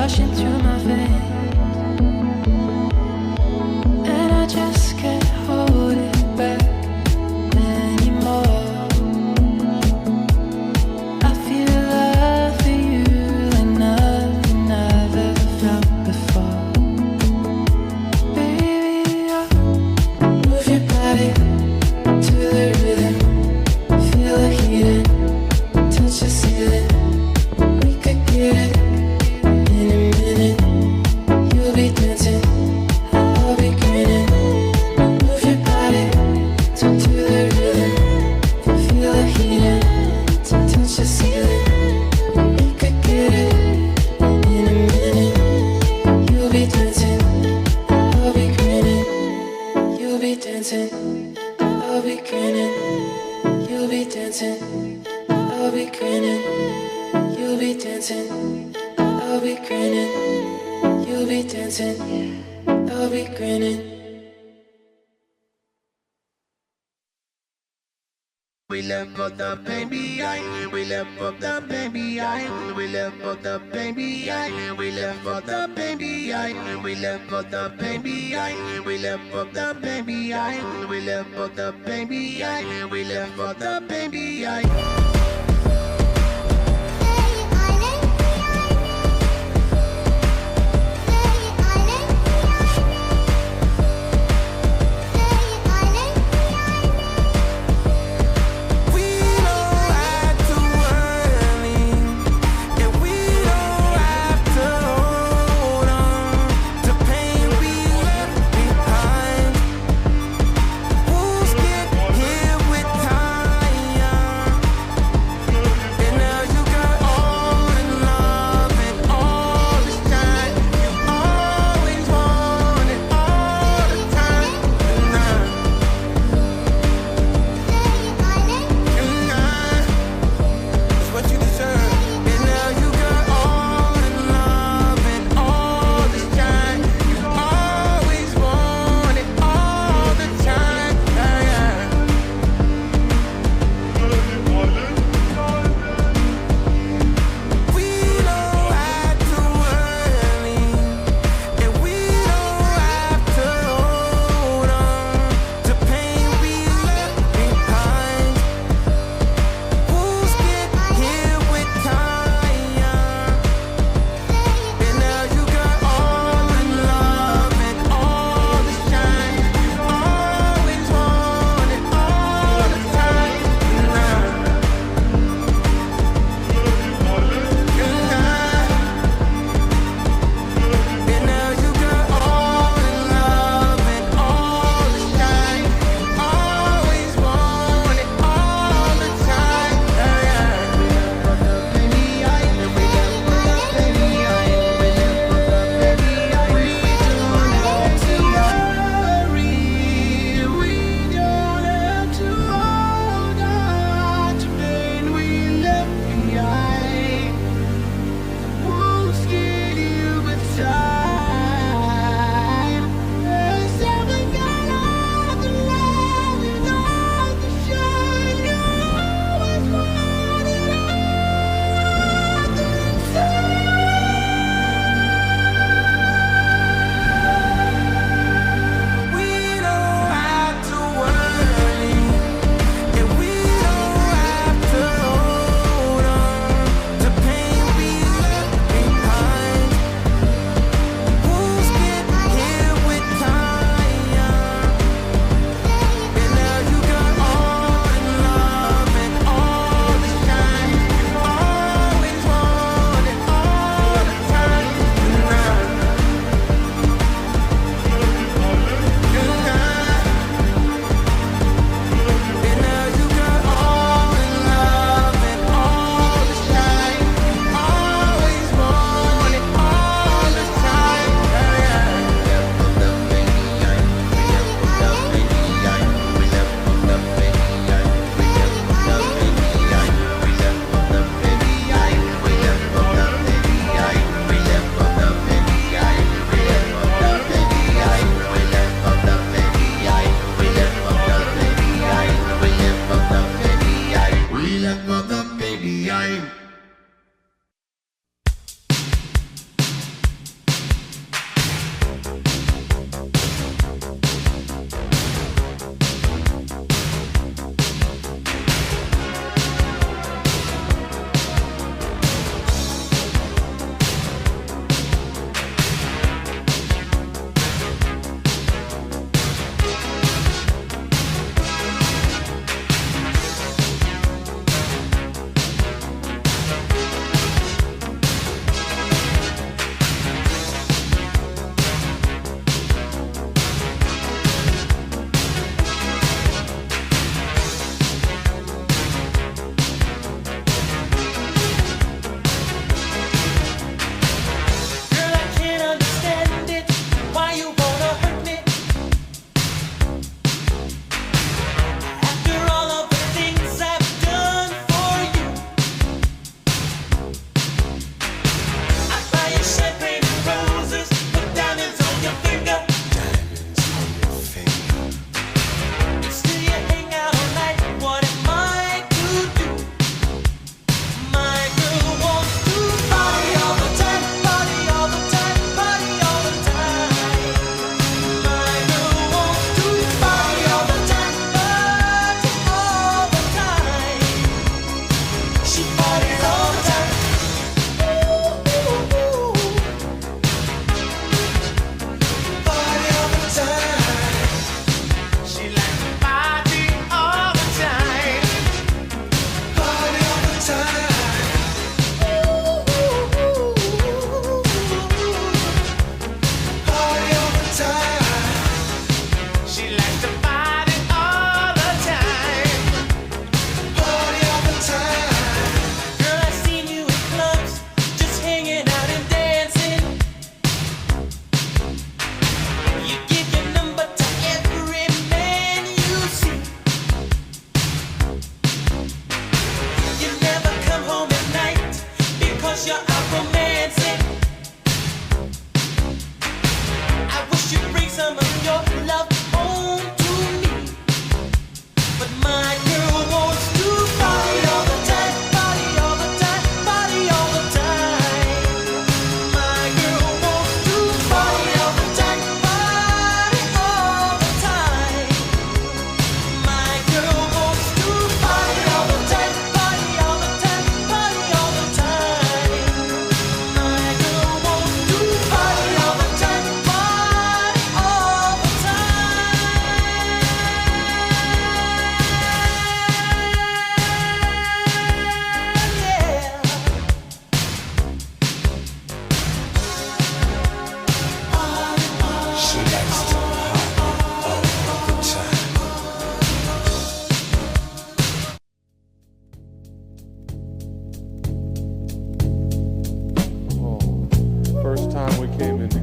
rushing through my veins, and I just can't hold it back anymore. I feel love for you like nothing I've ever felt before. Baby, I'll move your body to the rhythm, feel the heat and touch the ceiling. We could get it in a minute. You'll be dancing, I'll be grinning. Move your body to the rhythm, feel the heat and touch the ceiling. We could get it in a minute. You'll be dancing, I'll be grinning. You'll be dancing, I'll be grinning. You'll be dancing, I'll be grinning. You'll be dancing, I'll be grinning. You'll be dancing, I'll be grinning. We left for the baby, we left for the baby, we left for the baby, we left for the baby, we left for the baby, we left for the baby, we left for the baby, we left for the baby.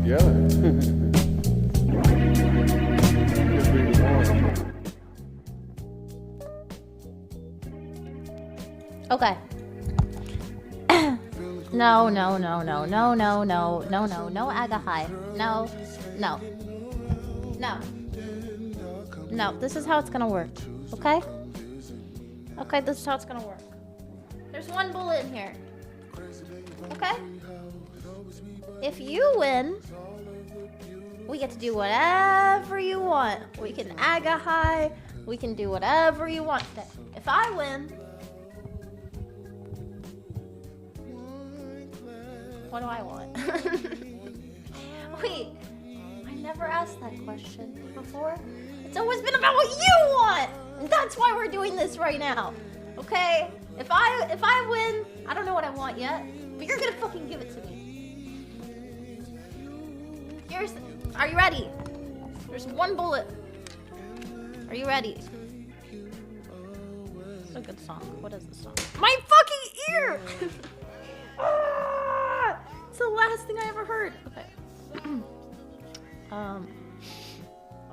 together. Just be the one. Okay. No, no, no, no, no, no, no, no, no, no, Aga High. No, no, no. No, this is how it's gonna work, okay? Okay, this is how it's gonna work. There's one bullet in here, okay? If you win, we get to do whatever you want. We can Aga High, we can do whatever you want today. If I win, what do I want? Wait, I never asked that question before. It's always been about what you want. And that's why we're doing this right now. Okay? If I win, I don't know what I want yet, but you're gonna fucking give it to me. Are you ready? There's one bullet. Are you ready? It's a good song. What is this song? My fucking ear! Ah! It's the last thing I ever heard. Okay.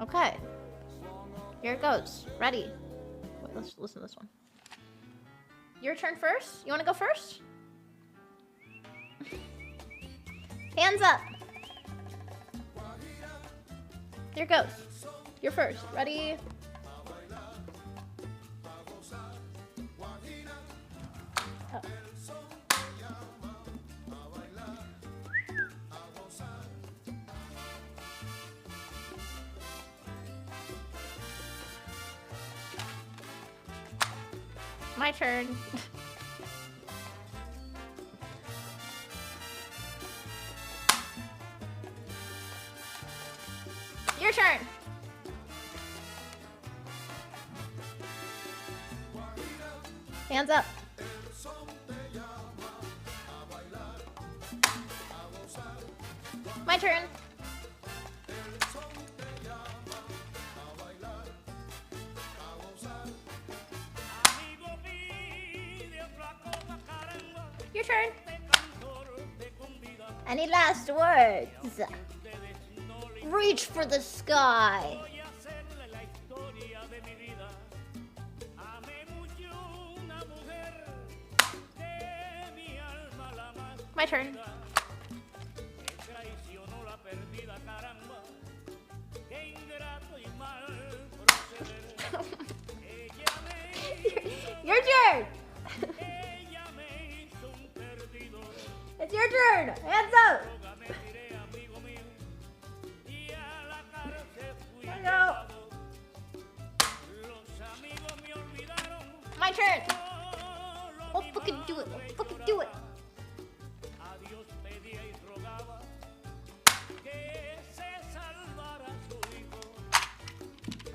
Okay. Here it goes. Ready? Wait, let's listen to this one. Your turn first? You want to go first? Hands up. Here it goes. You're first. Ready? Oh. My turn. Your turn. Hands up. My turn. Your turn. Any last words? Reach for the sky. My turn. Your turn. It's your turn. Hands up. Here we go. My turn. I'll fucking do it. I'll fucking do it.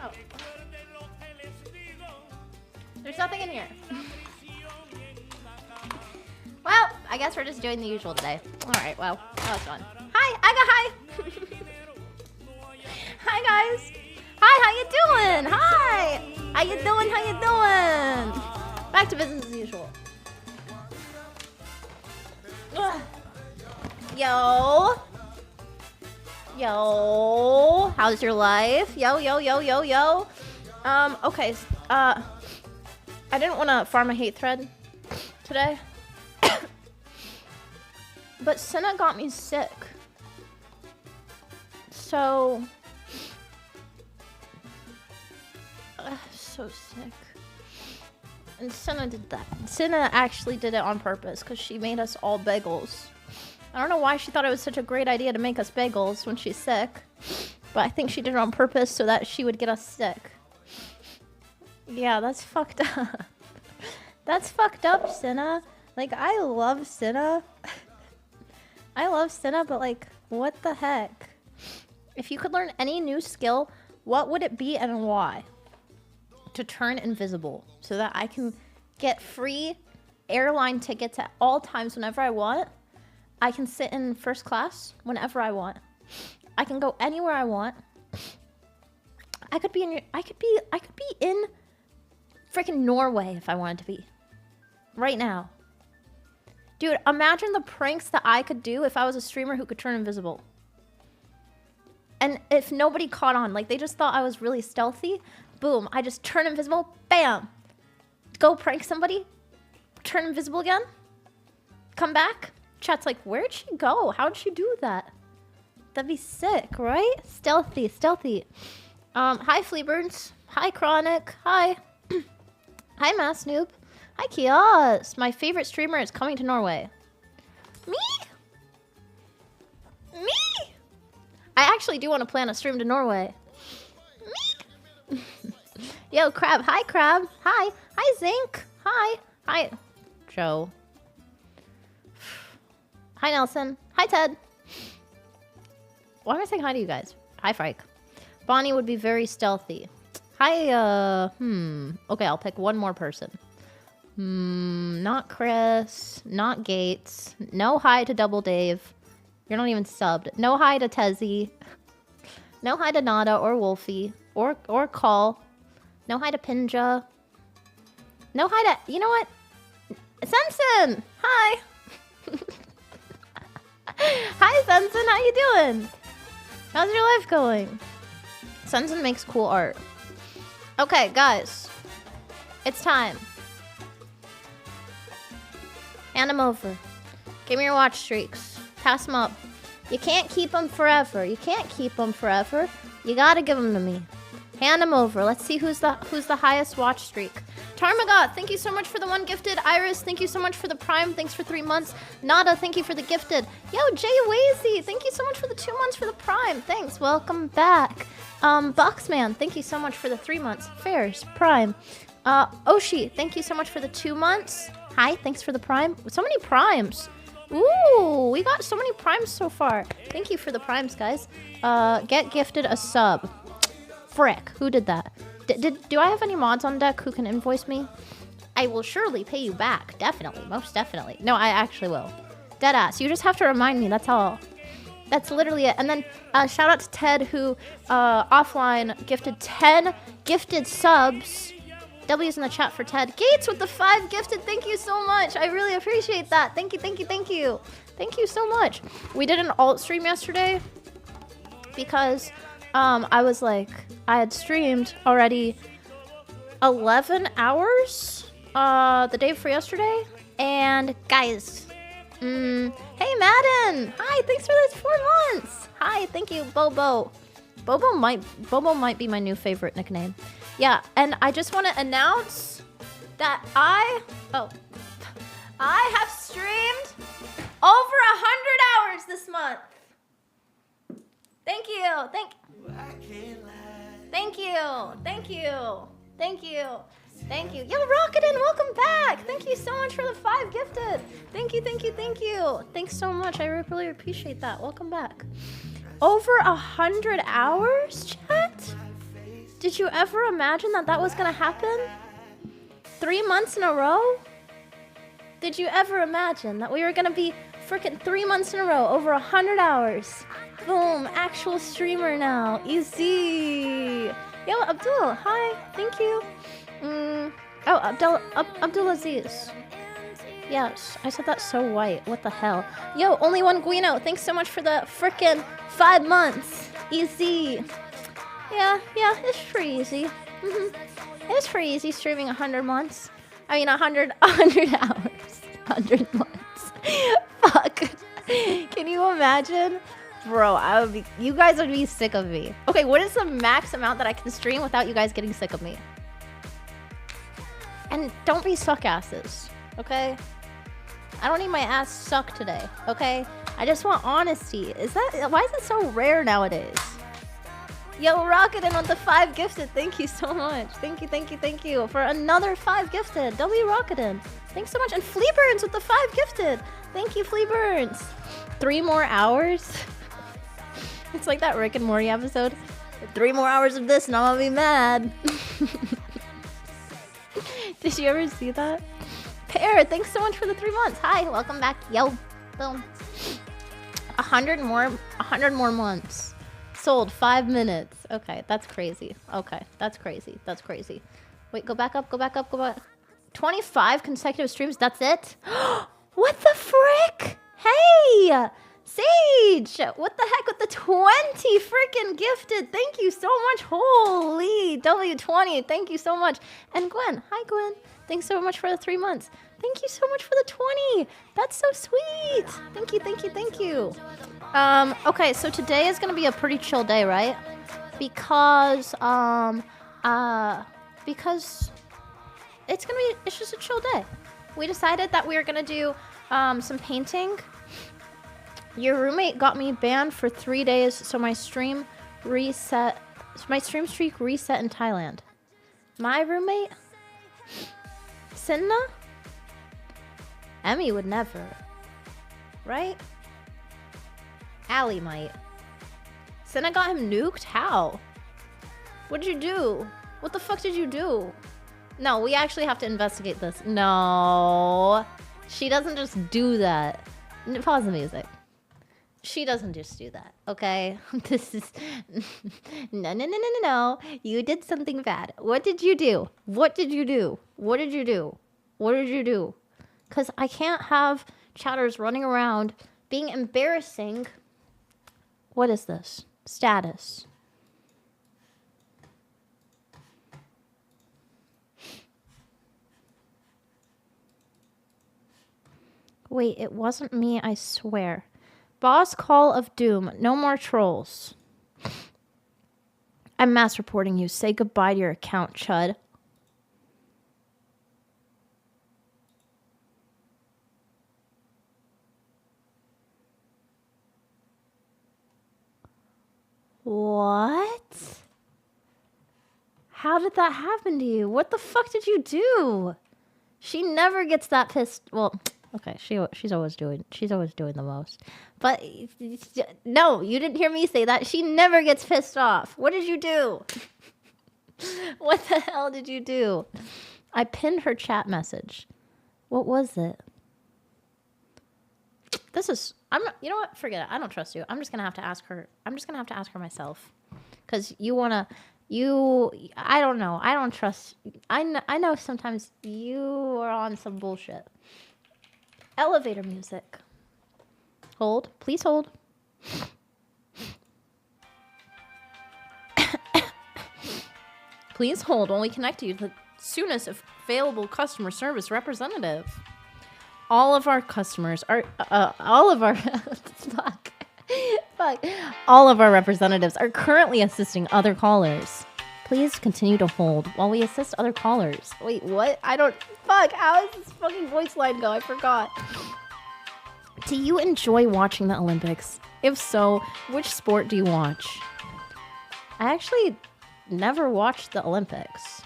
Oh. There's nothing in here. Well, I guess we're just doing the usual today. Alright, well, that was fun. Hi, hi. Hi, guys. Hi, how you doing? Hi. How you doing? How you doing? Back to business as usual. Ugh. Yo. Yo. How's your life? Yo, yo, yo, yo, yo. Okay. I didn't want to farm a hate thread today. But Senna got me sick. So... so sick. And Senna did that. Senna actually did it on purpose because she made us all bagels. I don't know why she thought it was such a great idea to make us bagels when she's sick. But I think she did it on purpose so that she would get us sick. Yeah, that's fucked up. That's fucked up, Senna. Like, I love Senna. I love Senna, but like, what the heck? If you could learn any new skill, what would it be and why? To turn invisible so that I can get free airline tickets at all times whenever I want. I can sit in first class whenever I want. I can go anywhere I want. I could be in freaking Norway if I wanted to be. Right now. Dude, imagine the pranks that I could do if I was a streamer who could turn invisible. And if nobody caught on, like they just thought I was really stealthy, boom, I just turn invisible, bam. Go prank somebody, turn invisible again, come back. Chat's like, where'd she go? How'd she do that? That'd be sick, right? Stealthy, stealthy. Hi, Fleabirds. Hi, Chronic. Hi. Hi, Mass Noob. Hi, Kios. My favorite streamer is coming to Norway. Me? Me? I actually do want to plan a stream to Norway. Me? Yo, Crab. Hi, Crab. Hi. Hi, Zinc. Hi. Hi, Joe. Hi, Nelson. Hi, Ted. Why am I saying hi to you guys? Hi, Frike. Bonnie would be very stealthy. Hi, Okay, I'll pick one more person. Not Chris. Not Gates. No hi to Double Dave. You're not even subbed. No hi to Tezzy. No hi to Nada or Wolfie. Or Call. No hi to Pinja. No hi to... You know what? Samson! Hi! Hi, Samson. How you doing? How's your life going? Samson makes cool art. Okay, guys. It's time. Hand them over. Give me your watch streaks. Pass them up. You can't keep them forever. You can't keep them forever. You gotta give them to me. Hand them over. Let's see who's the highest watch streak. Tarmagot, thank you so much for the 1 gifted. Iris, thank you so much for the prime. Thanks for 3 months. Nada, thank you for the gifted. Yo, Jay Wazy, thank you so much for the 2 months for the prime. Thanks. Welcome back. Boxman, thank you so much for the 3 months. Fairs, prime. Oshi, thank you so much for the 2 months. Hi, thanks for the prime. So many primes. Ooh, we got so many primes so far. Thank you for the primes, guys. Get gifted a sub. Frick, who did that? Do I have any mods on deck who can invoice me? I will surely pay you back. Definitely, most definitely. No, I actually will. Deadass, you just have to remind me, that's all. That's literally it. And then shout out to Ted who offline gifted 10 gifted subs. W's in the chat for Ted. Gates with the 5 gifted. Thank you so much. I really appreciate that. Thank you, thank you, thank you. Thank you so much. We did an alt stream yesterday because I was like, I had streamed already 11 hours the day before yesterday. And guys, hey Madden. Hi, thanks for those 4 months. Hi, thank you, Bobo. Bobo might be my new favorite nickname. Yeah, and I just want to announce that I have streamed over 100 hours this month. Thank you. Thank you. Yo, Rocketin, welcome back. Thank you so much for the 5 gifted. Thank you. Thanks so much. I really appreciate that. Welcome back. Over 100 hours, chat? Did you ever imagine that was gonna happen? 3 months in a row? Did you ever imagine that we were gonna be freaking 3 months in a row, over 100 hours? Boom, actual streamer now. Easy. Yo, Abdul, hi, thank you. Abdulaziz. Yes, I said that so white. What the hell? Yo, only one Guino. Thanks so much for the frickin' 5 months. Easy. Yeah, it's pretty easy. It's pretty easy streaming 100 months. I mean, 100 hours. 100 months. Fuck. Can you imagine? Bro, you guys would be sick of me. Okay, what is the max amount that I can stream without you guys getting sick of me? And don't be suck asses, okay? I don't need my ass sucked today, okay? I just want honesty. Why is it so rare nowadays? Yo, Rocketin with the 5 gifted. Thank you so much. Thank you for another 5 gifted. W Rocketin. Thanks so much. And Fleaburns with the 5 gifted. Thank you, Fleaburns. 3 more hours. It's like that Rick and Morty episode. 3 more hours of this and I'm gonna be mad. Did you ever see that? Pear, thanks so much for the 3 months. Hi, welcome back. Yo, boom. 100 more months. Sold 5 minutes. Okay, that's crazy. Okay, that's crazy. Wait, go back up. 25 consecutive streams. That's it? What the frick? Hey! Sage, what the heck with the 20 freaking gifted? Thank you so much. Holy W20, thank you so much. And Gwen, hi Gwen. Thanks so much for the 3 months. Thank you so much for the 20. That's so sweet. Thank you, thank you, thank you. Okay, so today is gonna be a pretty chill day, right? Because it's just a chill day. We decided that we were gonna do some painting. Your roommate got me banned for 3 days, so my stream streak reset in Thailand. My roommate? Sinna? Emmy would never. Right? Allie might. Sinna got him nuked? How? What'd you do? What the fuck did you do? No, we actually have to investigate this. No. She doesn't just do that. Pause the music. She doesn't just do that, okay? This is... No. You did something bad. What did you do? What did you do? What did you do? What did you do? Because I can't have chatters running around being embarrassing. What is this? Status. Wait, it wasn't me, I swear. Boss Call of Doom. No more trolls. I'm mass reporting you. Say goodbye to your account, Chud. What? How did that happen to you? What the fuck did you do? She never gets that pissed. Well, okay, she's always doing the most. But no, you didn't hear me say that. She never gets pissed off. What did you do? What the hell did you do? I pinned her chat message. What was it? You know what? Forget it. I don't trust you. I'm just gonna have to ask her. I'm just gonna have to ask her myself. Cause I don't know. I don't trust. I know sometimes you are on some bullshit. Elevator music. Hold. Please hold. Please hold while we connect you to the soonest available customer service representative. All of our customers are, all of our representatives are currently assisting other callers. Please continue to hold while we assist other callers. Wait, what? How does this fucking voice line go? I forgot. Do you enjoy watching the Olympics? If so, which sport do you watch? I actually never watched the Olympics.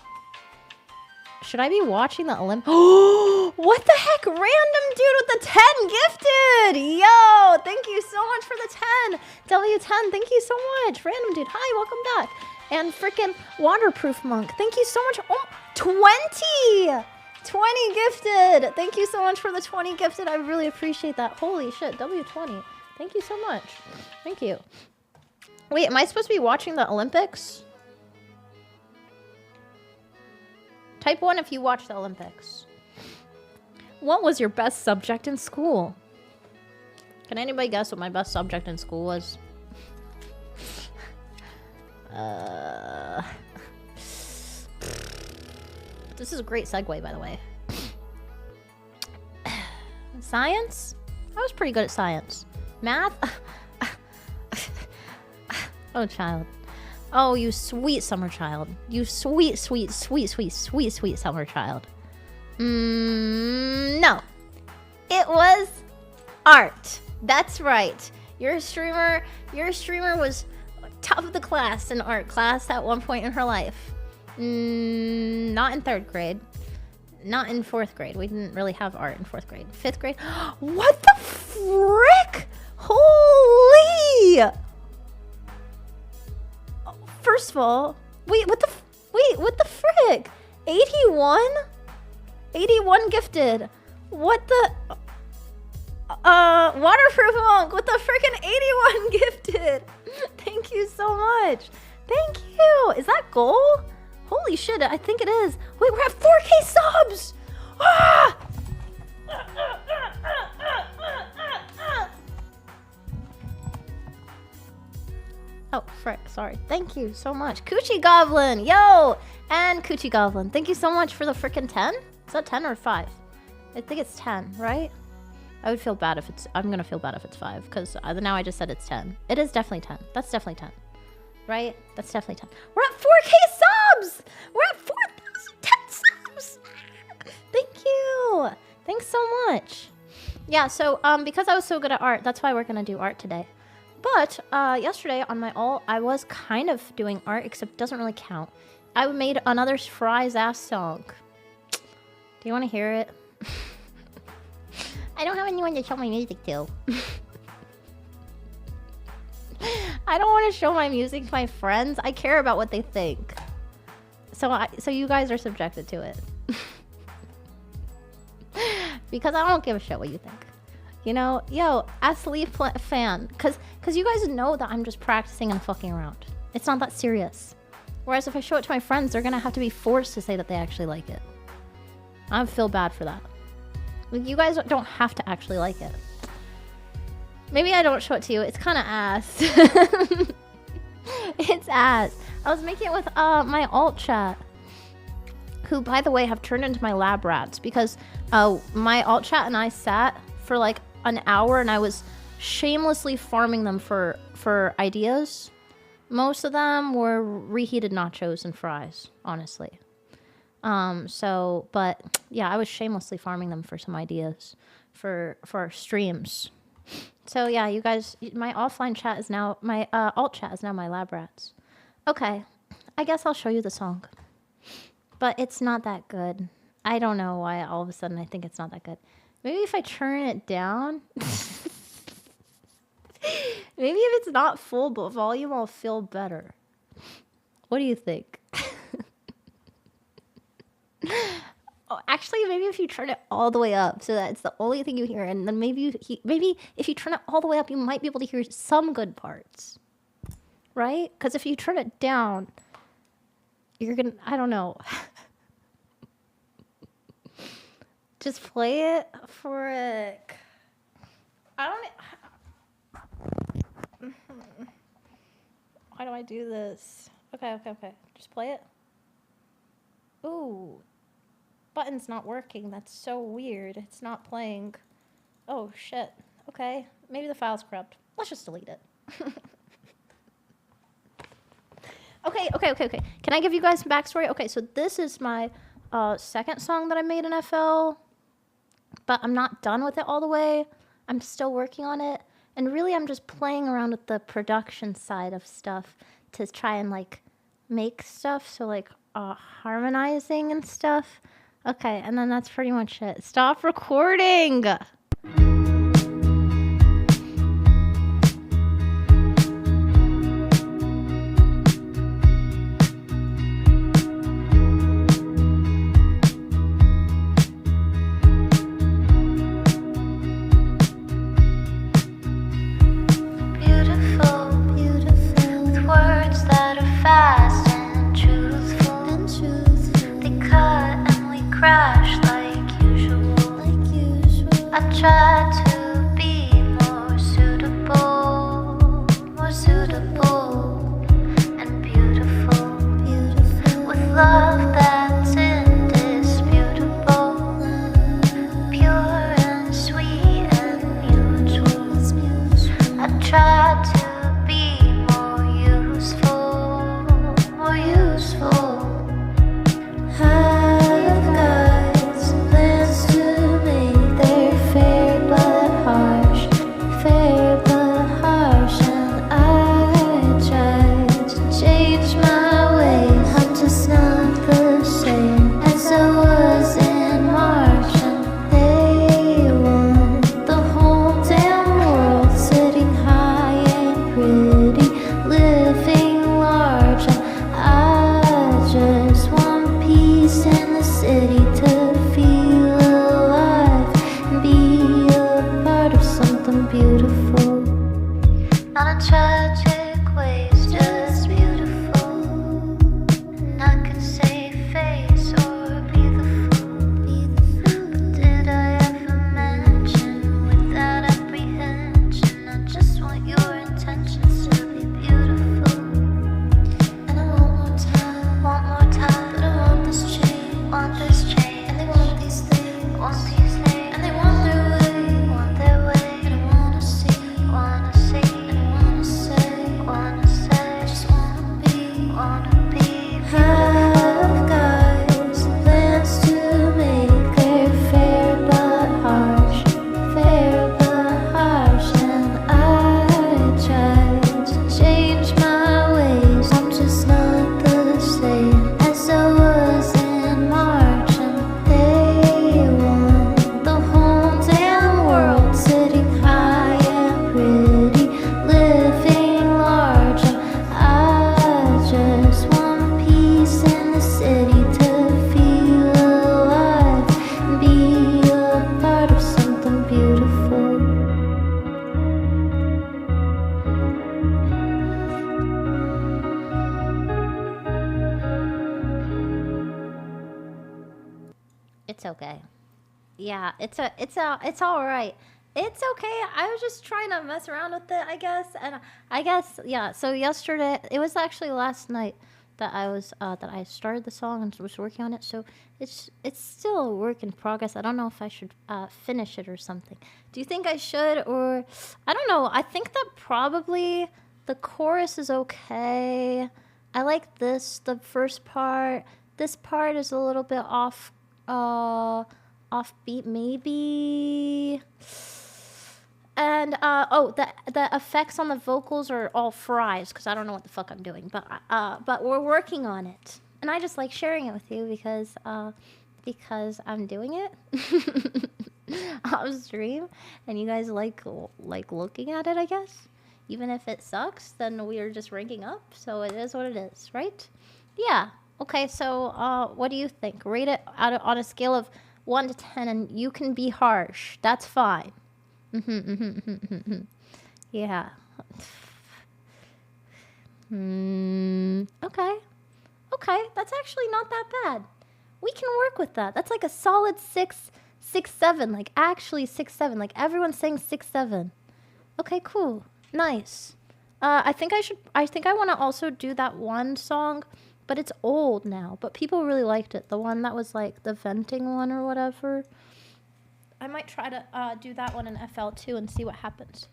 Should I be watching the Olympics? What the heck? Random dude with the 10 gifted! Yo, thank you so much for the 10. W10, thank you so much. Random dude, hi, welcome back. And freaking Waterproof Monk, thank you so much. Oh, 20! 20 gifted! Thank you so much for the 20 gifted. I really appreciate that. Holy shit, W20. Thank you so much. Thank you. Wait, am I supposed to be watching the Olympics? Type 1 if you watch the Olympics. What was your best subject in school? Can anybody guess what my best subject in school was? This is a great segue, by the way. Science? I was pretty good at science. Math? Oh, child. Oh, you sweet summer child. You sweet summer child. No. It was art. That's right. Your streamer was top of the class in art class at one point in her life. Not in 3rd grade. Not in 4th grade. We didn't really have art in 4th grade. 5th grade. What the frick? Holy! First of all, wait, what the frick? 81? 81 gifted. What the? Waterproof Monk with the freaking 81 gifted. Thank you so much. Thank you. Is that goal? Holy shit, I think it is. Wait, we're at 4K subs. Ah! Oh, frick, sorry. Thank you so much. Coochie Goblin, yo! And Coochie Goblin, thank you so much for the frickin' 10? Is that 10 or 5? I think it's 10, right? I would feel bad if it's... I'm gonna feel bad if it's 5, because now I just said it's 10. It is definitely 10. That's definitely 10. Right? That's definitely 10. We're at 4K subs! We're at 4,010 subs! Thank you! Thanks so much. Yeah, so because I was so good at art, that's why we're gonna do art today. But yesterday on my alt, I was kind of doing art, except it doesn't really count. I made another Fry's ass song. Do you want to hear it? I don't have anyone to show my music to. I don't want to show my music to my friends. I care about what they think. So you guys are subjected to it. Because I don't give a shit what you think. You know, yo, ask Leaf fan. Cause you guys know that I'm just practicing and fucking around. It's not that serious. Whereas if I show it to my friends, they're gonna have to be forced to say that they actually like it. I feel bad for that. Like, you guys don't have to actually like it. Maybe I don't show it to you. It's kind of ass. It's ass. I was making it with my alt chat, who, by the way, have turned into my lab rats, because my alt chat and I sat for like an hour and I was shamelessly farming them for ideas. Most of them were reheated nachos and fries, honestly. But yeah, I was shamelessly farming them for some ideas for our streams. So yeah, you guys, my offline chat is now, my alt chat is now my lab rats. Okay, I guess I'll show you the song. But it's not that good. I don't know why all of a sudden I think it's not that good. Maybe if I turn it down. Maybe if it's not full volume, I'll feel better. What do you think? Oh, actually, maybe if you turn it all the way up so that it's the only thing you hear, and then maybe if you turn it all the way up, you might be able to hear some good parts. Right? Because if you turn it down, you're gonna, I don't know. Just play it for a... I don't... Why do I do this? Okay. Just play it. Ooh. Button's not working. That's so weird. It's not playing. Oh, shit. Okay. Maybe the file's corrupt. Let's just delete it. Okay. Can I give you guys some backstory? Okay, so this is my second song that I made in FL. But I'm not done with it all the way. I'm still working on it. And really, I'm just playing around with the production side of stuff to try and, like, make stuff. So, like, harmonizing and stuff. Okay, and then that's pretty much it. Stop recording! Crash like usual. I try to be more suitable and beautiful, with love that's indisputable, pure and sweet and mutual. I try to be more useful. Beautiful. It's okay. Yeah, it's all right. It's okay. I was just trying to mess around with it, I guess. And I guess, yeah. So yesterday, it was actually last night that I started the song and was working on it. So it's still a work in progress. I don't know if I should finish it or something. Do you think I should, or I don't know. I think that probably the chorus is okay. I like the first part. This part is a little bit offbeat maybe. And the effects on the vocals are all fries because I don't know what the fuck I'm doing, but we're working on it, and I just like sharing it with you because I'm doing it off stream, and you guys like looking at it, I guess. Even if it sucks, then we are just ranking up, so it is what it is, right? Yeah. Okay. So what do you think? Rate it on a scale of 1 to 10, and you can be harsh. That's fine. Yeah. Okay. Okay, that's actually not that bad. We can work with that. That's like a solid 6, 7. Like actually 6, 7. Like everyone's saying 6, 7. Okay, cool. Nice. I think I want to also do that one song, but it's old now. But people really liked it. The one that was like the venting one or whatever. I might try to do that one in FL2 and see what happens.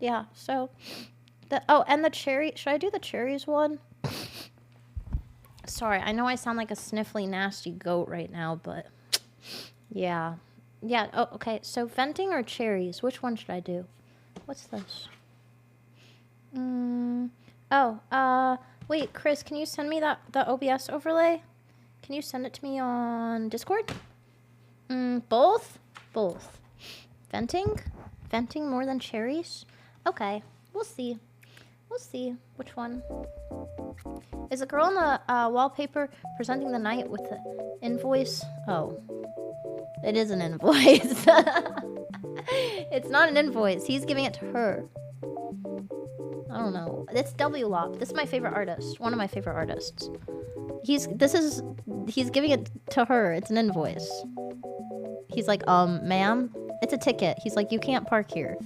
Yeah, so and the cherry. Should I do the cherries one? Sorry, I know I sound like a sniffly, nasty goat right now, but yeah. Yeah, oh, okay. So venting or cherries? Which one should I do? What's this? Wait, Chris, can you send me the OBS overlay? Can you send it to me on Discord? Both? Both. Venting? Venting more than cherries? Okay, we'll see. We'll see which one. Is a girl in the wallpaper presenting the night with the invoice? Oh. It is an invoice. It's not an invoice. He's giving it to her. I don't know. It's W-Lop. This is my favorite artist. One of my favorite artists. He's giving it to her. It's an invoice. He's like, ma'am, it's a ticket. He's like, you can't park here.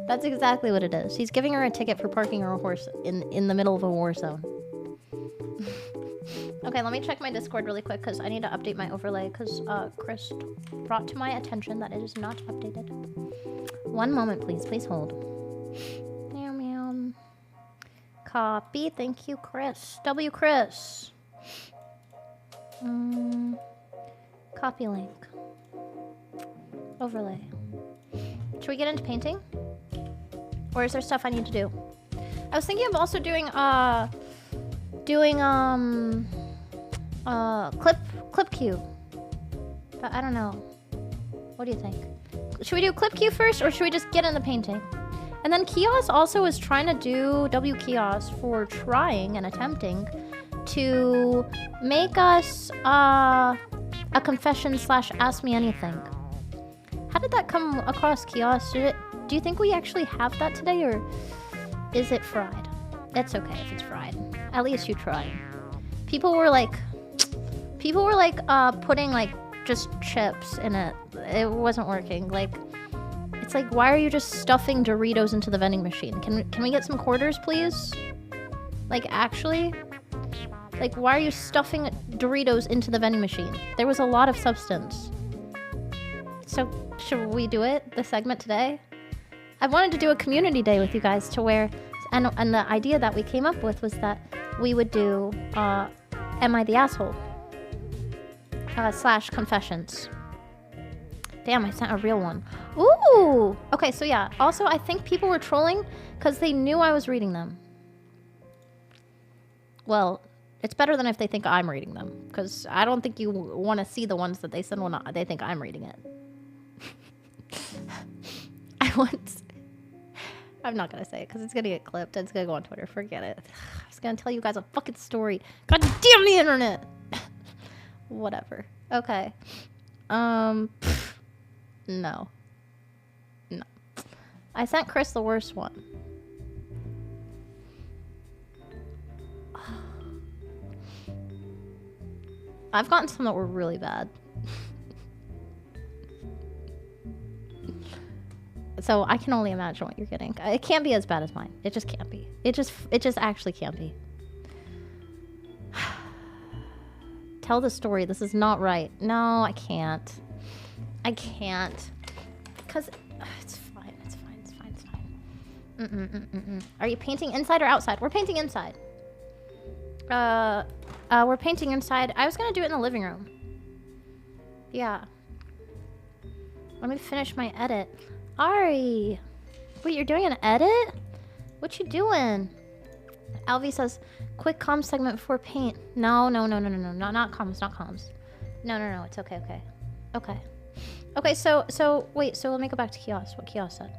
That's exactly what it is. He's giving her a ticket for parking her horse in the middle of a war zone. Okay, let me check my Discord really quick because I need to update my overlay because Chris brought to my attention that it is not updated. One moment, please. Please hold. Meow, meow. Copy. Thank you, Chris. W. Chris. Copy link. Overlay. Should we get into painting? Or is there stuff I need to do? I was thinking of also doing clip queue. But I don't know. What do you think? Should we do clip queue first, or should we just get in the painting? And then Kios also is trying to do Kios for trying and attempting to make us a confession / ask me anything. How did that come across, Kios? Do you think we actually have that today, or is it fried? It's okay if it's fried. At least you tried. People were like putting like just chips in it. It wasn't working. Like, it's like, why are you just stuffing Doritos into the vending machine? Can we get some quarters, please? Like, actually? Like, why are you stuffing Doritos into the vending machine? There was a lot of substance. So, should we do it? The segment today? I wanted to do a community day with you guys to where, and the idea that we came up with was that we would do, Am I the Asshole? / confessions. Damn, I sent a real one. Ooh! Okay, so yeah. Also, I think people were trolling because they knew I was reading them. Well, it's better than if they think I'm reading them. Because I don't think you want to see the ones that they send when they think I'm reading it. I'm not going to say it because it's going to get clipped. It's going to go on Twitter. Forget it. I was going to tell you guys a fucking story. God damn the internet! Whatever. Okay. No. I sent Chris the worst one. I've gotten some that were really bad. So I can only imagine what you're getting. It can't be as bad as mine. It just can't be. It just actually can't be. Tell the story. This is not right. No, I can't. I can't. Because it's fine. It's fine. It's fine. It's fine. Are you painting inside or outside? We're painting inside. We're painting inside. I was gonna do it in the living room. Yeah. Let me finish my edit. Ari! Wait, you're doing an edit? What you doing? Alvi says, quick comms segment before paint. No, not comms, not comms. No, it's okay, okay. Okay, so, wait, so let me go back to Kiosk, what Kiosk said.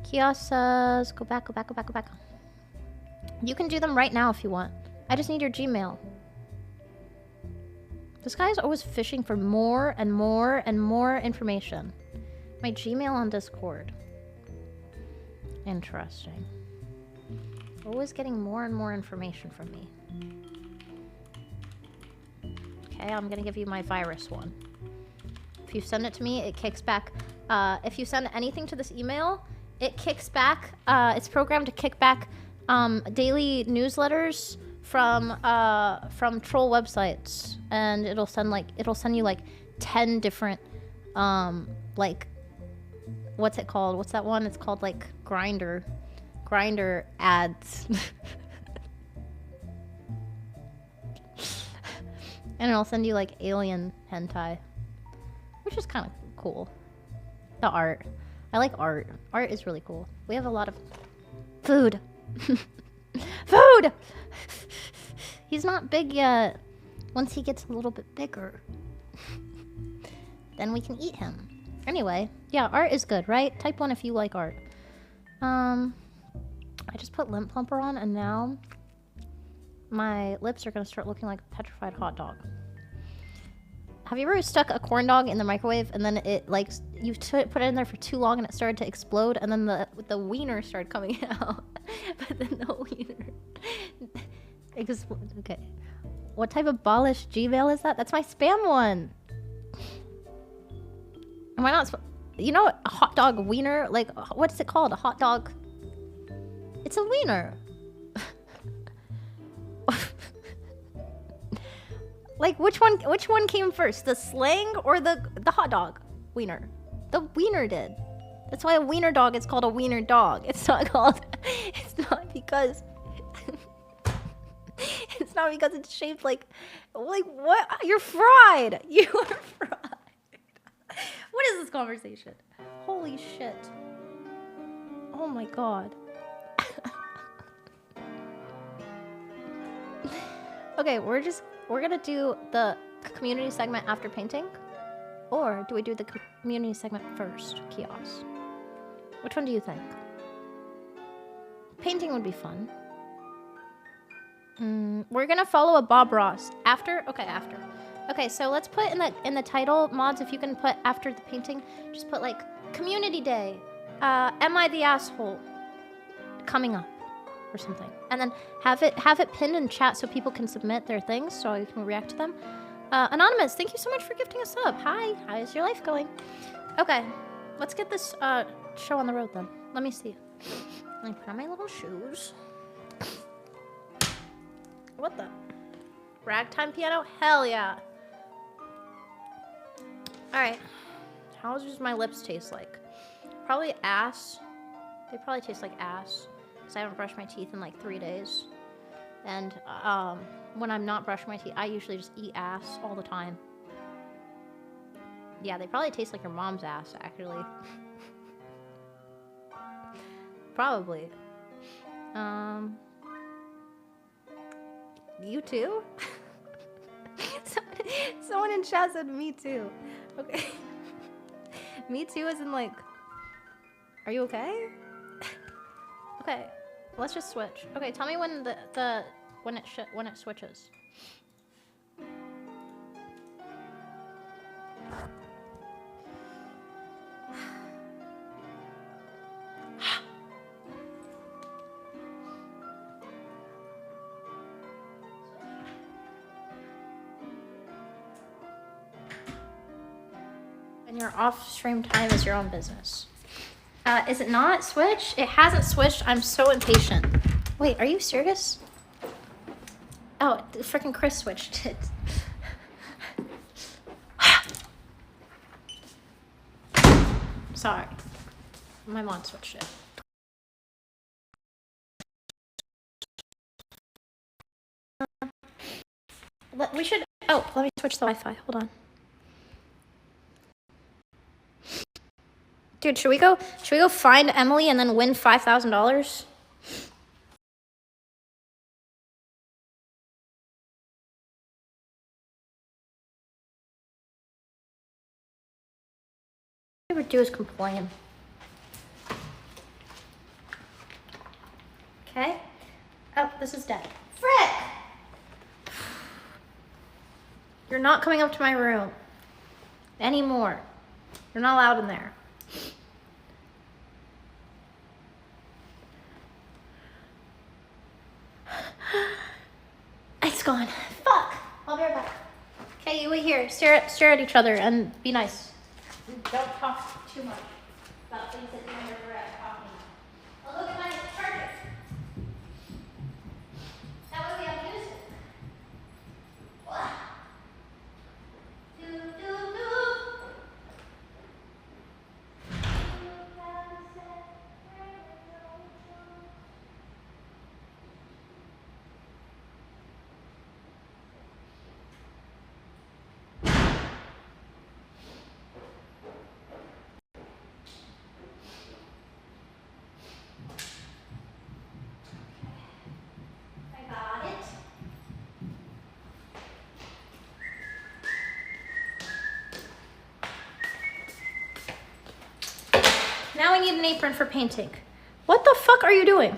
Kiosk says, go back. You can do them right now if you want. I just need your Gmail. This guy's always fishing for more and more and more information. My Gmail on Discord. Interesting. Always getting more and more information from me. Okay, I'm gonna give you my virus one. If you send it to me, it kicks back. If you send anything to this email, it kicks back. It's programmed to kick back daily newsletters from troll websites, and it'll send you like 10 different like, what's it called? What's that one? It's called like Grinder ads. And it'll send you like alien hentai, which is kind of cool. The art. I like art. Art is really cool. We have a lot of food. Food! He's not big yet. Once he gets a little bit bigger, then we can eat him. Anyway, yeah, art is good, right? Type 1 if you like art. I just put lip plumper on, and now my lips are gonna start looking like a petrified hot dog. Have you ever stuck a corn dog in the microwave and then it like you put it in there for too long and it started to explode, and then the wiener started coming out, but then the wiener okay. What type of ballish Gmail is that? That's my spam one. Am I not? You know, a hot dog wiener. Like, what's it called? A hot dog. It's a wiener. Like, which one came first? The slang or the hot dog wiener? The wiener did. That's why a wiener dog is called a wiener dog. It's not called. It's not because. It's not because it's shaped like what? You're fried. You are fried. What is this conversation? Holy shit. Oh my god. Okay, we're gonna do the community segment after painting, or do we do the community segment first? Kiosk. Which one do you think? Painting would be fun. We're gonna follow a Bob Ross after. Okay, after. Okay, so let's put in the title, mods, if you can put after the painting, just put like community day, am I the asshole coming up or something, and then have it pinned in chat so people can submit their things so you can react to them. Anonymous, thank you so much for gifting us up. Hi, how is your life going? Okay, let's get this show on the road then. Let me see. Let me put on my little shoes. What the? Ragtime piano? Hell yeah. Alright. How does my lips taste like? Probably ass. They probably taste like ass. Because I haven't brushed my teeth in like 3 days. And when I'm not brushing my teeth, I usually just eat ass all the time. Yeah, they probably taste like your mom's ass, actually. Probably. You too? Someone in chat said me too. Okay. Me too as in like, are you okay? Okay, let's just switch. Okay, tell me when when it switches. Your off-stream time is your own business. Is it not switched? It hasn't switched. I'm so impatient. Wait, are you serious? Oh, freaking Chris switched it. Sorry. My mom switched it. We should. Oh, let me switch the Wi-Fi. Hold on. Dude, should we go find Emily and then win $5,000? All we would do is complain. Okay. Oh, this is dead. Frick! You're not coming up to my room anymore. You're not allowed in there. It's gone. Fuck. I'll be right back. Okay, you wait here. Stare at each other and be nice. Don't talk too much about things that you never read talking about. Oh, look at my charger. That way we have music. Wow. Do, do, do. I got it. Now we need an apron for painting. What the fuck are you doing?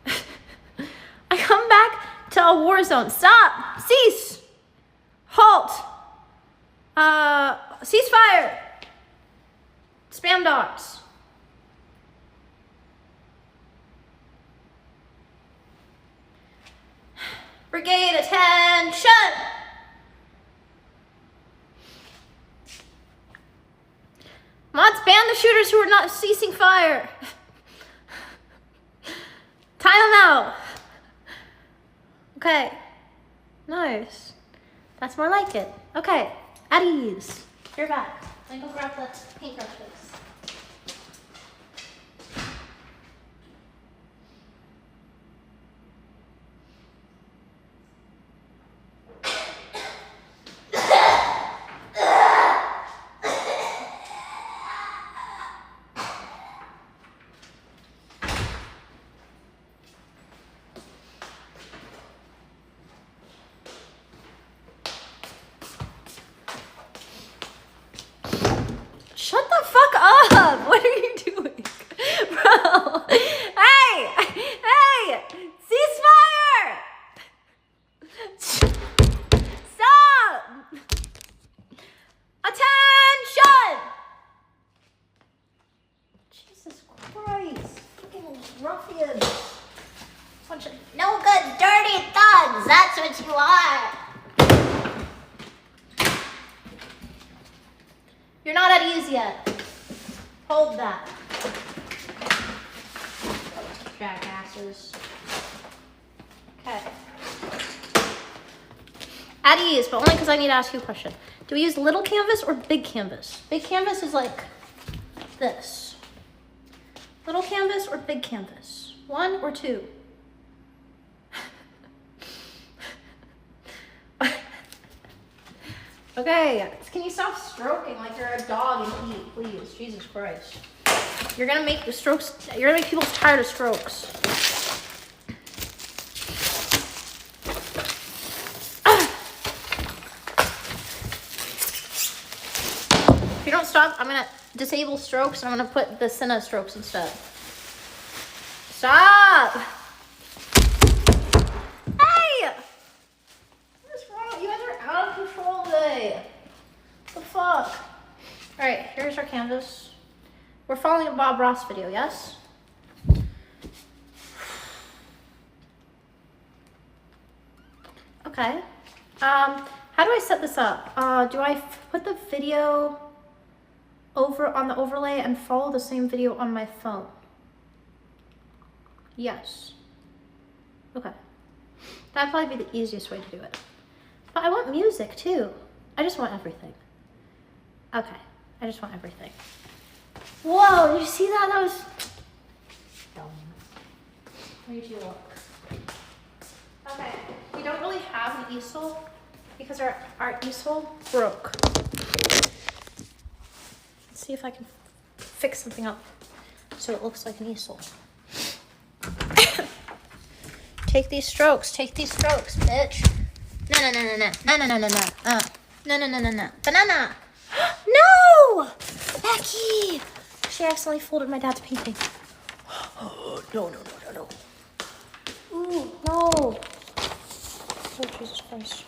I come back to a war zone. Stop! Cease! Halt! Ceasefire! Spam dots. Brigade attention! Mods, ban the shooters who are not ceasing fire. Time them out. Okay. Nice. That's more like it. Okay. At ease. You're back. Let me go grab the paintbrush, please. Shut the fuck up! What are you doing? Bro! Hey! Hey! Ceasefire! Stop! Attention! Jesus Christ. Fucking ruffians. Bunch of no good, dirty thugs. That's what you are. You're not at ease yet. Hold that. Jackasses. Okay. At ease, but only because I need to ask you a question. Do we use little canvas or big canvas? Big canvas is like this. Little canvas or big canvas? 1 or 2? Okay, can you stop stroking like you're a dog and eat, please? Jesus Christ. You're gonna make the strokes, you're gonna make people tired of strokes. If you don't stop, I'm gonna disable strokes and I'm gonna put the Senna strokes instead. Stop! Hey! What's wrong? You guys are out of control today. What the fuck? Alright, here's our canvas. We're following a Bob Ross video, yes? Okay. How do I set this up? Do I put the video over on the overlay and follow the same video on my phone? Yes. Okay. That'd probably be the easiest way to do it. But I want music too. I just want everything. Okay. I just want everything. Whoa, did you see that? That was dumb. Where'd you look? Okay. We don't really have an easel because our easel broke. Let's see if I can fix something up so it looks like an easel. Take these strokes, bitch. No. Banana. No! Becky! She accidentally folded my dad's painting. No. Ooh, no. Oh, Jesus Christ.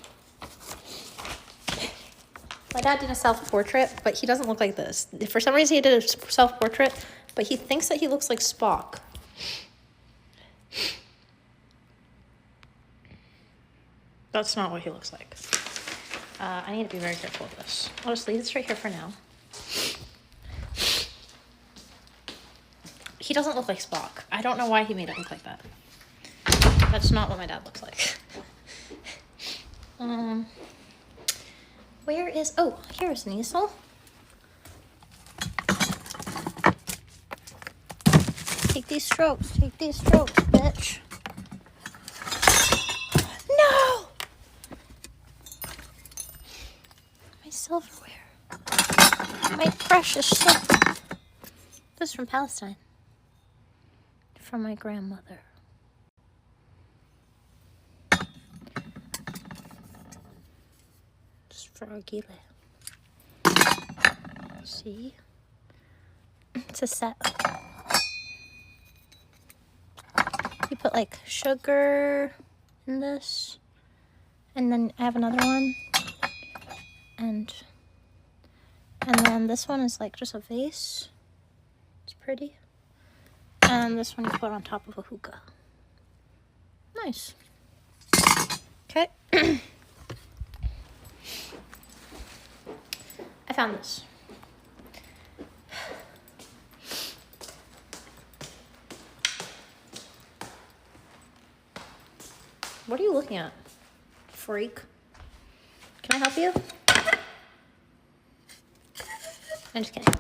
My dad did a self-portrait, but he doesn't look like this. For some reason, he did a self-portrait, but he thinks that he looks like Spock. That's not what he looks like. I need to be very careful with this. I'll just leave this right here for now. He doesn't look like Spock. I don't know why he made it look like that. That's not what my dad looks like. Where is... Oh, here's an easel. Take these strokes, bitch. No! My silverware. My precious silverware. This is from Palestine. From my grandmother. Just for Argile. See? It's a set. You put like sugar in this. And then I have another one. And then this one is like just a vase. It's pretty. And this one you put on top of a hookah. Nice. Okay. I found this. What are you looking at, freak? Can I help you? I'm just kidding.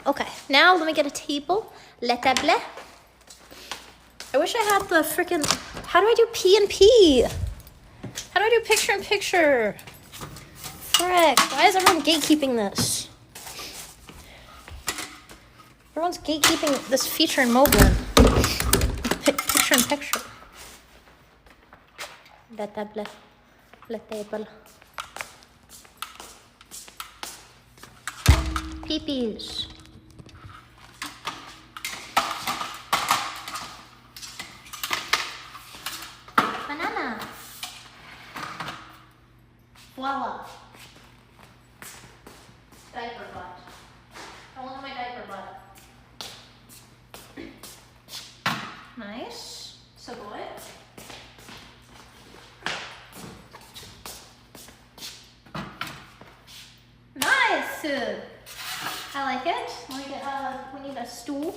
Okay, now let me get a table. Le table. I wish I had the freaking... How do I do P&P? How do I do picture in picture? Frick, why is everyone gatekeeping this? Everyone's gatekeeping this feature in Moblin. Picture in picture. Le table. Le table. Peepees. Banana. Voila. Diaper butt. Don't look at my diaper butt. Nice. So good. Nice. I like it. We need a stool.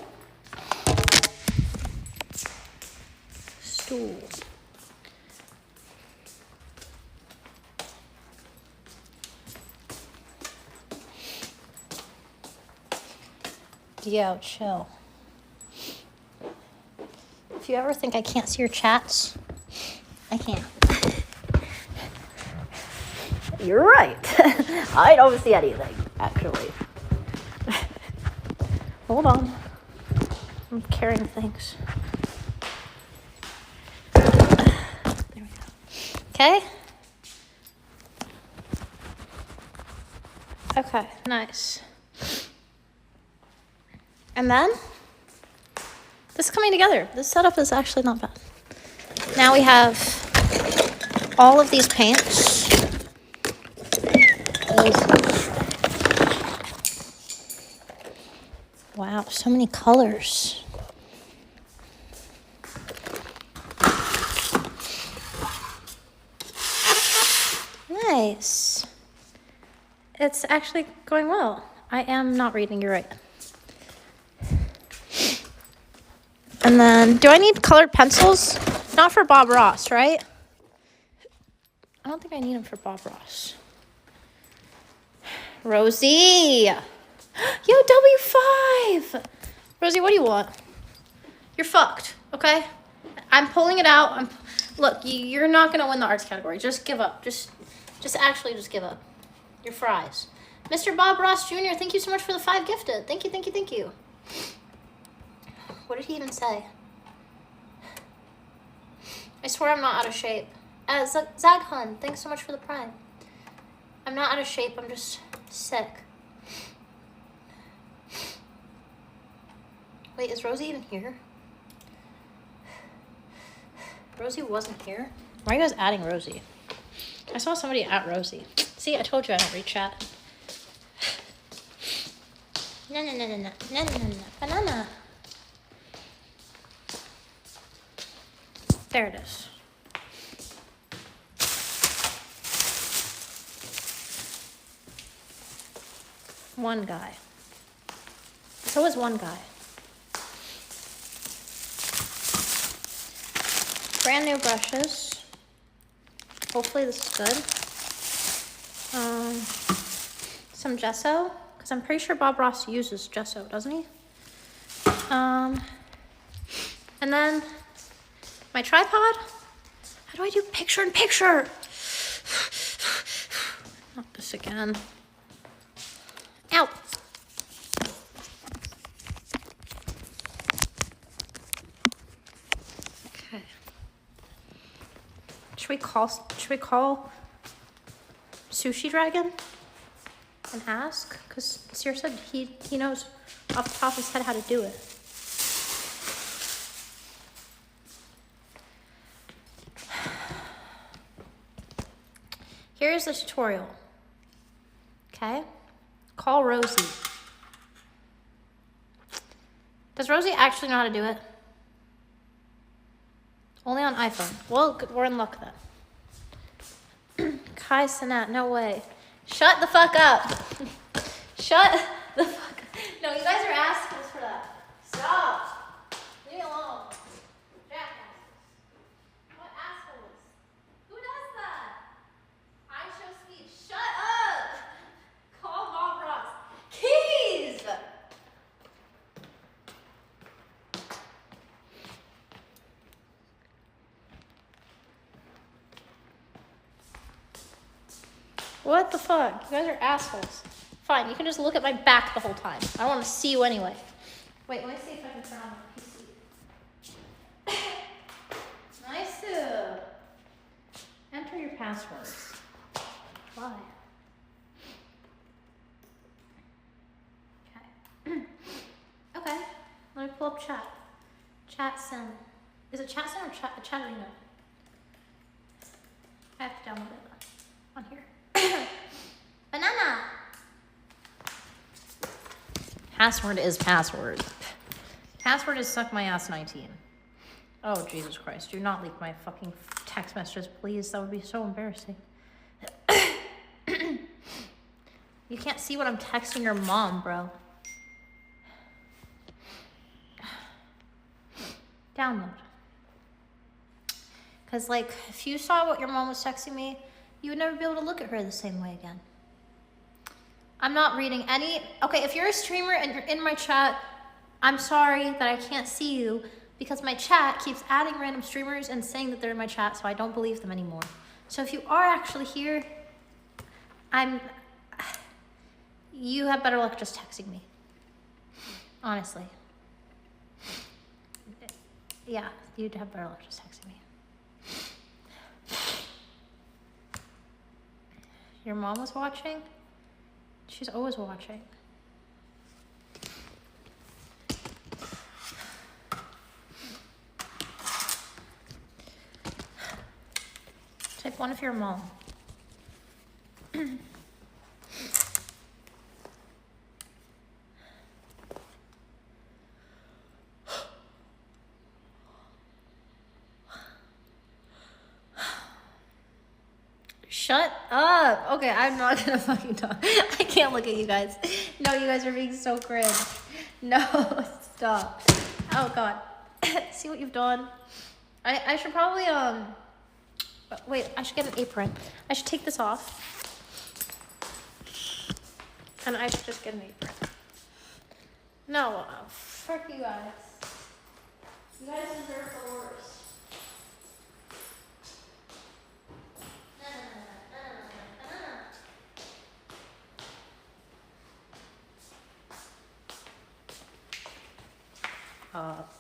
Stool. Yo, chill. If you ever think I can't see your chats, I can't. You're right. I don't see anything, actually. Hold on. I'm carrying things. There we go. Okay? Okay, nice. And then, this is coming together. This setup is actually not bad. Now we have all of these paints. Wow, so many colors. Nice. It's actually going well. I am not reading, you're right. And then, do I need colored pencils? Not for Bob Ross, right? I don't think I need them for Bob Ross. Rosie! Yo, W5! Rosie, what do you want? You're fucked, okay? I'm pulling it out. Look, you're not gonna win the arts category. Just give up. Just actually just give up. Your fries. Mr. Bob Ross Jr., thank you so much for the 5 gifted. Thank you, thank you, thank you. What did he even say? I swear I'm not out of shape. Zaghun, thanks so much for the prime. I'm not out of shape, I'm just sick. Wait, is Rosie even here? Rosie wasn't here? Why are you guys adding Rosie? I saw somebody at Rosie. See, I told you I don't read chat. No, banana. There it is. One guy. So is one guy. Brand new brushes. Hopefully this is good. Some gesso, because I'm pretty sure Bob Ross uses gesso, doesn't he? And then my tripod. How do I do picture in picture? Not this again. Ow. Okay. Should we call Sushi Dragon and ask? Because Seer said he knows off the top of his head how to do it. Here's the tutorial. Okay? Call Rosie. Does Rosie actually know how to do it? Only on iPhone. Well, we're in luck then. Kai Sinat, no way. Shut the fuck up. Shut the fuck up. No, you guys are asking us for that. Stop. Leave me alone. Jackasses. What assholes? Who does that? I show speed. Shut up. Call Bob Ross. Keys. What the fuck? You guys are assholes. Fine, you can just look at my back the whole time. I don't want to see you anyway. Wait, let me see if I can turn on my PC. Nice. Enter your passwords. Why? Okay. Okay. Let me pull up chat. Chatsen. Is it Chatsen or Chatterino? I have to download it on here. Banana. Password is password. Password is suck my ass 19. Oh, Jesus Christ. Do not leak my fucking text messages, please. That would be so embarrassing. You can't see what I'm texting your mom, bro. Download. Because, like, if you saw what your mom was texting me, you would never be able to look at her the same way again. I'm not reading any... Okay, if you're a streamer and you're in my chat, I'm sorry that I can't see you because my chat keeps adding random streamers and saying that they're in my chat, so I don't believe them anymore. So if you are actually here, you have better luck just texting me. Honestly. Yeah, you'd have better luck just texting me. Your mom was watching? She's always watching. Type one if you're a mom. Shut up. Okay, I'm not gonna fucking talk. I can't look at you guys. No, you guys are being so cringe. No, stop. Oh god. See what you've done? I should probably wait, I should get an apron. I should take this off. And I should just get an apron. No, fuck you guys. You guys deserve the worst.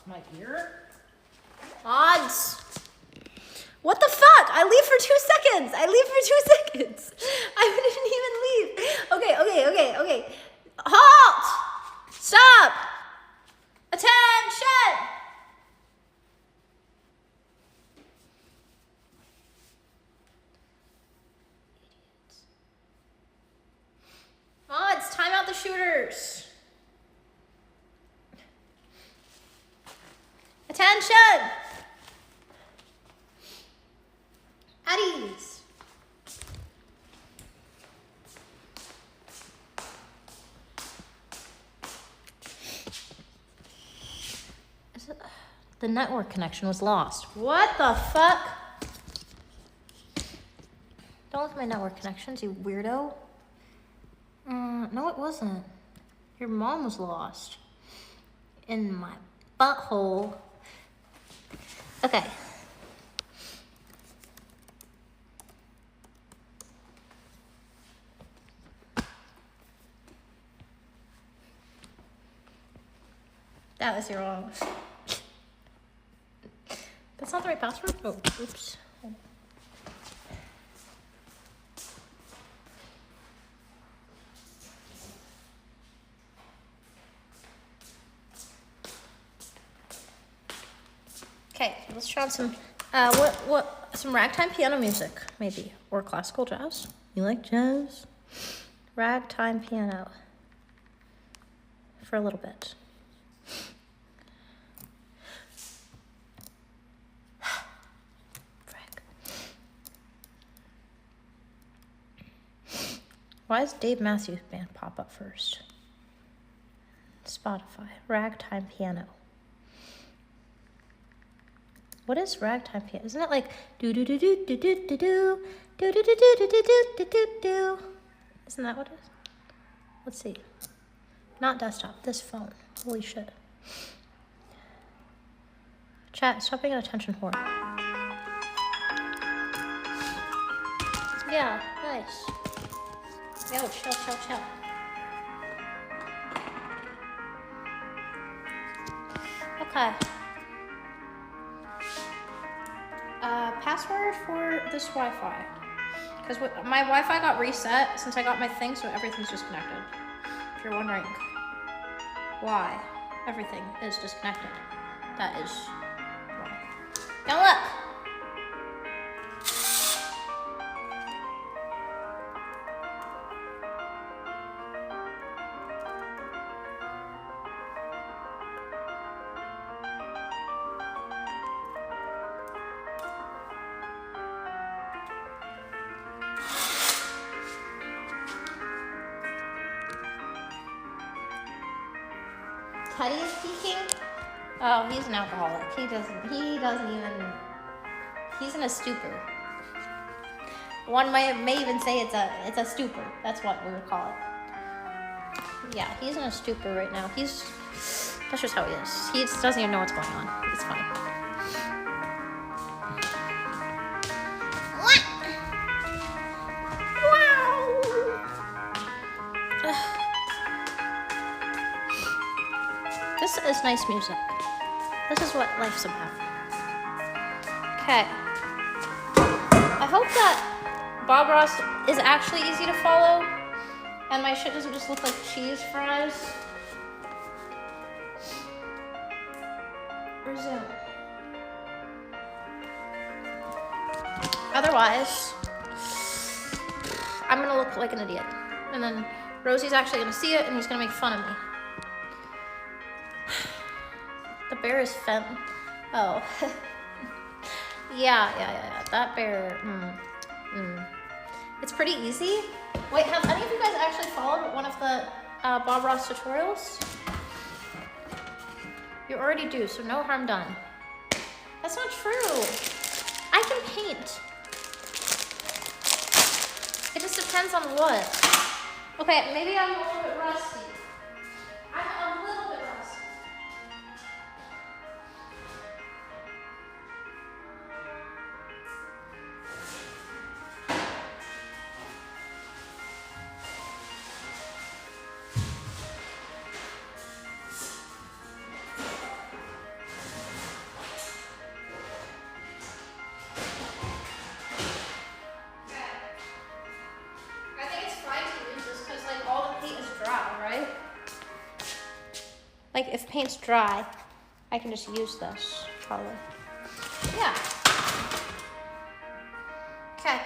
My ear? Odds. What the fuck? I leave for 2 seconds. I didn't even leave. Okay. Halt! Stop! Attention! Odds, time out the shooters. Attention! At ease. The network connection was lost. What the fuck? Don't look at my network connections, you weirdo. No, it wasn't. Your mom was lost. In my butthole. Okay. That was wrong. That's not the right password? Oh, oops. Okay, let's try out some some ragtime piano music, maybe, or classical jazz. You like jazz? Ragtime piano for a little bit. Frick. Why does Dave Matthews Band pop up first? Spotify, ragtime piano. What is ragtime piano? Isn't it like do do do do do do do do do do do do do do do do do? Isn't that what it is? Let's see. Not desktop. This phone. Holy shit. Chat. Stop being an attention whore. Yeah. Nice. Yo, chill. Okay. Password for this Wi-Fi. Because my Wi-Fi got reset since I got my thing, so everything's disconnected. If you're wondering why everything is disconnected, that is why. Now look! Teddy is peeking. Oh, he's an alcoholic. He doesn't even, he's in a stupor. One may even say it's a stupor. That's what we would call it. Yeah, he's in a stupor right now. That's just how he is. He just doesn't even know what's going on. It's fine. This is nice music. This is what life's about. Okay. I hope that Bob Ross is actually easy to follow and my shit doesn't just look like cheese fries. Resume. Otherwise, I'm gonna look like an idiot. And then Rosie's actually gonna see it and he's gonna make fun of me. The bear is Fenton. Oh. Yeah. That bear. It's pretty easy. Wait, have any of you guys actually followed one of the Bob Ross tutorials? You already do, so no harm done. That's not true. I can paint. It just depends on what. Okay, maybe I'm a little bit rusty. I'm a little bit rusty. I think it's fine to use this because like all the paint is dry, right? Like if paint's dry, I can just use this probably. Yeah. Okay.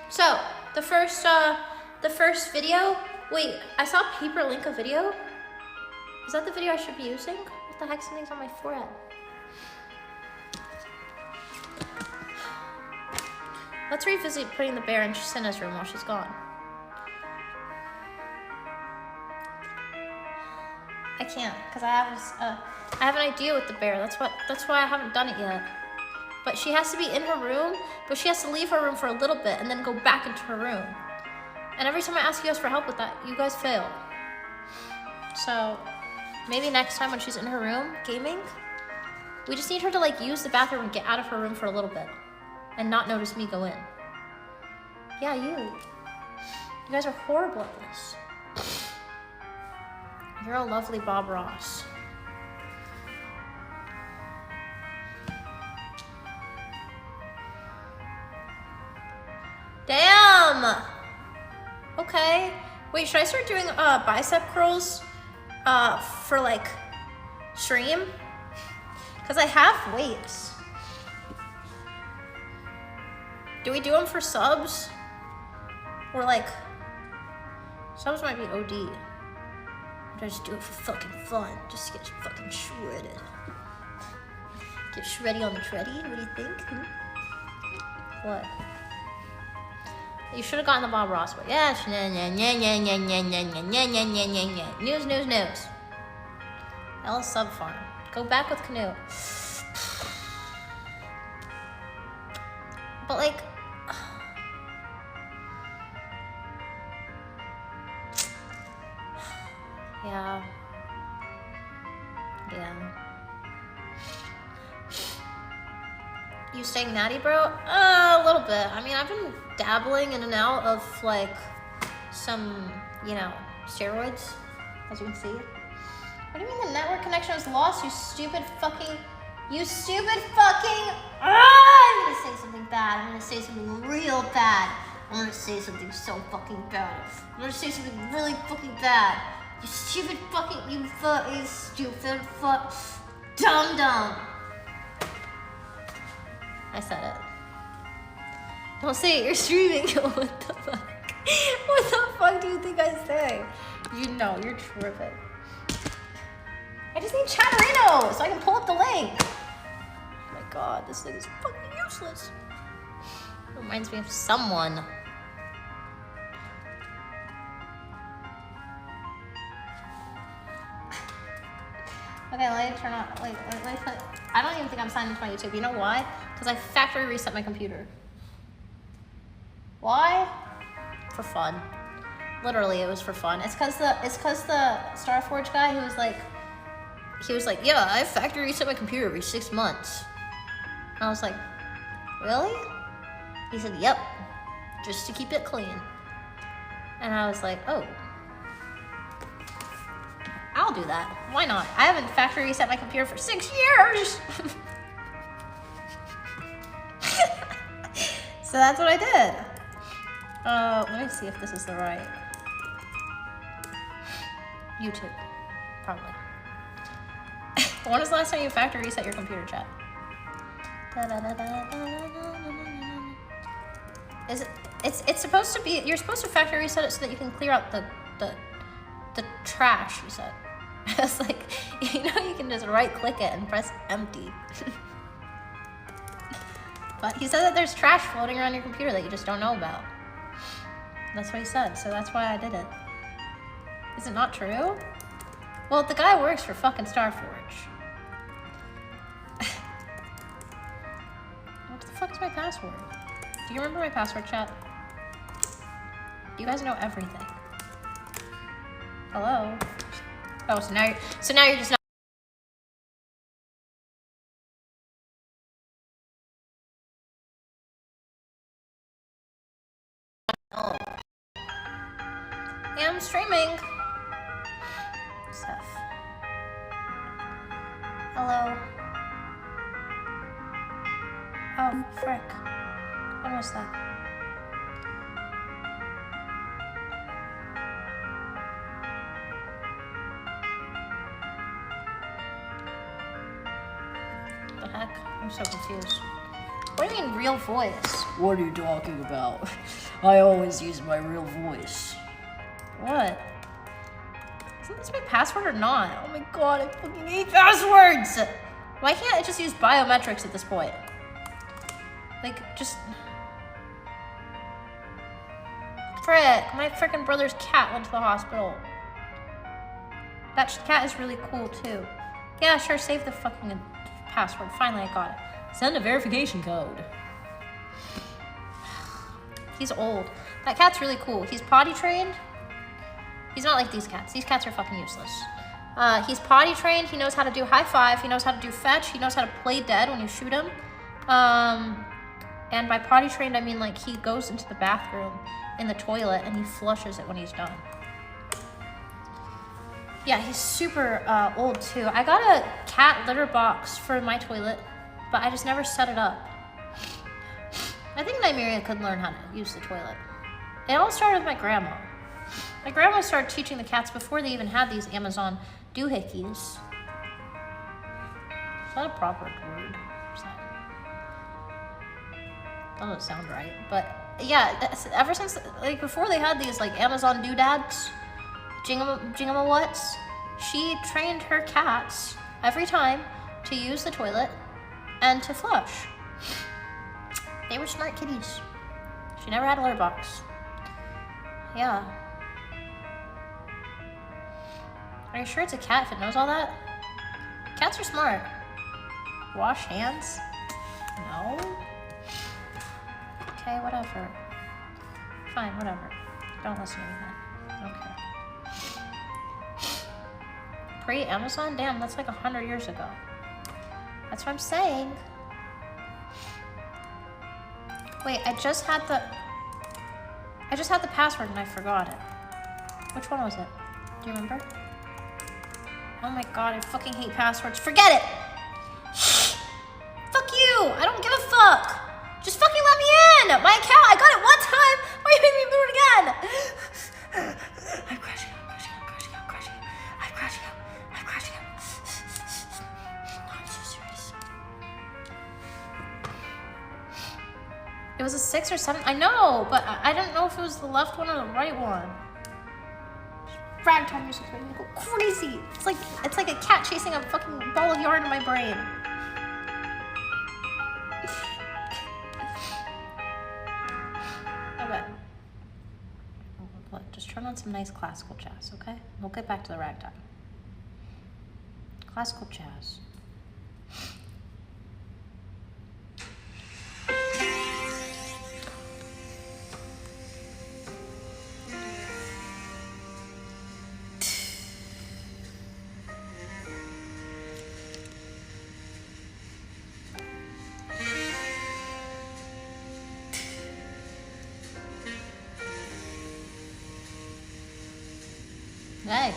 So the first video. Wait, I saw Paper link a video. Is that the video I should be using? What the heck? Something's on my forehead. Let's revisit putting the bear in Senna's room while she's gone. I can't, because I have an idea with the bear. That's why I haven't done it yet. But she has to be in her room, but she has to leave her room for a little bit and then go back into her room. And every time I ask you guys for help with that, you guys fail. So maybe next time when she's in her room gaming, we just need her to like use the bathroom and get out of her room for a little bit and not notice me go in. Yeah, you guys are horrible at this. You're a lovely Bob Ross. Damn! Okay. Wait, should I start doing bicep curls for like stream? Because I have weights. Do we do them for subs? Or like, subs might be OD. Or just do it for fucking fun. Just get fucking shredded. Get shreddy on the tready? What do you think? What? You should have gotten the Bob Ross one. Yes. News. L sub farm. Go back with Canoe. But like, yeah. You staying natty, bro? A little bit. I mean, I've been dabbling in and out of like some, steroids, as you can see. What do you mean the network connection was lost? You stupid fucking. I'm gonna say something bad. I'm gonna say something real bad. I'm gonna say something so fucking bad. I'm gonna say something really fucking bad. You stupid fucking, you stupid fuck, dumb. I said it. Don't say it, you're streaming. What the fuck? What the fuck do you think I say? You know, you're tripping. I just need Chatterino so I can pull up the link. Oh my god, this thing is fucking useless. Reminds me of someone. Okay, let me turn on. Wait, let me put. I don't even think I'm signed into my YouTube. You know why? Because I factory reset my computer. Why? For fun. Literally, it was for fun. It's because the Starforge guy who was like, yeah, I factory reset my computer every 6 months. And I was like, really? He said, yep, just to keep it clean. And I was like, oh. I'll do that. Why not? I haven't factory reset my computer for 6 years. So that's what I did. Let me see if this is the right. YouTube, probably. When was the last time you factory reset your computer, chat? It's supposed to be, you're supposed to factory reset it so that you can clear out the trash, you said. I was like, you can just right click it and press empty. But he said that there's trash floating around your computer that you just don't know about. That's what he said, so that's why I did it. Is it not true? Well, the guy works for fucking Starforge. What the fuck is my password? Do you remember my password, chat? You guys know everything. Hello? Oh, so now you're just not. Oh. Yeah, I'm streaming. Stuff. Hello. Oh, frick. When was that? The heck? I'm so confused. What do you mean, real voice? What are you talking about? I always use my real voice. What? Isn't this my password or not? Oh my god, I fucking hate passwords! Why can't I just use biometrics at this point? Like, just... Frick, my frickin' brother's cat went to the hospital. That cat is really cool, too. Yeah, sure, save the fucking password. Finally, I got it. Send a verification code. He's old. That cat's really cool. He's potty trained. He's not like these cats. These cats are fucking useless. He's potty trained. He knows how to do high five. He knows how to do fetch. He knows how to play dead when you shoot him. And by potty trained, I mean like he goes into the bathroom in the toilet and he flushes it when he's done. Yeah, he's super old too. I got a cat litter box for my toilet, but I just never set it up. I think Nymeria could learn how to use the toilet. It all started with my grandma. My grandma started teaching the cats before they even had these Amazon doohickeys. Is that a proper word? Is that... Doesn't sound right, but yeah, ever since, like, before they had these, like, Amazon doodads, jingamawats, she trained her cats every time to use the toilet and to flush. They were smart kitties. She never had a litter box. Yeah. Are you sure it's a cat if it knows all that? Cats are smart. Wash hands? No? Okay, whatever. Fine, whatever. Don't listen to me then. Okay. Pre-Amazon? Damn, that's like 100 years ago. That's what I'm saying. Wait, I just had the password and I forgot it. Which one was it? Do you remember? Oh my god, I fucking hate passwords. Forget it! Fuck you! I don't give a fuck! Just fucking let me in! My account, I got it one time! Why are you making me do it again? I'm crashing out, crashing out, crashing out, crashing out. I'm crashing out, I'm crashing out. No, I'm so serious. It was a 6 or 7, I know, but I didn't know if it was the left one or the right one. Ragtime music's making me go crazy. It's like a cat chasing a fucking ball of yarn in my brain. Okay. Look, just turn on some nice classical jazz, okay? We'll get back to the ragtime. Classical jazz. Hey.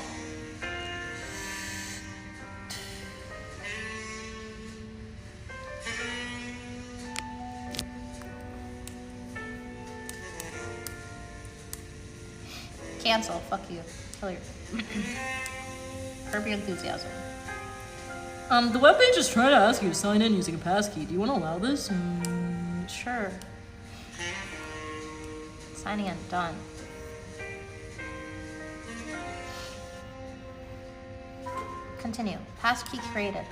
Cancel. Fuck you. Kill your. Curb your enthusiasm. The webpage is trying to ask you to sign in using a passkey. Do you want to allow this? Sure. Signing in. Done. Continue. Passkey created.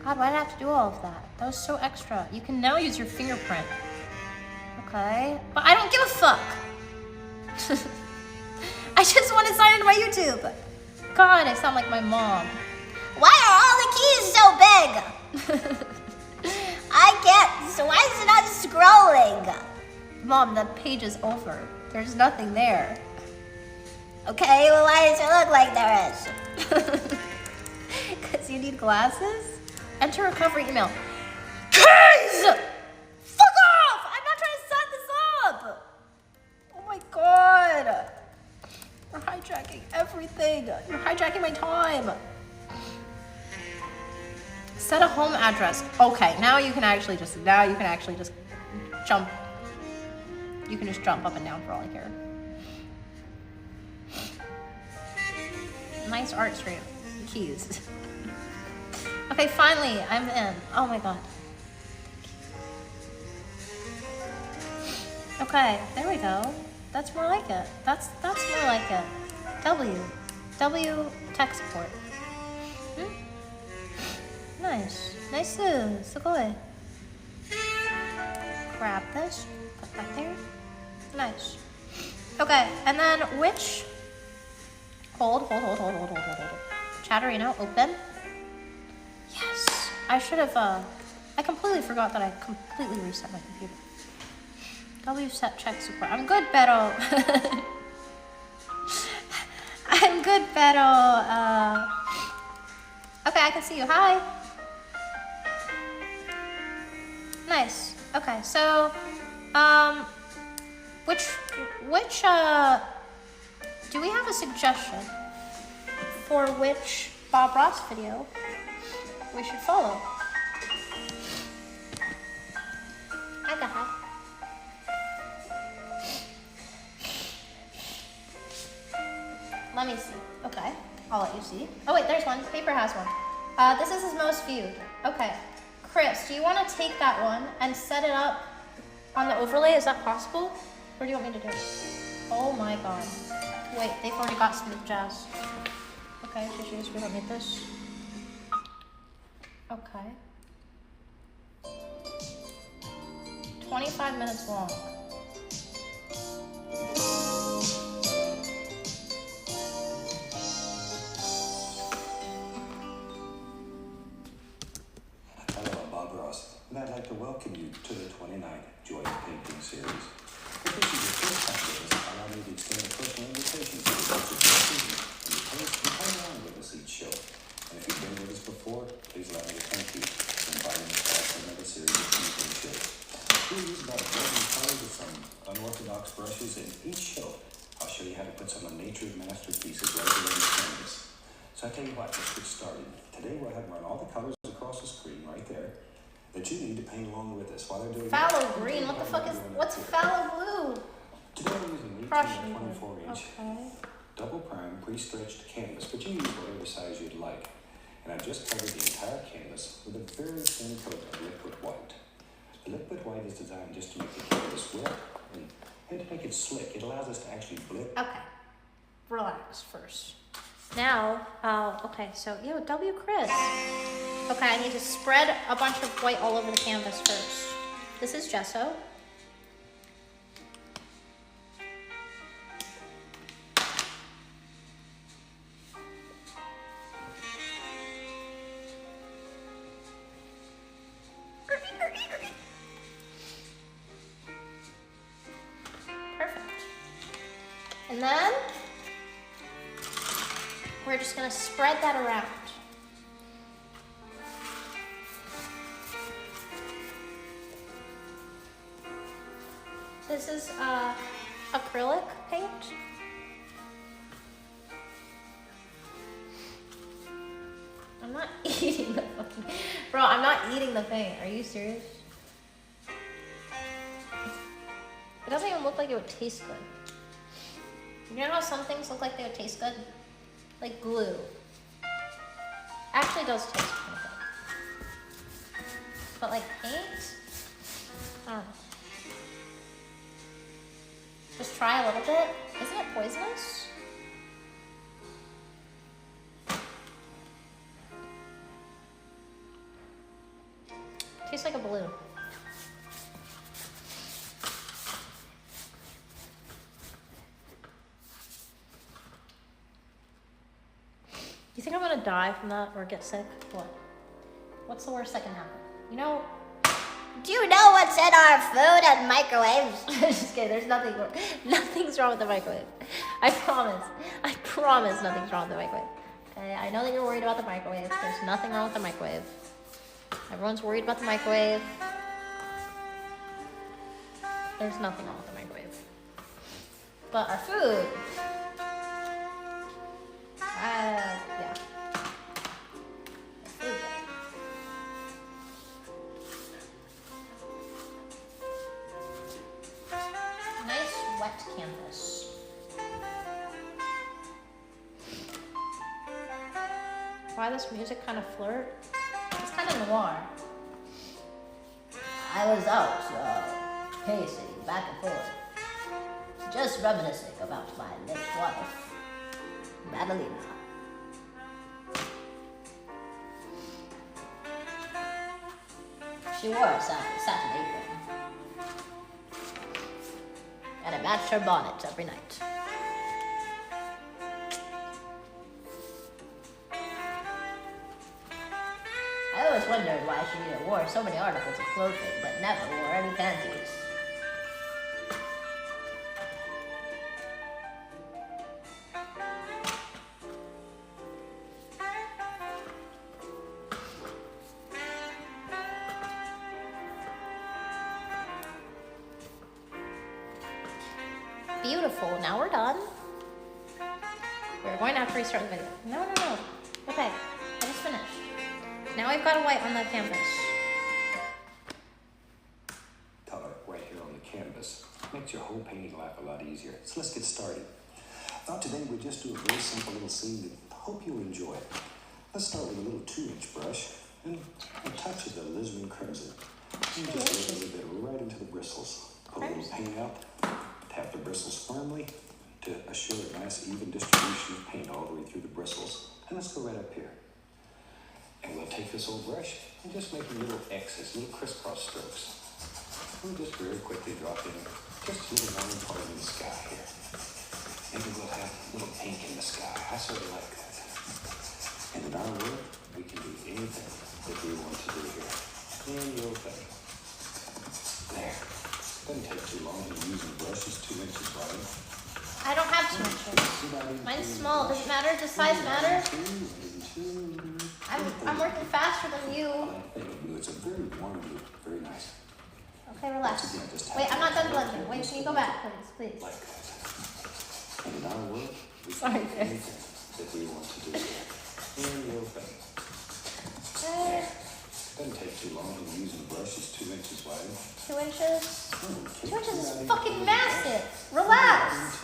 God, why did I have to do all of that? That was so extra. You can now use your fingerprint. Okay. But I don't give a fuck! I just want to sign into my YouTube. God, I sound like my mom. Why are all the keys so big? I can't. So why is it not scrolling? Mom, the page is over. There's nothing there. Okay, well, why does it look like there is? Because you need glasses? Enter recovery email. Keys! Fuck off! I'm not trying to set this up! Oh my god. You're hijacking everything. You're hijacking my time. Set a home address. Okay, now you can actually just jump. You can just jump up and down for all I care. Nice art stream. Keys. Okay, finally, I'm in. Oh my god. Okay, there we go. That's more like it. That's more like it. W tech support. Nice. Nice. Sugoi. Grab this. Put that there. Nice. Okay, and then which? Hold. Chatterino, open. Yes. I should have, I completely forgot that I completely reset my computer. W set check support. I'm good, pero. I'm good, pero. Okay, I can see you. Hi. Nice. Okay, so, which, do we have a suggestion for which Bob Ross video we should follow? I got that. Let me see. Okay, I'll let you see. Oh wait, there's one. Paper has one. This is his most viewed. Okay, Chris, do you want to take that one and set it up on the overlay? Is that possible? Or do you want me to do it? Oh my god. Wait, they've already got Smooth Jazz. Okay, tissues, we don't need this. Okay. 25 minutes long. Hello, I'm Bob Ross, and I'd like to welcome you to the 29th Joy of Painting series. If this is your first time with us, allow me to extend a personal invitation to you to come along with us each show. And if you've been with us before, please allow me to thank you for inviting us back to another series of painting shows. We use about a dozen colors of some unorthodox brushes in each show. I'll show you how to put some of nature's masterpieces right away on the canvas. So I tell you what, let's get started. Today we'll have run all the colors across the screen right there that you need to paint along with us while they're doing Fallow green? What the fuck is, what's fallow blue? Today we're using 18 Prussian by blue. 24 inch Okay. double prime pre-stretched canvas, but you use whatever size you'd like. And I've just covered the entire canvas with a very thin coat of liquid white. The liquid white is designed just to make the canvas wet and to make it slick. It allows us to actually blip. Okay. Relax first. Now, okay, so, W Chris. Okay, I need to spread a bunch of white all over the canvas first. This is gesso. Perfect. And then we're just gonna spread that around. This is acrylic paint. I'm not eating the fucking... Bro, I'm not eating the paint. Are you serious? It doesn't even look like it would taste good. You know how some things look like they would taste good? Like glue. Actually does taste kind of good. But like paint? I don't know. Just try a little bit. Isn't it poisonous? Tastes like a balloon. You think I'm gonna die from that or get sick? What? What's the worst that can happen? You know, do you know what's in our food and microwaves? Just kidding, there's nothing's wrong with the microwave. I promise nothing's wrong with the microwave. Okay, I know that you're worried about the microwave. There's nothing wrong with the microwave. Everyone's worried about the microwave. There's nothing wrong with the microwave. But our food, yeah. Our food, nice wet canvas. Why this music kind of flirt? It's kind of noir. I was out, pacing back and forth, just reminiscing about my late wife, Madalena. She wore a satin apron, and it matched her bonnet every night. I always wondered why she wore so many articles of clothing, but never wore any panties. Beautiful. Now we're done. We're going to have to restart the video. No. Okay, I just finished. Now I've got a white on the canvas. Color right here on the canvas makes your whole painting life a lot easier. So let's get started. Thought today we'd just do a very simple little scene that I hope you'll enjoy. Let's start with a little 2-inch brush and a touch of the alizarin crimson. And just lay a little bit right into the bristles. Pull a little paint out, tap the bristles firmly to assure a nice even distribution of paint all the way through the bristles. And let's go right up here. And we'll take this old brush and just make little X's, little crisscross strokes. We'll just very quickly drop in just a little warm part in the sky here. Maybe we'll have a little pink in the sky. I sort of like that. And in our world, we can do anything that we want to do here. Any old thing. There. Doesn't take too long. You're using brushes 2 inches wide. I don't have 2 inches. Mine's small. Does it matter? Does size matter? I'm working faster than you. It's a very warm blue. Very nice. Okay, relax. Wait, I'm not done blending. Wait, can you go back, please? Like that. And in our world, we can Sorry, do Chris. anything that we want to do here. Any old thing. There. Doesn't take too long. You're using brushes 2 inches wide. 2 inches? Okay. 2 inches is fucking massive. Relax.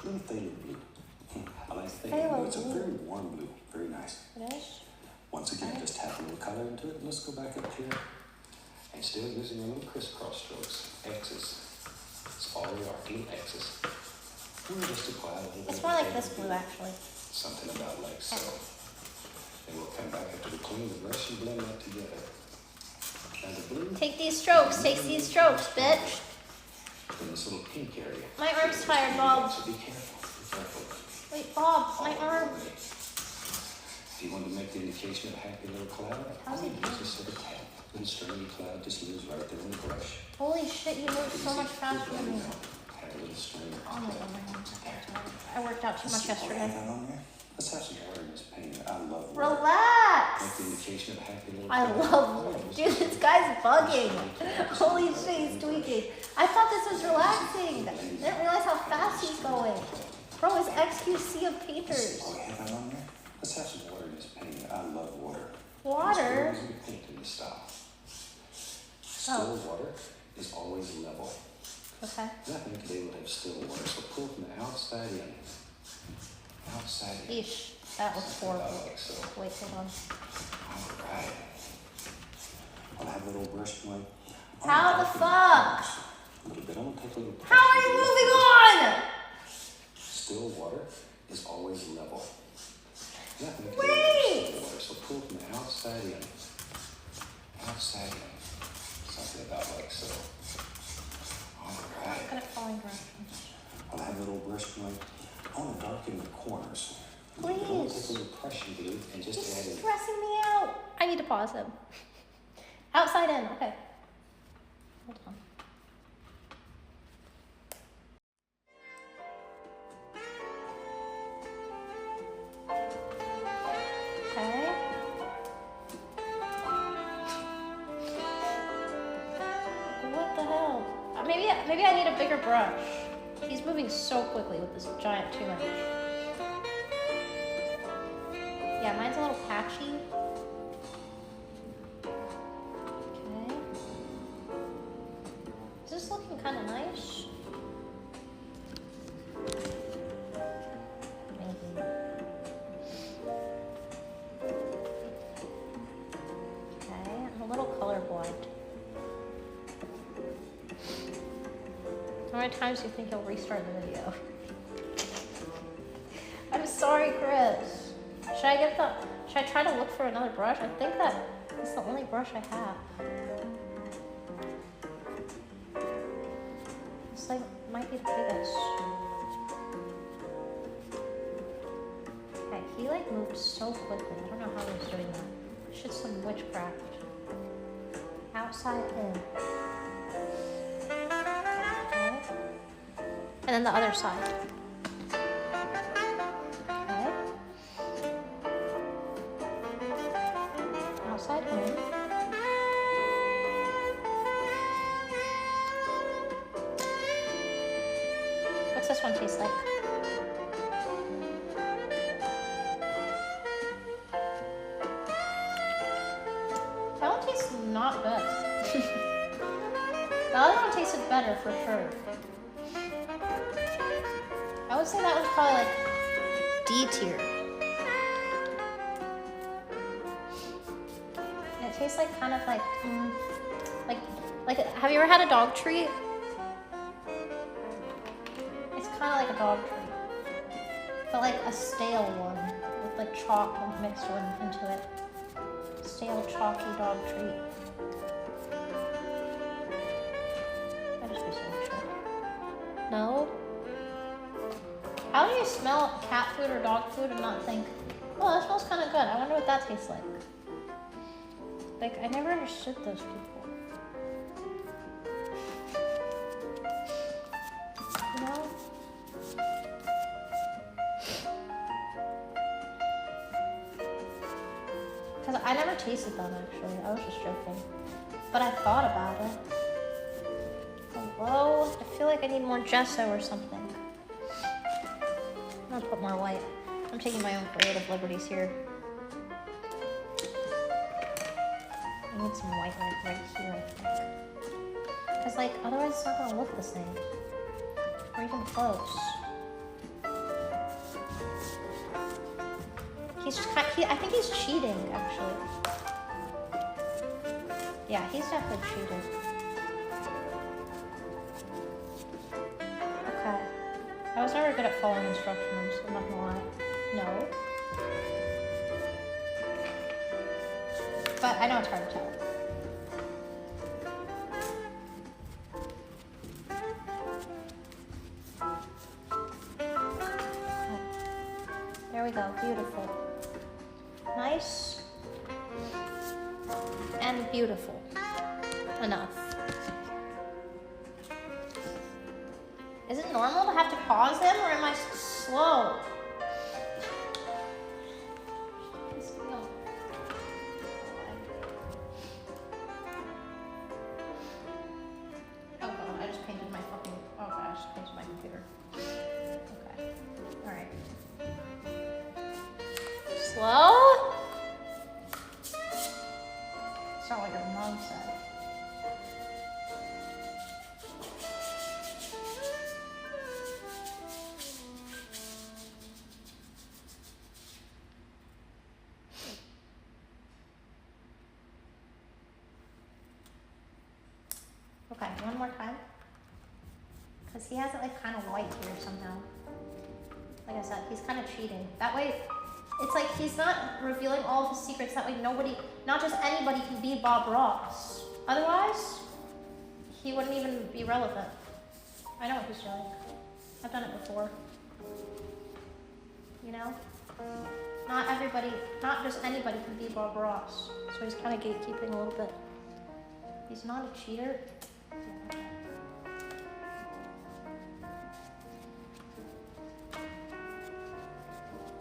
Little phthalo blue. I like phthalo Phthalo blue. It's a blue. very warm blue. Very nice. It is? Once again, just tap a little color into it. Let's go back up here. And still using a little crisscross strokes. X's. That's all they are. Little X's. We'll just apply a little bit. It's more of like phthalo this blue, actually. Something about like so. Then we'll come back up to the clean the brush and blend that together. Now the blue. Take these strokes. Take these strokes, bitch. In this little pink area. My arm's tired, Bob. So be careful. Be careful. Wait, Bob, my arm. If you want to make the indication of a happy little cloud, How's all it you do is just sort of tap. Little stringy cloud just lives right there on the brush. Holy shit, you move so much faster than me. Have a little string. Oh my god, my arms are tired. I worked out too much yesterday. Let's have some water in this painting. I love water. Relax. Make the indication of a happy little I cloud. love, dude, this guy's bugging. Holy shit, he's tweaking. I thought this was relaxing. I didn't realize how fast he's going. Bro, his XQC of painters. Oh, you have that on there? Let's have some water in this painting. I love water. Water? It's very easy to paint in this style. Still water is always level. Okay. Nothing today would have still water, so pull from the outside in. Outside in. Eesh, that looks horrible. Like so. Wait, hold on. Alright. I'll have a little brush going. How the fuck? A little bit. I'm gonna take a little. How are you moving on? Still water is always level. Nothing today Wait. would have still water, so pull from the outside in. Outside in. Something about like so. Alright. Look at it falling directions. I'll have a little brush going. I want to darken the corners. You don't Please. take a impression glue and just He's add in. stressing me out. I need to pause him. Outside in. Okay. Hold on. Okay. What the hell? Maybe I need a bigger brush. He's moving so quickly with this giant 2-inch. Yeah, mine's a little patchy. Okay. Is this looking kind of nice? Maybe. Okay, I'm a little colorblind. How many times do you think he'll restart the video? I'm sorry, Chris. Should I try to look for another brush? I think that is the only brush I have. This like might be the biggest. Okay, he like moved so quickly. I don't know how he's doing that. It's just some witchcraft. Outside in. Okay. And then the other side. Okay. Outside in. What's this one taste like? That one tastes not good. The other one tasted better for sure. I would say that was probably like D tier. And it tastes like kind of like, like have you ever had a dog treat? It's kind of like a dog treat, but like a stale one with like chalk mixed into it. Stale chalky dog treat. I just researched it. No. How do you smell cat food or dog food and not think, oh, that smells kind of good. I wonder what that tastes like. Like, I never understood those people. You know? Because I never tasted them, actually. I was just joking. But I thought about it. Hello? I feel like I need more gesso or something. I'm gonna put more white. I'm taking my own creative liberties here. I need some white like right here, I think. Because like, otherwise it's not gonna look the same. Or even close. He's just I think he's cheating, actually. Yeah, he's definitely cheating. Okay. I was never good at following instructions, I'm not gonna lie. No. But I know it's hard to tell. Okay. There we go, beautiful. Nice. And beautiful. Enough. Is it normal to have to pause him, or am I slow? Oh god, I just painted my fucking... Oh god, I just painted my computer. Okay. Alright. Slow? That's not what your mom said. Okay, one more time. Because he has it like kind of white here somehow. Like I said, he's kind of cheating. That way, it's like he's not revealing all of his secrets. That way nobody, not just anybody can be Bob Ross. Otherwise, he wouldn't even be relevant. I know what he's doing. I've done it before. You know? Not everybody, not just anybody can be Bob Ross. So he's kind of gatekeeping a little bit. He's not a cheater.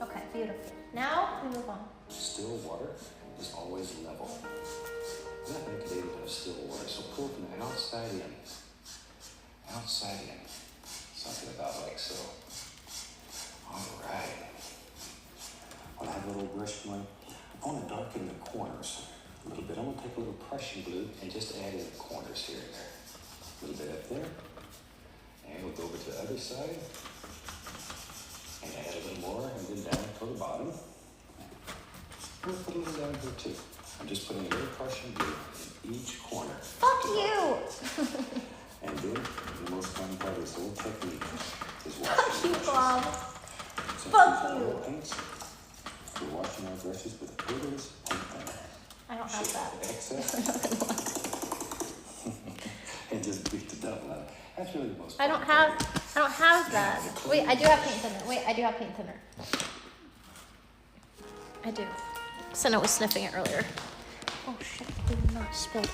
Okay, beautiful. Now we move on. Still water is always level. That make it able to have still water. So pull from the outside in. Outside in. Something about like so. Alright. When I have a little brush going, I want to darken the corners a little bit. I'm going to take a little Prussian blue and just add in the corners here and there. A little bit up there. And we'll go over to the other side. And add a little more and then down to the bottom. We'll put a little down here too. I'm just putting a little Prussian blue in each corner. Fuck you! And then the most fun part of this whole technique is Fuck washing you, the brushes. Bob. Since Fuck these are you. oil paints, we're washing our brushes with a vigorous paint thinner. I don't have that. Excess. And just beat the devil out of it. That's really the most I fun don't part. have that. Wait, I do have paint thinner. Wait, I do have paint thinner. I do. Senna was sniffing it earlier. Oh shit, I did not spill that.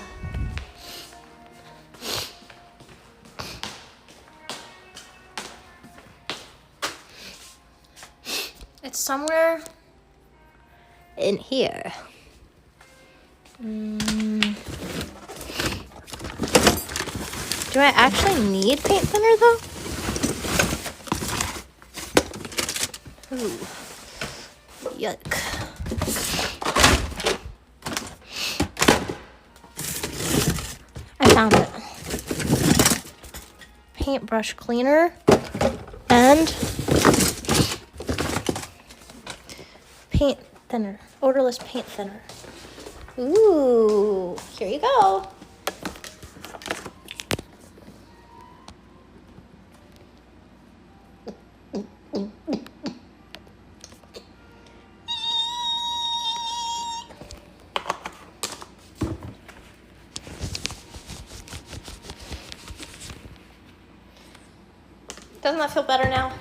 It's somewhere in here. Do I actually need paint thinner though? Ooh. Yuck. I found it. Paintbrush cleaner and paint thinner. Odorless paint thinner. Ooh, here you go. Doesn't that feel better now?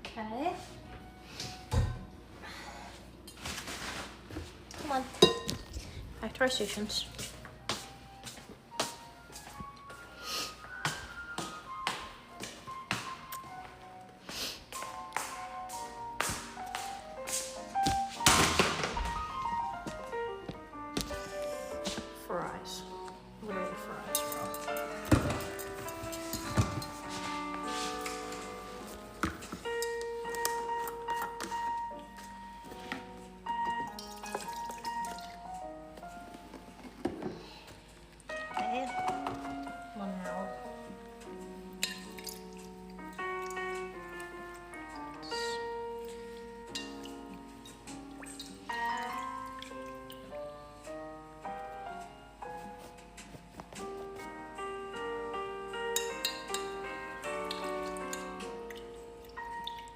Okay. Come on. Back to our stations. Fries. Literally fries, bro. Okay. One now.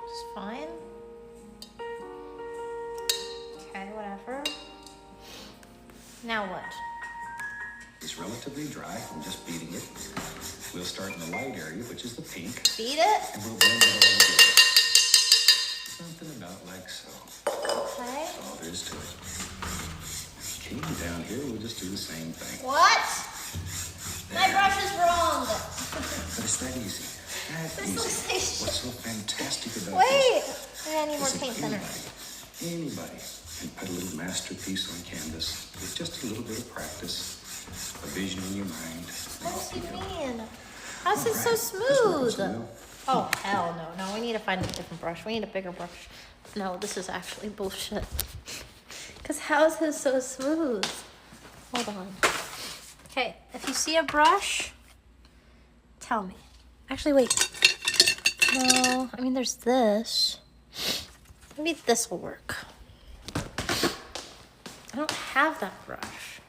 It's fine. Okay, whatever. Now what? It's relatively dry. I'm just beating it. We'll start in the light area, which is the pink, Beat it? and we'll blend it all together. Something about like so. Okay. That's all there is to it. Okay, and down here, we'll just do the same thing. What? My brush is wrong. But it's that easy. That This easy. looks like What's so fantastic about Wait. this I need more is that paint thinner. anybody can put a little masterpiece on canvas with just a little bit of practice, a vision in your mind. What does he mean? How's this so Alright, just work smooth? on Oh, hell no. No, we need to find a different brush. We need a bigger brush. No, this is actually bullshit. Because how's his so smooth? Hold on. Okay, if you see a brush, tell me. Actually, wait. No, I mean, there's this. Maybe this will work. I don't have that brush.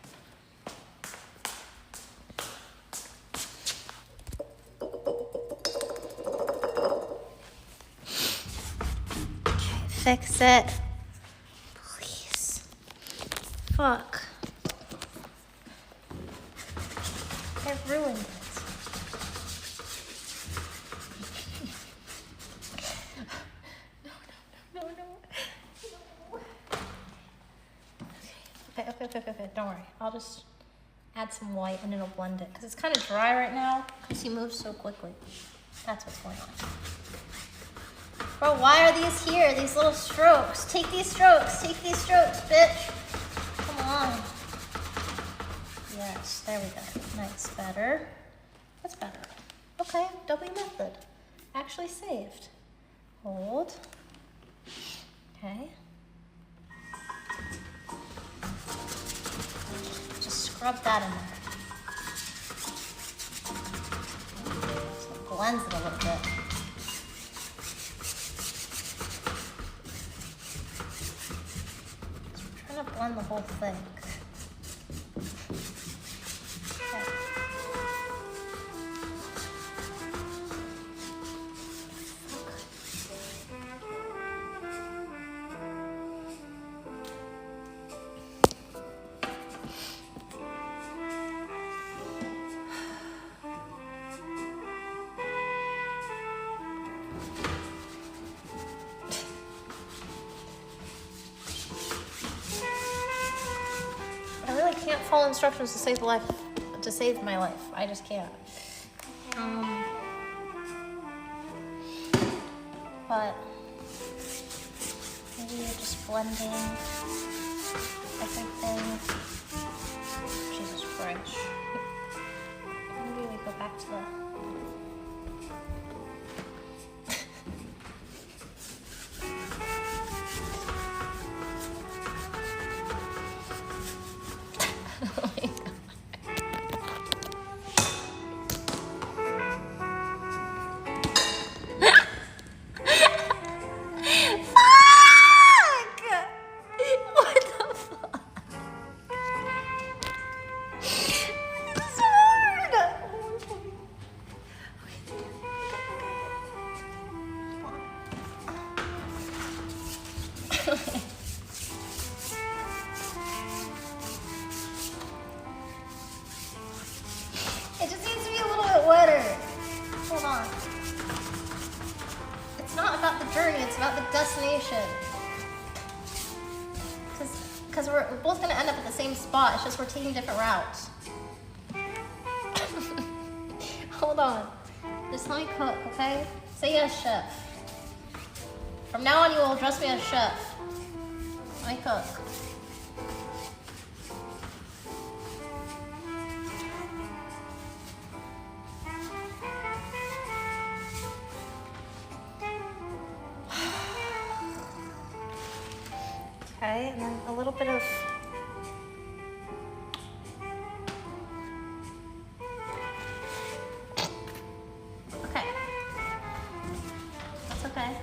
Okay, fix it. Please. Fuck. I ruined it. Okay, don't worry. I'll just add some white and it'll blend it. Because it's kind of dry right now because he moves so quickly. That's what's going on. Bro, why are these here? These little strokes. Take these strokes. Take these strokes, bitch. Come on. Yes, there we go. Nice. Better. That's better. Okay, W method. Actually saved. Hold. Okay. Just scrub that in there. So it blends it a little bit. So we're trying to blend the whole thing. Okay. Can't follow instructions to save my life. I just can't. But maybe you're just blending everything. Jesus Christ. Maybe we go back to the It just needs to be a little bit wetter. Hold on. It's not about the journey, it's about the destination. Because we're both going to end up at the same spot, it's just we're taking different routes. Hold on. Just let me cook, okay? Say yes, chef. From now on, you will address me as chef. Let me cook. Okay, and then a little bit of okay. That's okay.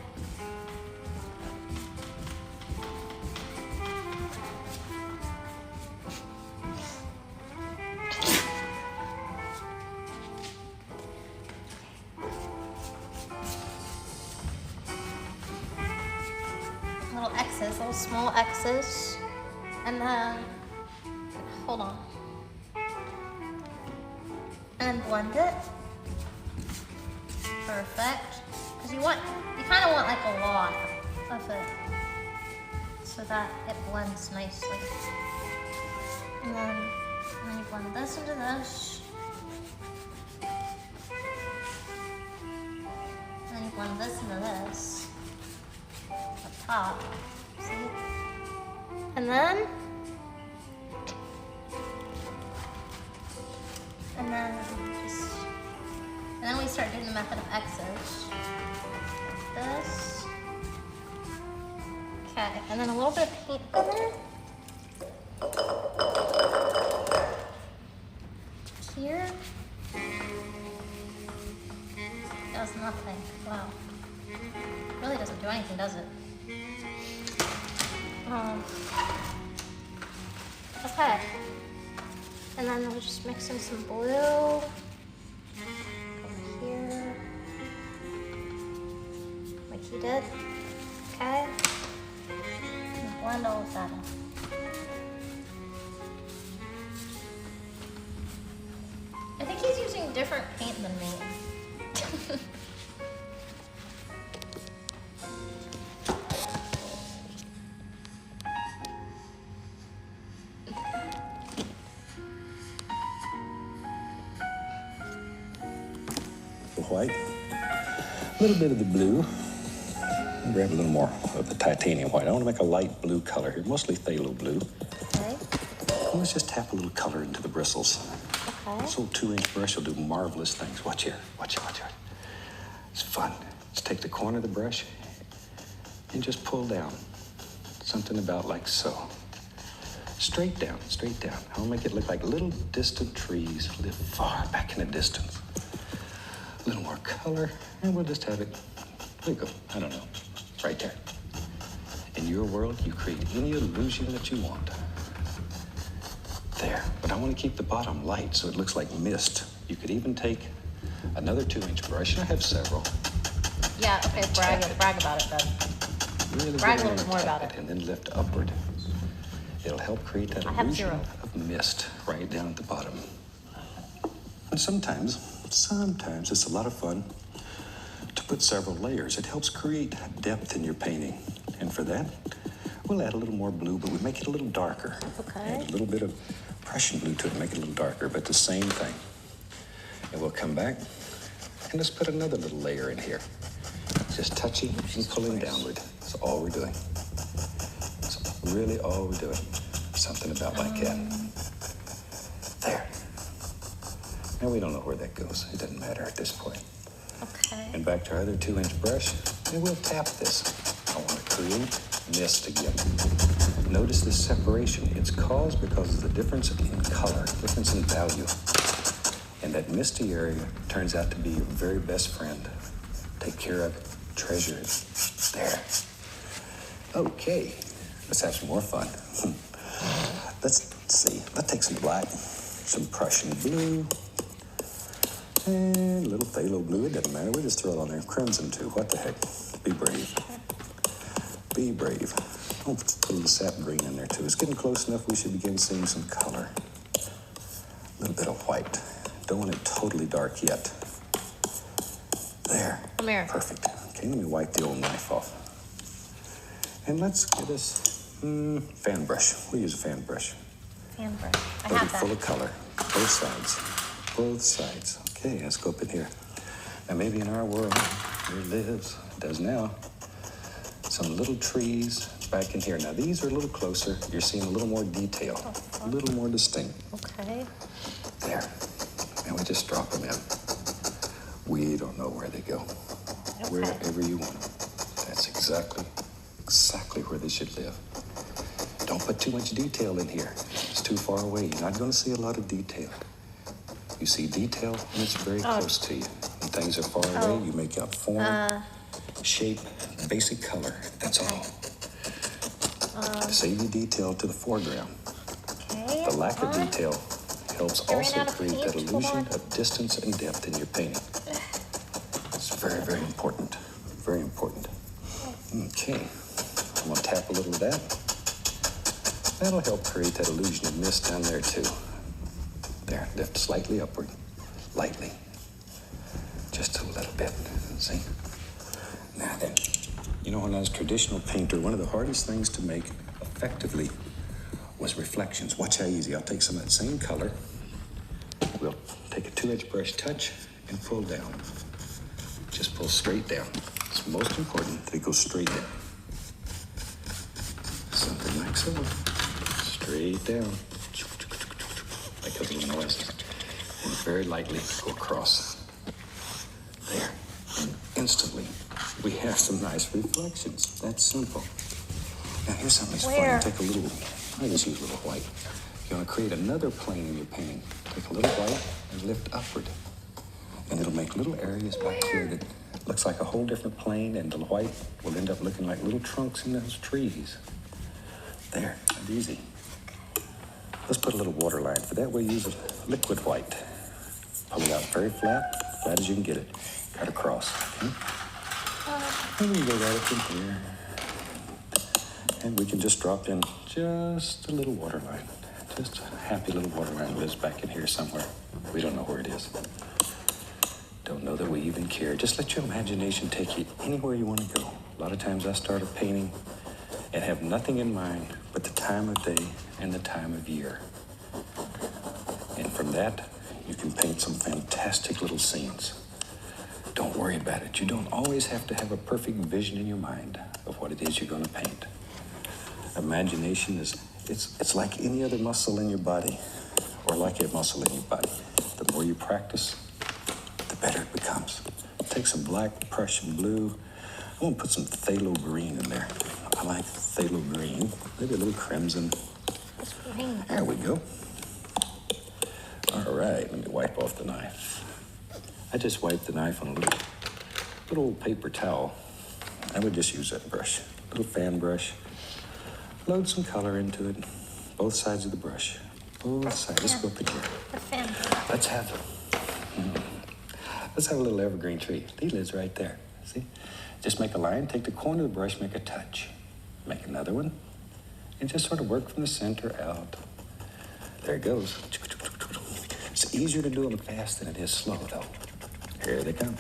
Little X's, little small X's, and then, hold on, and then blend it. Perfect. Because you kind of want like a lot of it, so that it blends nicely. And then you blend this into this. And then you blend this into this. Up top, see? And then we start doing the method of X's. Like this. Okay, and then a little bit of paint color. Here. Does nothing. Wow. Really doesn't do anything, does it? Okay. And then we'll just mix in some blue. Over here. Like he did. Okay. And blend all of that in. I think he's using different paint than me. The white, a little bit of the blue. Grab a little more of the titanium white. I want to make a light blue color here, mostly phthalo blue. Okay. And let's just tap a little color into the bristles. Okay. This little 2-inch brush will do marvelous things. Watch here, watch here, watch here. It's fun. Just take the corner of the brush and just pull down. Something about like so. Straight down, straight down. I'll make it look like little distant trees live far back in the distance. A little more color, and we'll just have it, there you go, I don't know, right there. In your world, you create any illusion that you want. There, but I want to keep the bottom light so it looks like mist. You could even take another 2-inch brush, I have several. Yeah, okay, brag about it then. Really Brag get a in little there more and about tap it. And then lift upward. It'll help create that I have illusion 0. of mist right down at the bottom. And sometimes it's a lot of fun to put several layers. It helps create depth in your painting. And for that, we'll add a little more blue, but we make it a little darker. Okay. Add a little bit of Prussian blue to it, make it a little darker, but the same thing. And we'll come back and let's put another little layer in here. Just touching and pulling downward. That's all we're doing. That's really all we're doing. Something about like that. There. Now we don't know where that goes. It doesn't matter at this point. Okay. And back to our other 2-inch brush, and we'll tap this. I want to create mist again. Notice this separation. It's caused because of the difference in color, difference in value. And that misty area turns out to be your very best friend. Take care of it, treasure it. There. Okay, let's have some more fun. Let's see, let's take some black, some Prussian blue, and a little phthalo blue. It doesn't matter, we just throw it on there. Crimson too, what the heck. Be brave. Be brave. Oh, put a little sap green in there too. It's getting close enough, we should begin seeing some color. A little bit of white. Don't want it totally dark yet. There. Come here. Perfect. Okay, let me wipe the old knife off. And let's get us fan brush. We'll use a fan brush. Fan brush. I It'll be have full that. of color. Both sides. Both sides. Okay, let's go up in here. Now maybe in our world, there lives, it does now, some little trees back in here. Now these are a little closer. You're seeing a little more detail. A little more distinct. Okay. There. And we just drop them in. We don't know where they go. Wherever you want them. That's exactly where they should live. Don't put too much detail in here. It's too far away. You're not going to see a lot of detail. You see detail when it's very close to you. When things are far away, you make out form, shape, basic color. That's all. Save the detail to the foreground. Okay. The lack of detail helps I ran also out of create that paint. Hold illusion on. of distance and depth in your painting. It's very, very important. Very important. Okay. I'm going to tap a little of that. That'll help create that illusion of mist down there too. There, lift slightly upward, lightly. Just a little bit, see? Now then, you know, when I was a traditional painter, one of the hardest things to make effectively was reflections. Watch how easy. I'll take some of that same color. We'll take a 2-inch brush touch and pull down. Just pull straight down. It's most important that it goes straight down. Something like so. Straight down. Make a little noise. And very lightly go across. There. And instantly, we have some nice reflections. That's simple. Now here's something that's Where? fun. Take a little, I just use a little white. You want to create another plane in your painting. Take a little white and lift upward. And it'll make little areas back here that looks like a whole different plane, and the white will end up looking like little trunks in those trees. There, that's easy. Let's put a little water line. For that, we'll use a liquid white. Pull it out very flat, flat as you can get it. Cut across. Okay? And we can go right up in here. And we can just drop in just a little water line. Just a happy little water line lives back in here somewhere. We don't know where it is. Don't know that we even care. Just let your imagination take you anywhere you want to go. A lot of times I start a painting and have nothing in mind but the time of day and the time of year. And from that, you can paint some fantastic little scenes. Don't worry about it. You don't always have to have a perfect vision in your mind of what it is you're going to paint. Imagination is, it's like any other muscle in your body, or like a muscle in your body. The more you practice, the better it becomes. Take some black Prussian blue. I'm going to put some phthalo green in there. I like phthalo green. Maybe a little crimson. It's green. There we go. All right, let me wipe off the knife. I just wiped the knife on a little old paper towel. I would just use that brush, little fan brush. Load some color into it, both sides of the brush. Both sides. Let's go up in here. The fan. Let's have a little evergreen tree. He lives right there. See? Just make a line, take the corner of the brush, make a touch. Make another one, and just sort of work from the center out. There it goes. It's easier to do them fast than it is slow, though. Here they come.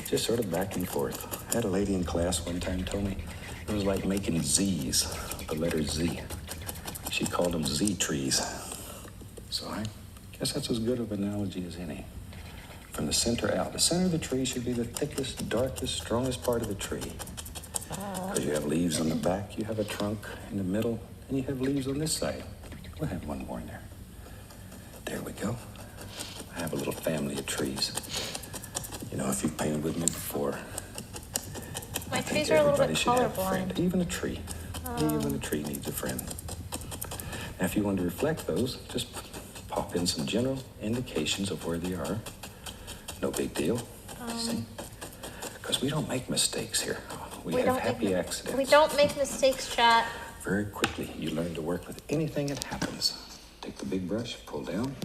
Just sort of back and forth. I had a lady in class one time told me it was like making Z's, the letter Z. She called them Z trees. So I guess that's as good of an analogy as any. From the center out. The center of the tree should be the thickest, darkest, strongest part of the tree. Because you have leaves on the back, you have a trunk in the middle, and you have leaves on this side. We'll have one more in there. There we go. I have a little family of trees. You know, if you've painted with me before, My I think trees are a little everybody bit should have a friend. colorblind. Even a tree. Even a tree needs a friend. Now, if you want to reflect those, just pop in some general indications of where they are. No big deal. See? Because we don't make mistakes here. We have happy accidents. We don't make mistakes, chat. Very quickly, you learn to work with anything that happens. Take the big brush, pull down,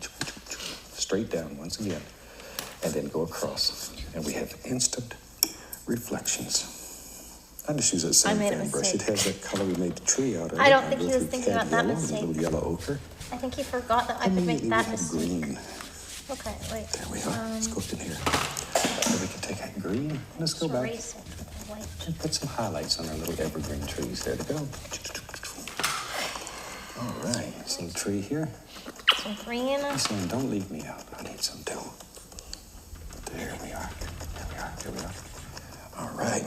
straight down once again, and then go across. And we have instant reflections. I just use that same I made a fan brush. It mistake. has that color we made the tree out of. I don't I think go he was through thinking cad about that yellow, mistake. A little yellow ochre. I think he forgot that I could make Immediately that we have mistake. green. Okay, wait. There we are. Let's go up in here. So we can take that green. Let's go back Erase it with white. and put some highlights on our little evergreen trees. There they go. All right. This little tree here. Some green. This one, don't leave me out. I need some too. There we are. There we are. There we are. All right.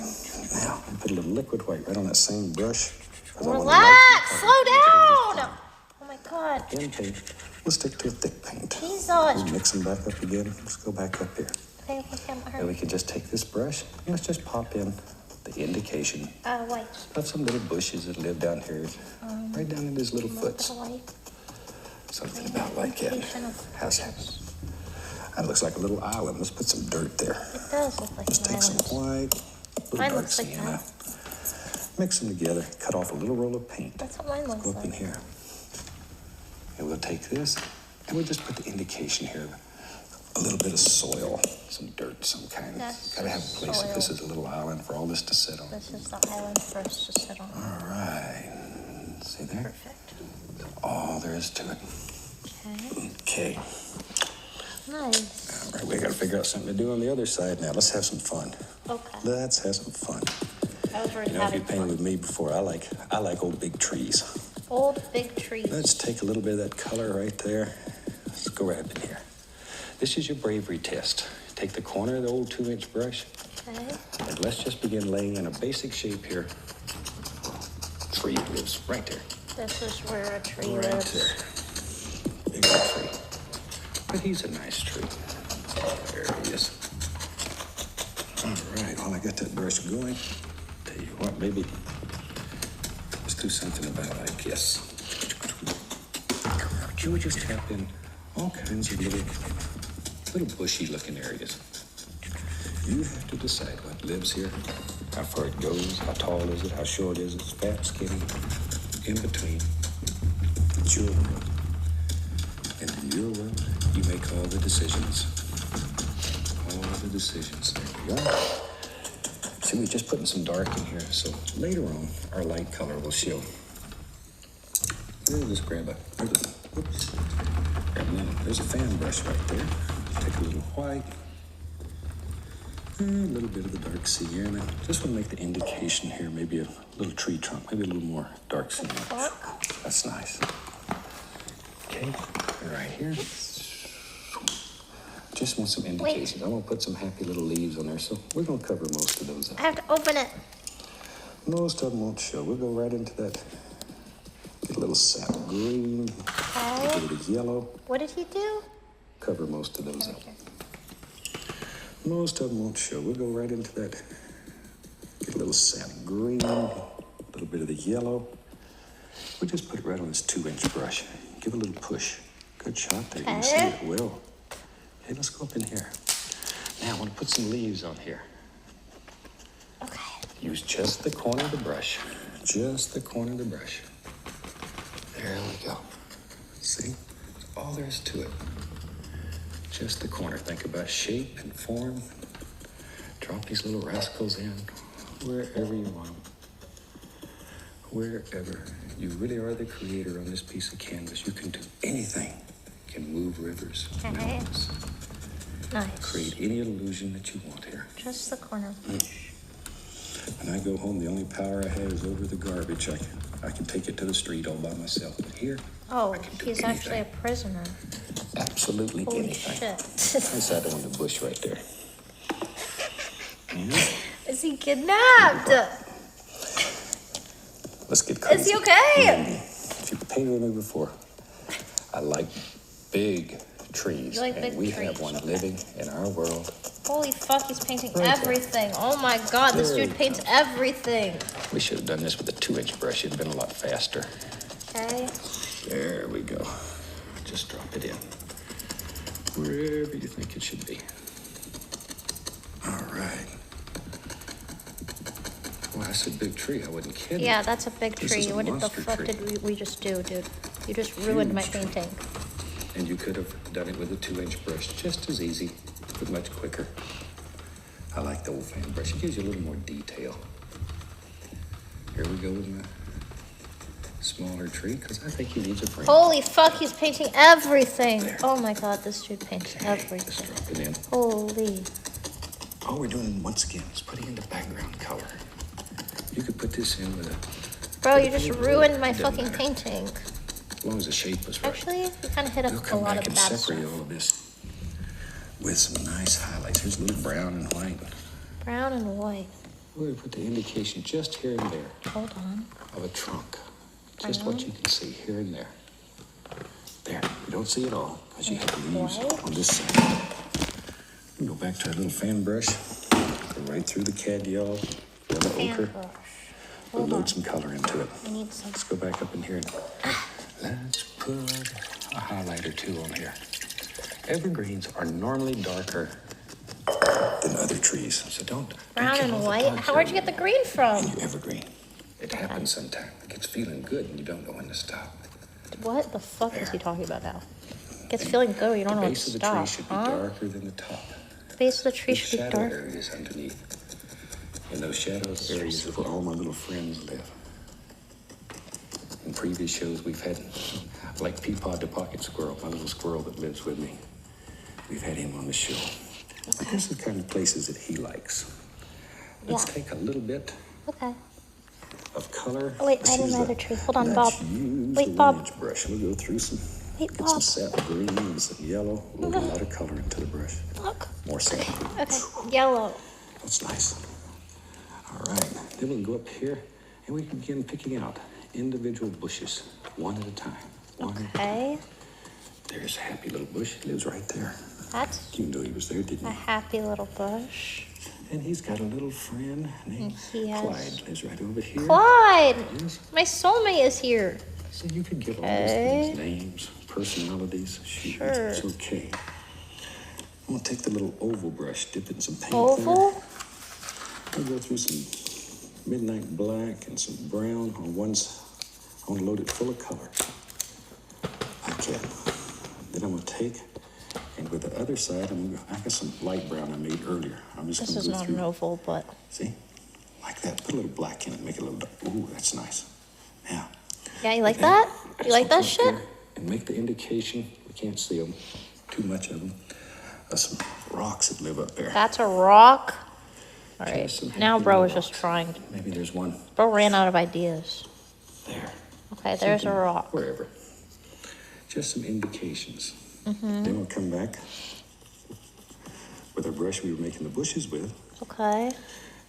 Now, put a little liquid white right on that same brush. 'cause I want to Relax! lighten Slow the color. down! Oh my god. In paint. We'll stick to a thick paint. Jesus. We'll mix them back up again. Let's go back up here. Okay, okay, I'm And hurt. we can just take this brush and let's just pop in the indication White. of some little bushes that live down here. Right down in these little foots. White. Something about like that. Indication of How's that? That looks like a little island. Let's put some dirt there. It does look like Let's an take some island. white, little Mine dark looks like sienna. that. Mix them together. Cut off a little roll of paint. That's what mine looks Go up in like. here. And we'll take this and we'll just put the indication here. A little bit of soil, some dirt, some kind. That's Gotta have a place if this soil. is a little island for all this to sit on. This is the island for us to sit on. All right. See there? Perfect. All there is to it. Okay. Okay. Nice. All right, we gotta figure out something to do on the other side now. Let's have some fun. Okay. Let's have some fun. I was already You know, if you having painted fun. with me before, I like old big trees. Old big trees. Let's take a little bit of that color right there. Let's go right up in here. This is your bravery test. Take the corner of the old 2-inch brush, Okay. and let's just begin laying in a basic shape here. Tree lives right there. This is where a tree Right lives. there. Big old tree. But he's a nice tree. There he is. All right, while I got that brush going, tell you what, maybe let's do something about it, I guess. You would just tap in all kinds of little bushy looking areas. You have to decide what lives here, how far it goes, how tall is it, how short is it, fat, skinny. in between. It's your world. And in your world, you make all the decisions. All the decisions. There you go. See, we're just putting some dark in here, so later on, our light color will show. We'll just grab whoops. There's a fan brush right there. Take a little white. A little bit of the dark sienna. Just want to make the indication here, maybe a little tree trunk, maybe a little more dark sienna. That's nice. Okay, right here. Just want some indications. I'm going to put some happy little leaves on there, so we're going to cover most of those up. I have to open it. Most of them won't show. We'll go right into that. Get a little sap green, a little bit of yellow. What did he do? Cover most of those up. Most of them won't show. We'll go right into that. Get a little sap green, a little bit of the yellow. We'll just put it right on this 2-inch brush. Give it a little push. Good shot there. You can see it well. Okay, let's go up in here. Now I want to put some leaves on here. Okay. Use just the corner of the brush. Just the corner of the brush. There we go. See? That's all there is to it. Just the corner. Think about shape and form. Drop these little rascals in wherever you want them. Wherever. You really are the creator on this piece of canvas. You can do anything. You can move rivers, mountains. Nice. Create any illusion that you want here. Just the corner. When I go home, the only power I have is over the garbage. I can take it to the street all by myself. But here, Oh, I can do he's anything. actually a prisoner. Absolutely Holy anything. shit. Nice out on the bush right there. Yeah. Is he kidnapped? Let's get crazy. Is he okay? If you've painted with me before, I like big trees. You like and big we trees, have one okay. living in our world. Holy fuck, he's painting Right there. everything. Oh my god, this There dude he paints comes. everything. We should have done this with a 2-inch brush. It'd have been a lot faster. Okay. There we go. Just drop it in. Wherever you think it should be. All right. Well, that's a big tree. I wasn't kidding. Yeah, that's a big This tree. is a What the monster fuck tree. did we just do, dude? You just ruined my Huge tree. painting. And you could have done it with a 2-inch brush just as easy, but much quicker. I like the old fan brush. It gives you a little more detail. Here we go with my smaller tree, because I think he needs a frame. Holy fuck, he's painting everything. There. Oh my god, this dude paints Just everything. drop it in. Holy. All we're doing, once again, is putting in the background color. You could put this in with a... Bro, you just It ruined my doesn't fucking matter. painting. As long as the shape was right. Actually, you kind of hit We'll up a come lot back of and bad separate stuff. all of this with some nice highlights. Here's a little brown and white. Brown and white. We're gonna put the indication just here and there Hold on. of a trunk. Just what you can see here and there. There. You don't see it all because you have the leaves White. on this side. We go back to our little fan brush. Go right through the cadmium, yellow Fan ochre. brush. We'll Hold on. load some color into it. I need some. Let's go back up in here and let's put a highlight or two on here. Evergreens are normally darker than other trees, so don't Brown get and all the white? dark How, where'd you get the green from? in your evergreen. It happens sometime. It gets feeling good and you don't know when to stop. What the fuck is he There. talking about now? Gets feeling good, you don't The know when base to of the tree stop, should be huh? darker than the top. Base of the tree The should be shadow dark. areas underneath. In those shadow areas is where all my little friends live. In previous shows, we've had, like Peapod the Pocket Squirrel, my little squirrel that lives with me. We've had him on the show. But this is the kind of places that he likes. Let's Yeah. take a little bit Okay. of color. Oh, wait, Let's I need use my the- other tree. Hold on, let's Bob. use Wait, the Bob. 1-inch brush. We'll go through some, Wait, get some Bob. sap green and some yellow. Load a lot of color into the brush. Look. More sap. Okay. Yellow. That's nice. All right, then we can go up here and we can begin picking out individual bushes, one at a time. One at a time. Okay. There's a happy little bush. He lives right there. That's You know he was there, didn't a you? happy little bush. And he's got a little friend named he has- Clyde. Lives right over here. Clyde! Yes. My soulmate is here. So you could give all Okay. these things names, personalities. Shoot, Sure. it's okay. I'm gonna take the little oval brush, dip it in some paint Oval? there. We'll go through some midnight black and some brown on I want to load it full of color. Like that. Then I'm going to take, and with the other side, I got some light brown I made earlier. I'm just This going is to go not through. an oval, but See? Like that. Put a little black in it. Make it a little dark. Ooh, that's nice. Now. yeah, you like then that? You add like that something up shit? there And make the indication, we can't see them, too much of them, of some rocks that live up there. That's a rock. All right. Just some Now, happy bro little is just rocks. trying. Maybe there's one Bro ran out of ideas. there. Okay, there's a Something rock. Wherever. Just some indications. Mm-hmm. Then we'll come back with our brush we were making the bushes with, Okay.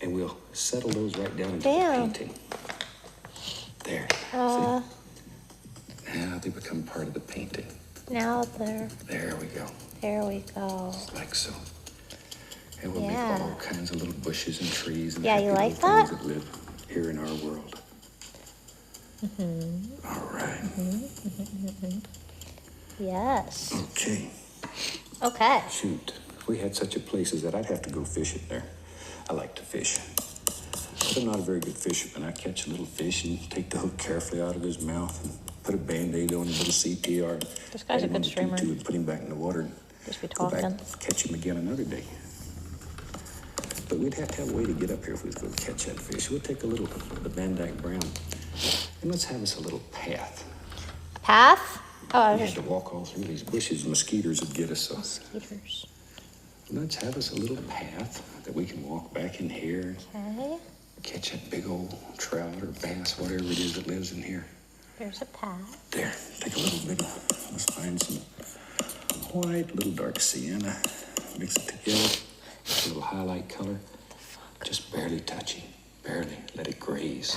and we'll settle those right down into Damn. the painting. There. Uh, See? Now they become part of the painting. now There we go. there we go. Like so. And we'll Yeah. make all kinds of little bushes and trees and Yeah, happy you little like things that? that live here in our world. All right. Yes. Okay. Okay. Shoot. If we had such a place as that, I'd have to go fishing there. I like to fish. But I'm not a very good fisherman. I catch a little fish and take the hook carefully out of his mouth and put a Band-Aid on his little CPR. This guy's a add him good on the streamer. tutu and put him back in the water and Just be go back, talking. catch him again another day. But we'd have to have a way to get up here if we was going to catch that fish. We'll take a little of the Van Dyke Brown and let's have us a little path. Path? Oh, I We was had just to walk all through these bushes. Mosquitoes would get us. So mosquitoes. let's have us a little path that we can walk back in here, Okay. catch that big old trout or bass, whatever it is that lives in here. There's a path. There, take a little bit of, let's find some white, little dark sienna, mix it together, a little highlight color, just barely touching, barely, let it graze,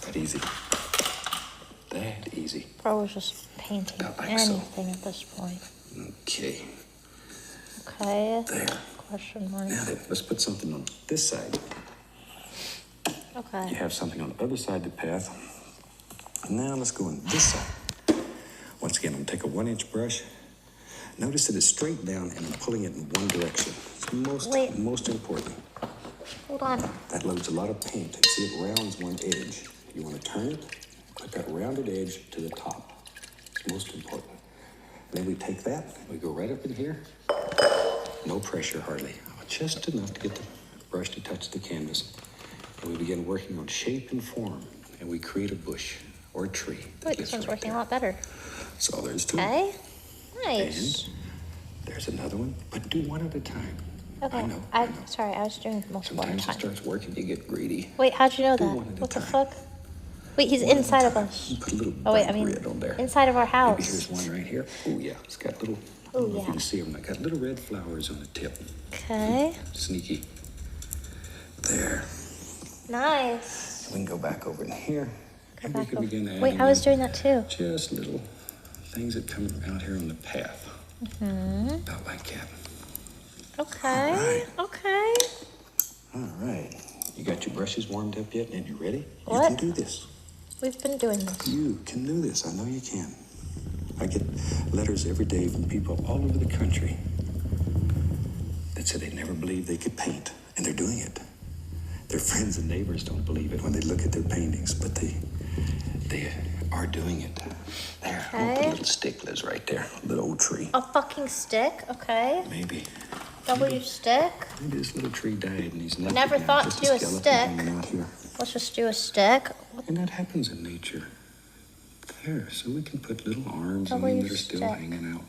that easy, that easy. Bro was just painting Not like so. anything at this point. Okay, Okay. there. Question mark. Now then, let's put something on this side. You Okay. have something on the other side of the path. Now let's go on this side. Once again, I'm gonna take a 1-inch brush. Notice that it's straight down and I'm pulling it in one direction. It's Wait. most important. Hold on. That loads a lot of paint. And see, it rounds one edge. You want to turn it, put that rounded edge to the top. It's most important. Then we take that, we go right up in here. No pressure hardly. Just enough to get the brush to touch the canvas. And we begin working on shape and form. And we create a bush or a tree. that Wait, lives this one's right working a there. lot better. That's all there is to it. Okay. Nice. And there's another one, but do one at a time. Okay. I know. Sorry, I was doing multiple at a Sometimes it time. starts working, you get greedy. Wait, how'd you know Do that? one at a What the time. fuck? Wait, he's One at a inside of time. us. You put a little Oh wait, I bright mean, red on there. inside of our Maybe house. here's one right here. Oh yeah, it's got little. I Oh, don't know if yeah. you can see them. They got little red flowers on the tip. Okay. Sneaky. There. Nice. We can go back over in here. Go And we back can over. begin adding Wait, I was in doing that too. just little things that come out here on the path. Hmm. About like that. Okay. Alright. Okay. All right. You got your brushes warmed up yet? And you ready? You What? can do this. We've been doing this. You can do this. I know you can. I get letters every day from people all over the country that say they never believed they could paint, and they're doing it. Their friends and neighbors don't believe it when they look at their paintings, but they are doing it. There, I'm gonna put Okay. a little stick lives right there, a little old tree. A fucking stick. Okay. Maybe W stick. this little tree died and he's naked Never now, thought just to do a skeleton stick. hanging out here. Let's just do a stick. And that happens in nature. There, so we can put little arms on W them that are still stick. hanging out.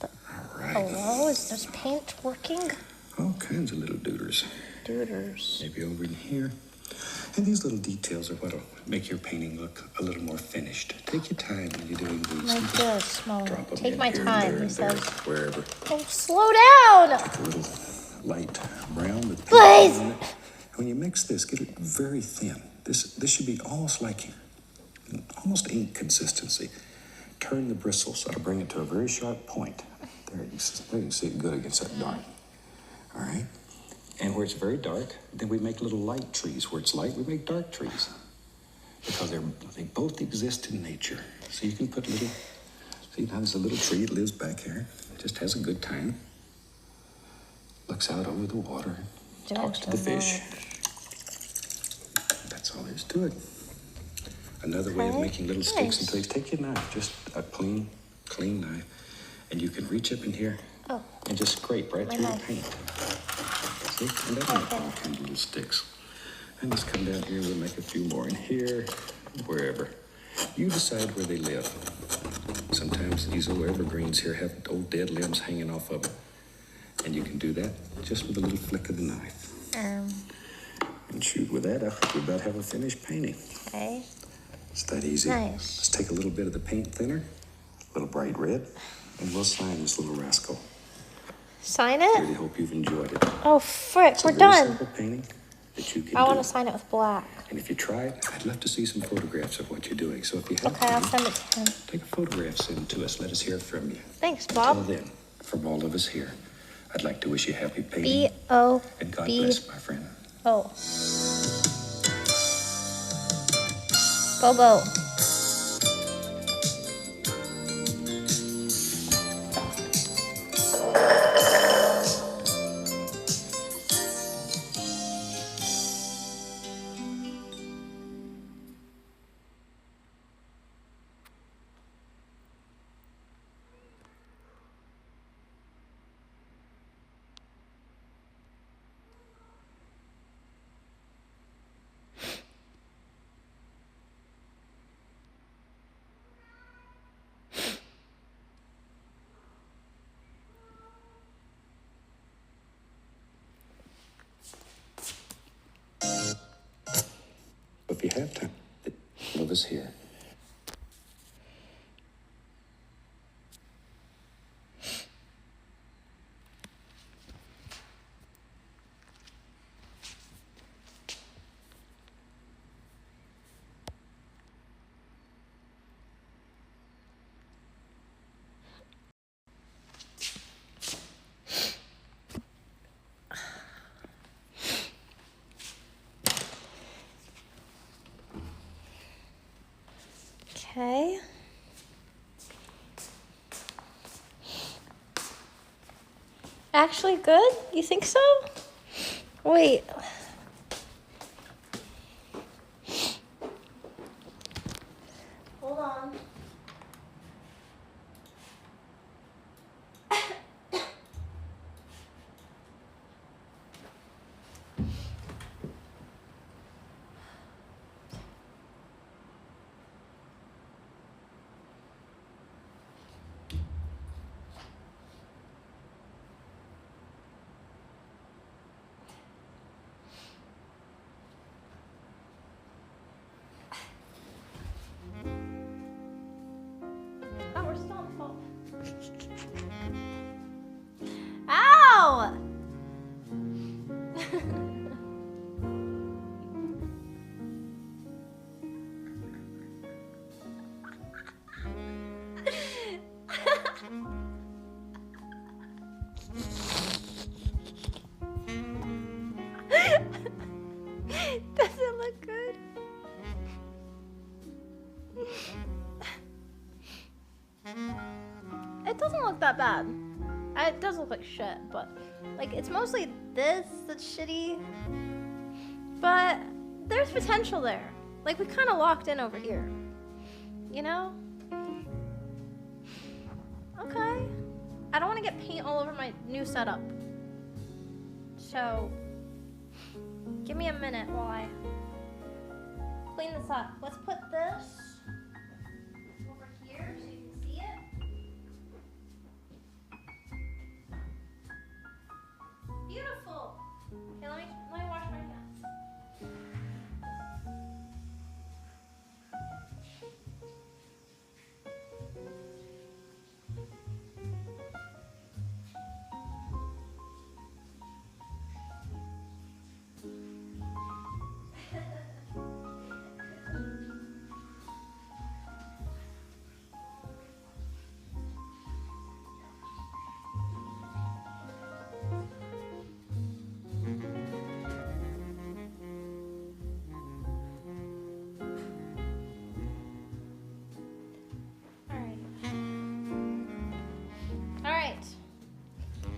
All right. Hello, is this paint working? All kinds of little dooders. Duders. Maybe over in here. And these little details are what'll make your painting look a little more finished. Take your time when you're doing these. Like this, Mo. Drop them Take in my here time, and there he and there, says. wherever. Oh, slow down! Take a little light brown with Please. pink on it. When you mix this, get it very thin. This should be almost like almost ink consistency. Turn the bristles so to bring it to a very sharp point. There you can see it good against that dark. All right. And where it's very dark, then we make little light trees. Where it's light, we make dark trees. Because they both exist in nature. So you can put little, see now there's a little tree that lives back here. Just has a good time. Looks out over the water. Talks to the fish. That's all there is to it. Another way of Okay. making little sticks and Nice. twigs. Take your knife, just a clean knife, and you can reach up in here Oh, and just scrape right My through knife. the paint. See? And that'll make all kinds of little sticks. And just come down here, we'll make a few more in here, wherever. You decide where they live. Sometimes these old evergreens here have old dead limbs hanging off of them. And you can do that just with a little flick of the knife. And shoot, with that, I think we about have a finished painting. okay. It's that easy. Nice. Let's take a little bit of the paint thinner, a little bright red, and we'll sign this little rascal. Sign Really it? hope you've enjoyed it. Oh, frick, It's we're a very done. simple painting that you can I do. want to sign it with black. And if you try it, I'd love to see some photographs of what you're doing. So if you have Okay, I'll time, send it to him. take a photograph, send it to us. Let us hear from you. Thanks, Till Bob. then, from all of us here, I'd like to wish you happy painting. B-O-B. And God bless, my friend. Oh. Bobo. If you have time, all of us here. Okay. Actually good? You think so? Wait. Hold on. Oh, we're still on the phone. Ow! Doesn't look good. It doesn't look that bad. It does look like shit, but like it's mostly this that's shitty. But there's potential there. Like we kind of locked in over here. You know? Okay. I don't want to get paint all over my new setup. So give me a minute while I clean this up. Let's put this over here so you can see it. Beautiful. Okay, let me wash my hands.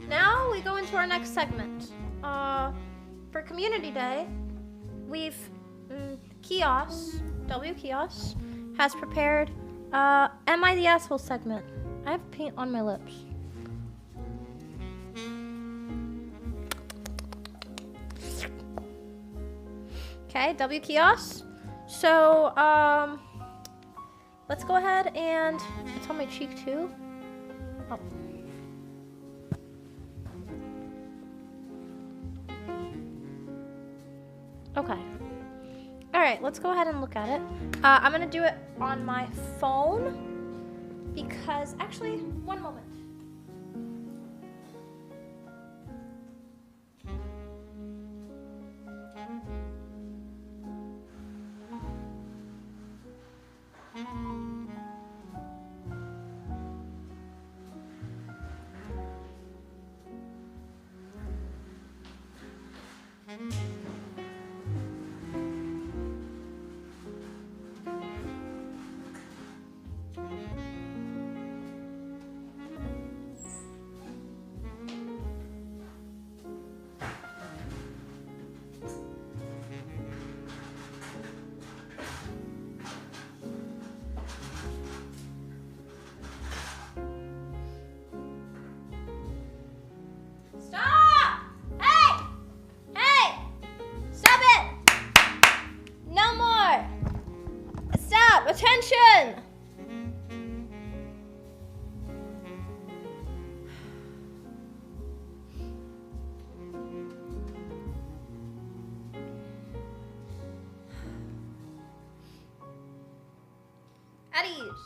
Now we go into our next segment. For Community Day, we've kiosks W Kiosk has prepared Am I the Asshole segment. I have paint on my lips. Okay, W Kiosk. So, let's go ahead and it's on my cheek too. Oh. Okay. All right, let's go ahead and look at it. I'm gonna do it on my phone because actually, one moment. Stop! Hey! Hey! Stop it! No more! Stop! Attention! At ease.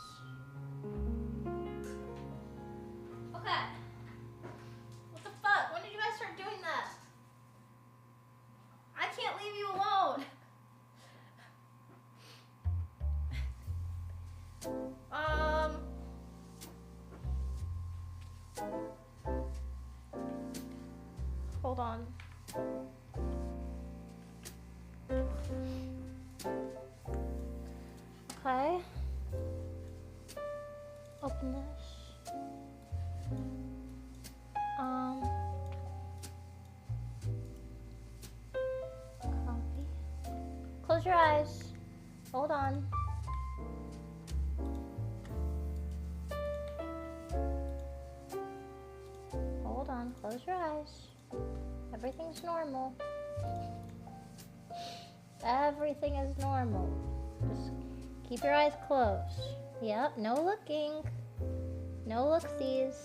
Okay. What the fuck? When did you guys start doing that? I can't leave you alone. Hold on. Okay. Open this. Copy. Close your eyes. Hold on. Hold on. Close your eyes. Everything's normal. Everything is normal. Just keep your eyes closed. Yep, no looking. No looksies.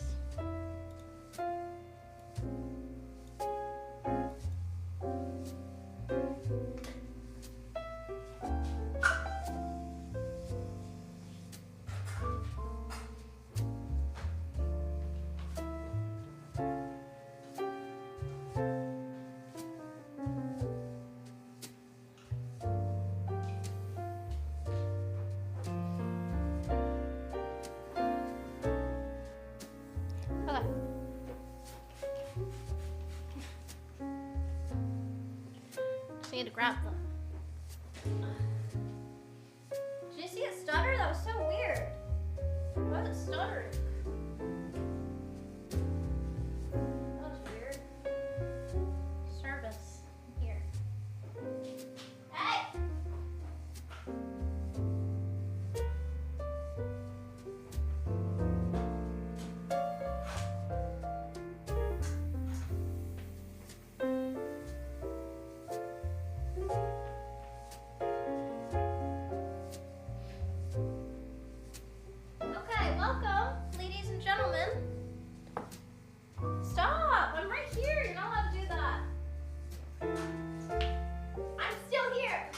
Okay. Just need to grab them. Did you see it stutter? That was so weird. Why was it stuttering? That was weird. Service. Here. Hey! Okay, welcome, ladies and gentlemen. Stop! I'm right here. You're not allowed to do that. I'm still here.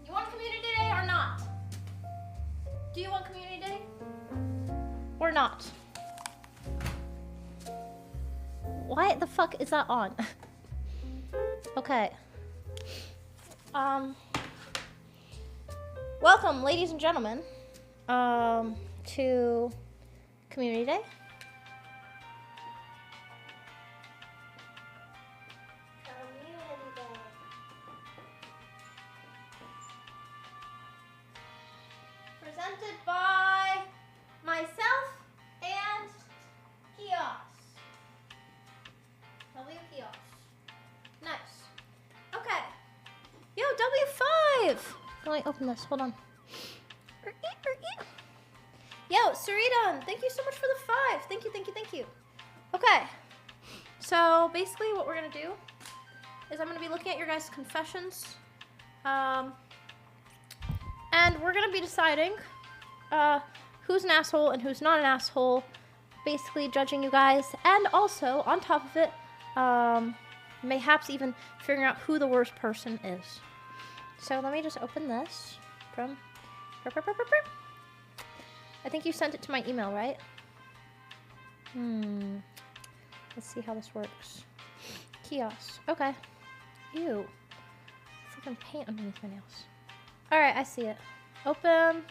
You want community day or not? Do you want community day? Or not? Why the fuck is that on? Okay. Welcome, ladies and gentlemen, to Community Day. Community Day. Presented by myself and Kiosk. W Kiosk. Nice. Okay. Yo, behave. Let me open this. Hold on. Yo, Sarita, thank you so much for the 5. Thank you, thank you, thank you. Okay. So basically what we're gonna do is I'm gonna be looking at your guys' confessions. And we're gonna be deciding who's an asshole and who's not an asshole. Basically judging you guys. And also, on top of it, mayhaps even figuring out who the worst person is. So let me just open this from... I think you sent it to my email, right? Let's see how this works. Kiosk. Okay. Ew. Freaking paint underneath my nails. Alright, I see it. Open.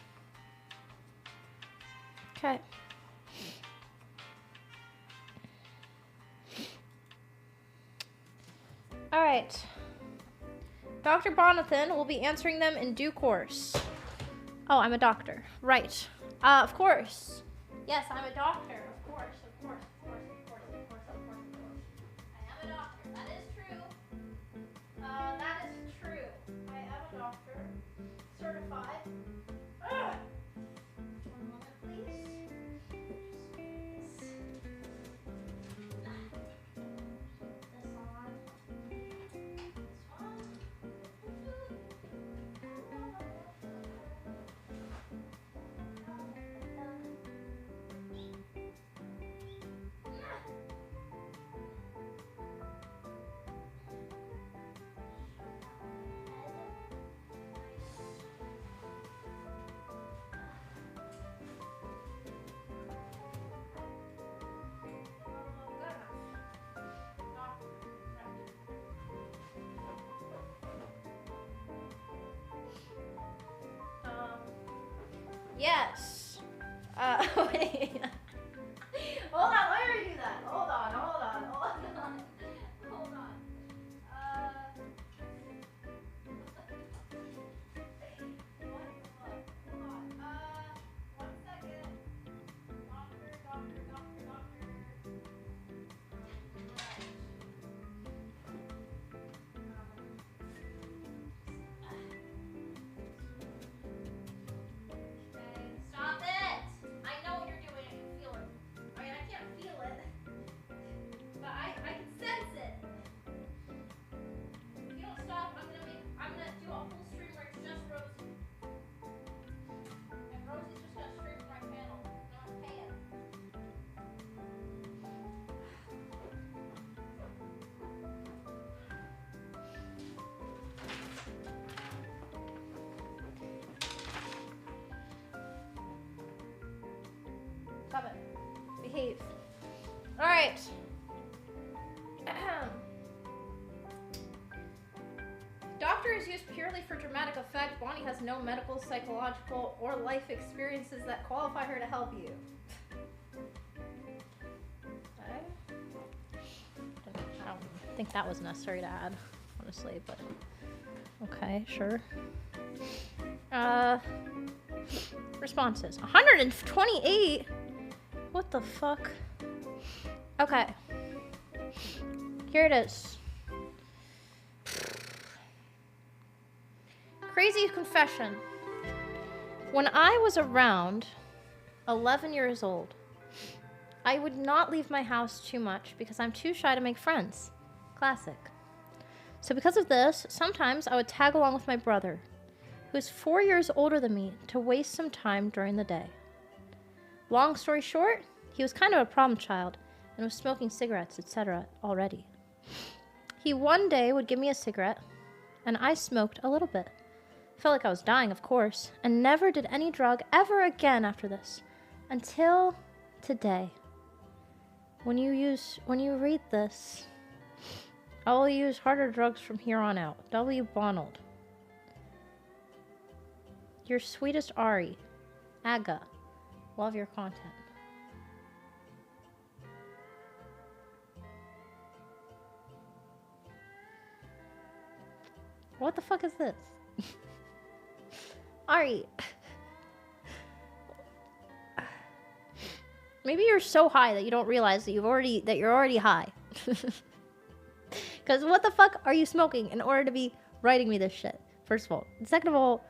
Okay. Alright. Dr. Bonathan will be answering them in due course. Oh, I'm a doctor. Right. Of course. Yes, I'm a doctor. Of course, of course, of course, of course, of course, of course, of course. I am a doctor. That is true. That is true. I am a doctor. Certified. Ugh. One moment, please. This on. This on. Yes. Wait. Hold on, let me redo that. Hold on. Hold on. One second. Doctor. Stop it! I know what you're doing. I can feel it. I mean, I can't feel it, but I can sense it. If you don't stop, I'm gonna do a full stream where it's just Rosie. And Rosie's just gonna stream from my channel. No one's paying. Stop it. Behave. Alright. Doctor is used purely for dramatic effect. Bonnie has no medical, psychological, or life experiences that qualify her to help you. Okay. I don't think that was necessary to add, honestly, but okay, sure. Responses. 128? What the fuck? Okay. Here it is. Crazy confession. When I was around 11 years old, I would not leave my house too much because I'm too shy to make friends. Classic. So because of this, sometimes I would tag along with my brother, who's 4 years older than me, to waste some time during the day. Long story short, he was kind of a problem child and was smoking cigarettes, etc. already. He one day would give me a cigarette, and I smoked a little bit. Felt like I was dying, of course, and never did any drug ever again after this, until today. When you read this, I will use harder drugs from here on out. W. Bonald. Your sweetest Ari. Aga. Love your content. What the fuck is this? Ari. Maybe you're so high that you don't realize that you're already high. Because what the fuck are you smoking in order to be writing me this shit? first of all. Second of all,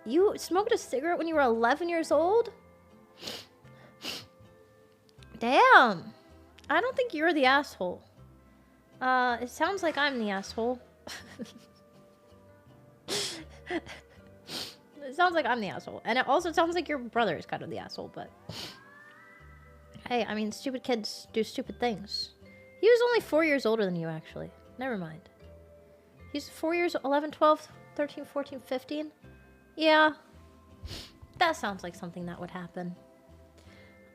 you smoked a cigarette when you were 11 years old? Damn. I don't think you're the asshole. It sounds like I'm the asshole. It sounds like I'm the asshole. And it also sounds like your brother is kind of the asshole, but... Hey, I mean, stupid kids do stupid things. He was only 4 years older than you, actually. Never mind. He's 4 years, 11, 12, 13, 14, 15? Yeah. That sounds like something that would happen.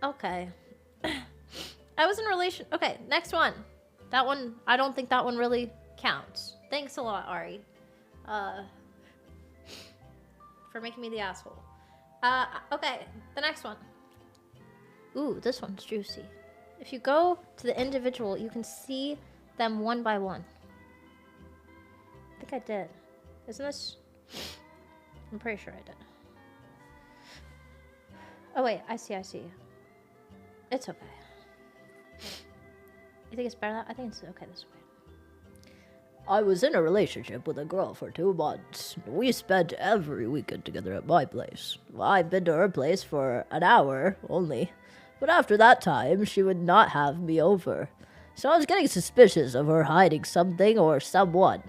Okay. I was in a relation... Okay, next one. That one, I don't think that one really counts. Thanks a lot, Ari. For making me the asshole. Okay, the next one. Ooh, this one's juicy. If you go to the individual, you can see them one by one. I think I did. Isn't this... I'm pretty sure I did. Oh wait, I see. It's okay. You think it's better that? I think it's okay this way. I was in a relationship with a girl for 2 months. We spent every weekend together at my place. I've been to her place for an hour only. But after that time, she would not have me over. So I was getting suspicious of her hiding something or someone.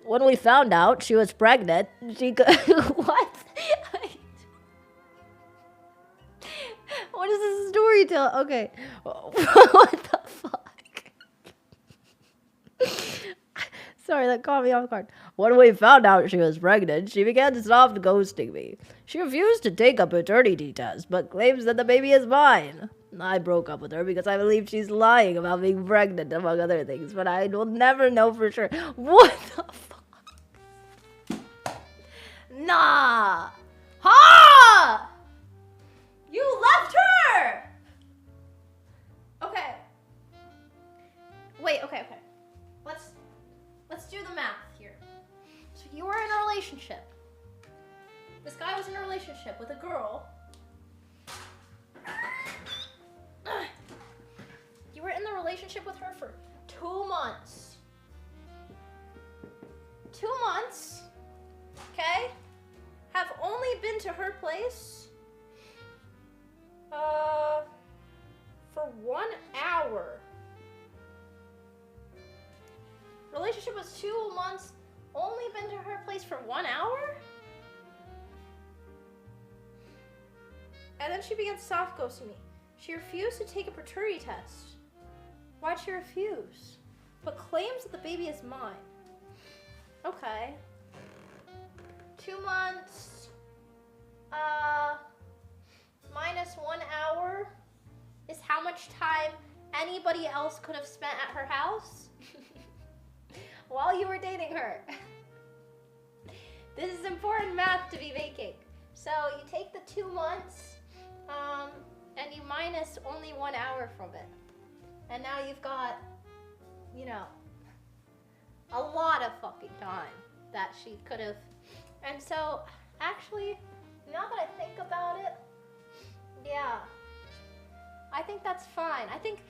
When we found out she was pregnant, she could... What? What is this story tell? Okay. What the fuck? Sorry, that caught me off guard. When we found out she was pregnant, she began to stop ghosting me. She refused to take a paternity test, but claims that the baby is mine. I broke up with her because I believe she's lying about being pregnant, among other things, but I will never know for sure. What the fuck? Nah! Ha! You left her! Okay. Wait, okay. Let's do the math here. So you were in a relationship. This guy was in a relationship with a girl. You were in the relationship with her for 2 months. 2 months, okay? Have only been to her place for 1 hour. Relationship was 2 months, only been to her place for 1 hour? And then she began soft ghosting me. She refused to take a paternity test. Why'd she refuse? But claims that the baby is mine. Okay. 2 months, minus 1 hour is how much time anybody else could have spent at her house while you were dating her. This is important math to be making. So you take the 2 months, and you minus only 1 hour from it. And now you've got, you know, a lot of fucking time that she could have. And so, actually, now that I think about it, yeah, I think that's fine. I think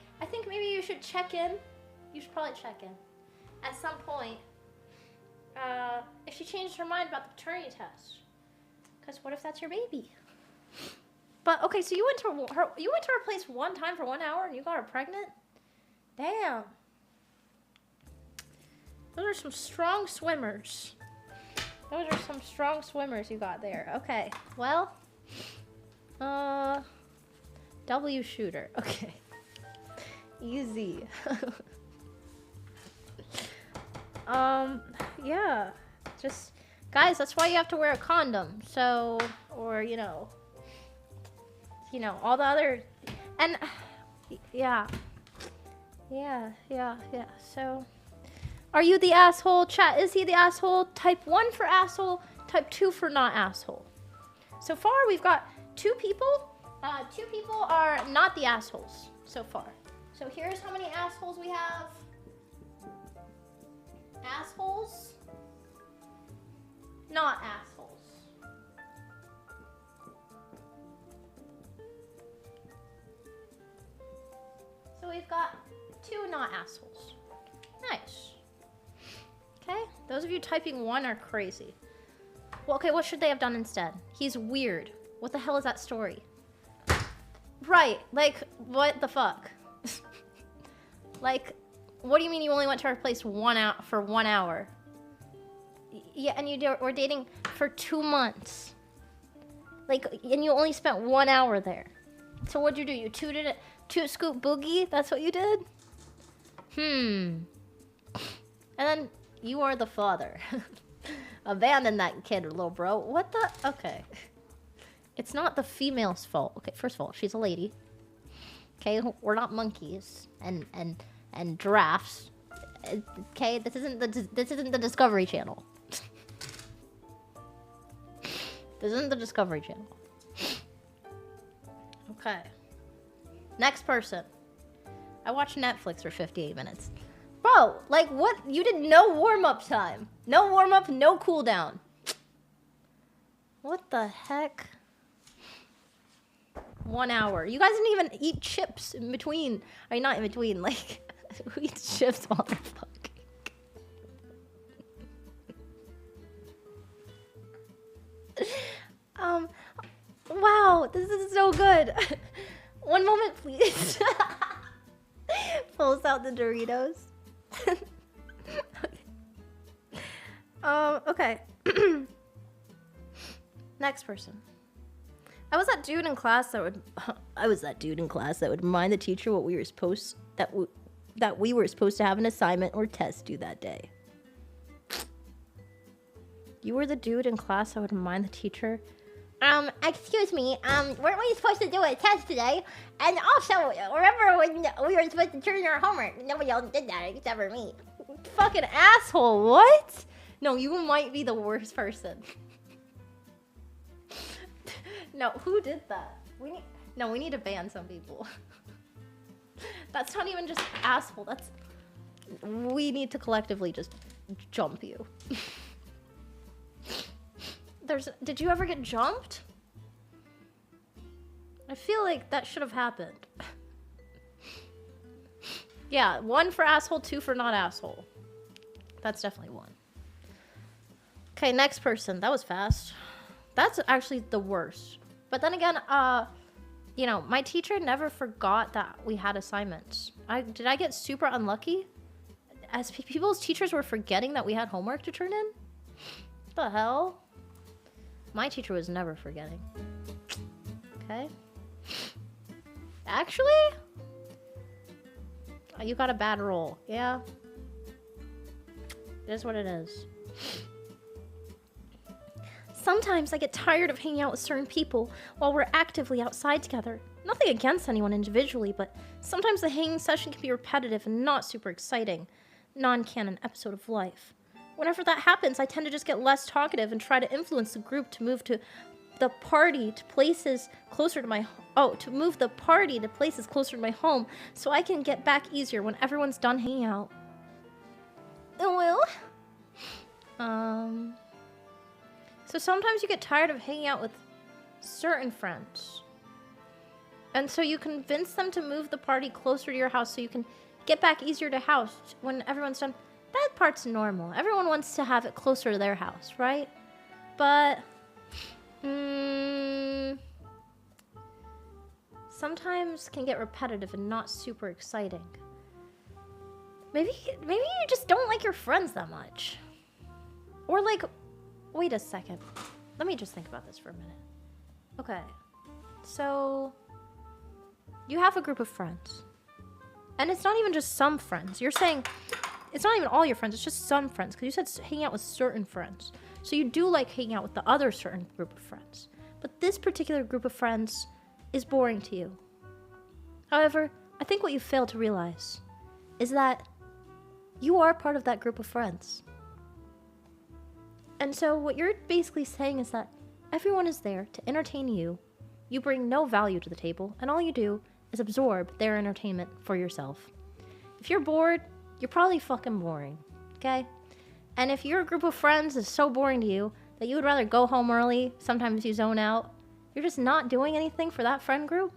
maybe you should check in. You should probably check in at some point if she changed her mind about the paternity test. Because what if that's your baby? But okay, so you went to her place one time for 1 hour and you got her pregnant? Damn. Those are some strong swimmers. Those are some strong swimmers you got there. Okay, well, W shooter. Okay, easy. Yeah, just guys. That's why you have to wear a condom. So, or you know, all the other, and yeah. So. Are you the asshole? Chat, is he the asshole? Type 1 for asshole, type 2 for not asshole. So far, we've got 2 people. 2 people are not the assholes so far. So here's how many assholes we have. Assholes, not assholes. So we've got 2 not assholes. Nice. Okay. Those of you typing 1 are crazy. Well, okay, what should they have done instead? He's weird. What the hell is that story? Right, like, what the fuck? Like, what do you mean you only went to her place for 1 hour? Yeah, and were dating for 2 months. Like, and you only spent 1 hour there. So what'd you do? You toot scoop boogie? That's what you did? And then you are the father. Abandon that kid, little bro. What the? Okay. It's not the female's fault. Okay, first of all, she's a lady. Okay, we're not monkeys and giraffes. Okay, this isn't the Discovery Channel. This isn't the Discovery Channel. Okay. Next person. I watched Netflix for 58 minutes. Bro, like what? You did no warm-up time. No warm-up, no cooldown. What the heck? 1 hour. You guys didn't even eat chips in between. I mean, not in between. Like, who eats chips while they're fucking? Wow, this is so good. One moment, please. Pulls out the Doritos. Okay. Next person. I was that dude in class that would remind the teacher what we were supposed that we were supposed to have an assignment or test due that day. You were the dude in class that would remind the teacher. Excuse me, weren't we supposed to do a test today? And also, remember when we were supposed to turn in our homework? Nobody else did that except for me. Fucking asshole, what? No, you might be the worst person. No, who did that? We need to ban some people. That's not even just asshole, we need to collectively just jump you. Did you ever get jumped? I feel like that should have happened. Yeah, 1 for asshole, 2 for not asshole. That's definitely 1. Okay, next person. That was fast. That's actually the worst. But then again, you know, my teacher never forgot that we had assignments. Did I get super unlucky? As people's teachers were forgetting that we had homework to turn in? What the hell? My teacher was never forgetting. Okay. Actually? You got a bad roll. Yeah. It is what it is. Sometimes I get tired of hanging out with certain people while we're actively outside together. Nothing against anyone individually, but sometimes the hanging session can be repetitive and not super exciting. Non-canon episode of life. Whenever that happens, I tend to just get less talkative and try to influence the group to move to the party to places closer to my home so I can get back easier when everyone's done hanging out. Well, so sometimes you get tired of hanging out with certain friends. And so you convince them to move the party closer to your house so you can get back easier to house when everyone's done. That part's normal. Everyone wants to have it closer to their house, right? But sometimes can get repetitive and not super exciting. Maybe you just don't like your friends that much. Or like, wait a second. Let me just think about this for a minute. Okay. So you have a group of friends. And it's not even just some friends. You're saying it's not even all your friends, it's just some friends. Because you said hanging out with certain friends. So you do like hanging out with the other certain group of friends. But this particular group of friends is boring to you. However, I think what you fail to realize is that you are part of that group of friends. And so what you're basically saying is that everyone is there to entertain you. You bring no value to the table, and all you do is absorb their entertainment for yourself. If you're bored, you're probably fucking boring, okay? And if your group of friends is so boring to you that you would rather go home early, sometimes you zone out, you're just not doing anything for that friend group?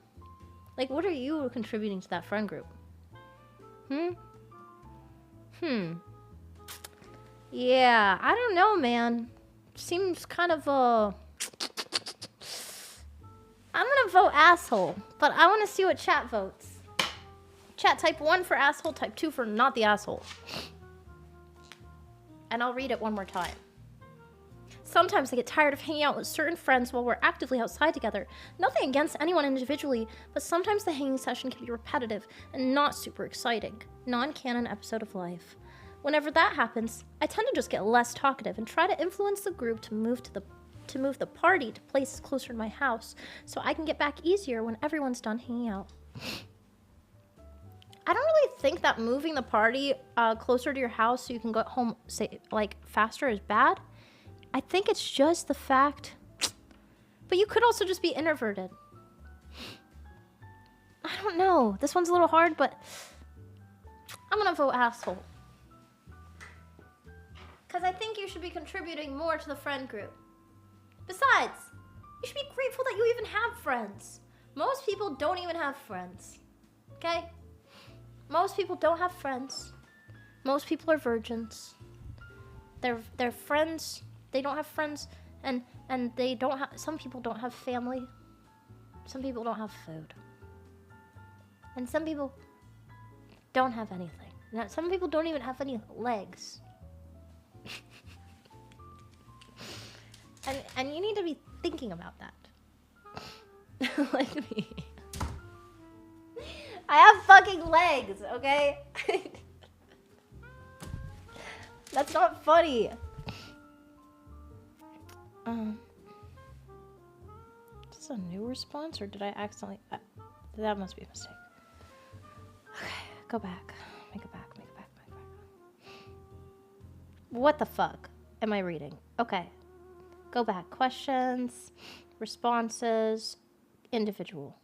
Like, what are you contributing to that friend group? Yeah, I don't know, man. Seems kind of I'm gonna vote asshole, but I want to see what chat votes. Chat, type 1 for asshole, type 2 for not the asshole. And I'll read it one more time. Sometimes I get tired of hanging out with certain friends while we're actively outside together. Nothing against anyone individually, but sometimes the hanging session can be repetitive and not super exciting. Non-canon episode of life. Whenever that happens, I tend to just get less talkative and try to influence the group to move the party to places closer to my house so I can get back easier when everyone's done hanging out. I don't really think that moving the party closer to your house so you can go home faster is bad. I think it's just the fact, but you could also just be introverted. I don't know. This one's a little hard, but I'm gonna vote asshole. Because I think you should be contributing more to the friend group. Besides, you should be grateful that you even have friends. Most people don't even have friends. Okay? Most people don't have friends. Most people are virgins. They're friends. They don't have friends, and they don't have. Some people don't have family. Some people don't have food. And some people don't have anything. Now, some people don't even have any legs. and you need to be thinking about that. Like me. I have fucking legs, okay? That's not funny. Is this a new response, or did I accidentally... that must be a mistake. Okay, go back. Make it back. What the fuck am I reading? Okay. Go back. Questions, responses, individual.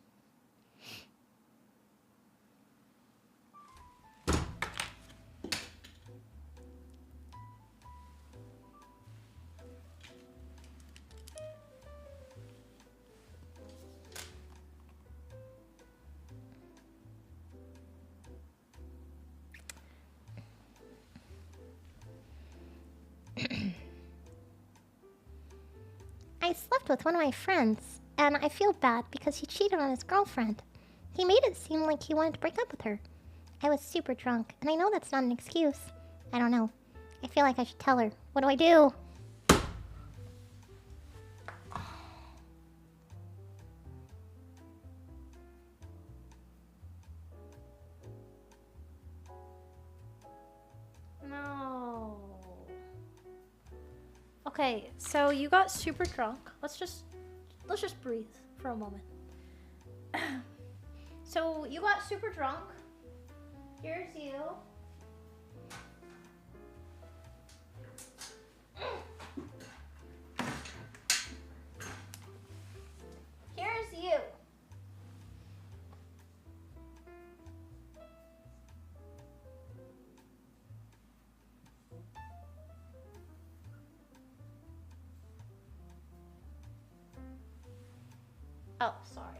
I slept with one of my friends, and I feel bad because he cheated on his girlfriend. He made it seem like he wanted to break up with her. I was super drunk, and I know that's not an excuse. I don't know. I feel like I should tell her. What do I do? No. Okay, so you got super drunk. Let's just breathe for a moment. So you got super drunk. Here's you. Here's you. Oh, sorry.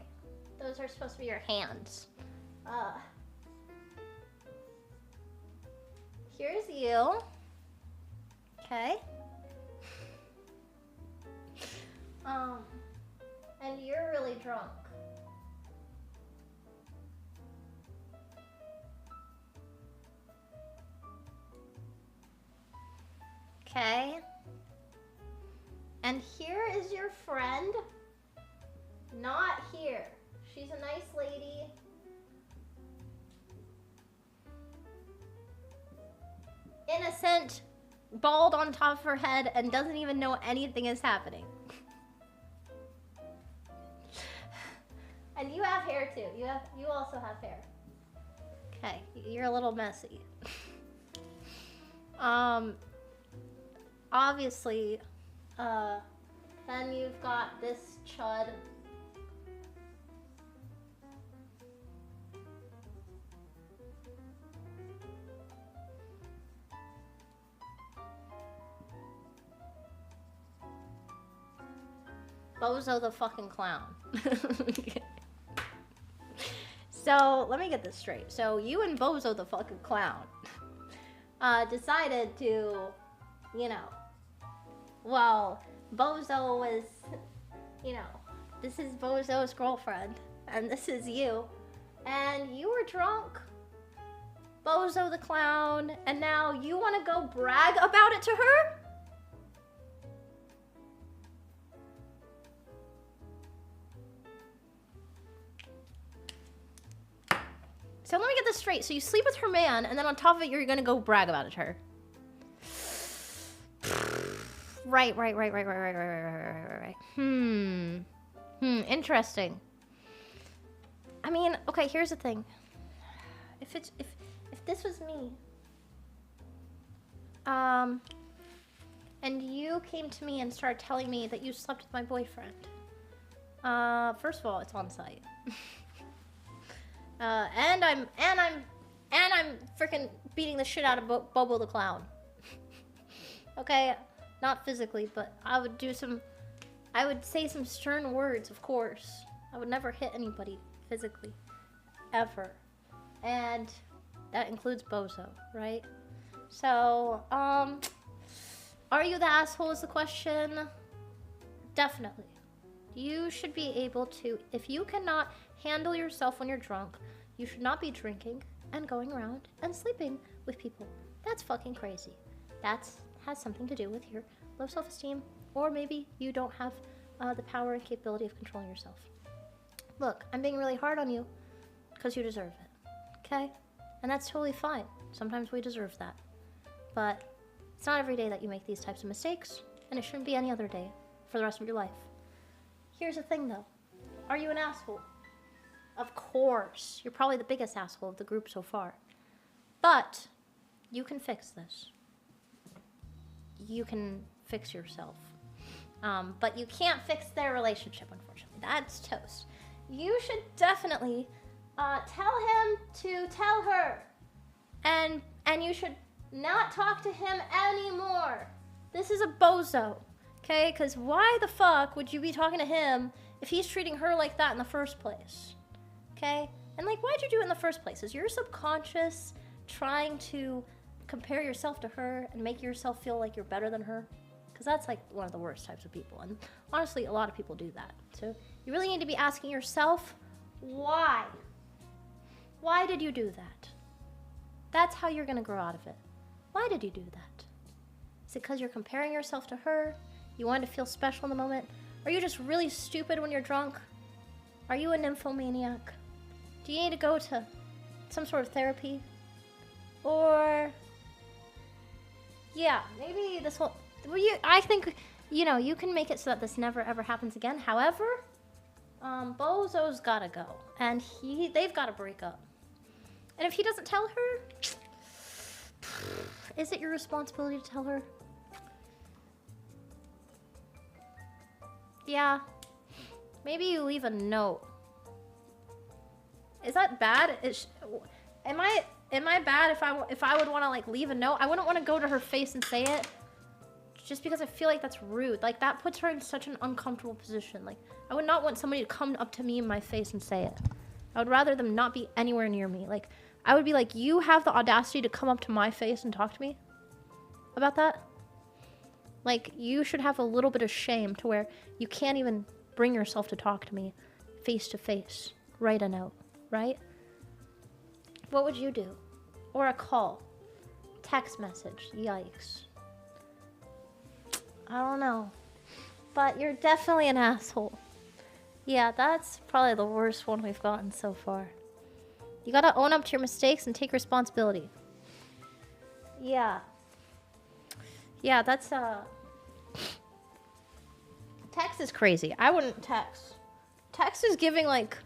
Those are supposed to be your hands. Here's you. Okay. And you're really drunk. Okay. And here is your friend. Not here. She's a nice lady. Innocent, bald on top of her head, and doesn't even know anything is happening. And you have hair too. You also have hair. Okay, you're a little messy. Obviously, then you've got this chud. Bozo the fucking clown. So, let me get this straight. So, you and Bozo the fucking clown decided to you know, well, Bozo was, you know, this is Bozo's girlfriend, and this is you, and you were drunk, Bozo the clown, and now you want to go brag about it to her? So let me get this straight. So you sleep with her man, and then on top of it, you're gonna go brag about it to her. Right. Interesting. I mean, okay, here's the thing. If this was me, and you came to me and started telling me that you slept with my boyfriend, first of all, it's on site. And I'm freaking beating the shit out of Bobo the clown. Okay, not physically, but I would say some stern words, of course. I would never hit anybody physically, ever. And that includes Bozo, right? So, are you the asshole is the question? Definitely. You should be able to, if you cannot handle yourself when you're drunk, you should not be drinking and going around and sleeping with people. That's fucking crazy. That has something to do with your low self-esteem, or maybe you don't have the power and capability of controlling yourself. Look, I'm being really hard on you because you deserve it, okay? And that's totally fine. Sometimes we deserve that. But it's not every day that you make these types of mistakes, and it shouldn't be any other day for the rest of your life. Here's the thing, though. Are you an asshole? Of course. You're probably the biggest asshole of the group so far. But you can fix this. You can fix yourself. But you can't fix their relationship, unfortunately. That's toast. You should definitely tell him to tell her. And you should not talk to him anymore. This is a bozo. Okay? Because why the fuck would you be talking to him if he's treating her like that in the first place? Okay? And like, why'd you do it in the first place? Is your subconscious trying to compare yourself to her and make yourself feel like you're better than her? Because that's like one of the worst types of people. And honestly, a lot of people do that. So you really need to be asking yourself, why? Why did you do that? That's how you're going to grow out of it. Why did you do that? Is it because you're comparing yourself to her? You wanted to feel special in the moment? Are you just really stupid when you're drunk? Are you a nymphomaniac? Do you need to go to some sort of therapy? Or, yeah, maybe this whole... I think, you know, you can make it so that this never ever happens again. However, Bozo's gotta go. And they've gotta break up. And if he doesn't tell her, is it your responsibility to tell her? Yeah. Maybe you leave a note. Is that bad? Am I bad if I would want to like leave a note? I wouldn't want to go to her face and say it. Just because I feel like that's rude. Like, that puts her in such an uncomfortable position. Like, I would not want somebody to come up to me in my face and say it. I would rather them not be anywhere near me. Like, I would be like, you have the audacity to come up to my face and talk to me about that? Like, you should have a little bit of shame to where you can't even bring yourself to talk to me face to face. Write a note, right? What would you do? Or a call. Text message. Yikes. I don't know. But you're definitely an asshole. Yeah, that's probably the worst one we've gotten so far. You gotta own up to your mistakes and take responsibility. Yeah. Yeah, that's, Text is crazy. I wouldn't text. Text is giving, like,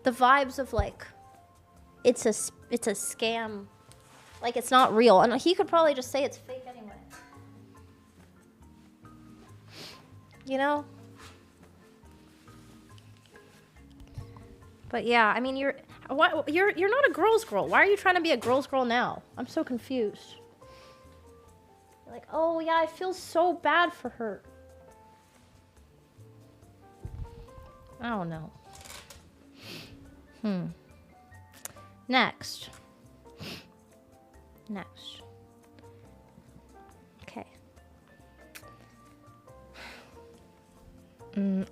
the vibes of, like, it's a scam. Like, it's not real. And he could probably just say it's fake anyway. You know? But yeah, I mean, you're not a girl's girl. Why are you trying to be a girl's girl now? I'm so confused. You're like, oh yeah, I feel so bad for her. I don't know. Next. Okay.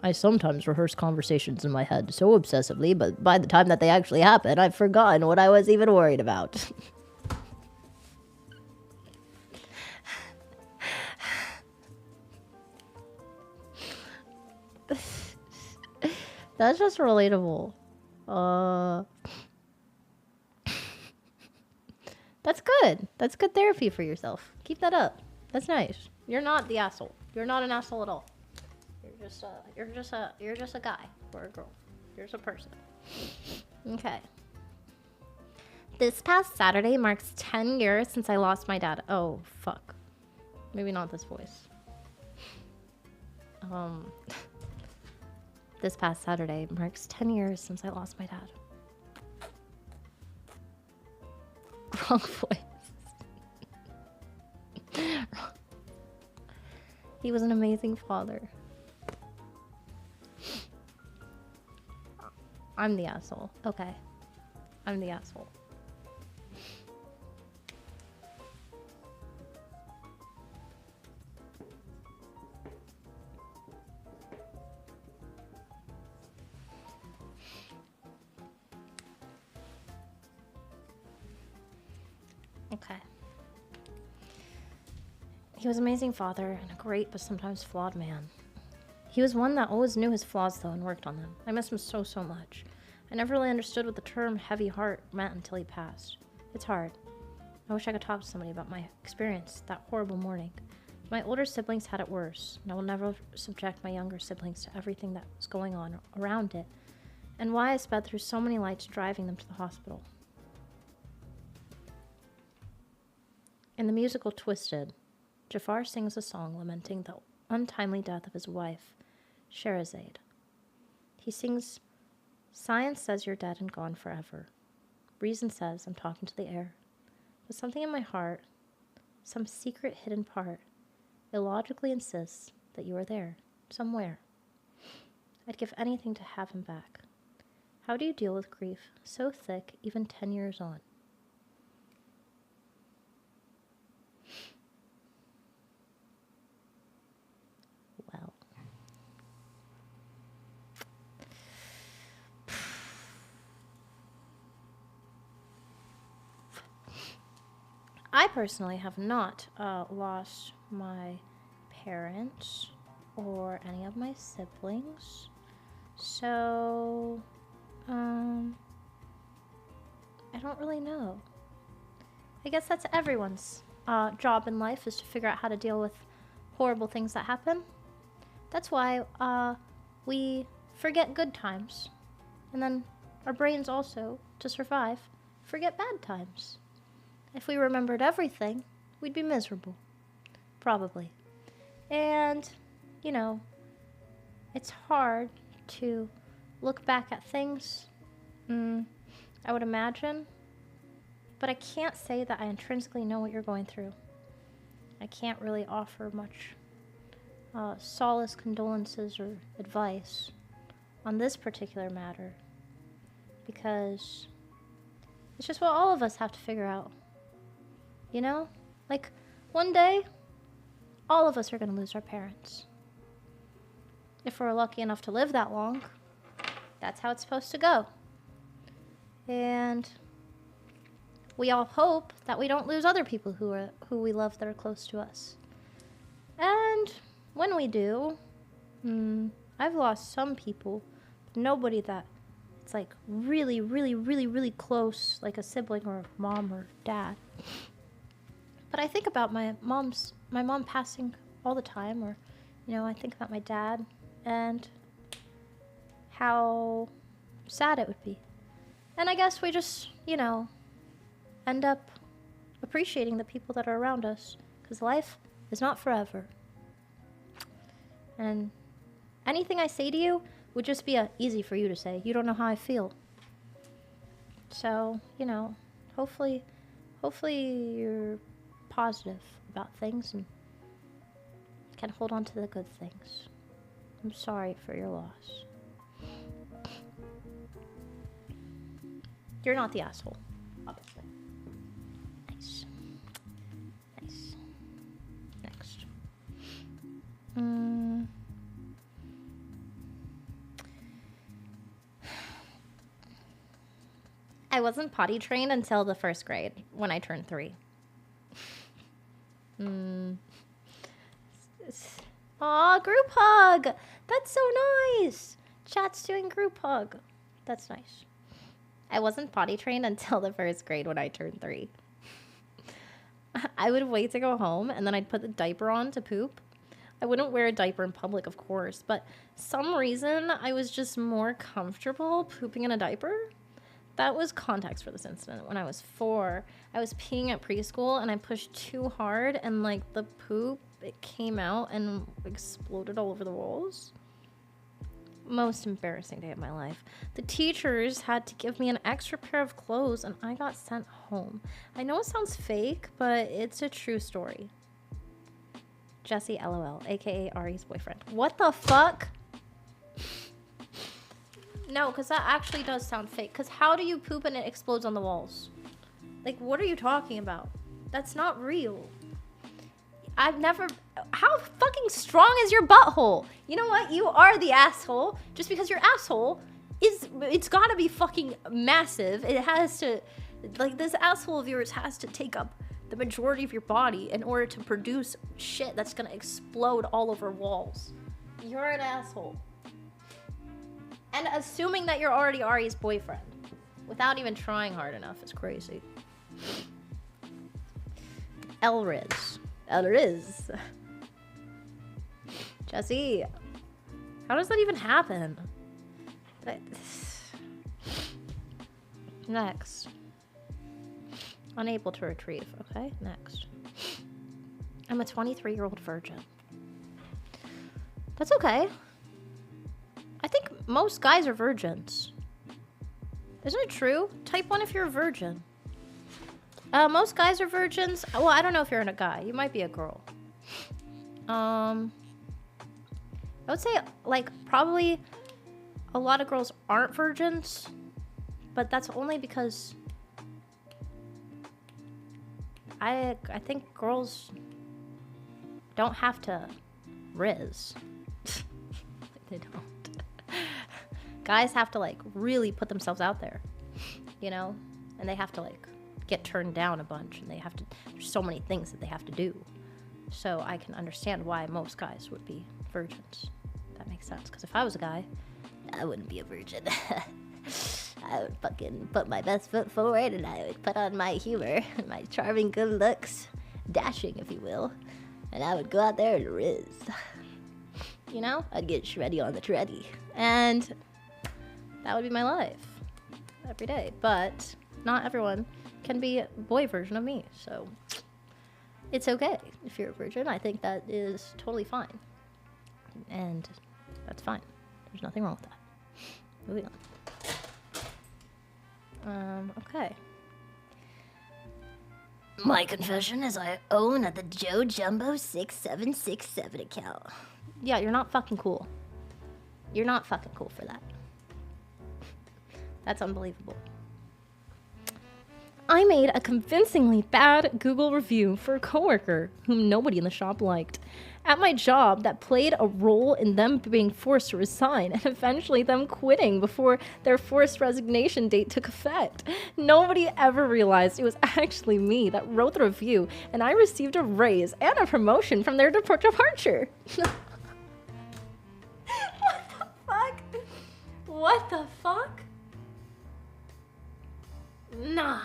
I sometimes rehearse conversations in my head so obsessively, but by the time that they actually happen, I've forgotten what I was even worried about. That's just relatable. That's good. That's good therapy for yourself. Keep that up. That's nice. You're not the asshole. You're not an asshole at all. You're just a guy or a girl. You're just a person. Okay. This past Saturday marks 10 years since I lost my dad. Oh, fuck. Maybe not this voice. This past Saturday marks 10 years since I lost my dad. Wrong voice. Wrong. He was an amazing father. I'm the asshole. Okay. I'm the asshole. Okay. He was an amazing father and a great but sometimes flawed man. He was one that always knew his flaws though and worked on them. I miss him so much. I never really understood what the term heavy heart meant until he passed. It's hard. I wish I could talk to somebody about my experience that horrible morning. My older siblings had it worse, and I will never subject my younger siblings to everything that was going on around it, and why I sped through so many lights driving them to the hospital. In the musical Twisted, Jafar sings a song lamenting the untimely death of his wife, Sherazade. He sings, "Science says you're dead and gone forever. Reason says I'm talking to the air. But something in my heart, some secret hidden part, illogically insists that you are there, somewhere. I'd give anything to have him back. How do you deal with grief so thick even 10 years on?" Well. I personally have not lost my parents or any of my siblings. So, I don't really know. I guess that's everyone's job in life, is to figure out how to deal with horrible things that happen. That's why we forget good times. And then our brains also, to survive, forget bad times. If we remembered everything, we'd be miserable. Probably. And, you know, it's hard to look back at things, I would imagine. But I can't say that I intrinsically know what you're going through. I can't really offer much solace, condolences, or advice on this particular matter, because it's just what all of us have to figure out. You know? Like, one day, all of us are going to lose our parents. If we're lucky enough to live that long, that's how it's supposed to go. And we all hope that we don't lose other people who we love that are close to us. And when we do, I've lost some people, but nobody that it's like really, really, really, really close, like a sibling or a mom or dad. But I think about my mom passing all the time, or, you know, I think about my dad and how sad it would be. And I guess we just, you know, end up appreciating the people that are around us, because life is not forever. And anything I say to you would just be easy for you to say. You don't know how I feel. So, you know, hopefully you're positive about things and can hold on to the good things. I'm sorry for your loss. You're not the asshole, obviously. Nice. Next. I wasn't potty trained until the 1st grade when I turned 3. Aw, group hug. That's so nice. Chat's doing group hug. That's nice. I wasn't potty trained until the 1st grade when I turned 3. I would wait to go home and then I'd put the diaper on to poop. I wouldn't wear a diaper in public, of course, but some reason I was just more comfortable pooping in a diaper. That was context for this incident. When I was 4, I was peeing at preschool and I pushed too hard and like the poop, it came out and exploded all over the walls. Most embarrassing day of my life. The teachers had to give me an extra pair of clothes and I got sent home. I know it sounds fake, but it's a true story. Jesse LOL, aka Ari's boyfriend. What the fuck? No, because that actually does sound fake. Because how do you poop and it explodes on the walls? Like, what are you talking about? That's not real. I've never... How fucking strong is your butthole? You know what? You are the asshole. Just because your asshole is... It's gotta be fucking massive. It has to... Like, this asshole of yours has to take up the majority of your body in order to produce shit that's gonna explode all over walls. You're an asshole. And assuming that you're already Ari's boyfriend without even trying hard enough is crazy. Elriz. Jesse. How does that even happen? Next. Unable to retrieve. Okay, next. I'm a 23-year-old virgin. That's okay. I think most guys are virgins. Isn't it true? Type 1 if you're a virgin. Most guys are virgins. Well, I don't know if you're a guy. You might be a girl. I would say, like, probably a lot of girls aren't virgins. But that's only because... I think girls don't have to riz. They don't. Guys have to, like, really put themselves out there, you know? And they have to, like, get turned down a bunch. And they have to... There's so many things that they have to do. So I can understand why most guys would be virgins. That makes sense. Because if I was a guy, I wouldn't be a virgin. I would fucking put my best foot forward and I would put on my humor, my charming good looks, dashing if you will, and I would go out there and riz. You know? I'd get shreddy on the treaddy. And that would be my life. Every day. But not everyone can be a boy version of me, so it's okay if you're a virgin. I think that is totally fine. And that's fine. There's nothing wrong with that. Moving on. Okay. My confession is I own the Joe Jumbo 6767 account. Yeah, you're not fucking cool. You're not fucking cool for that. That's unbelievable. I made a convincingly bad Google review for a coworker whom nobody in the shop liked. At my job, that played a role in them being forced to resign and eventually them quitting before their forced resignation date took effect. Nobody ever realized it was actually me that wrote the review, and I received a raise and a promotion from their departure. What the fuck? What the fuck? Nah.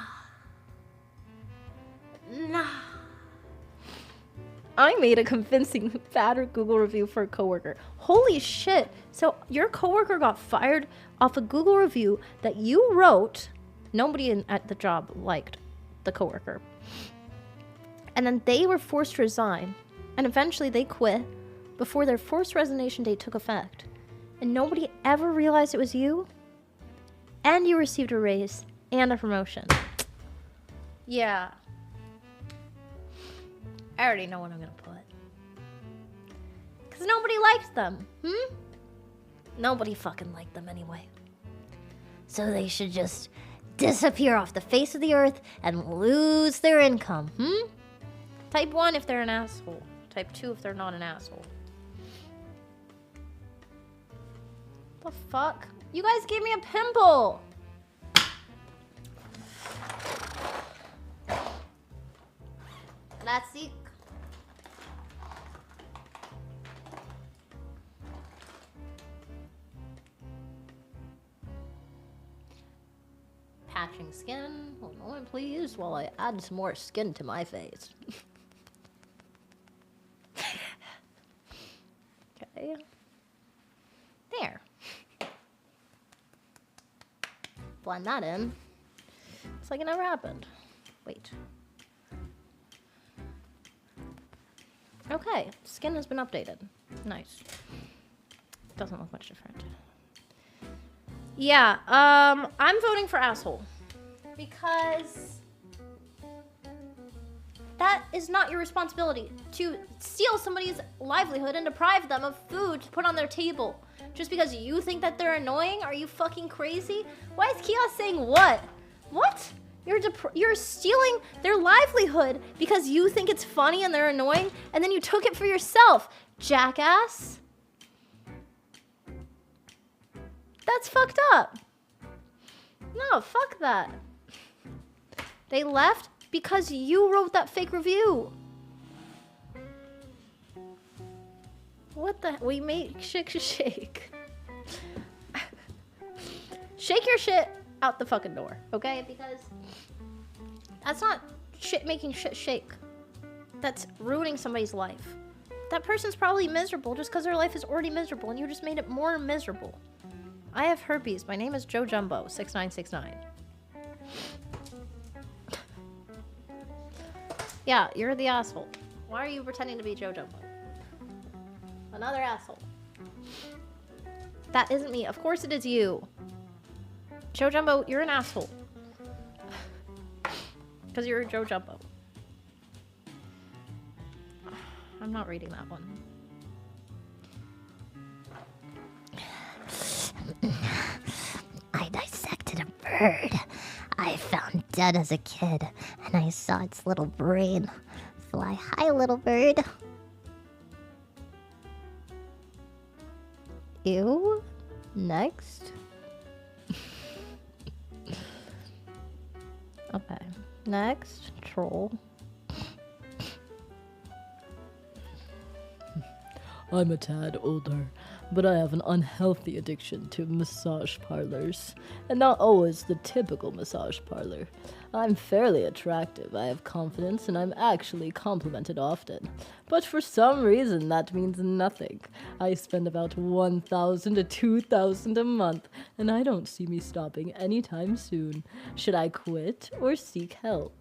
I made a convincing bad Google review for a coworker. Holy shit. So your coworker got fired off a Google review that you wrote. Nobody at the job liked the coworker. And then they were forced to resign. And eventually they quit before their forced resignation date took effect. And nobody ever realized it was you. And you received a raise and a promotion. Yeah. I already know what I'm gonna put. Because nobody liked them. Nobody fucking liked them anyway. So they should just disappear off the face of the earth and lose their income. Type 1 if they're an asshole. Type 2 if they're not an asshole. The fuck? You guys gave me a pimple! Classic. Patching skin. Hold on, a moment, please, while I add some more skin to my face. Okay. There. Blend that in. It's like it never happened. Wait. Okay, skin has been updated. Nice. Doesn't look much different. Yeah, I'm voting for asshole. Because that is not your responsibility to steal somebody's livelihood and deprive them of food to put on their table. Just because you think that they're annoying? Are you fucking crazy? Why is Kiosk saying what? What? You're stealing their livelihood because you think it's funny and they're annoying, and then you took it for yourself, jackass. That's fucked up. No, fuck that. They left because you wrote that fake review. What the? We make shake. Shake your shit out the fucking door, okay? Because that's not shit making shit shake. That's ruining somebody's life. That person's probably miserable just because their life is already miserable and you just made it more miserable. I have herpes. My name is Joe Jumbo, 6969. Yeah, you're the asshole. Why are you pretending to be Joe Jumbo? Another asshole. That isn't me. Of course it is you. Joe Jumbo, you're an asshole. Because you're Joe Jumbo. I'm not reading that one. I dissected a bird I found dead as a kid, and I saw its little brain. Fly high, little bird. Ew. Next. Okay. Next. Troll. I'm a tad older, but I have an unhealthy addiction to massage parlors. And not always the typical massage parlor. I'm fairly attractive, I have confidence, and I'm actually complimented often. But for some reason, that means nothing. I spend about $1,000 to $2,000 a month, and I don't see me stopping anytime soon. Should I quit or seek help?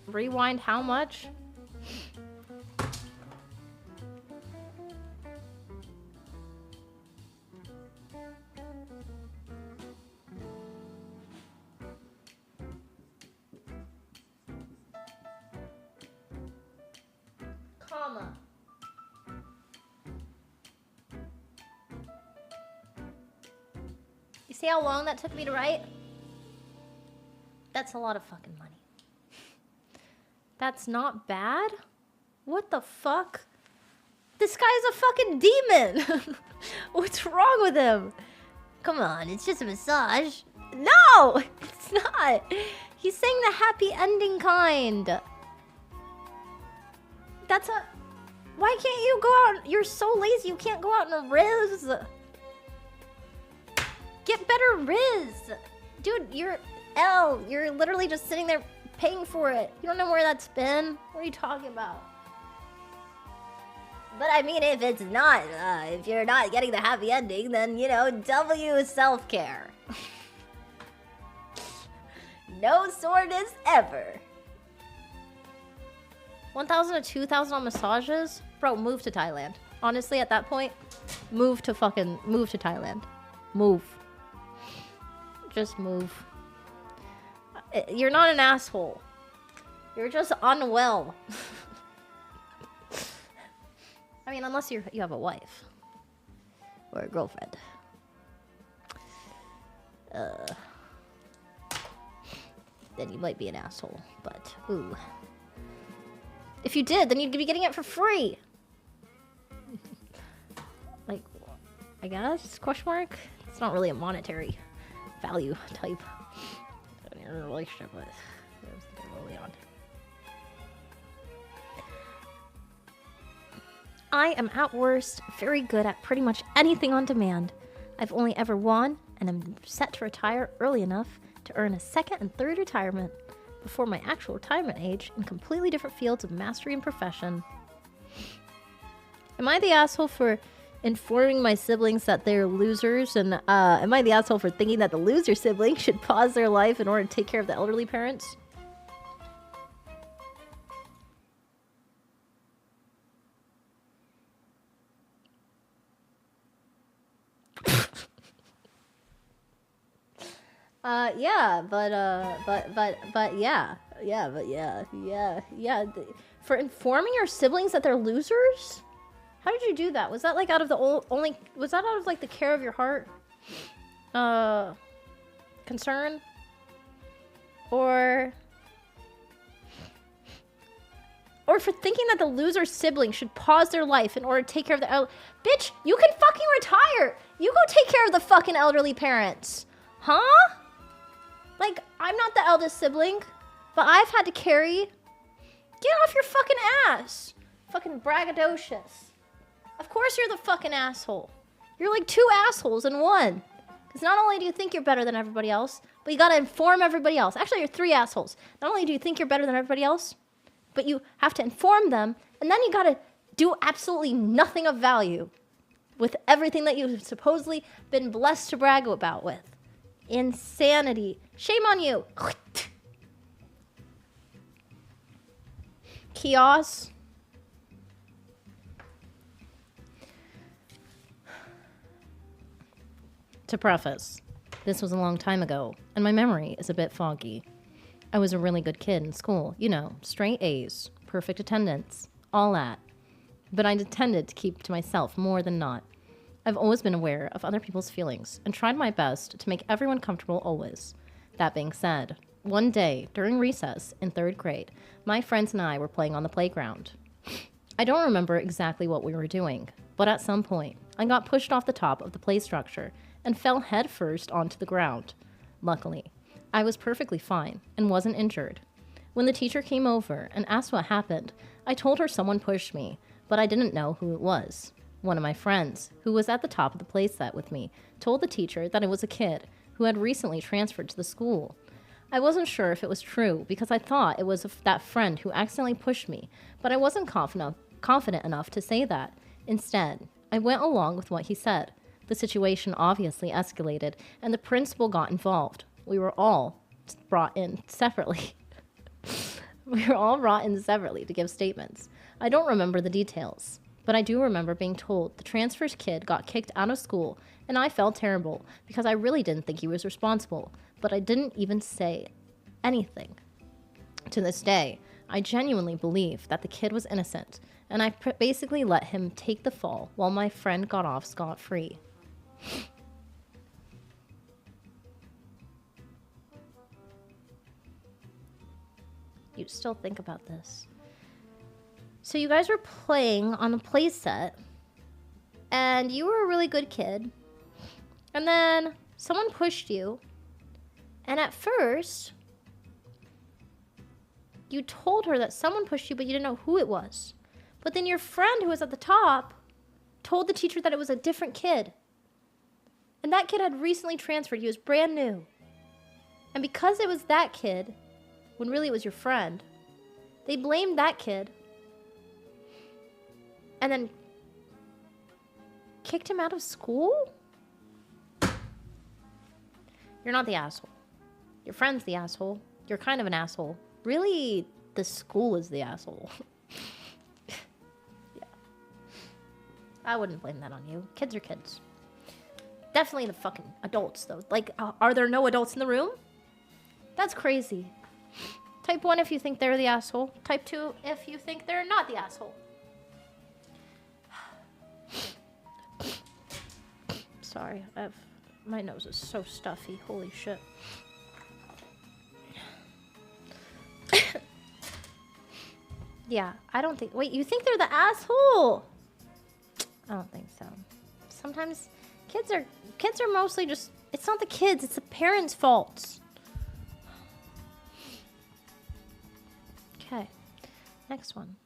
Rewind how much? Comma. You see how long that took me to write? That's a lot of fucking money. That's not bad? What the fuck? This guy's a fucking demon! What's wrong with him? Come on, it's just a massage. No! It's not! He's saying the happy ending kind. That's a... Why can't you go out? You're so lazy you can't go out in a Riz. Get better Riz. Dude, you're L. You're literally just sitting there paying for it. You don't know where that's been? What are you talking about? But I mean, if it's not, if you're not getting the happy ending, then, you know, W is self-care. No soreness ever. 1,000 to 2,000 on massages? Bro, move to Thailand. Honestly, at that point, move to Thailand. Move. Just move. You're not an asshole. You're just unwell. I mean, unless you have a wife. Or a girlfriend. Then you might be an asshole, but ooh. If you did, then you'd be getting it for free. I guess? Question mark? It's not really a monetary value type in your relationship with. It was early on. I am at worst very good at pretty much anything on demand. I've only ever won, and I'm set to retire early enough to earn a second and third retirement before my actual retirement age in completely different fields of mastery and profession. Am I the asshole for informing my siblings that they're losers? And am I the asshole for thinking that the loser sibling should pause their life in order to take care of the elderly parents? Yeah, yeah. For informing your siblings that they're losers? How did you do that? Was that like out of the only? Was that out of like the care of your heart? Concern? Or for thinking that the loser sibling should pause their life in order to take care of the bitch, you can fucking retire. You go take care of the fucking elderly parents. Huh? Like, I'm not the eldest sibling, but I've had to carry. Get off your fucking ass. Fucking braggadocious. Of course you're the fucking asshole. You're like two assholes in one. Because not only do you think you're better than everybody else, but you gotta inform everybody else. Actually, you're three assholes. Not only do you think you're better than everybody else, but you have to inform them, and then you gotta do absolutely nothing of value with everything that you've supposedly been blessed to brag about with. Insanity. Shame on you. Chaos. To preface, this was a long time ago, and my memory is a bit foggy. I was a really good kid in school, you know, straight A's, perfect attendance, all that. But I tended to keep to myself more than not. I've always been aware of other people's feelings and tried my best to make everyone comfortable always. That being said, one day during recess in 3rd grade, my friends and I were playing on the playground. I don't remember exactly what we were doing, but at some point, I got pushed off the top of the play structure and fell headfirst onto the ground. Luckily, I was perfectly fine and wasn't injured. When the teacher came over and asked what happened, I told her someone pushed me, but I didn't know who it was. One of my friends, who was at the top of the playset with me, told the teacher that it was a kid who had recently transferred to the school. I wasn't sure if it was true because I thought it was that friend who accidentally pushed me, but I wasn't confident enough to say that. Instead, I went along with what he said. The situation obviously escalated, and the principal got involved. We were all brought in separately. To give statements. I don't remember the details, but I do remember being told the transfers kid got kicked out of school, and I felt terrible because I really didn't think he was responsible, but I didn't even say anything. To this day, I genuinely believe that the kid was innocent, and I basically let him take the fall while my friend got off scot-free. You still think about this. So you guys were playing on a play set, and you were a really good kid, and then someone pushed you, and at first, you told her that someone pushed you, but you didn't know who it was. But then your friend who was at the top told the teacher that it was a different kid. And that kid had recently transferred. He was brand new. And because it was that kid, when really it was your friend, they blamed that kid and then kicked him out of school? You're not the asshole. Your friend's the asshole. You're kind of an asshole. Really, the school is the asshole. Yeah. I wouldn't blame that on you. Kids are kids. Definitely the fucking adults, though. Like, are there no adults in the room? That's crazy. Type 1 if you think they're the asshole. Type 2 if you think they're not the asshole. Sorry, my nose is so stuffy. Holy shit. Yeah, I don't think... Wait, you think they're the asshole? I don't think so. Sometimes Kids are mostly just, it's not the kids, it's the parents' faults. Okay. Next one.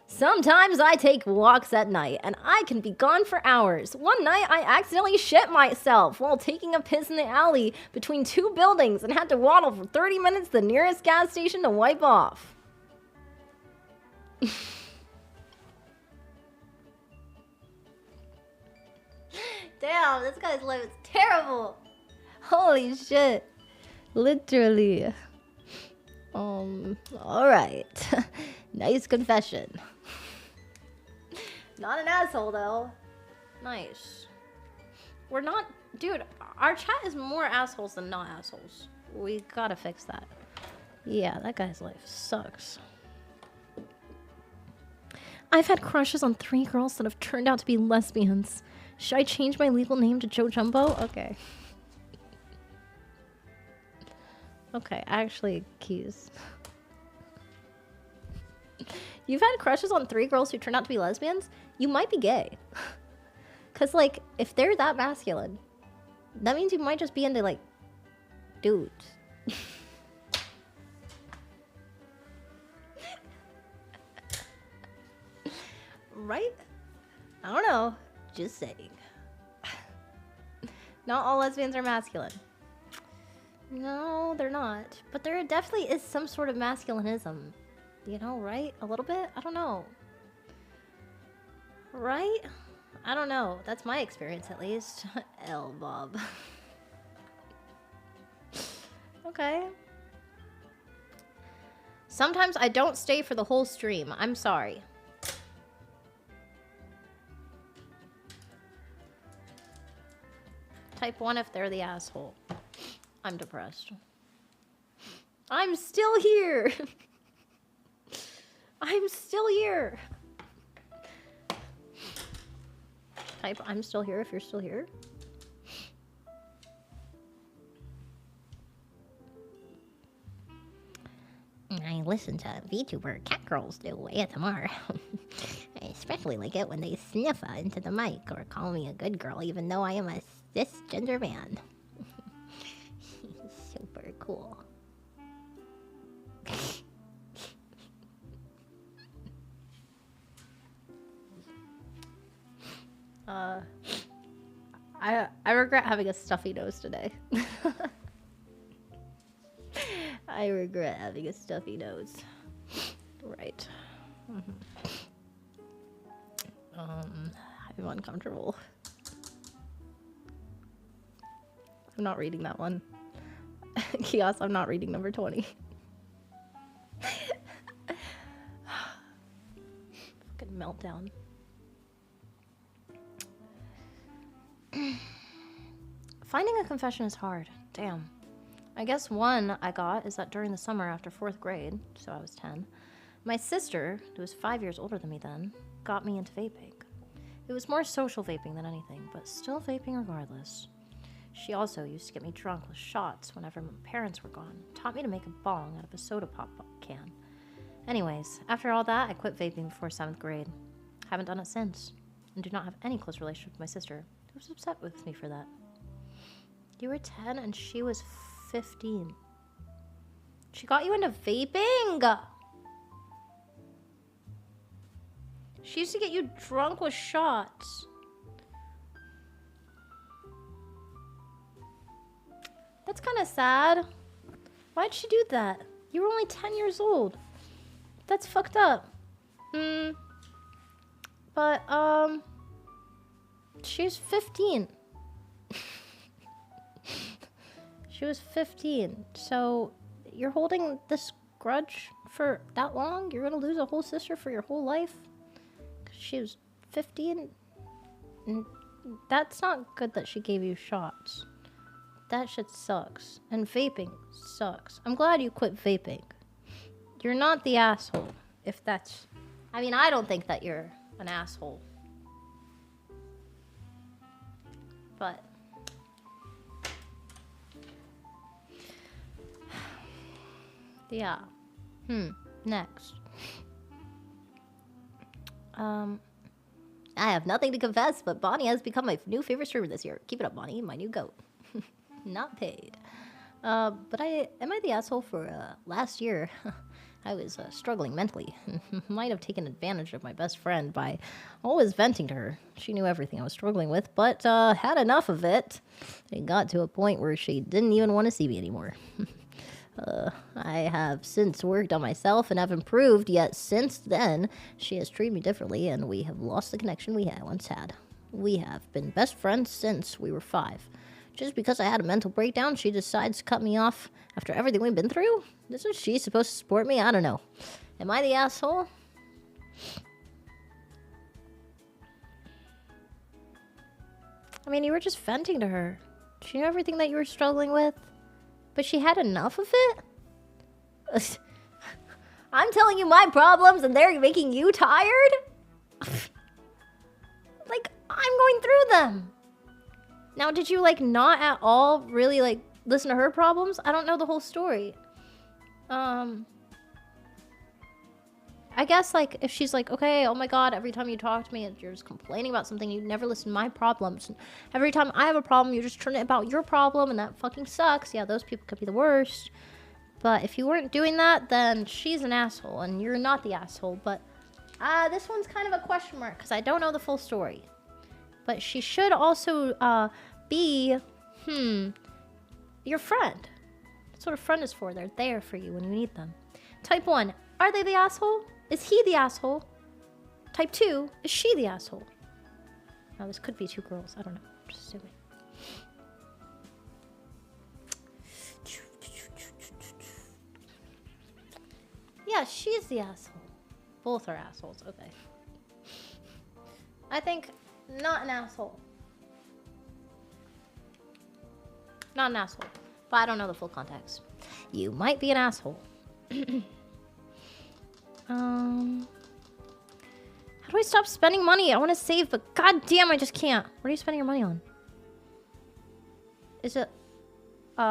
Sometimes I take walks at night, and I can be gone for hours. One night, I accidentally shit myself while taking a piss in the alley between two buildings and had to waddle for 30 minutes to the nearest gas station to wipe off. Damn, this guy's life is terrible. Holy shit. Literally. Alright. Nice confession. Not an asshole, though. Nice. We're not... Dude, our chat is more assholes than not assholes. We gotta fix that. Yeah, that guy's life sucks. I've had crushes on 3 girls that have turned out to be lesbians. Should I change my legal name to Joe Jumbo? Okay. Okay, actually, Keys. You've had crushes on 3 girls who turned out to be lesbians? You might be gay. Because, like, if they're that masculine, that means you might just be into, like, dudes. Right? I don't know. Just saying. Not all lesbians are masculine. No, they're not. But there definitely is some sort of masculinism. You know, right? A little bit? I don't know. Right? I don't know. That's my experience, at least. L, Bob. Okay. Sometimes I don't stay for the whole stream. I'm sorry. Type 1 if they're the asshole. I'm depressed. I'm still here. I'm still here. Type I'm still here if you're still here. I listen to VTuber catgirls do ASMR. I especially like it when they sniff into the mic or call me a good girl even though I am a cisgender man. Super cool. I regret having a stuffy nose today. I regret having a stuffy nose. Right. I'm uncomfortable. I'm not reading that one. Kiosk, I'm not reading number 20. Fucking meltdown. Finding a confession is hard. Damn. I guess one I got is that during the summer after 4th grade, so I was 10, my sister, who was 5 years older than me then, got me into vaping. It was more social vaping than anything, but still vaping regardless. She also used to get me drunk with shots whenever my parents were gone, taught me to make a bong out of a soda pop can. Anyways, after all that, I quit vaping before 7th grade. Haven't done it since, and do not have any close relationship with my sister, who was upset with me for that. You were 10 and she was 15. She got you into vaping? She used to get you drunk with shots. That's kind of sad. Why'd she do that? You were only 10 years old. That's fucked up. But, she was 15. She was 15. So, you're holding this grudge for that long? You're gonna lose a whole sister for your whole life? 'Cause she was 15? And that's not good that she gave you shots. That shit sucks. And vaping sucks. I'm glad you quit vaping. You're not the asshole. If that's... I mean, I don't think that you're an asshole. But... yeah. Next. I have nothing to confess, but Bonnie has become my new favorite streamer this year. Keep it up, Bonnie, my new goat. Not paid. But am I the asshole for last year? I was struggling mentally. Might have taken advantage of my best friend by always venting to her. She knew everything I was struggling with, but had enough of it. It got to a point where she didn't even want to see me anymore. I have since worked on myself and have improved, yet since then, she has treated me differently and we have lost the connection we once had. We have been best friends since we were 5. Just because I had a mental breakdown, she decides to cut me off after everything we've been through? Isn't she supposed to support me? I don't know. Am I the asshole? I mean, you were just venting to her. She knew everything that you were struggling with, but she had enough of it? I'm telling you my problems and they're making you tired? Like, I'm going through them. Now, did you, like, not at all really, like, listen to her problems? I don't know the whole story. I guess, like, if she's like, okay, oh my god, every time you talk to me, you're just complaining about something, you never listen to my problems. And every time I have a problem, you just turn it about your problem, and that fucking sucks. Yeah, those people could be the worst. But if you weren't doing that, then she's an asshole, and you're not the asshole. But this one's kind of a question mark, because I don't know the full story. But she should also be, your friend. That's what a friend is for. They're there for you when you need them. Type 1, are they the asshole? Is he the asshole? Type 2, is she the asshole? Now, this could be 2 girls. I don't know. I'm just assuming. Yeah, she's the asshole. Both are assholes. Okay. I think not an asshole. Not an asshole. But I don't know the full context. You might be an asshole. How do I stop spending money? I want to save, but goddamn, I just can't. What are you spending your money on? Is it... Yo,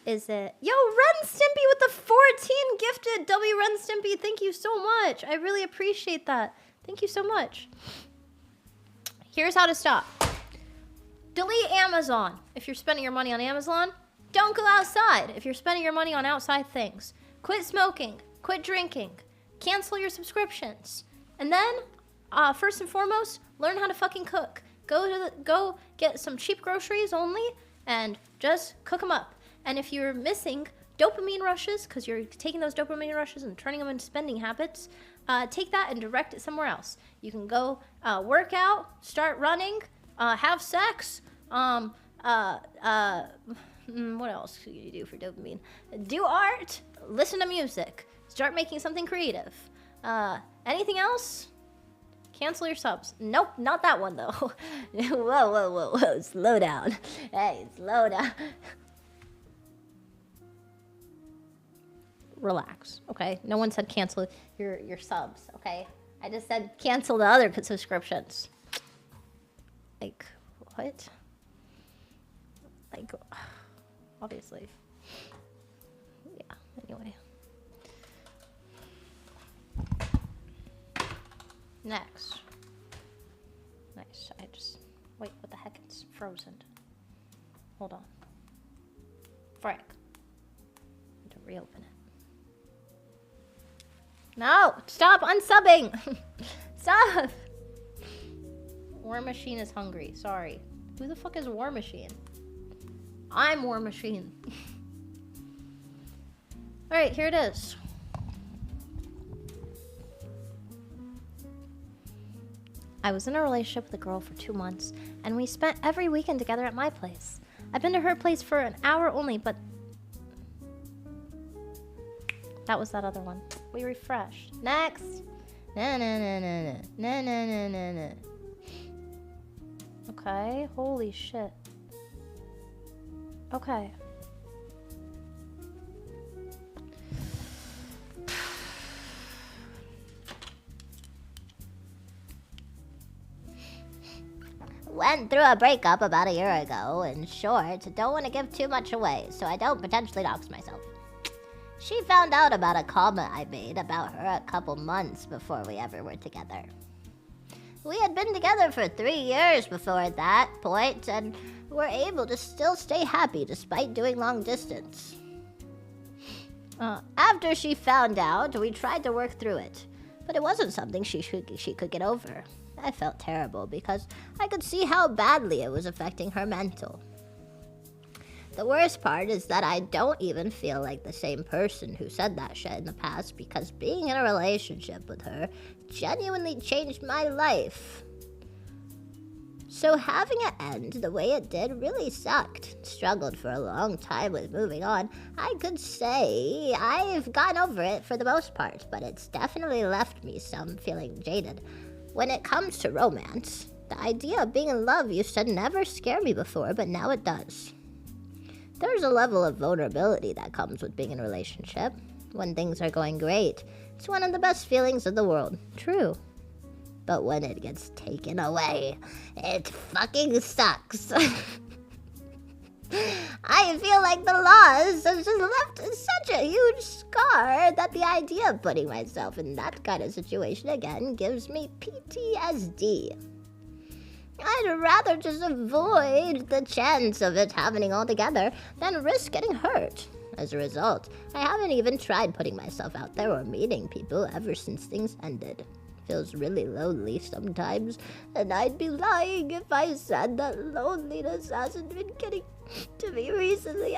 Ren Stimpy with the 14 gifted! W Ren Stimpy, thank you so much. I really appreciate that. Thank you so much. Here's how to stop. Delete Amazon. If you're spending your money on Amazon, don't go outside. If you're spending your money on outside things, quit smoking, quit drinking, cancel your subscriptions. And then, first and foremost, learn how to fucking cook. Go get some cheap groceries only and just cook them up. And if you're missing dopamine rushes, because you're taking those dopamine rushes and turning them into spending habits, take that and direct it somewhere else. You can go work out, start running, have sex, what else can you do for dopamine? Do art, listen to music, start making something creative. Anything else? Cancel your subs. Nope, not that one though. Whoa, slow down. Hey, slow down. Relax, okay? No one said cancel your subs, okay? I just said cancel the other subscriptions. Like, what? Like, obviously. Yeah, anyway. Next. Nice, wait, what the heck? It's frozen. Hold on. Frick. I need to reopen it. No! Stop unsubbing! Stop! War Machine is hungry. Sorry. Who the fuck is War Machine? I'm War Machine. Alright, here it is. I was in a relationship with a girl for 2 months, and we spent every weekend together at my place. I've been to her place for an hour only, but... that was that other one. We refreshed. Next! Na. Okay, holy shit. Okay. Went through a breakup about a year ago. In short, don't want to give too much away, so I don't potentially dox myself. She found out about a comment I made about her a couple months before we ever were together. We had been together for 3 years before that point, and were able to still stay happy despite doing long distance. After she found out, we tried to work through it, but it wasn't something she could get over. I felt terrible because I could see how badly it was affecting her mental. The worst part is that I don't even feel like the same person who said that shit in the past, because being in a relationship with her genuinely changed my life. So having it end the way it did really sucked. Struggled for a long time with moving on. I could say I've gotten over it for the most part, but it's definitely left me some feeling jaded. When it comes to romance, the idea of being in love used to never scare me before, but now it does. There's a level of vulnerability that comes with being in a relationship. When things are going great, it's one of the best feelings in the world. True. But when it gets taken away, it fucking sucks. I feel like the loss has just left such a huge scar that the idea of putting myself in that kind of situation again gives me PTSD. I'd rather just avoid the chance of it happening altogether than risk getting hurt. As a result, I haven't even tried putting myself out there or meeting people ever since things ended. Feels really lonely sometimes, and I'd be lying if I said that loneliness hasn't been getting to me recently.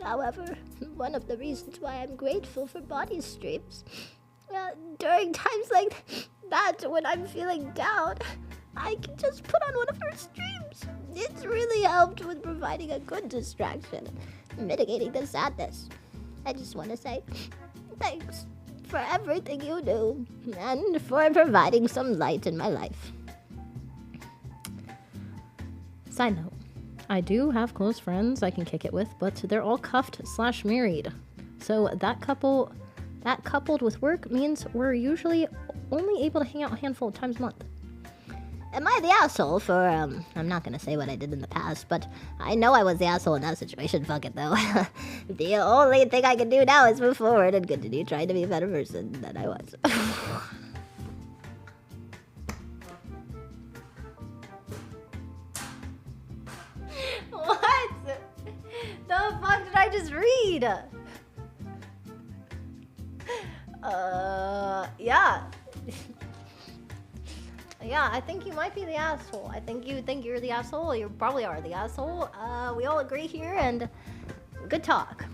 However, one of the reasons why I'm grateful for body streams, during times like that when I'm feeling down, I can just put on one of her streams. It's really helped with providing a good distraction, mitigating the sadness. I just want to say thanks for everything you do, and for providing some light in my life. Side note, I do have close friends I can kick it with, but they're all cuffed/married. So that coupled with work means we're usually only able to hang out a handful of times a month. Am I the asshole for, I'm not gonna say what I did in the past, but I know I was the asshole in that situation. Fuck it, though. The only thing I can do now is move forward and continue trying to be a better person than I was. What? The fuck did I just read? Yeah. Yeah, I think you might be the asshole. I think you think you're the asshole. You probably are the asshole. We all agree here, and good talk.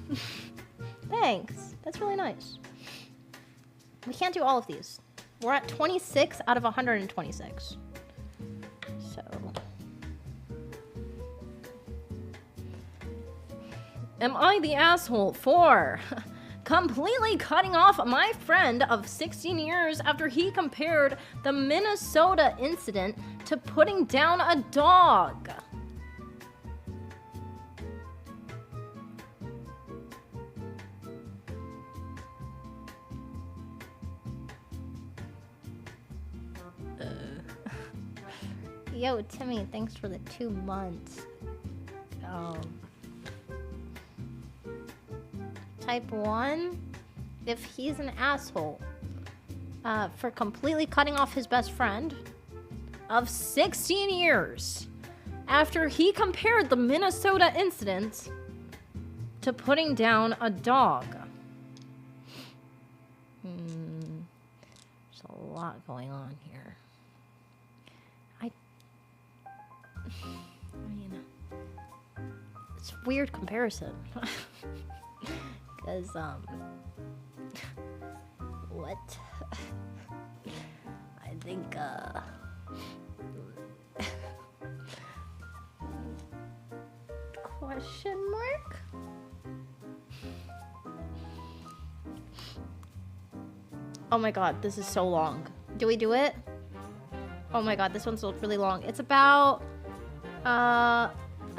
Thanks. That's really nice. We can't do all of these. We're at 26 out of 126. So. Am I the asshole for completely cutting off my friend of 16 years after he compared the Minnesota incident to putting down a dog? Yo, Timmy, thanks for the 2 months. Type 1, if he's an asshole for completely cutting off his best friend of 16 years after he compared the Minnesota incident to putting down a dog. There's a lot going on here. I mean, it's a weird comparison. Because, what? I think, question mark? Oh my god, this is so long. Do we do it? Oh my god, this one's really long. It's about, a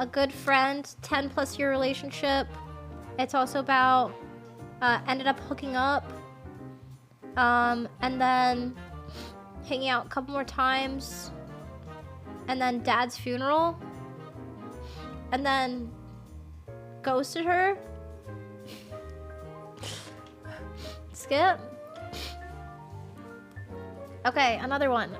good friend, 10 plus year relationship. It's also about ended up hooking up and then hanging out a couple more times, and then dad's funeral, and then ghosted her. Skip. Okay, another one.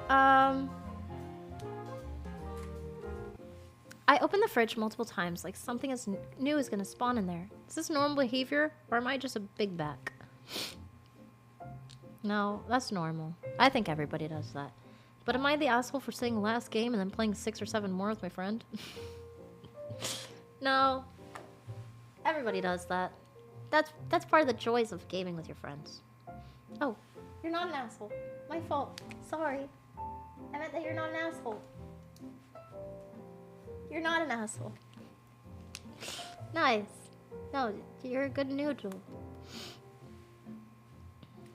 I open the fridge multiple times, like something new is gonna spawn in there. Is this normal behavior, or am I just a big back? No, that's normal. I think everybody does that. But am I the asshole for saying last game and then playing 6 or 7 more with my friend? No. Everybody does that. That's part of the joys of gaming with your friends. Oh, you're not an asshole. My fault. Sorry. I meant that you're not an asshole. You're not an asshole. Nice. No, you're a good noodle.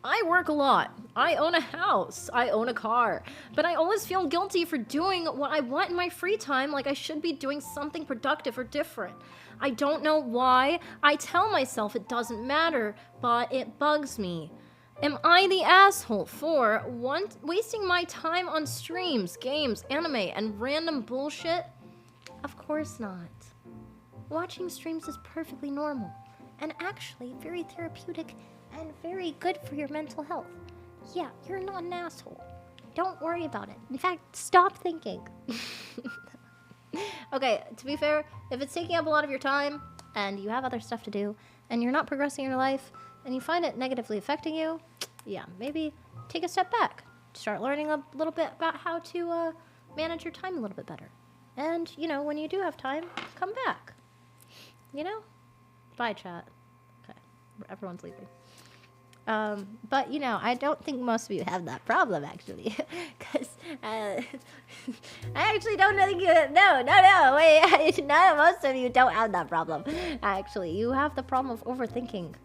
I work a lot. I own a house. I own a car. But I always feel guilty for doing what I want in my free time, like I should be doing something productive or different. I don't know why. I tell myself it doesn't matter, but it bugs me. Am I the asshole for wasting my time on streams, games, anime, and random bullshit? Of course not. Watching streams is perfectly normal, and actually very therapeutic and very good for your mental health. Yeah, you're not an asshole. Don't worry about it. In fact, stop thinking. Okay, to be fair, if it's taking up a lot of your time and you have other stuff to do and you're not progressing in your life and you find it negatively affecting you, yeah, maybe take a step back. Start learning a little bit about how to manage your time a little bit better. And, you know, when you do have time, come back. You know? Bye, chat. Okay, everyone's leaving. But, you know, I don't think most of you have that problem, actually. Because, I actually don't think you... No, wait. Most of you don't have that problem. Actually, you have the problem of overthinking.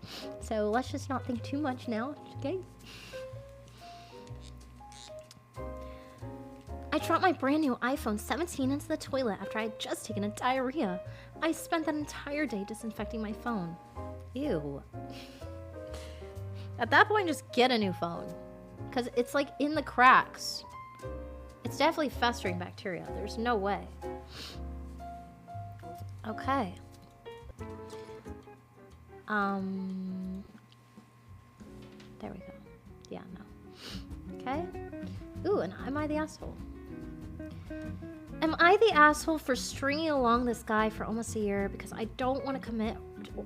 So let's just not think too much now, okay? I dropped my brand new iPhone 17 into the toilet after I had just taken a diarrhea. I spent that entire day disinfecting my phone. Ew. At that point, just get a new phone. Because it's like in the cracks. It's definitely festering bacteria. There's no way. Okay. There we go. Yeah, no. Okay. Ooh, and am I the asshole? Am I the asshole for stringing along this guy for almost a year because I don't want to commit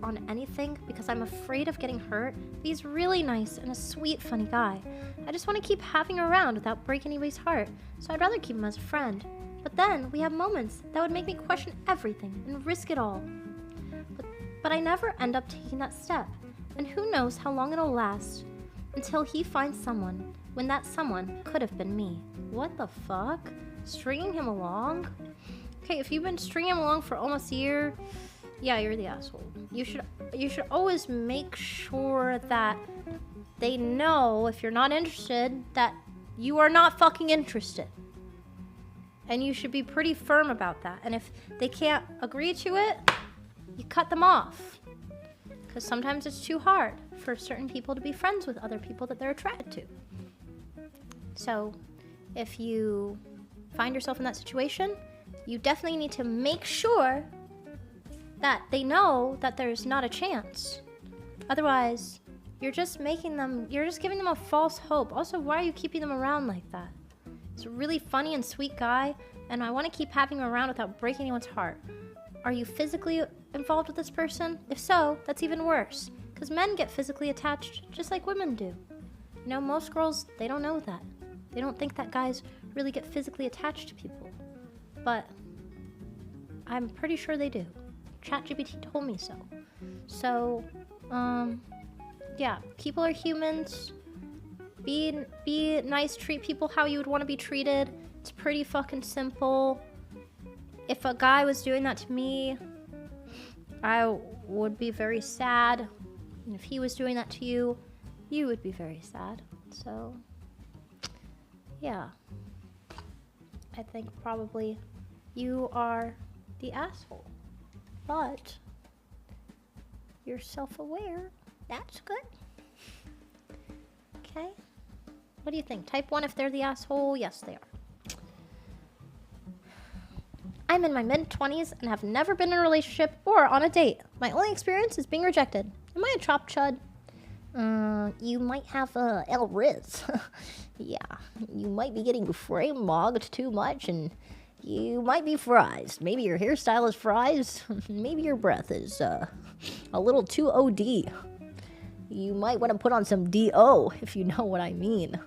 on anything because I'm afraid of getting hurt? He's really nice and a sweet, funny guy. I just want to keep having him around without breaking anybody's heart, so I'd rather keep him as a friend. But then we have moments that would make me question everything and risk it all. But I never end up taking that step, and who knows how long it'll last until he finds someone when that someone could have been me. What the fuck? Stringing him along? Okay, if you've been stringing him along for almost a year, yeah, you're the asshole. You should always make sure that they know if you're not interested that you are not fucking interested. And you should be pretty firm about that. And if they can't agree to it, you cut them off. Because sometimes it's too hard for certain people to be friends with other people that they're attracted to. So, if you find yourself in that situation, you definitely need to make sure that they know that there's not a chance. Otherwise, you're just giving them a false hope. Also, why are you keeping them around like that? He's a really funny and sweet guy, and I want to keep having him around without breaking anyone's heart. Are you physically involved with this person? If so, that's even worse, because men get physically attached just like women do. You know, most girls, they don't know that. They don't think that guys really get physically attached to people. But I'm pretty sure they do. ChatGPT told me so. So, yeah, people are humans. Be nice, treat people how you would want to be treated. It's pretty fucking simple. If a guy was doing that to me, I would be very sad. And if he was doing that to you, you would be very sad. So, yeah. I think probably you are the asshole. But you're self-aware. That's good. Okay. What do you think? Type 1 if they're the asshole. Yes, they are. I'm in my mid-20s and have never been in a relationship or on a date. My only experience is being rejected. Am I a chop chud? You might have El Riz. Yeah, you might be getting frame mogged too much, and you might be fries. Maybe your hairstyle is fries. Maybe your breath is a little too OD. You might want to put on some DO, if you know what I mean.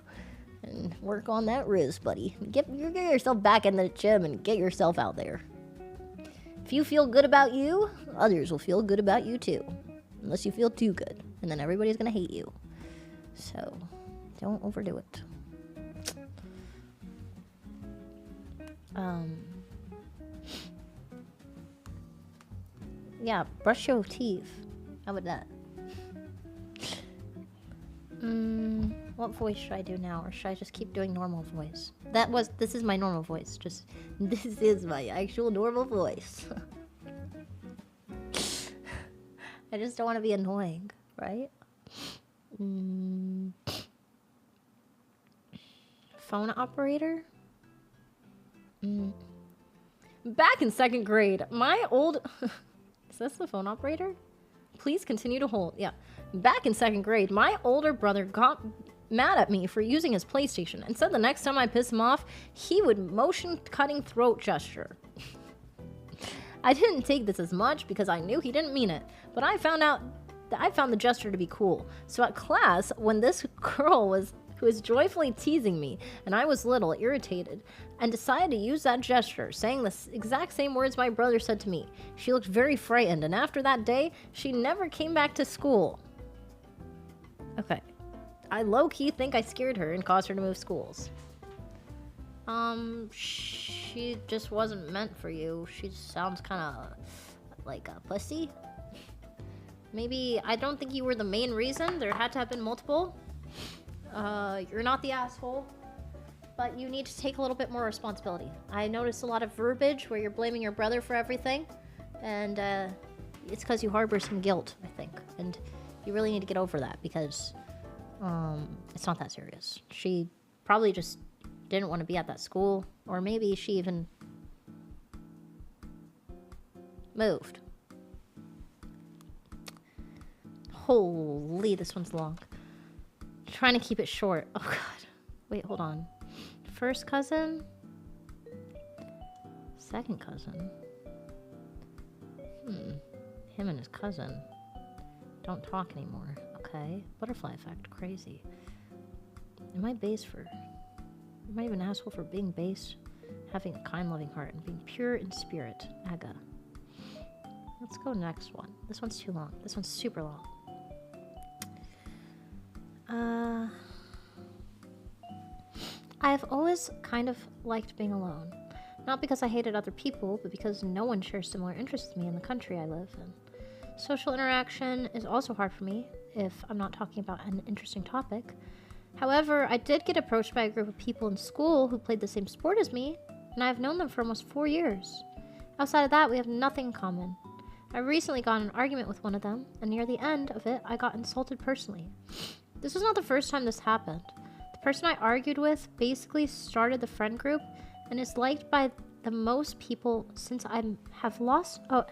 And work on that Riz, buddy. Get yourself back in the gym and get yourself out there. If you feel good about you, others will feel good about you too. Unless you feel too good. And then everybody's gonna hate you. So, don't overdo it. Yeah, brush your teeth. How about that? What voice should I do now? Or should I just keep doing normal voice? This is my normal voice. This is my actual normal voice. I just don't want to be annoying, right? Phone operator? Back in 2nd grade, my old... Is this the phone operator? Please continue to hold. Yeah. Back in 2nd grade, my older brother got mad at me for using his PlayStation and said the next time I pissed him off, he would motion-cutting throat gesture. I didn't take this as much because I knew he didn't mean it, but I found the gesture to be cool. So at class, when this girl who was joyfully teasing me, and I was little, irritated, and decided to use that gesture, saying the exact same words my brother said to me. She looked very frightened, and after that day, she never came back to school. Okay. I low-key think I scared her and caused her to move schools. She just wasn't meant for you. She sounds kind of like a pussy. Maybe, I don't think you were the main reason. There had to have been multiple. You're not the asshole, but you need to take a little bit more responsibility. I noticed a lot of verbiage where you're blaming your brother for everything, and it's because you harbor some guilt, I think, and you really need to get over that because it's not that serious. She probably just didn't want to be at that school, or maybe she even moved. Holy, this one's long. Trying to keep it short. Oh god. Wait, hold on. First cousin? Second cousin? Him and his cousin don't talk anymore. Okay. Butterfly effect. Crazy. Am I even an asshole for being base? Having a kind, loving heart and being pure in spirit. Aga. Let's go next one. This one's too long. This one's super long. I've always kind of liked being alone. Not because I hated other people, but because no one shares similar interests with me in the country I live in. Social interaction is also hard for me if I'm not talking about an interesting topic. However, I did get approached by a group of people in school who played the same sport as me, and I've known them for almost 4 years. Outside of that, we have nothing in common. I recently got in an argument with one of them, and near the end of it, I got insulted personally. This was not the first time this happened. The person I argued with basically started the friend group and is liked by the most people since I have lost a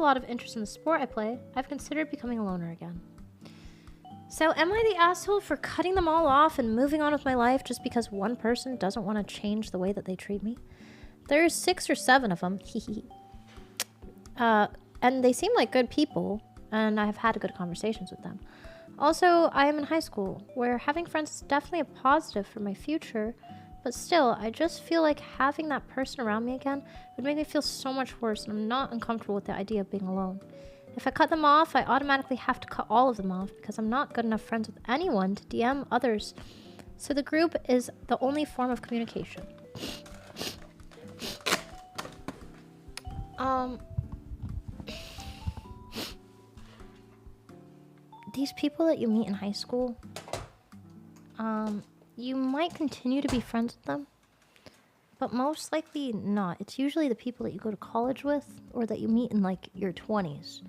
lot of interest in the sport I play. I've considered becoming a loner again. So am I the asshole for cutting them all off and moving on with my life just because one person doesn't want to change the way that they treat me? There's 6 or 7 of them. And they seem like good people, and I have had good conversations with them. Also, I am in high school, where having friends is definitely a positive for my future, but still, I just feel like having that person around me again would make me feel so much worse, and I'm not uncomfortable with the idea of being alone. If I cut them off, I automatically have to cut all of them off because I'm not good enough friends with anyone to DM others. So the group is the only form of communication. These people that you meet in high school, you might continue to be friends with them, but most likely not. It's usually the people that you go to college with or that you meet in like your 20s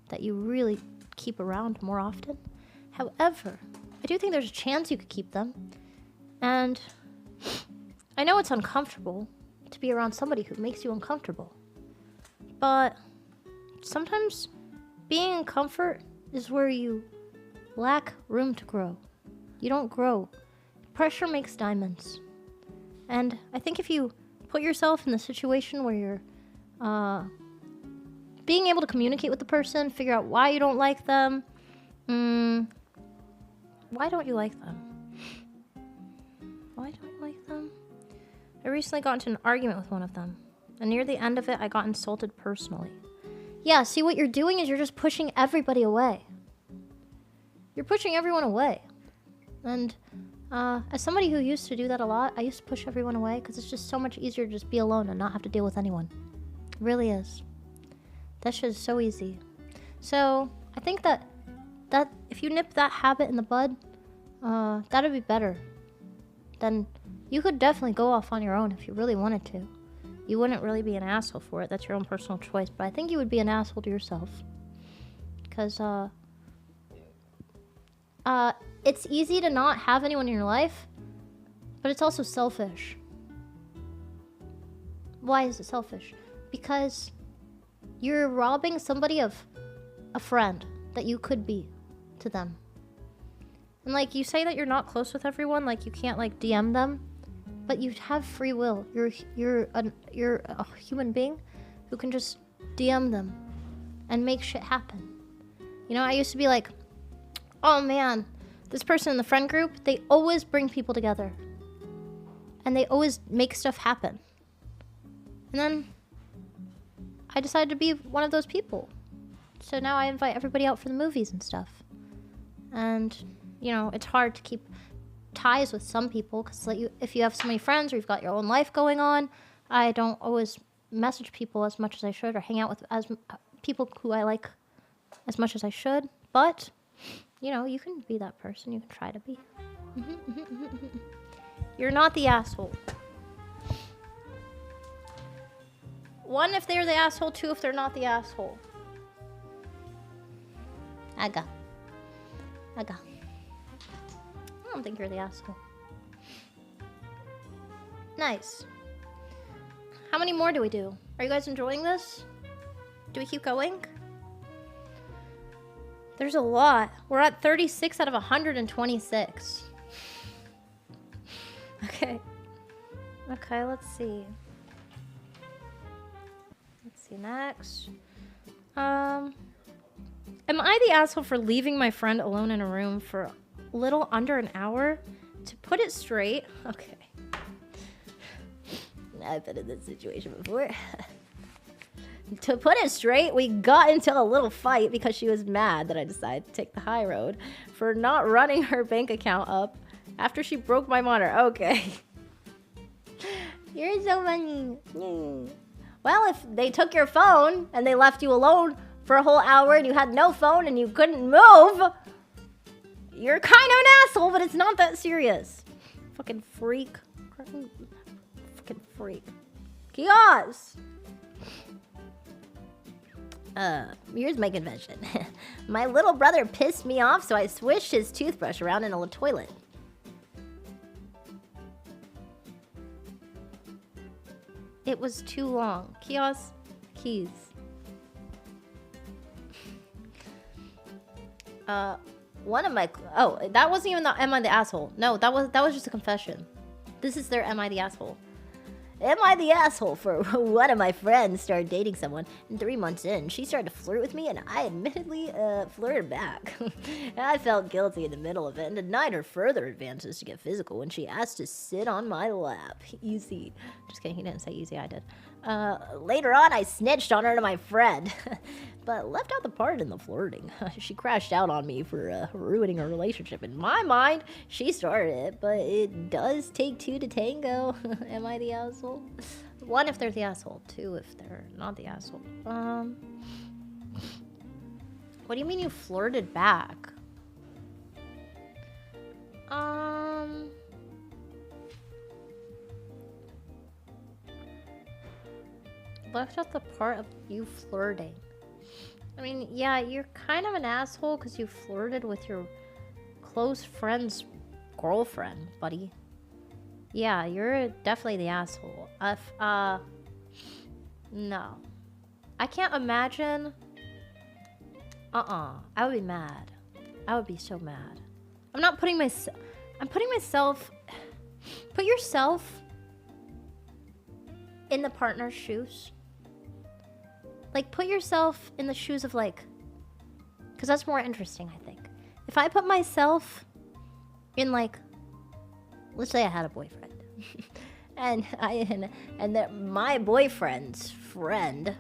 that you really keep around more often. However, I do think there's a chance you could keep them. And I know it's uncomfortable to be around somebody who makes you uncomfortable. But sometimes being in comfort is where you lack room to grow. You don't grow. Pressure makes diamonds. And I think if you put yourself in the situation where you're being able to communicate with the person, figure out why you don't like them. Why don't you like them? Why don't you like them? I recently got into an argument with one of them. And near the end of it, I got insulted personally. Yeah, see, what you're doing is you're just pushing everybody away. You're pushing everyone away. And as somebody who used to do that a lot, I used to push everyone away because it's just so much easier to just be alone and not have to deal with anyone. It really is. That shit is so easy. So I think that if you nip that habit in the bud, that'd be better. Then you could definitely go off on your own if you really wanted to. You wouldn't really be an asshole for it. That's your own personal choice. But I think you would be an asshole to yourself. Because, it's easy to not have anyone in your life, but it's also selfish. Why is it selfish? Because you're robbing somebody of a friend that you could be to them. And like, you say that you're not close with everyone, like you can't like DM them, but you have free will. You're a human being who can just DM them and make shit happen. You know, I used to be like, oh man, this person in the friend group, they always bring people together. And they always make stuff happen. And then I decided to be one of those people. So now I invite everybody out for the movies and stuff. And, you know, it's hard to keep ties with some people because like if you have so many friends or you've got your own life going on, I don't always message people as much as I should or hang out with people who I like as much as I should. But, you know, you can be that person. You can try to be. You're not the asshole. 1, if they're the asshole. 2, if they're not the asshole. Aga. I don't think you're the asshole. Nice. How many more do we do? Are you guys enjoying this? Do we keep going? There's a lot. We're at 36 out of 126. Okay. Okay, let's see. Let's see next. Am I the asshole for leaving my friend alone in a room for a little under an hour? To put it straight, okay. I've been in this situation before. To put it straight, we got into a little fight because she was mad that I decided to take the high road for not running her bank account up after she broke my monitor. Okay. You're so funny. Well, if they took your phone and they left you alone for a whole hour and you had no phone and you couldn't move, you're kind of an asshole, but it's not that serious. Fucking freak. Fucking freak. Kiosk! Here's my confession. My little brother pissed me off, so I swished his toothbrush around in a toilet. It was too long. Kiosk, keys. One of my... Oh, that wasn't even the Am I the Asshole? No, that was just a confession. This is their Am I the Asshole? Am I the asshole for one of my friends started dating someone, and 3 months in, she started to flirt with me, and I admittedly flirted back. I felt guilty in the middle of it and denied her further advances to get physical when she asked to sit on my lap. Easy. Just kidding, he didn't say easy, I did. Later on, I snitched on her to my friend, but left out the part in the flirting. She crashed out on me for ruining our relationship. In my mind, she started it, but it does take 2 to tango. Am I the asshole? 1, if they're the asshole. 2, if they're not the asshole. What do you mean you flirted back? Left out the part of you flirting. I mean, yeah, you're kind of an asshole because you flirted with your close friend's girlfriend, buddy. Yeah, you're definitely the asshole. No. I can't imagine I would be mad. I would be so mad. I'm not putting myself... I'm putting myself... Put yourself in the partner's shoes. Like, put yourself in the shoes of, like... Because that's more interesting, I think. If I put myself in, like... Let's say I had a boyfriend. and that my boyfriend's friend...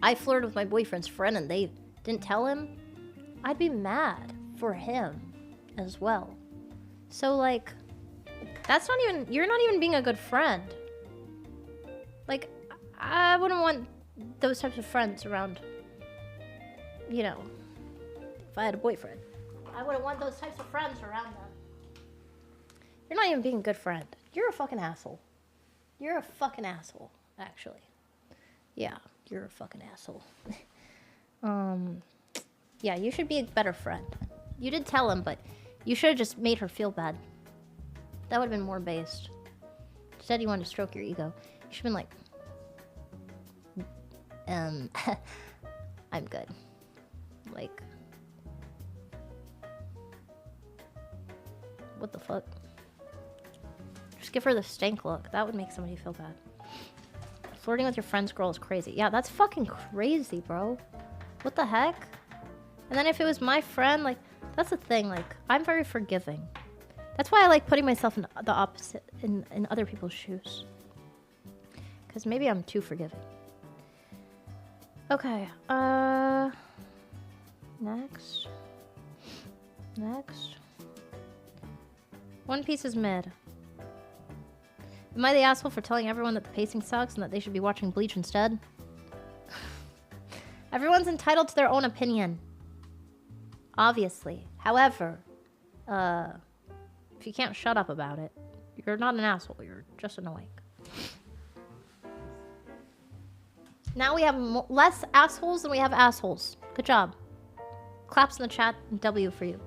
I flirted with my boyfriend's friend and they didn't tell him. I'd be mad for him as well. So, like... That's not even... You're not even being a good friend. Like, I wouldn't want those types of friends around, you know, if I had a boyfriend. I wouldn't want those types of friends around them. You're not even being a good friend. You're a fucking asshole. You're a fucking asshole, actually. Yeah, you're a fucking asshole. Yeah, you should be a better friend. You did tell him, but you should have just made her feel bad. That would have been more based. Instead, you wanted to stroke your ego. You should have been like, I'm good. Like, what the fuck? Just give her the stank look. That would make somebody feel bad. Flirting with your friend's girl is crazy. Yeah, that's fucking crazy, bro. What the heck? And then if it was my friend, like, that's the thing. Like, I'm very forgiving. That's why I like putting myself in the opposite, in other people's shoes. Because maybe I'm too forgiving. Okay, next. One Piece is mid. Am I the asshole for telling everyone that the pacing sucks and that they should be watching Bleach instead? Everyone's entitled to their own opinion. Obviously. However, if you can't shut up about it, you're not an asshole, you're just annoying. Now we have less assholes than we have assholes. Good job. Claps in the chat and W for you.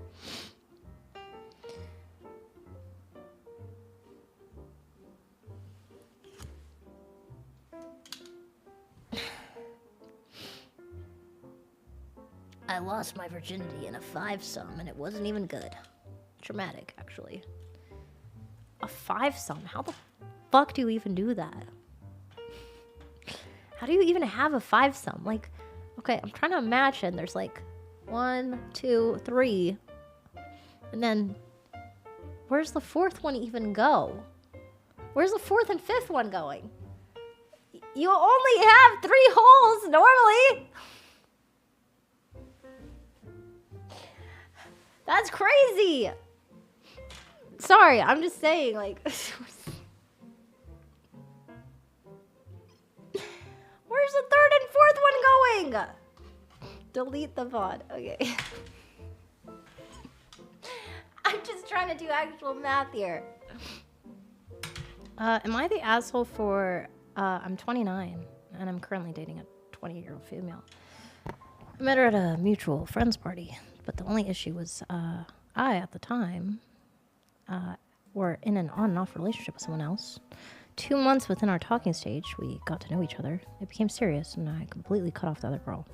I lost my virginity in a 5-some and it wasn't even good. Traumatic, actually. A 5-some? How the fuck do you even do that? How do you even have a 5-some? Like, okay, I'm trying to imagine there's like 1, 2, 3. And then where's the 4th one even go? Where's the 4th and 5th one going? You only have 3 holes normally. That's crazy. Sorry, I'm just saying, like... Where's the 3rd and 4th one going? Delete the VOD. Okay. I'm just trying to do actual math here. Am I the asshole for... I'm 29, and I'm currently dating a 20-year-old female. I met her at a mutual friends party, but the only issue was I, at the time, were in an on and off relationship with someone else. 2 months within our talking stage, we got to know each other. It became serious, and I completely cut off the other girl.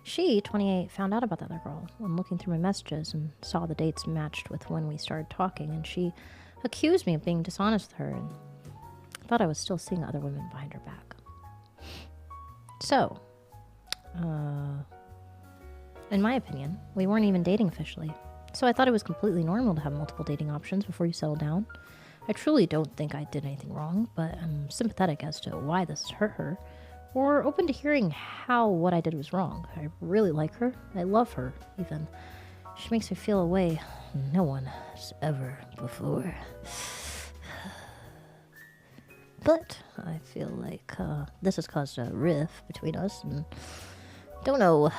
She, 28, found out about the other girl when looking through my messages and saw the dates matched with when we started talking, and she accused me of being dishonest with her and thought I was still seeing other women behind her back. So, in my opinion, we weren't even dating officially. So I thought it was completely normal to have multiple dating options before you settle down. I truly don't think I did anything wrong, but I'm sympathetic as to why this hurt her, or open to hearing how what I did was wrong. I really like her. I love her, even. She makes me feel a way no one has ever before. But I feel like this has caused a rift between us, and don't know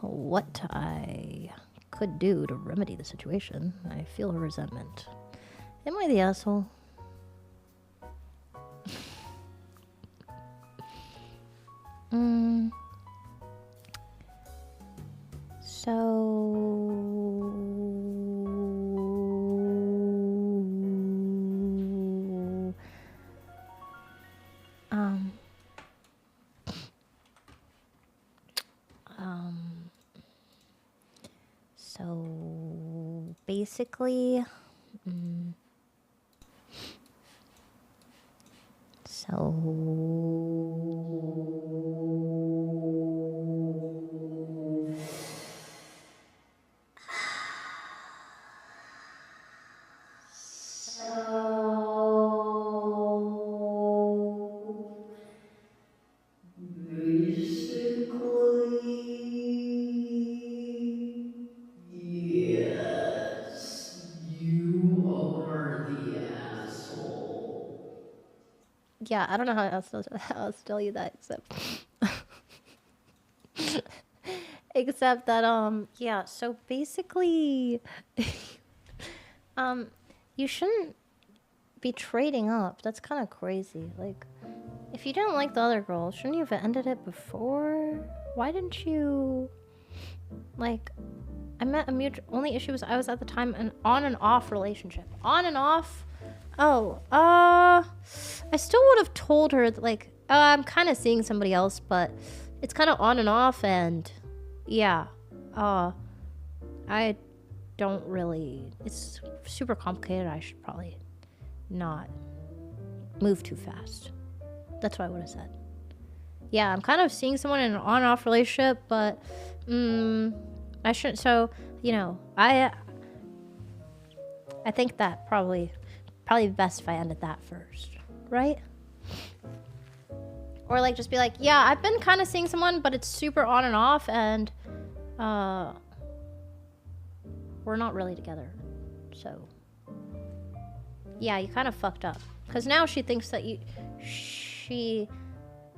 what I could do to remedy the situation. I feel her resentment. Am I the asshole? basically, yeah, I don't know how else to tell you that except except that yeah, so basically you shouldn't be trading up. That's kind of crazy. Like, if you didn't like the other girl, shouldn't you have ended it before? Why didn't you like I met a mutual only issue was I was at the time an on and off relationship. On and off. Oh, I still would have told her that, like, I'm kind of seeing somebody else, but it's kind of on and off, and yeah, I don't really. It's super complicated. I should probably not move too fast. That's what I would have said. Yeah, I'm kind of seeing someone in an on-off relationship, but I shouldn't. So, you know, I think that probably best if I ended that first, right? Or like just be like, yeah, I've been kind of seeing someone, but it's super on and off, and we're not really together. So yeah, you kind of fucked up, because now she thinks that she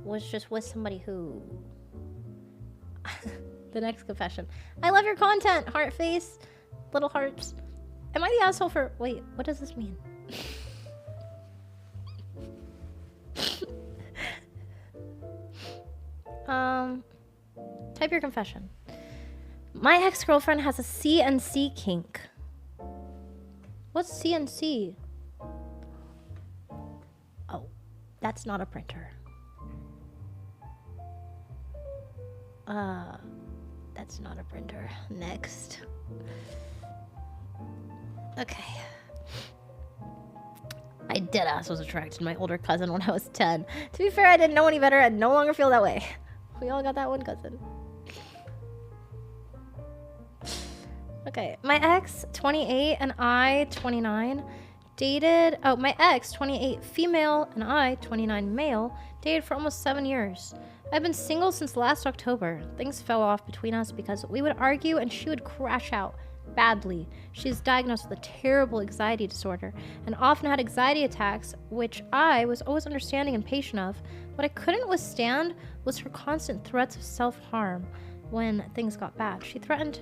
was just with somebody who the next confession. I love your content, heart face, little hearts. Am I the asshole for wait, what does this mean? Type your confession. My ex-girlfriend has a CNC kink. What's CNC? Oh, that's not a printer. That's not a printer. Next. Okay. I deadass was attracted to my older cousin when I was 10. To be fair, I didn't know any better and no longer feel that way. We all got that one cousin. Okay, my ex, 28, and I, 29, dated... Oh, my ex, 28, female, and I, 29, male, dated for almost 7 years. I've been single since last October. Things fell off between us because we would argue and she would crash out badly. She is diagnosed with a terrible anxiety disorder and often had anxiety attacks, which I was always understanding and patient of. What I couldn't withstand was her constant threats of self-harm when things got bad. She threatened.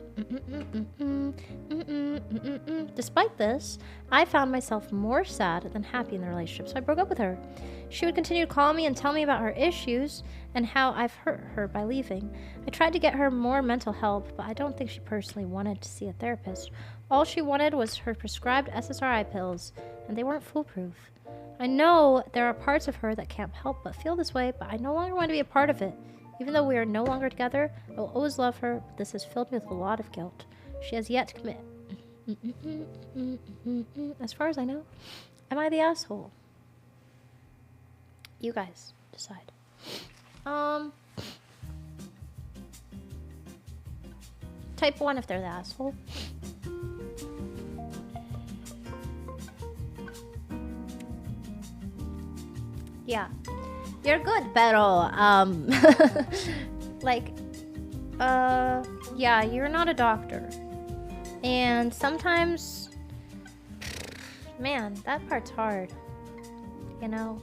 Despite this, I found myself more sad than happy in the relationship, so I broke up with her. She would continue to call me and tell me about her issues and how I've hurt her by leaving. I tried to get her more mental help, but I don't think she personally wanted to see a therapist. All she wanted was her prescribed SSRI pills, and they weren't foolproof. I know there are parts of her that can't help but feel this way, but I no longer want to be a part of it. Even though we are no longer together, I will always love her, but this has filled me with a lot of guilt. She has yet to commit. As far as I know, am I the asshole? You guys decide. Type 1 if they're the asshole. Yeah. You're good, pero, like, yeah, you're not a doctor. And sometimes, man, that part's hard, you know?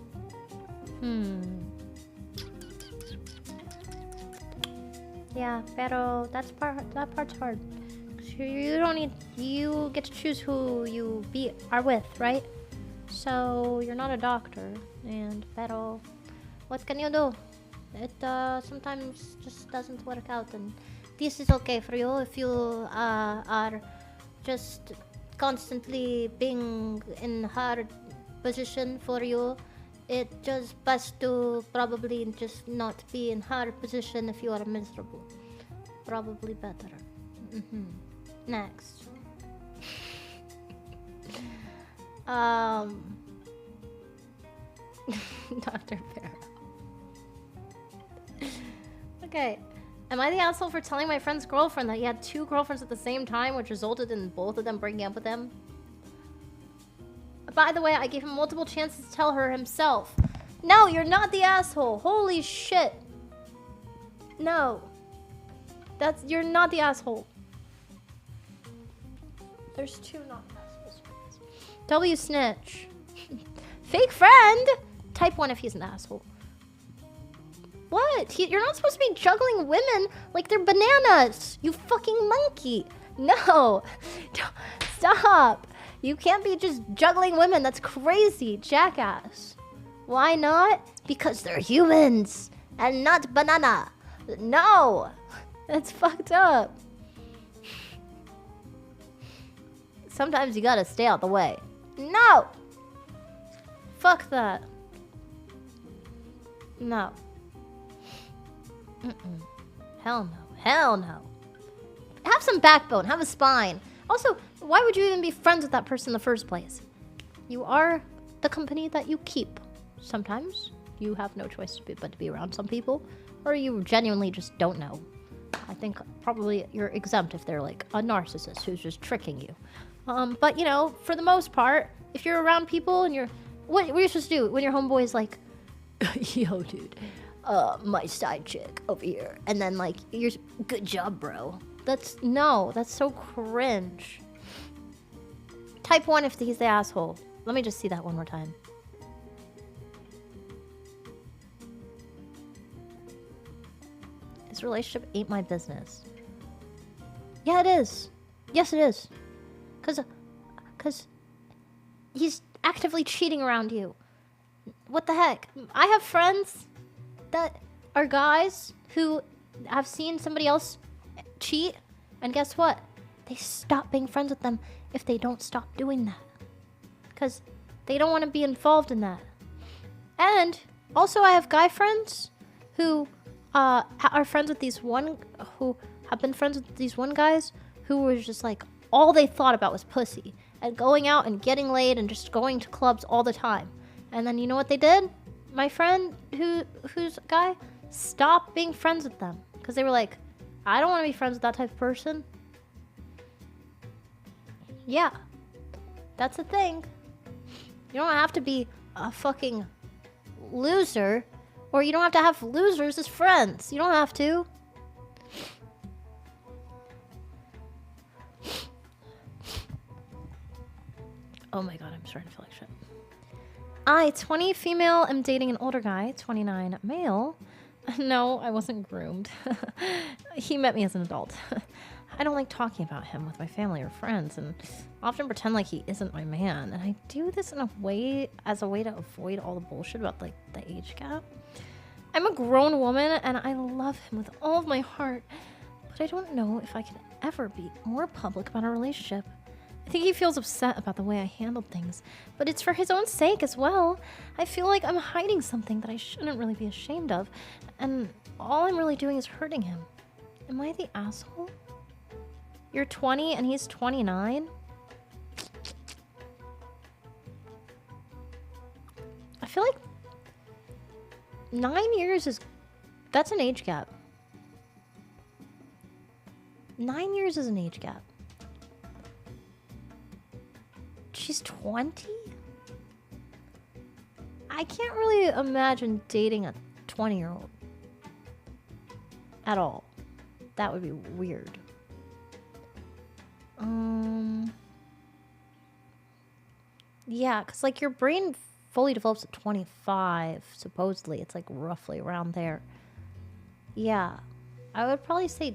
Yeah, pero that part's hard. You don't need, you get to choose who you are with, right? So, you're not a doctor, and pero... What can you do? It sometimes just doesn't work out, and this is okay for you if you are just constantly being in hard position for you. It just best to probably just not be in hard position if you are miserable. Probably better. Next. Dr. Bear. Okay. Am I the asshole for telling my friend's girlfriend that he had 2 girlfriends at the same time, which resulted in both of them breaking up with him? By the way, I gave him multiple chances to tell her himself. No, you're not the asshole. Holy shit. No. You're not the asshole. There's 2 not assholes. W snitch. Fake friend? Type 1 if he's an asshole. What? You're not supposed to be juggling women like they're bananas. You fucking monkey. No. Stop. You can't be just juggling women. That's crazy, jackass. Why not? Because they're humans and not banana. No. That's fucked up. Sometimes you gotta stay out the way. No. Fuck that. No. Hell no. Hell no. Have some backbone. Have a spine. Also, why would you even be friends with that person in the first place? You are the company that you keep. Sometimes you have no choice but to be around some people, or you genuinely just don't know. I think probably you're exempt if they're like a narcissist who's just tricking you. But you know, for the most part, if you're around people and what are you supposed to do when your homeboy's like, yo, dude, my side chick over here, and then like, good job, bro. That's so cringe. Type 1 if he's the asshole. Let me just see that one more time. This relationship ain't my business. Yeah, it is. Yes, it is. Cause he's actively cheating around you. What the heck? I have friends that are guys who have seen somebody else cheat, and guess what? They stop being friends with them if they don't stop doing that. Because they don't want to be involved in that. And also I have guy friends who are friends with who have been friends with these one guys who were just like, all they thought about was pussy and going out and getting laid and just going to clubs all the time. And then you know what they did? My friend who's a guy stopped being friends with them because they were like, I don't want to be friends with that type of person. Yeah, that's the thing. You don't have to be a fucking loser, or you don't have to have losers as friends. You don't have to. Oh my god, I'm starting to feel like shit. I, 20, female, am dating an older guy, 29, male. No, I wasn't groomed. He met me as an adult. I don't like talking about him with my family or friends, and often pretend like he isn't my man. And I do this as a way to avoid all the bullshit about like the age gap. I'm a grown woman, and I love him with all of my heart, but I don't know if I can ever be more public about our relationship. I think he feels upset about the way I handled things, but it's for his own sake as well. I feel like I'm hiding something that I shouldn't really be ashamed of, and all I'm really doing is hurting him. Am I the asshole? You're 20 and he's 29? I feel like 9 years that's an age gap. 9 years is an age gap. She's 20? I can't really imagine dating a 20-year-old at all. That would be weird. Yeah, because like your brain fully develops at 25, supposedly. It's like roughly around there. Yeah, I would probably say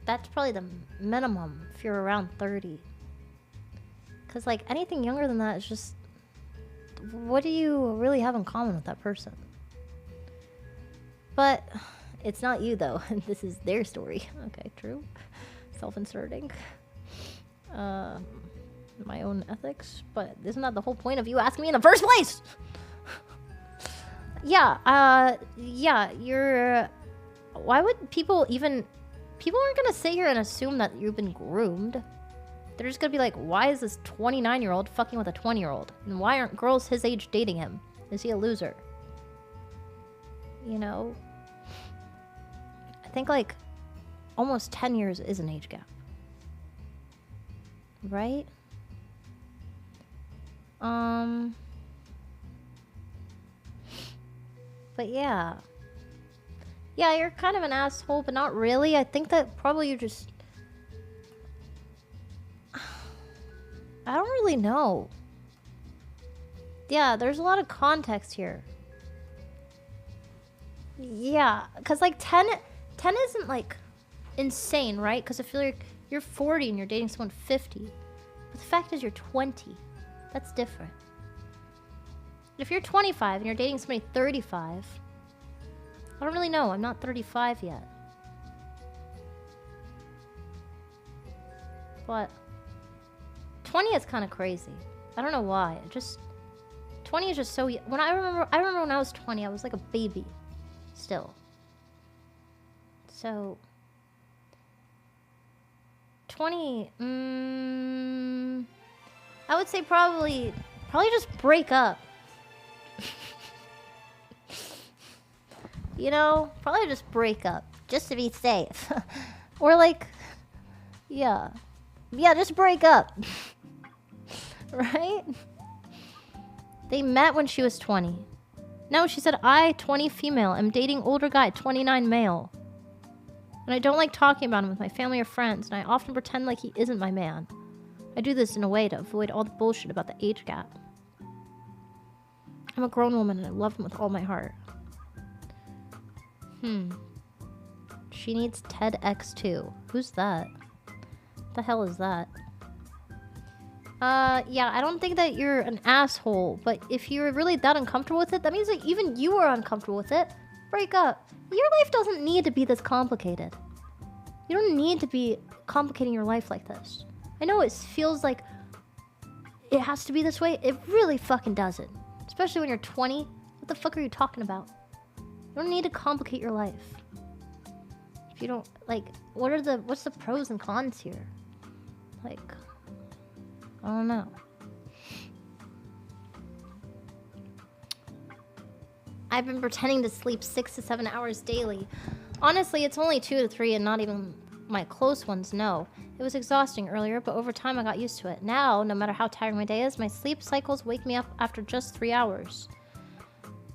that's probably the minimum if you're around 30. Because like anything younger than that is just, what do you really have in common with that person? But it's not you though. This is their story. Okay, true. Self-inserting. My own ethics, but isn't that the whole point of you asking me in the first place? Yeah, why would people aren't gonna sit here and assume that you've been groomed. They're just gonna be like, why is this 29-year-old fucking with a 20-year-old? And why aren't girls his age dating him? Is he a loser? You know? I think like almost 10 years is an age gap. Right? But yeah. Yeah, you're kind of an asshole, but not really. I think that probably you're just... I don't really know. Yeah, there's a lot of context here. Yeah, because like 10 isn't like insane, right? Because I feel like you're 40 and you're dating someone 50. But the fact is you're 20. That's different. If you're 25 and you're dating somebody 35, I don't really know. I'm not 35 yet. But 20 is kind of crazy. I don't know why. 20 is just so... When I remember when I was 20, I was like a baby still. So 20, I would say probably just break up. You know, probably just break up just to be safe. Or like, yeah, just break up. Right? They met when she was 20. No, she said, I, 20 female, am dating older guy, 29 male. And I don't like talking about him with my family or friends, and I often pretend like he isn't my man. I do this in a way to avoid all the bullshit about the age gap. I'm a grown woman and I love him with all my heart. She needs TEDx2. Who's that? What the hell is that? Yeah, I don't think that you're an asshole, but if you're really that uncomfortable with it, that means that even you are uncomfortable with it. Break up. Your life doesn't need to be this complicated. You don't need to be complicating your life like this. I know it feels like it has to be this way. It really fucking doesn't. Especially when you're 20. What the fuck are you talking about? You don't need to complicate your life. If you don't, like, what's the pros and cons here? Like, I don't know. I've been pretending to sleep 6 to 7 hours daily. Honestly, it's only 2 to 3 and not even my close ones know. It was exhausting earlier, but over time I got used to it. Now, no matter how tiring my day is, my sleep cycles wake me up after just 3 hours.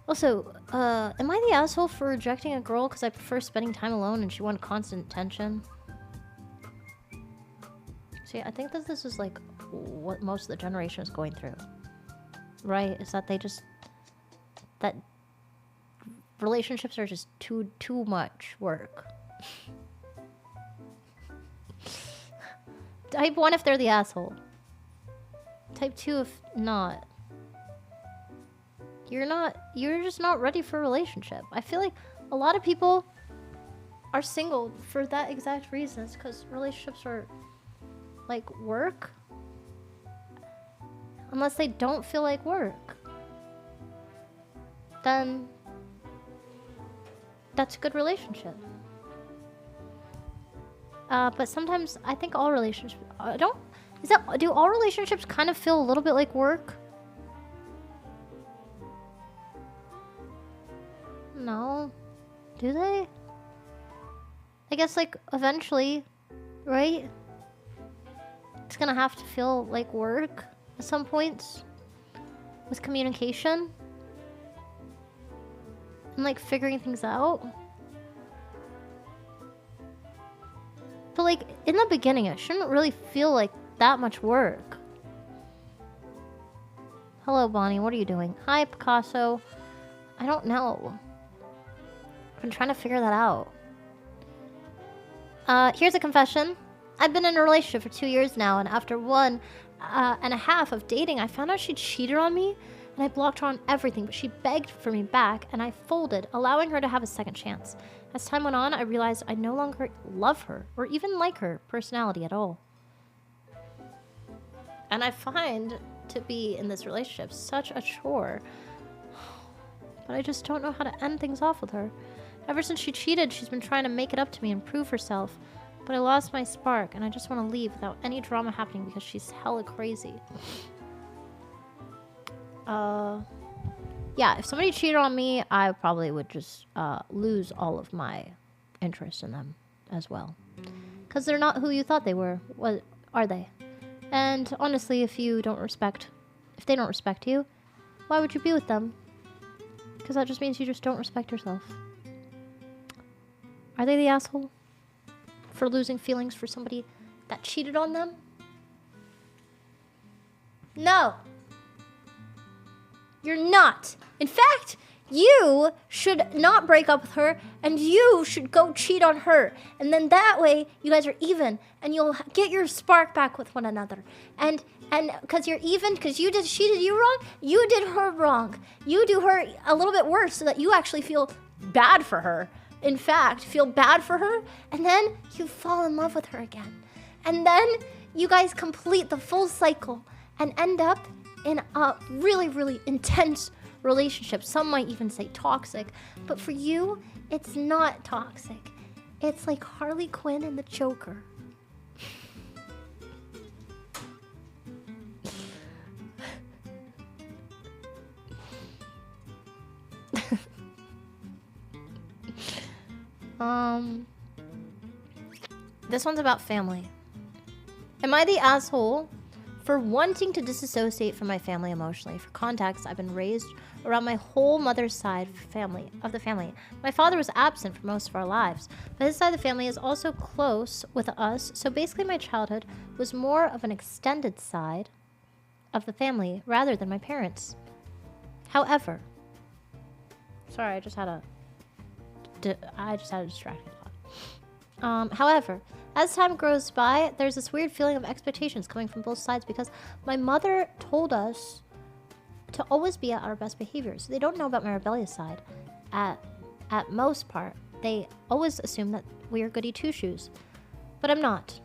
Also, am I the asshole for rejecting a girl because I prefer spending time alone and she wanted constant attention? See, I think that this is like what most of the generation is going through. Right? Is that that relationships are just too much work. Type 1 if they're the asshole. Type 2 if not. You're just not ready for a relationship. I feel like a lot of people are single for that exact reason. It's because relationships are like work. Unless they don't feel like work, then that's a good relationship. But sometimes I think all relationships do all relationships kind of feel a little bit like work? No. Do they? I guess like eventually, right? It's gonna have to feel like work at some points with communication and like figuring things out. But like in the beginning, it shouldn't really feel like that much work. Hello, Bonnie. What are you doing? Hi, Picasso. I don't know. I've been trying to figure that out. Here's a confession. I've been in a relationship for 2 years now, and after 1.5 years of dating, I found out she cheated on me, and I blocked her on everything, but she begged for me back, and I folded, allowing her to have a second chance. As time went on, I realized I no longer love her, or even like her personality at all. And I find to be in this relationship such a chore, but I just don't know how to end things off with her. Ever since she cheated, she's been trying to make it up to me and prove herself. But I lost my spark, and I just want to leave without any drama happening because she's hella crazy. Yeah, if somebody cheated on me, I probably would just lose all of my interest in them as well. Because they're not who you thought they were. What are they? And honestly, if they don't respect you, why would you be with them? Because that just means you just don't respect yourself. Are they the asshole for losing feelings for somebody that cheated on them? No. You're not. In fact, you should not break up with her, and you should go cheat on her. And then that way, you guys are even, and you'll get your spark back with one another. And because you're even, because she did you wrong, you did her wrong. You do her a little bit worse so that you actually feel bad for her. In fact, feel bad for her, and then you fall in love with her again. And then you guys complete the full cycle and end up in a really, really intense relationship. Some might even say toxic, but for you, it's not toxic. It's like Harley Quinn and the Joker. This one's about family. Am I the asshole for wanting to disassociate from my family emotionally? For context, I've been raised around my whole mother's side of the family. My father was absent for most of our lives, but his side of the family is also close with us, so basically my childhood was more of an extended side of the family rather than my parents. However, sorry, I just had a distracting thought. However, as time goes by, there's this weird feeling of expectations coming from both sides because my mother told us to always be at our best behavior. So they don't know about my rebellious side. At most part, they always assume that we are goody two-shoes. But I'm not.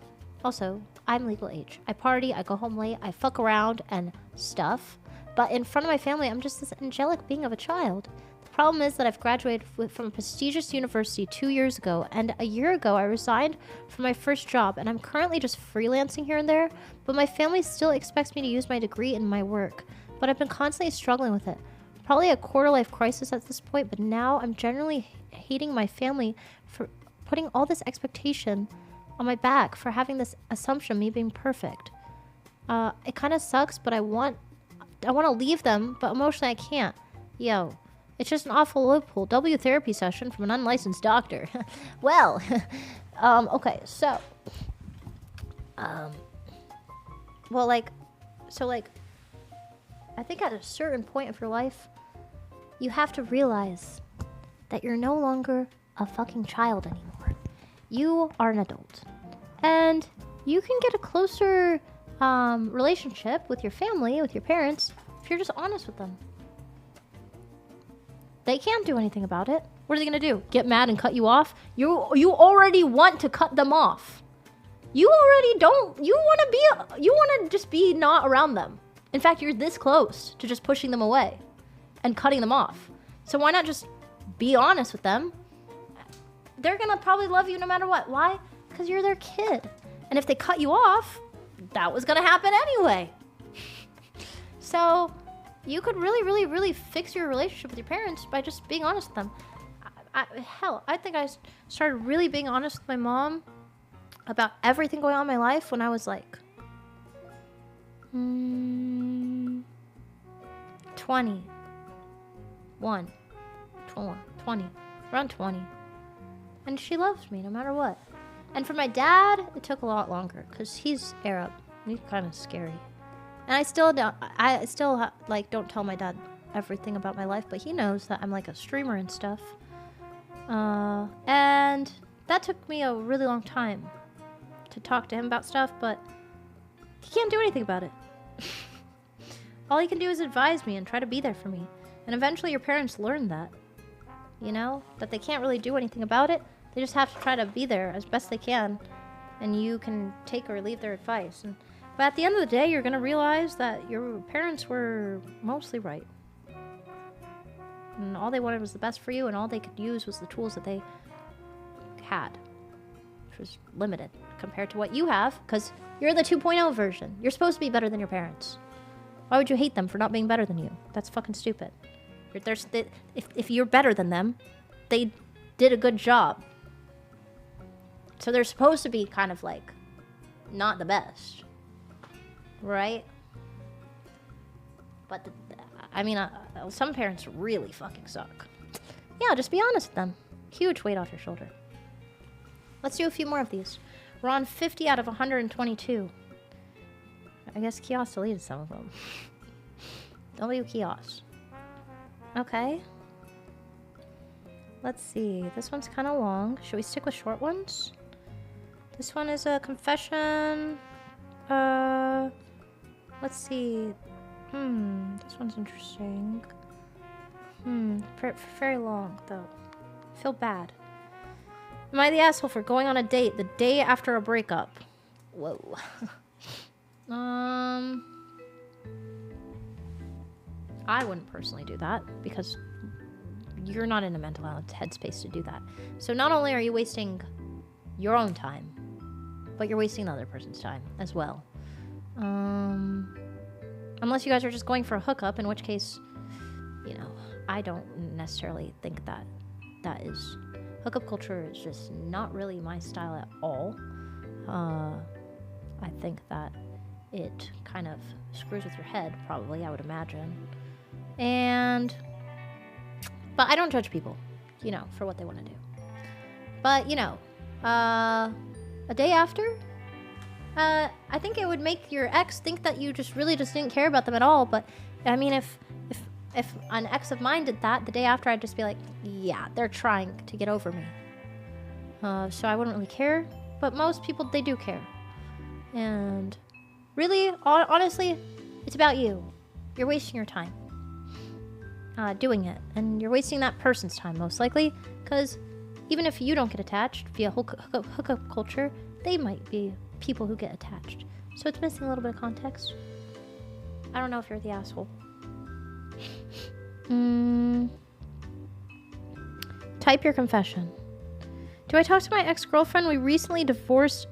Also, I'm legal age. I party, I go home late, I fuck around and stuff. But in front of my family, I'm just this angelic being of a child. Problem is that I've graduated from a prestigious university 2 years ago, and a year ago I resigned from my first job, and I'm currently just freelancing here and there, but my family still expects me to use my degree in my work, but I've been constantly struggling with it. Probably a quarter-life crisis at this point, but now I'm generally hating my family for putting all this expectation on my back, for having this assumption of me being perfect. It kind of sucks, but I want to leave them, but emotionally I can't. Yo. It's just an awful loophole. W therapy session from an unlicensed doctor. Well, okay, so, well, I think at a certain point of your life, you have to realize that you're no longer a fucking child anymore. You are an adult. And you can get a closer, relationship with your family, with your parents, if you're just honest with them. They can't do anything about it. What are they gonna do? Get mad and cut you off? You already want to cut them off. You already don't. You wanna just be not around them. In fact, you're this close to just pushing them away and cutting them off. So why not just be honest with them? They're gonna probably love you no matter what. Why? Because you're their kid. And if they cut you off, that was gonna happen anyway. So you could really, really, really fix your relationship with your parents by just being honest with them. I think I started really being honest with my mom about everything going on in my life when I was like 20. Around 20. And she loved me no matter what. And for my dad, it took a lot longer because he's Arab. He's kind of scary. And I still don't tell my dad everything about my life, but he knows that I'm like a streamer and stuff. And that took me a really long time to talk to him about stuff, but he can't do anything about it. All he can do is advise me and try to be there for me. And eventually your parents learn that, you know, that they can't really do anything about it. They just have to try to be there as best they can, and you can take or leave their advice. But at the end of the day, you're going to realize that your parents were mostly right. And all they wanted was the best for you, and all they could use was the tools that they had which was limited compared to what you have, because you're the 2.0 version. You're supposed to be better than your parents. Why would you hate them for not being better than you? That's fucking stupid. If you're better than them, they did a good job. So they're supposed to be kind of like not the best, right? But some parents really fucking suck. Yeah, just be honest with them. Huge weight off your shoulder. Let's do a few more of these. We're on 50 out of 122. I guess Kiosk deleted some of them. W Kiosk. Okay. Let's see. This one's kind of long. Should we stick with short ones? This one is a confession. Let's see. This one's interesting. Very long, though. I feel bad. Am I the asshole for going on a date the day after a breakup? Whoa. I wouldn't personally do that because you're not in a mental health headspace to do that. So not only are you wasting your own time, but you're wasting the other person's time as well. Unless you guys are just going for a hookup, in which case, I don't necessarily think that is... Hookup culture is just not really my style at all. I think that it kind of screws with your head, probably, I would imagine. But I don't judge people, for what they want to do. But, a day after, I think it would make your ex think that you just didn't care about them at all. But, I mean, if an ex of mine did that, the day after, I'd just be like, yeah, they're trying to get over me. So I wouldn't really care. But most people, they do care. And really, honestly, it's about you. You're wasting your time doing it. And you're wasting that person's time, most likely. Because even if you don't get attached via hookup culture, they might be people who get attached. So it's missing a little bit of context. I don't know if you're the asshole. Type your confession. Do I talk to my ex-girlfriend? We recently divorced.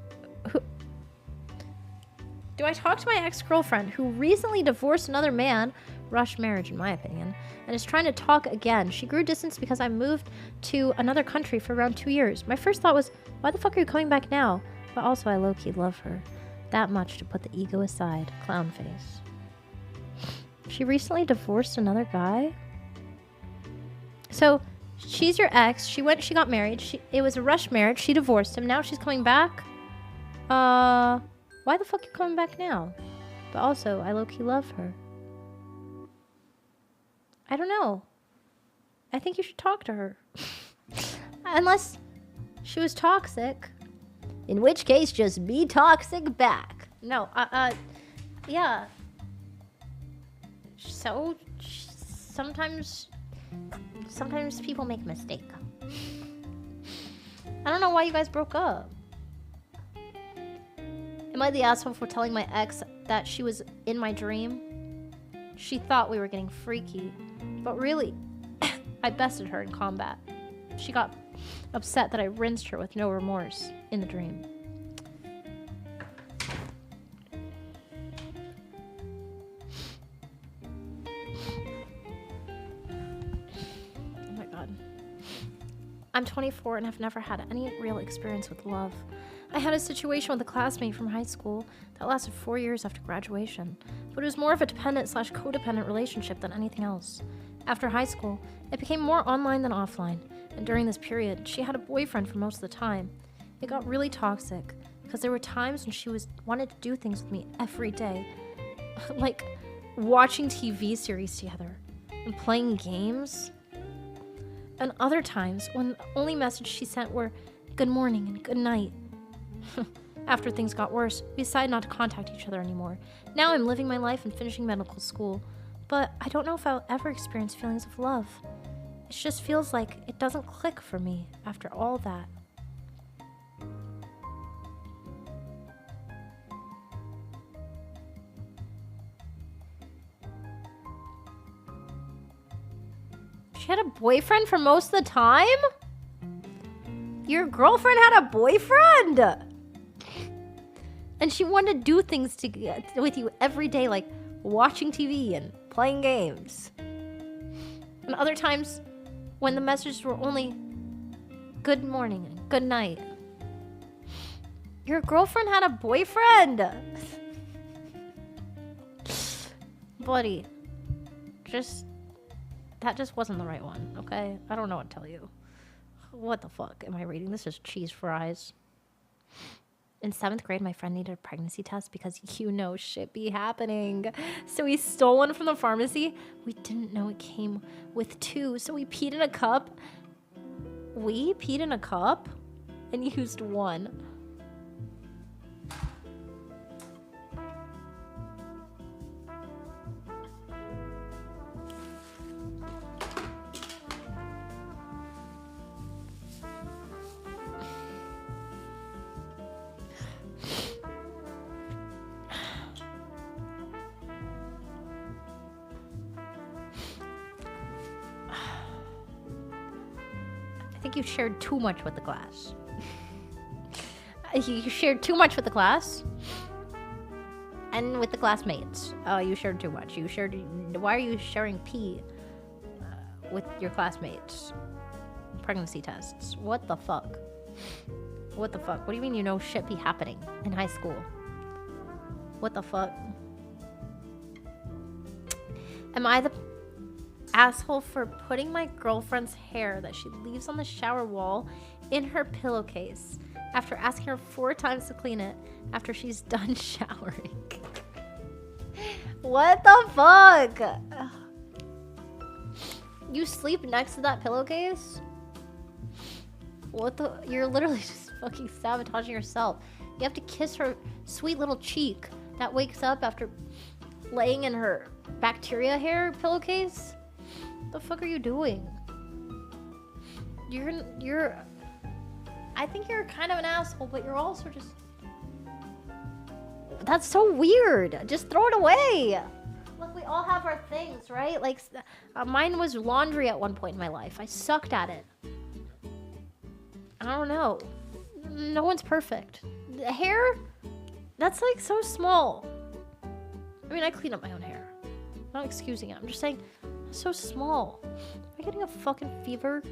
Do I talk to my ex-girlfriend who recently divorced another man? Rush marriage, in my opinion. And is trying to talk again. She grew distance because I moved to another country for around 2 years. My first thought was, why the fuck are you coming back now? But also, I low-key love her. That much to put the ego aside. Clown face. She recently divorced another guy? So, she's your ex. She got married. It was a rush marriage. She divorced him. Now she's coming back? Why the fuck are you coming back now? But also, I low-key love her. I don't know. I think you should talk to her. Unless she was toxic. In which case, just be toxic back. No, yeah. So, sometimes people make a mistake. I don't know why you guys broke up. Am I the asshole for telling my ex that she was in my dream? She thought we were getting freaky, but really, I bested her in combat. She got upset that I rinsed her with no remorse in the dream. Oh my god. I'm 24 and have never had any real experience with love. I had a situation with a classmate from high school that lasted 4 years after graduation, but it was more of a dependent/codependent relationship than anything else. After high school, it became more online than offline, and during this period, she had a boyfriend for most of the time. It got really toxic, because there were times when she wanted to do things with me every day, like watching TV series together and playing games. And other times when the only message she sent were good morning and good night. After things got worse, we decided not to contact each other anymore. Now I'm living my life and finishing medical school, but I don't know if I'll ever experience feelings of love. It just feels like it doesn't click for me after all that. She had a boyfriend for most of the time? Your girlfriend had a boyfriend! And she wanted to do things with you every day, like watching TV and playing games. And other times, when the messages were only good morning and good night. Your girlfriend had a boyfriend! Buddy, that just wasn't the right one, okay? I don't know what to tell you. What the fuck am I reading? This is cheese fries. In 7th grade, my friend needed a pregnancy test because shit be happening. So we stole one from the pharmacy. We didn't know it came with 2, so we peed in a cup. We peed in a cup and used 1. I think you shared too much with the class. You shared too much with the class. And with the classmates. You shared too much. Why are you sharing pee with your classmates? Pregnancy tests. What the fuck? What the fuck? What do you mean shit be happening in high school? What the fuck? Am I the asshole for putting my girlfriend's hair that she leaves on the shower wall in her pillowcase after asking her 4 times to clean it after she's done showering? What the fuck? You sleep next to that pillowcase? What the? You're literally just fucking sabotaging yourself. You have to kiss her sweet little cheek that wakes up after laying in her bacteria hair pillowcase? The fuck are you doing? I think you're kind of an asshole, but you're also just... That's so weird. Just throw it away. Look, we all have our things, right? Like, mine was laundry at one point in my life. I sucked at it. I don't know. No one's perfect. The hair, that's like so small. I mean, I clean up my own hair. I'm not excusing it. I'm just saying, it's so small. Am I getting a fucking fever?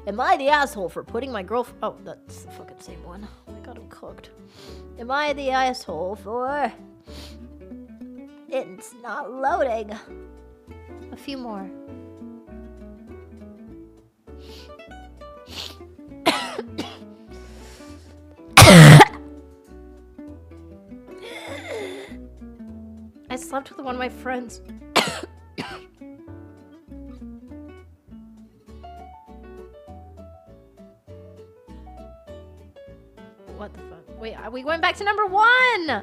Am I the asshole for putting my girlfriend... Oh, that's the fucking same one. Oh my god, I'm cooked. Am I the asshole for... It's not loading. A few more. I slept with one of my friends. What the fuck? Wait, we went back to number 1! Oh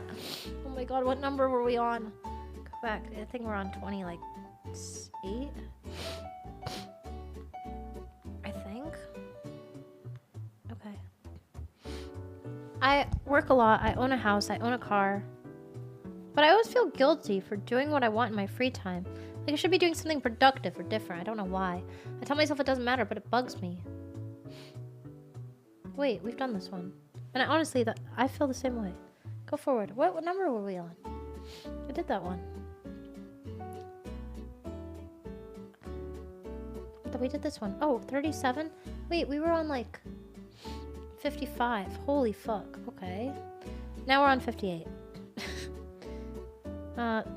my god, what number were we on? Go back. I think we're on 20, like, 8? I think. Okay. I work a lot. I own a house. I own a car. But I always feel guilty for doing what I want in my free time. Like I should be doing something productive or different. I don't know why. I tell myself it doesn't matter, but it bugs me. Wait, we've done this one. And I feel the same way. Go forward. What number were we on? I did that one. We did this one. Oh, 37? Wait, we were on like 55. Holy fuck. Okay. Now we're on 58.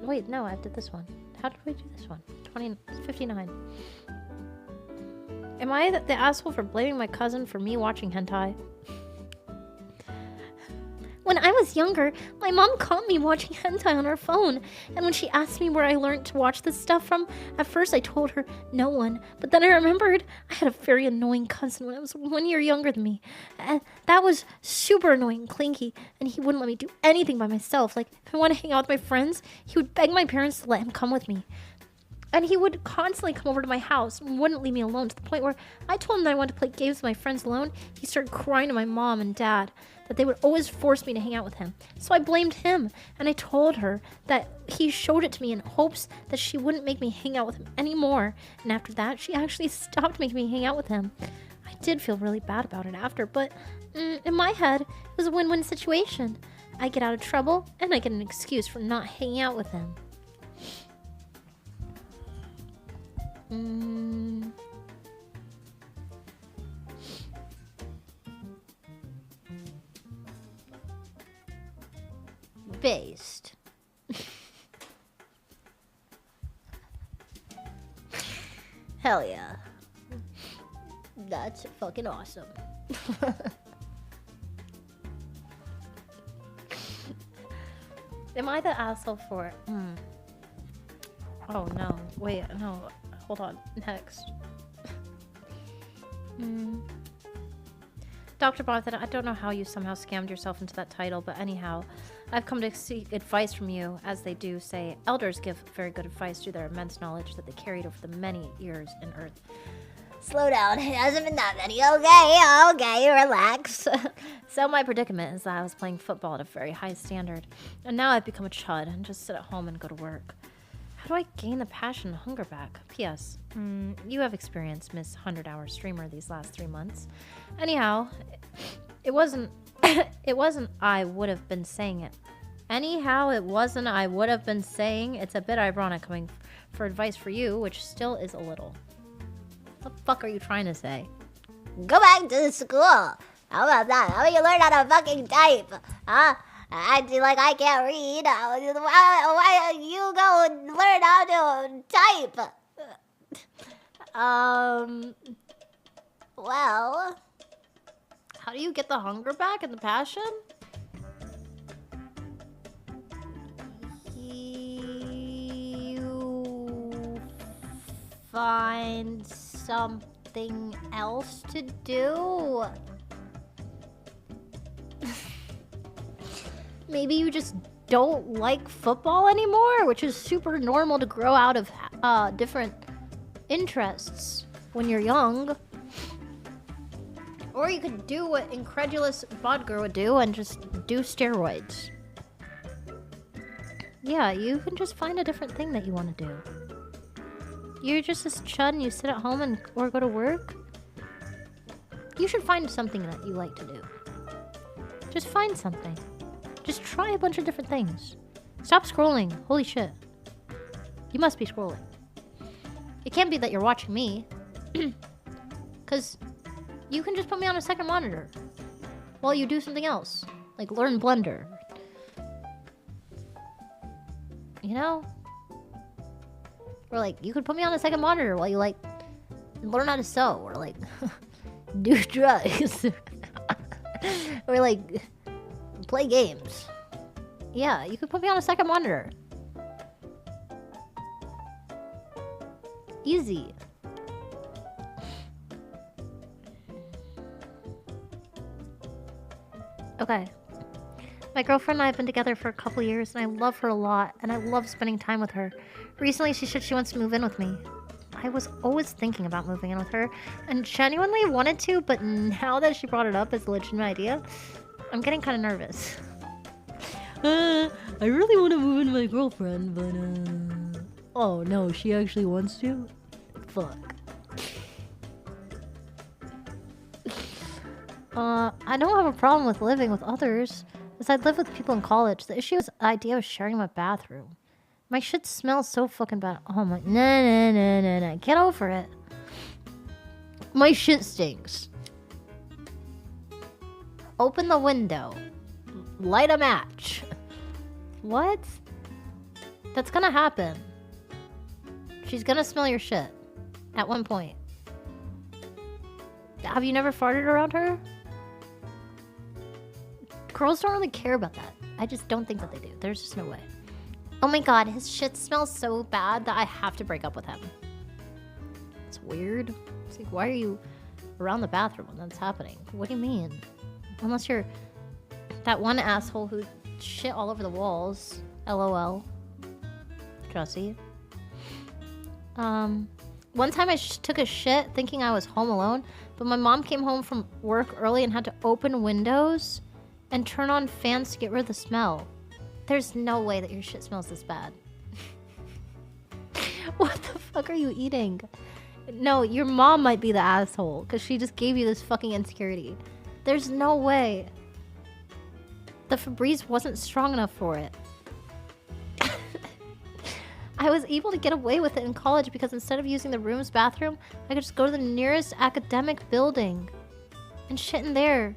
Wait, no, I did this one. How did we do this one? 59. Am I the asshole for blaming my cousin for me watching hentai? When I was younger, my mom caught me watching hentai on her phone, and when she asked me where I learned to watch this stuff from, at first I told her no one, but then I remembered I had a very annoying cousin when I was 1 year younger than me, and that was super annoying and clinky, and he wouldn't let me do anything by myself. Like, if I want to hang out with my friends, he would beg my parents to let him come with me. And he would constantly come over to my house and wouldn't leave me alone, to the point where I told him that I wanted to play games with my friends alone. He started crying to my mom and dad that they would always force me to hang out with him. So I blamed him, and I told her that he showed it to me in hopes that she wouldn't make me hang out with him anymore. And after that, she actually stopped making me hang out with him. I did feel really bad about it after, but in my head, it was a win-win situation. I get out of trouble, and I get an excuse for not hanging out with him. Based. Hell yeah. That's fucking awesome. Am I the asshole for it? Oh no. Wait, no. Hold on. Next. Dr. Barthen, I don't know how you somehow scammed yourself into that title, but anyhow, I've come to seek advice from you. As they do say, elders give very good advice through their immense knowledge that they carried over the many years in Earth. Slow down. It hasn't been that many. Okay, relax. So my predicament is that I was playing football at a very high standard, and now I've become a chud and just sit at home and go to work. How do I gain the passion and hunger back? P.S. You have experienced Miss 100-hour streamer these last 3 months. Anyhow, it wasn't I would have been saying it. It's a bit ironic coming for advice for you, which still is a little. What the fuck are you trying to say? Go back to school. How about that? How about you learn how to fucking type? Huh? I do like I can't read. Why don't you go and learn how to type? Well, how do you get the hunger back and the passion? You find something else to do. Maybe you just don't like football anymore, which is super normal to grow out of different interests when you're young. Or you could do what incredulous Bodger would do and just do steroids. Yeah, you can just find a different thing that you want to do. You're just this chud and you sit at home or go to work. You should find something that you like to do. Just find something. Just try a bunch of different things. Stop scrolling. Holy shit. You must be scrolling. It can't be that you're watching me. Because you can just put me on a second monitor while you do something else. Like learn Blender. You know? Or like, you could put me on a second monitor while you like learn how to sew. Or like, do drugs. Or like, play games. Yeah, you could put me on a second monitor. Easy. Okay. My girlfriend and I have been together for a couple years, and I love her a lot, and I love spending time with her. Recently, she said she wants to move in with me. I was always thinking about moving in with her, and genuinely wanted to, but now that she brought it up as a legitimate idea, I'm getting kind of nervous. I really want to move in with my girlfriend, but oh no, she actually wants to? Fuck. I don't have a problem with living with others, as I'd live with people in college. The issue is the idea of sharing my bathroom. My shit smells so fucking bad. Oh my, nah. Get over it. My shit stinks. Open the window. Light a match. What? That's gonna happen. She's gonna smell your shit. At one point. Have you never farted around her? Girls don't really care about that. I just don't think that they do. There's just no way. Oh my god, his shit smells so bad that I have to break up with him. It's weird. It's like, why are you around the bathroom when that's happening? What do you mean? Unless you're that one asshole who shit all over the walls. LOL. Jesse. One time I took a shit thinking I was home alone, but my mom came home from work early and had to open windows and turn on fans to get rid of the smell. There's no way that your shit smells this bad. What the fuck are you eating? No, your mom might be the asshole because she just gave you this fucking insecurity. There's no way. The Febreze wasn't strong enough for it. I was able to get away with it in college because instead of using the room's bathroom, I could just go to the nearest academic building and shit in there.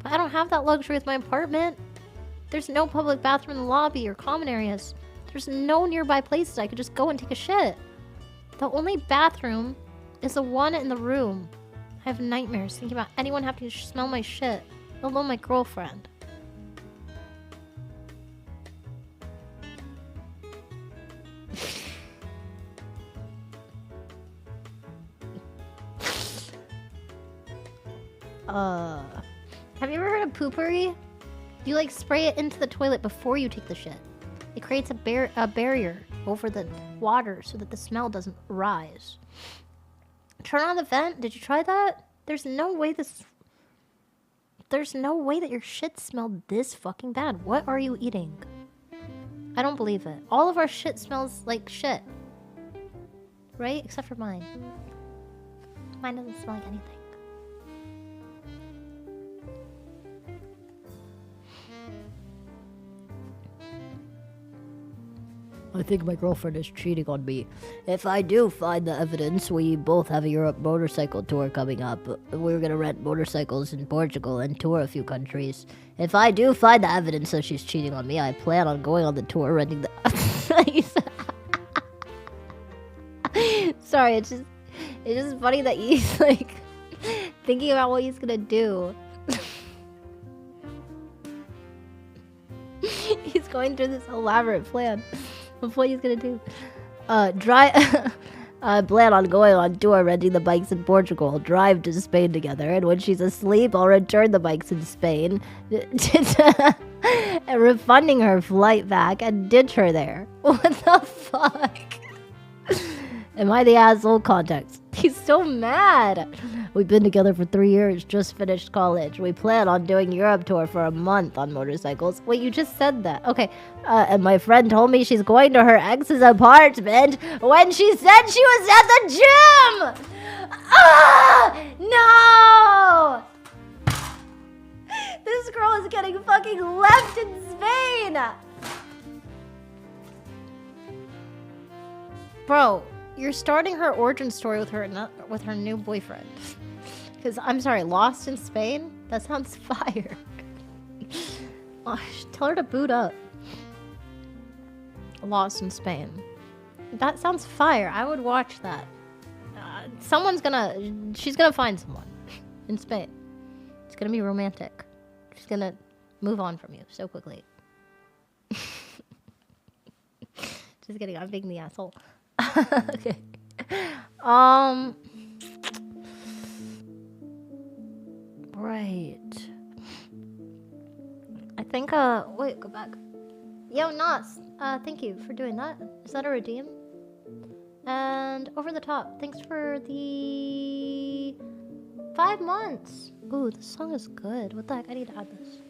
But I don't have that luxury with my apartment. There's no public bathroom in the lobby or common areas. There's no nearby places I could just go and take a shit. The only bathroom is the one in the room. I have nightmares thinking about anyone having to smell my shit, let alone my girlfriend. Have you ever heard of poopery? You like spray it into the toilet before you take the shit. It creates a barrier over the water so that the smell doesn't rise. Turn on the vent. Did you try that? There's no way that your shit smelled this fucking bad. What are you eating? I don't believe it. All of our shit smells like shit. Right? Except for mine. Mine doesn't smell like anything. I think my girlfriend is cheating on me. If I do find the evidence, we both have a Europe motorcycle tour coming up. We're gonna rent motorcycles in Portugal and tour a few countries. If I do find the evidence that she's cheating on me, I plan on going on the tour, renting the... Sorry, it's just funny that he's like thinking about what he's gonna do. He's going through this elaborate plan of what he's gonna do. I plan on going on tour, renting the bikes in Portugal, drive to Spain together, and when she's asleep, I'll return the bikes in Spain, and refunding her flight back and ditch her there. What the fuck? Am I the asshole? Context. He's so mad. We've been together for 3 years, just finished college. We plan on doing Europe tour for a month on motorcycles. Wait, you just said that. Okay. And my friend told me she's going to her ex's apartment when she said she was at the gym! Ah! No! This girl is getting fucking left in Spain! Bro, you're starting her origin story with her new boyfriend. Because, I'm sorry, lost in Spain? That sounds fire. Oh, tell her to boot up. Lost in Spain. That sounds fire. I would watch that. She's gonna find someone in Spain. It's gonna be romantic. She's gonna move on from you so quickly. Just kidding, I'm being the asshole. Okay. Right. I think, wait, go back. Yo, Nas, thank you for doing that. Is that a redeem? And over the top, thanks for the 5 months. Ooh, this song is good. What the heck? I need to add this.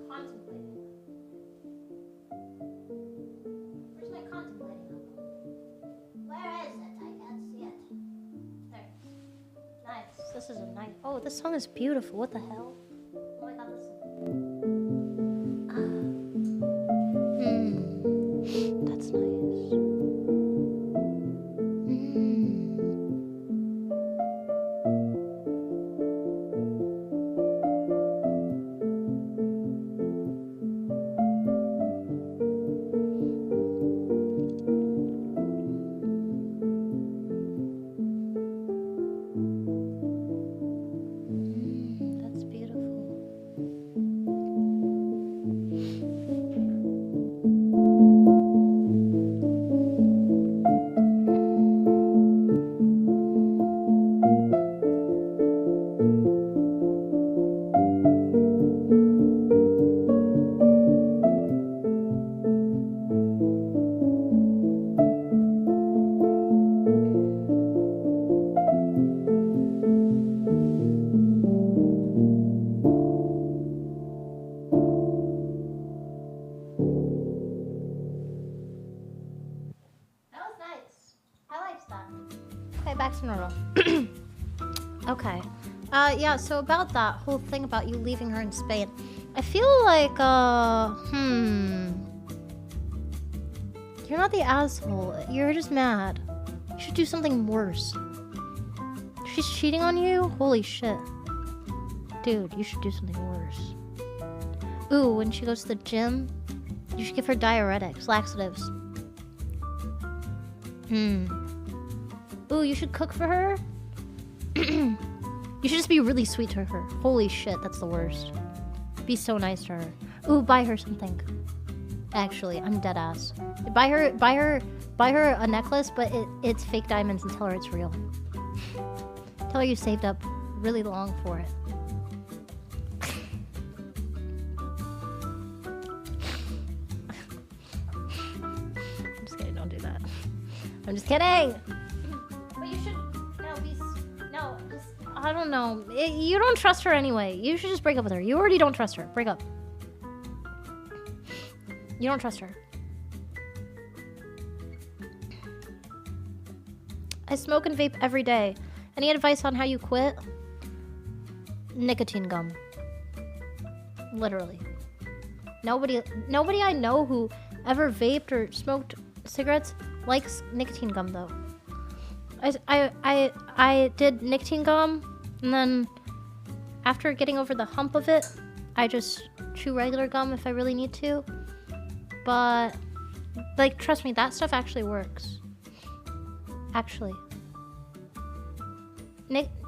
Contemplating. Where's my contemplating album? Where is it? I can't see it. There. Nice. This is a nice. Oh, this song is beautiful. What the hell? Oh my god, this. That's nice. That's beautiful. that. Okay, back to normal. Okay. Yeah, so about that whole thing about you leaving her in Spain. I feel like, you're not the asshole. You're just mad. You should do something worse. She's cheating on you? Holy shit. Dude, you should do something worse. Ooh, when she goes to the gym, you should give her diuretics, laxatives. Ooh, you should cook for her? You should just be really sweet to her. Holy shit, that's the worst. Be so nice to her. Ooh, buy her something. Actually, I'm dead ass. Buy her a necklace, but it's fake diamonds, and tell her it's real. Tell her you saved up really long for it. I'm just kidding, don't do that. I'm just kidding! But you should... No, just... I don't know. You don't trust her anyway. You should just break up with her. You already don't trust her. Break up. You don't trust her. I smoke and vape every day. Any advice on how you quit? Nicotine gum. Literally. Nobody I know who ever vaped or smoked cigarettes likes nicotine gum though. I did nicotine gum, and then after getting over the hump of it, I just chew regular gum if I really need to. But like, trust me, that stuff actually works. Actually.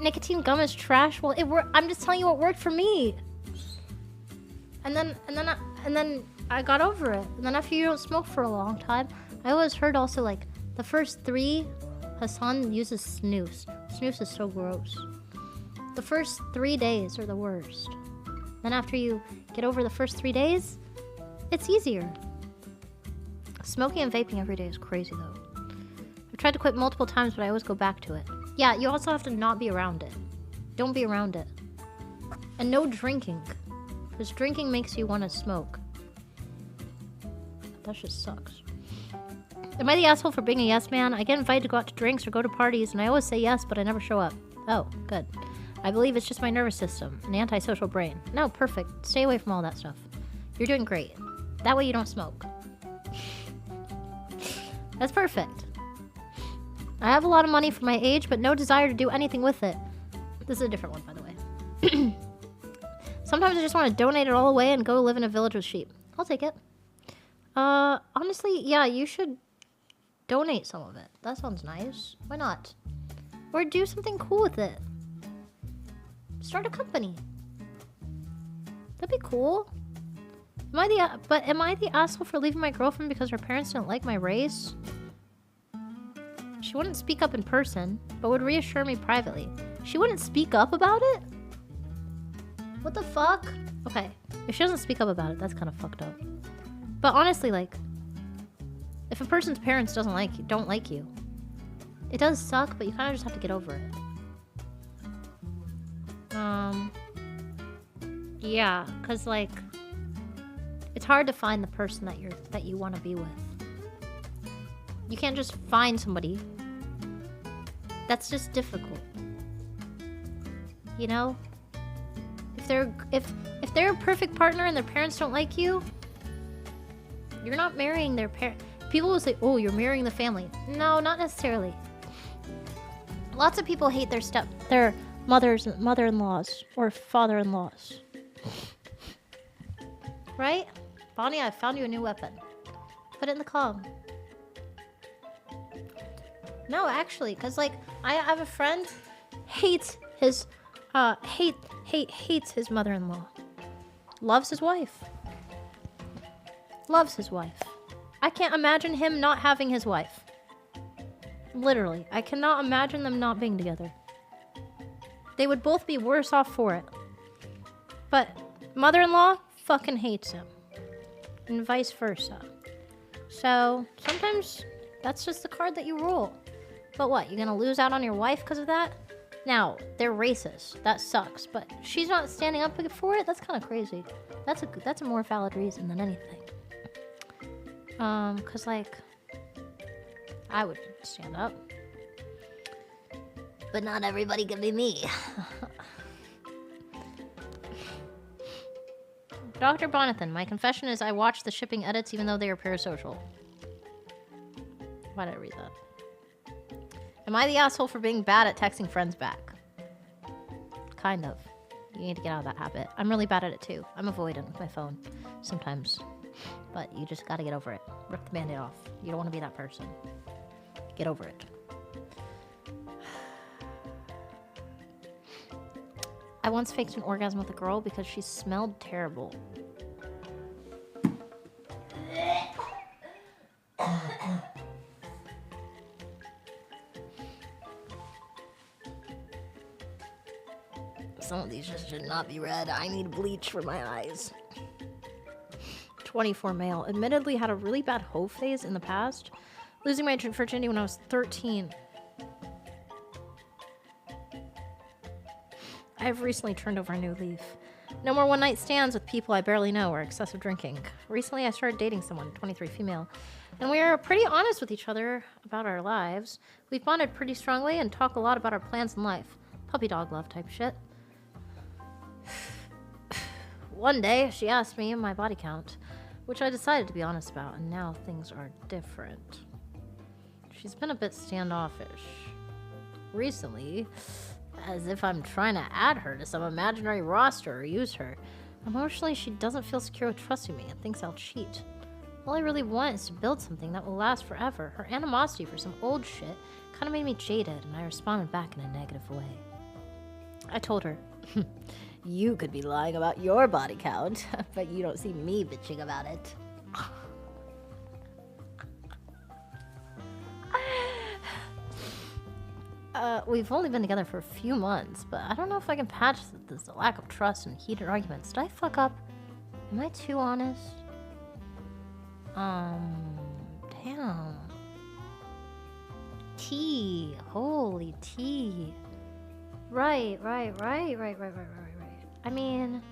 Nicotine gum is trash. Well, I'm just telling you what worked for me. And then I got over it. And then after you don't smoke for a long time, I always heard also like the first 3, Hassan uses snus. Snus is so gross. The first 3 days are the worst. Then after you get over the first 3 days, it's easier. Smoking and vaping every day is crazy though. I've tried to quit multiple times, but I always go back to it. Yeah, you also have to not be around it. Don't be around it. And no drinking. Because drinking makes you want to smoke. That just sucks. Am I the asshole for being a yes man? I get invited to go out to drinks or go to parties, and I always say yes, but I never show up. Oh, good. I believe it's just my nervous system, an antisocial brain. No, perfect. Stay away from all that stuff. You're doing great. That way you don't smoke. That's perfect. I have a lot of money for my age, but no desire to do anything with it. This is a different one, by the way. Sometimes I just want to donate it all away and go live in a village with sheep. I'll take it. Honestly, yeah, you should donate some of it. That sounds nice. Why not? Or do something cool with it. Start a company. That'd be cool. Am I the asshole for leaving my girlfriend because her parents didn't like my race? She wouldn't speak up in person, but would reassure me privately. She wouldn't speak up about it? What the fuck? Okay, if she doesn't speak up about it, that's kind of fucked up. But honestly, like, if a person's parents don't like you, it does suck, but you kind of just have to get over it. Yeah, cause like, it's hard to find the person that you want to be with. You can't just find somebody. That's just difficult. You know? If they're a perfect partner and their parents don't like you, you're not marrying their parent. People will say, "Oh, you're marrying the family." No, not necessarily. Lots of people hate their mother-in-laws or father-in-laws. Right? Bonnie, I found you a new weapon. Put it in the com. No, actually, because, like, I have a friend hates his mother-in-law. Loves his wife. Loves his wife. I can't imagine him not having his wife. Literally. I cannot imagine them not being together. They would both be worse off for it. But mother-in-law fucking hates him. And vice versa. So, sometimes that's just the card that you roll. But what, you're gonna lose out on your wife because of that? Now, they're racist. That sucks. But she's not standing up for it? That's kind of crazy. That's a more valid reason than anything. Because, like, I would stand up. But not everybody can be me. Dr. Bonathan, my confession is I watch the shipping edits even though they are parasocial. Why did I read that? Am I the asshole for being bad at texting friends back? Kind of. You need to get out of that habit. I'm really bad at it too. I'm avoidant with my phone sometimes. But you just gotta get over it. Rip the band-aid off. You don't want to be that person. Get over it. I once faked an orgasm with a girl because she smelled terrible. Some of these just should not be read. I need bleach for my eyes. 24 male. Admittedly had a really bad hoe phase in the past. Losing my virginity when I was 13. I've recently turned over a new leaf. No more one-night stands with people I barely know or excessive drinking. Recently, I started dating someone, 23 female, and we are pretty honest with each other about our lives. We've bonded pretty strongly and talk a lot about our plans in life. Puppy dog love type shit. One day, she asked me my body count, which I decided to be honest about, and now things are different. She's been a bit standoffish. Recently, as if I'm trying to add her to some imaginary roster or use her. Emotionally, she doesn't feel secure with trusting me and thinks I'll cheat. All I really want is to build something that will last forever. Her animosity for some old shit kind of made me jaded, and I responded back in a negative way. I told her, you could be lying about your body count, but you don't see me bitching about it. We've only been together for a few months, but I don't know if I can patch this lack of trust and heated arguments. Did I fuck up? Am I too honest? Damn. Tea. Holy tea. Right. I mean,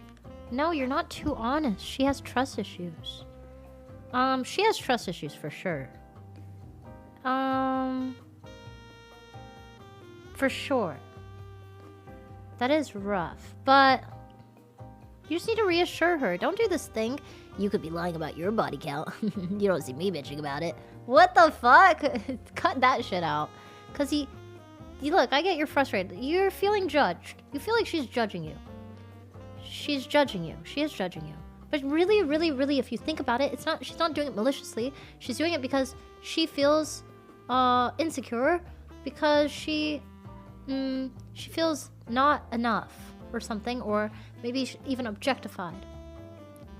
no, you're not too honest. She has trust issues. She has trust issues for sure. For sure. That is rough, but you just need to reassure her. Don't do this thing. You could be lying about your body count. You don't see me bitching about it. What the fuck? Cut that shit out. Cause you look, I get you're frustrated. You're feeling judged. You feel like she's judging you. She's judging you. She is judging you. But really, if you think about it, she's not doing it maliciously. She's doing it because she feels insecure, because she feels not enough or something, or maybe even objectified.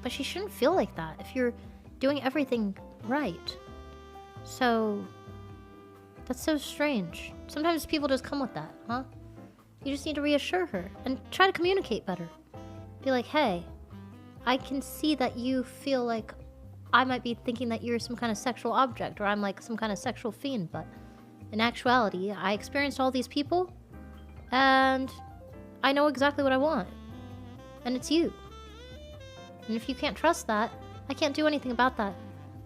But she shouldn't feel like that if you're doing everything right. So that's so strange. Sometimes people just come with that, huh? You just need to reassure her and try to communicate better. Be like, hey, I can see that you feel like I might be thinking that you're some kind of sexual object, or I'm like some kind of sexual fiend, but in actuality, I experienced all these people, and I know exactly what I want. And it's you. And if you can't trust that, I can't do anything about that.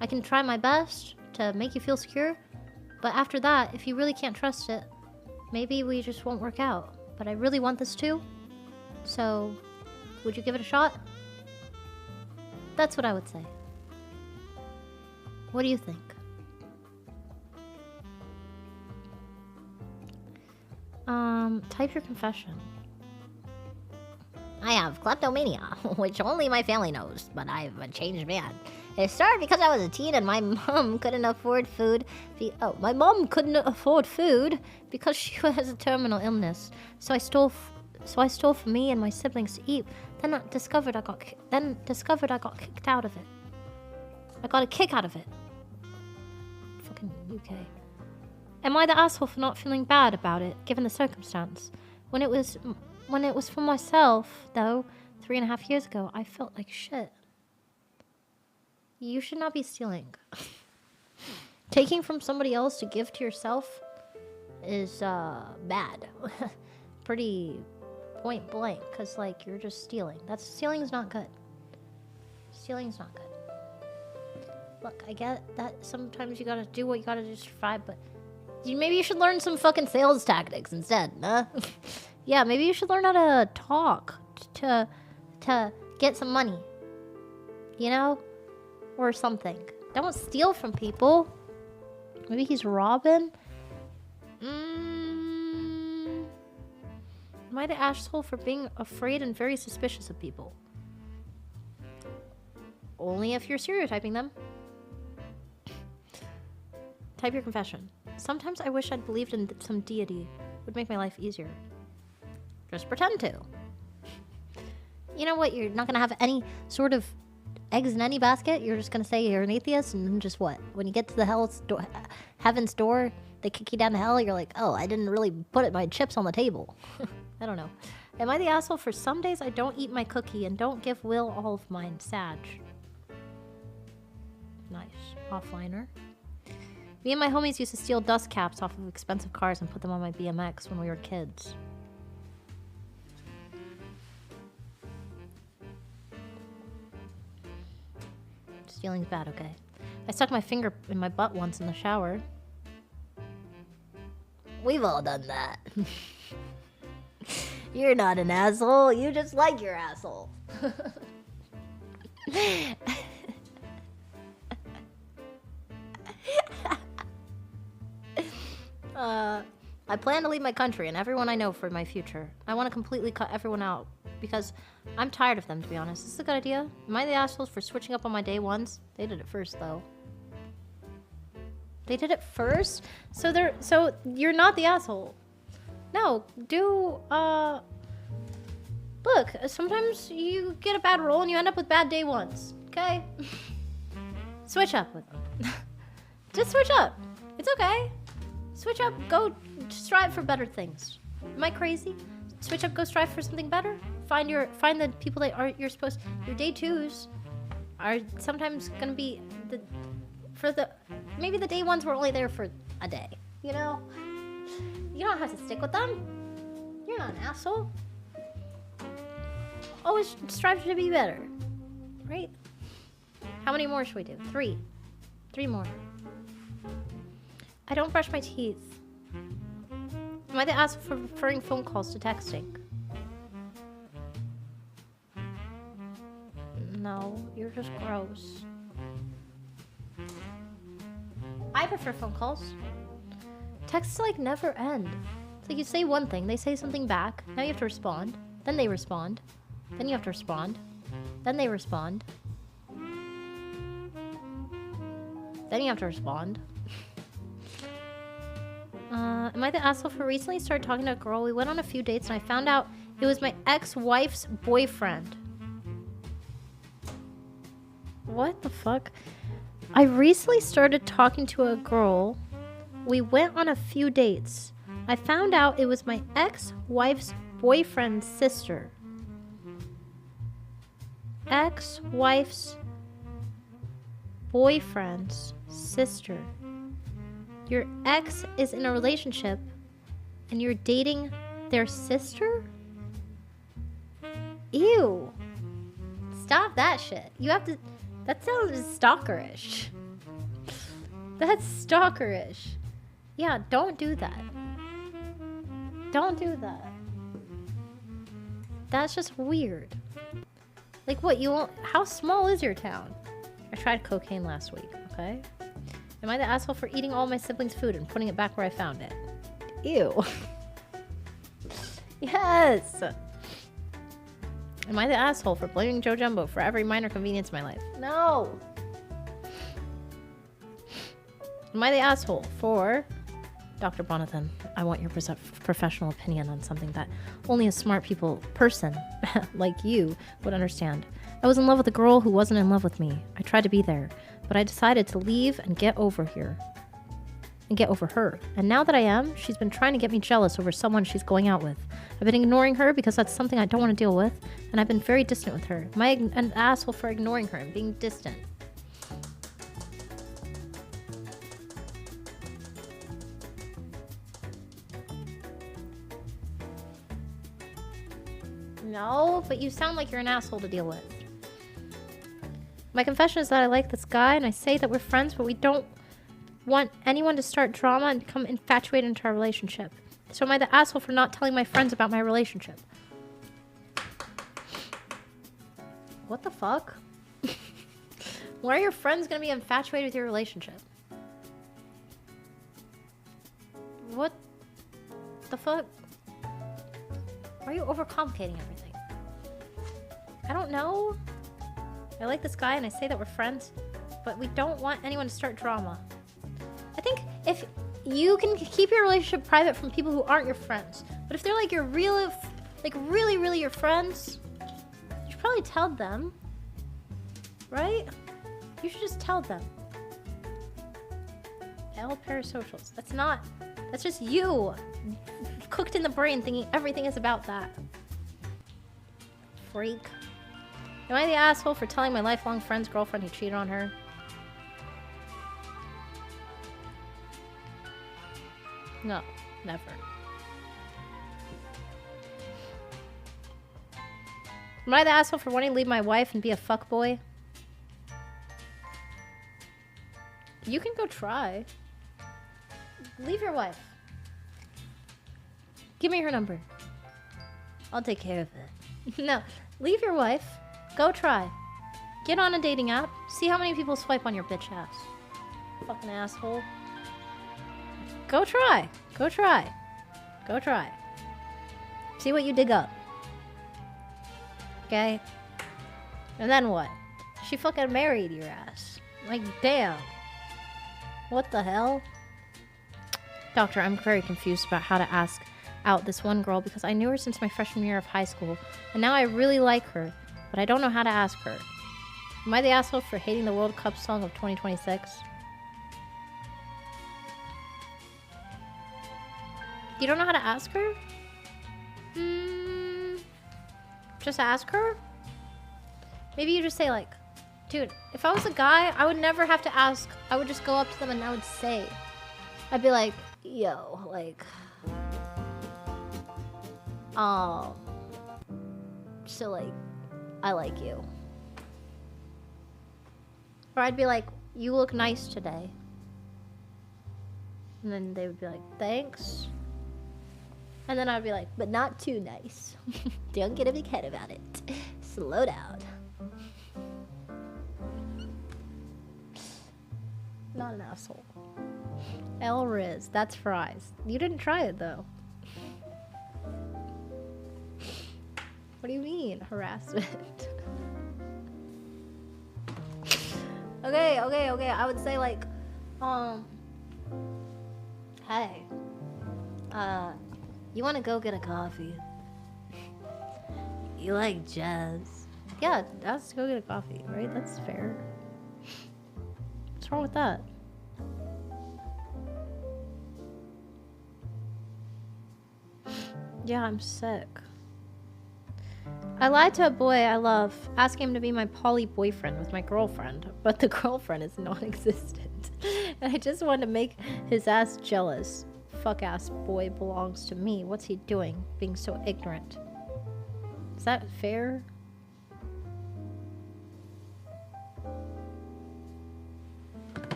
I can try my best to make you feel secure, but after that, if you really can't trust it, maybe we just won't work out. But I really want this too, so would you give it a shot? That's what I would say. What do you think? Type your confession. I have kleptomania, which only my family knows, but I've a changed man. It started because I was a teen and my mom couldn't afford food. My mom couldn't afford food because she has a terminal illness. So I stole from me and my siblings to eat. Then I discovered I got kicked out of it. I got a kick out of it. Fucking UK. Am I the asshole for not feeling bad about it, given the circumstance? When it was for myself, though, 3.5 years ago, I felt like shit. You should not be stealing. Taking from somebody else to give to yourself is bad. Pretty point blank, because like you're just stealing. Stealing's not good. Stealing's not good. Look, I get that sometimes you gotta do what you gotta do to survive, but Maybe you should learn some fucking sales tactics instead, huh? Yeah, maybe you should learn how to talk to get some money. You know? Or something. Don't steal from people. Maybe he's robbing? Am I the asshole for being afraid and very suspicious of people? Only if you're stereotyping them. Type your confession. Sometimes I wish I'd believed in some deity. It would make my life easier. Just pretend to. You know what? You're not gonna have any sort of eggs in any basket. You're just gonna say you're an atheist, and then just what? When you get to the heaven's door, they kick you down to hell. You're like, oh, I didn't really put my chips on the table. I don't know. Am I the asshole for some days I don't eat my cookie and don't give Will all of mine? Sag. Nice. Offliner. Me and my homies used to steal dust caps off of expensive cars and put them on my BMX when we were kids. Stealing's bad, okay. I stuck my finger in my butt once in the shower. We've all done that. You're not an asshole. You just like your asshole. I plan to leave my country and everyone I know for my future. I want to completely cut everyone out because I'm tired of them, to be honest. Is this a good idea? Am I the assholes for switching up on my day ones? They did it first, though. They did it first? So you're not the asshole. No, look, sometimes you get a bad roll and you end up with bad day ones, okay? Switch up with them. Just switch up. It's okay. Switch up, go strive for better things. Am I crazy? Switch up, go strive for something better. Find the people that are your day twos are sometimes gonna be maybe the day ones were only there for a day. You know? You don't have to stick with them. You're not an asshole. Always strive to be better. Right? How many more should we do? 3. 3 more. I don't brush my teeth. Am I the asshole for preferring phone calls to texting? No, you're just gross. I prefer phone calls. Texts like never end. It's like you say one thing, they say something back, now you have to respond, then they respond, then you have to respond, then they respond, then you have to respond. Am I the asshole for recently started talking to a girl? We went on a few dates and I found out it was my ex-wife's boyfriend. What the fuck? I recently started talking to a girl. We went on a few dates. I found out it was my ex-wife's boyfriend's sister. Ex-wife's boyfriend's sister. Your ex is in a relationship and you're dating their sister? Ew. Stop that shit. You have to... That sounds stalkerish. That's stalkerish. Yeah, don't do that. Don't do that. That's just weird. Like what, you won't... How small is your town? I tried cocaine last week, okay? Am I the asshole for eating all my siblings' food and putting it back where I found it? Ew. Yes! Am I the asshole for blaming Joe Jumbo for every minor convenience in my life? No! Am I the asshole for... Dr. Bonathan, I want your professional opinion on something that only a smart person like you would understand. I was in love with a girl who wasn't in love with me. I tried to be there, but I decided to leave and get over here. And get over her. And now that I am, she's been trying to get me jealous over someone she's going out with. I've been ignoring her because that's something I don't want to deal with, and I've been very distant with her. Am I an asshole for ignoring her and being distant? No, but you sound like you're an asshole to deal with. My confession is that I like this guy, and I say that we're friends, but we don't want anyone to start drama and become infatuated into our relationship. So am I the asshole for not telling my friends about my relationship? What the fuck? Why are your friends gonna be infatuated with your relationship? What the fuck? Why are you overcomplicating everything? I don't know. I like this guy and I say that we're friends, but we don't want anyone to start drama. I think if you can keep your relationship private from people who aren't your friends, but if they're like your real, like really your friends, you should probably tell them, right? You should just tell them. L parasocials. That's just you cooked in the brain thinking everything is about that. Freak. Am I the asshole for telling my lifelong friend's girlfriend who cheated on her? No, never. Am I the asshole for wanting to leave my wife and be a fuckboy? You can go try. Leave your wife. Give me her number. I'll take care of it. No, leave your wife. Go try. Get on a dating app. See how many people swipe on your bitch ass. Fucking asshole. Go try. Go try. Go try. See what you dig up. Okay? And then what? She fucking married your ass. Like, damn. What the hell? Doctor, I'm very confused about how to ask out this one girl because I knew her since my freshman year of high school, and now I really like her, but I don't know how to ask her. Am I the asshole for hating the World Cup song of 2026? You don't know how to ask her? Just ask her? Maybe you just say like, dude, if I was a guy, I would never have to ask. I would just go up to them and I would say. I'd be like, yo, like, so like, I like you. Or I'd be like, you look nice today. And then they would be like, thanks. And then I'd be like, but not too nice. Don't get a big head about it. Slow down. Not an asshole. L Riz, that's fries. You didn't try it though. What do you mean, harassment? Okay. I would say like, hey, you want to go get a coffee? You like jazz? Yeah, let's go get a coffee, right? That's fair. What's wrong with that? Yeah, I'm sick. I lied to a boy I love, asking him to be my poly boyfriend with my girlfriend, but the girlfriend is non-existent. And I just wanted to make his ass jealous. Fuck ass boy belongs to me. What's he doing? Being so ignorant. Is that fair?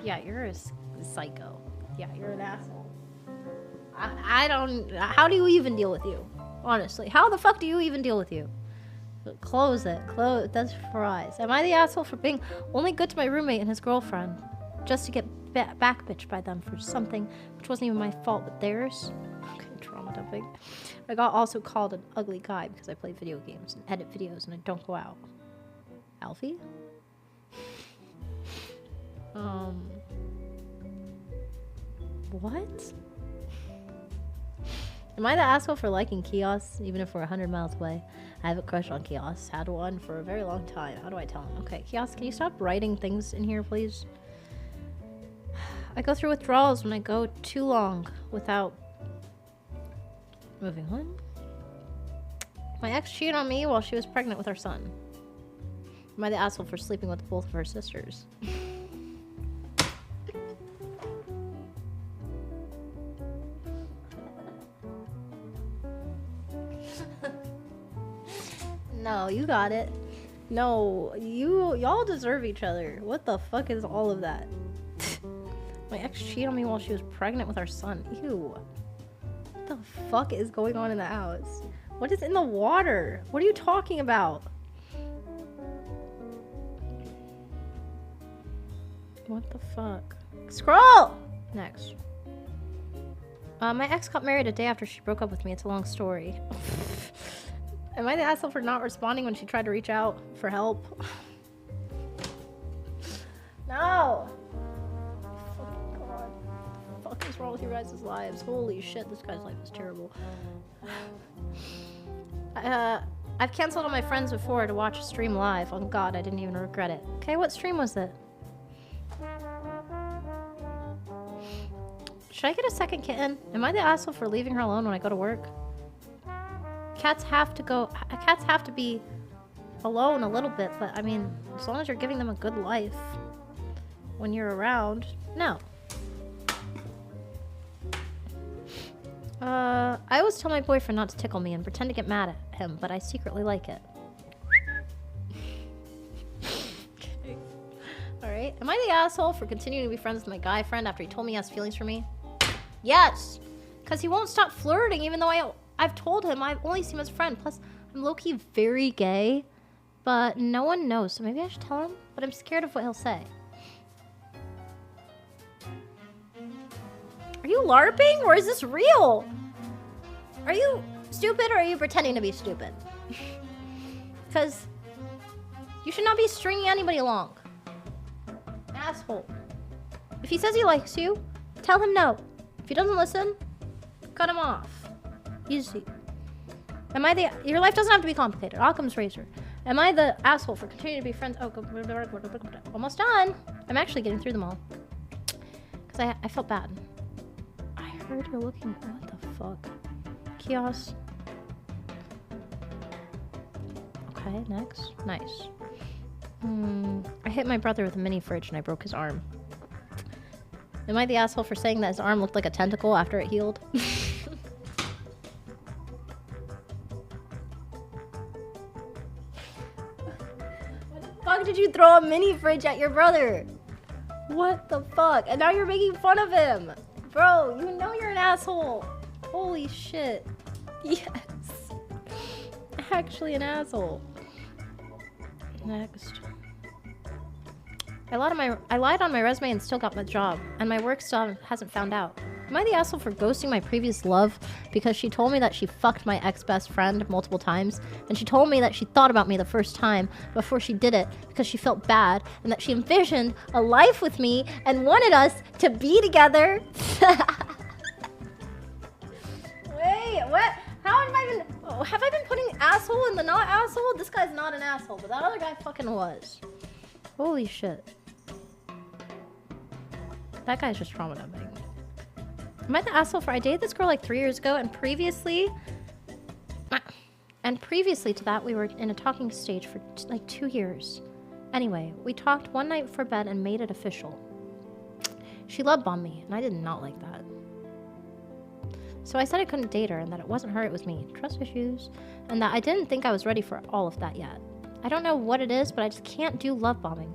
Yeah, you're a psycho. Yeah, you're an asshole. I don't... How do you even deal with you? Honestly, how the fuck do you even deal with you? Close it. Close. That's fries. Am I the asshole for being only good to my roommate and his girlfriend? Just to get back bitched by them for something which wasn't even my fault but theirs? Okay, trauma dumping. I got also called an ugly guy because I play video games and edit videos and I don't go out. Alfie? What? Am I the asshole for liking kiosks, even if we're 100 miles away? I have a crush on kiosks. Had one for a very long time. How do I tell him? Okay, kiosks, can you stop writing things in here, please? I go through withdrawals when I go too long without moving on. My ex cheated on me while she was pregnant with our son. Am I the asshole for sleeping with both of her sisters? No, you got it. No, y'all deserve each other. What the fuck is all of that? My ex cheated on me while she was pregnant with our son. Ew. What the fuck is going on in the house? What is in the water? What are you talking about? What the fuck? Scroll! Next. My ex got married a day after she broke up with me. It's a long story. Am I the asshole for not responding when she tried to reach out for help? No! Fucking God. What the fuck is wrong with your guys' lives? Holy shit, this guy's life is terrible. I've canceled all my friends before to watch a stream live. Oh God, I didn't even regret it. Okay, what stream was it? Should I get a second kitten? Am I the asshole for leaving her alone when I go to work? Cats have to be alone a little bit, but I mean, as long as you're giving them a good life when you're around, no. I always tell my boyfriend not to tickle me and pretend to get mad at him, but I secretly like it. Okay. Alright. Am I the asshole for continuing to be friends with my guy friend after he told me he has feelings for me? Yes! Because he won't stop flirting even though I've told him I only see him as a friend. Plus, I'm low-key very gay, but no one knows, so maybe I should tell him? But I'm scared of what he'll say. Are you LARPing or is this real? Are you stupid or are you pretending to be stupid? Because you should not be stringing anybody along. Asshole. If he says he likes you, tell him no. If he doesn't listen, cut him off. Easy. Am I the... Your life doesn't have to be complicated. Occam's razor. Am I the asshole for continuing to be friends? Oh, almost done. I'm actually getting through them all. Because I felt bad. I heard you're looking... What the fuck? Kiosk. Okay, next. Nice. I hit my brother with a mini fridge and I broke his arm. Am I the asshole for saying that his arm looked like a tentacle after it healed? What the fuck did you throw a mini fridge at your brother? What the fuck? And now you're making fun of him. Bro, you know you're an asshole. Holy shit. Yes. Actually an asshole. Next. I lied on my resume and still got my job, and my work still hasn't found out. Am I the asshole for ghosting my previous love because she told me that she fucked my ex-best friend multiple times, and she told me that she thought about me the first time before she did it because she felt bad, and that she envisioned a life with me and wanted us to be together? Wait, what? Have I been putting asshole in the not asshole? This guy's not an asshole, but that other guy fucking was. Holy shit. That guy's just trauma dumping. Am I the asshole for I dated this girl like 3 years ago and previously to that we were in a talking stage for like 2 years. Anyway, we talked one night before bed and made it official. She love bombed me and I did not like that. So I said I couldn't date her and that it wasn't her, it was me. Trust issues. And that I didn't think I was ready for all of that yet. I don't know what it is, but I just can't do love bombing.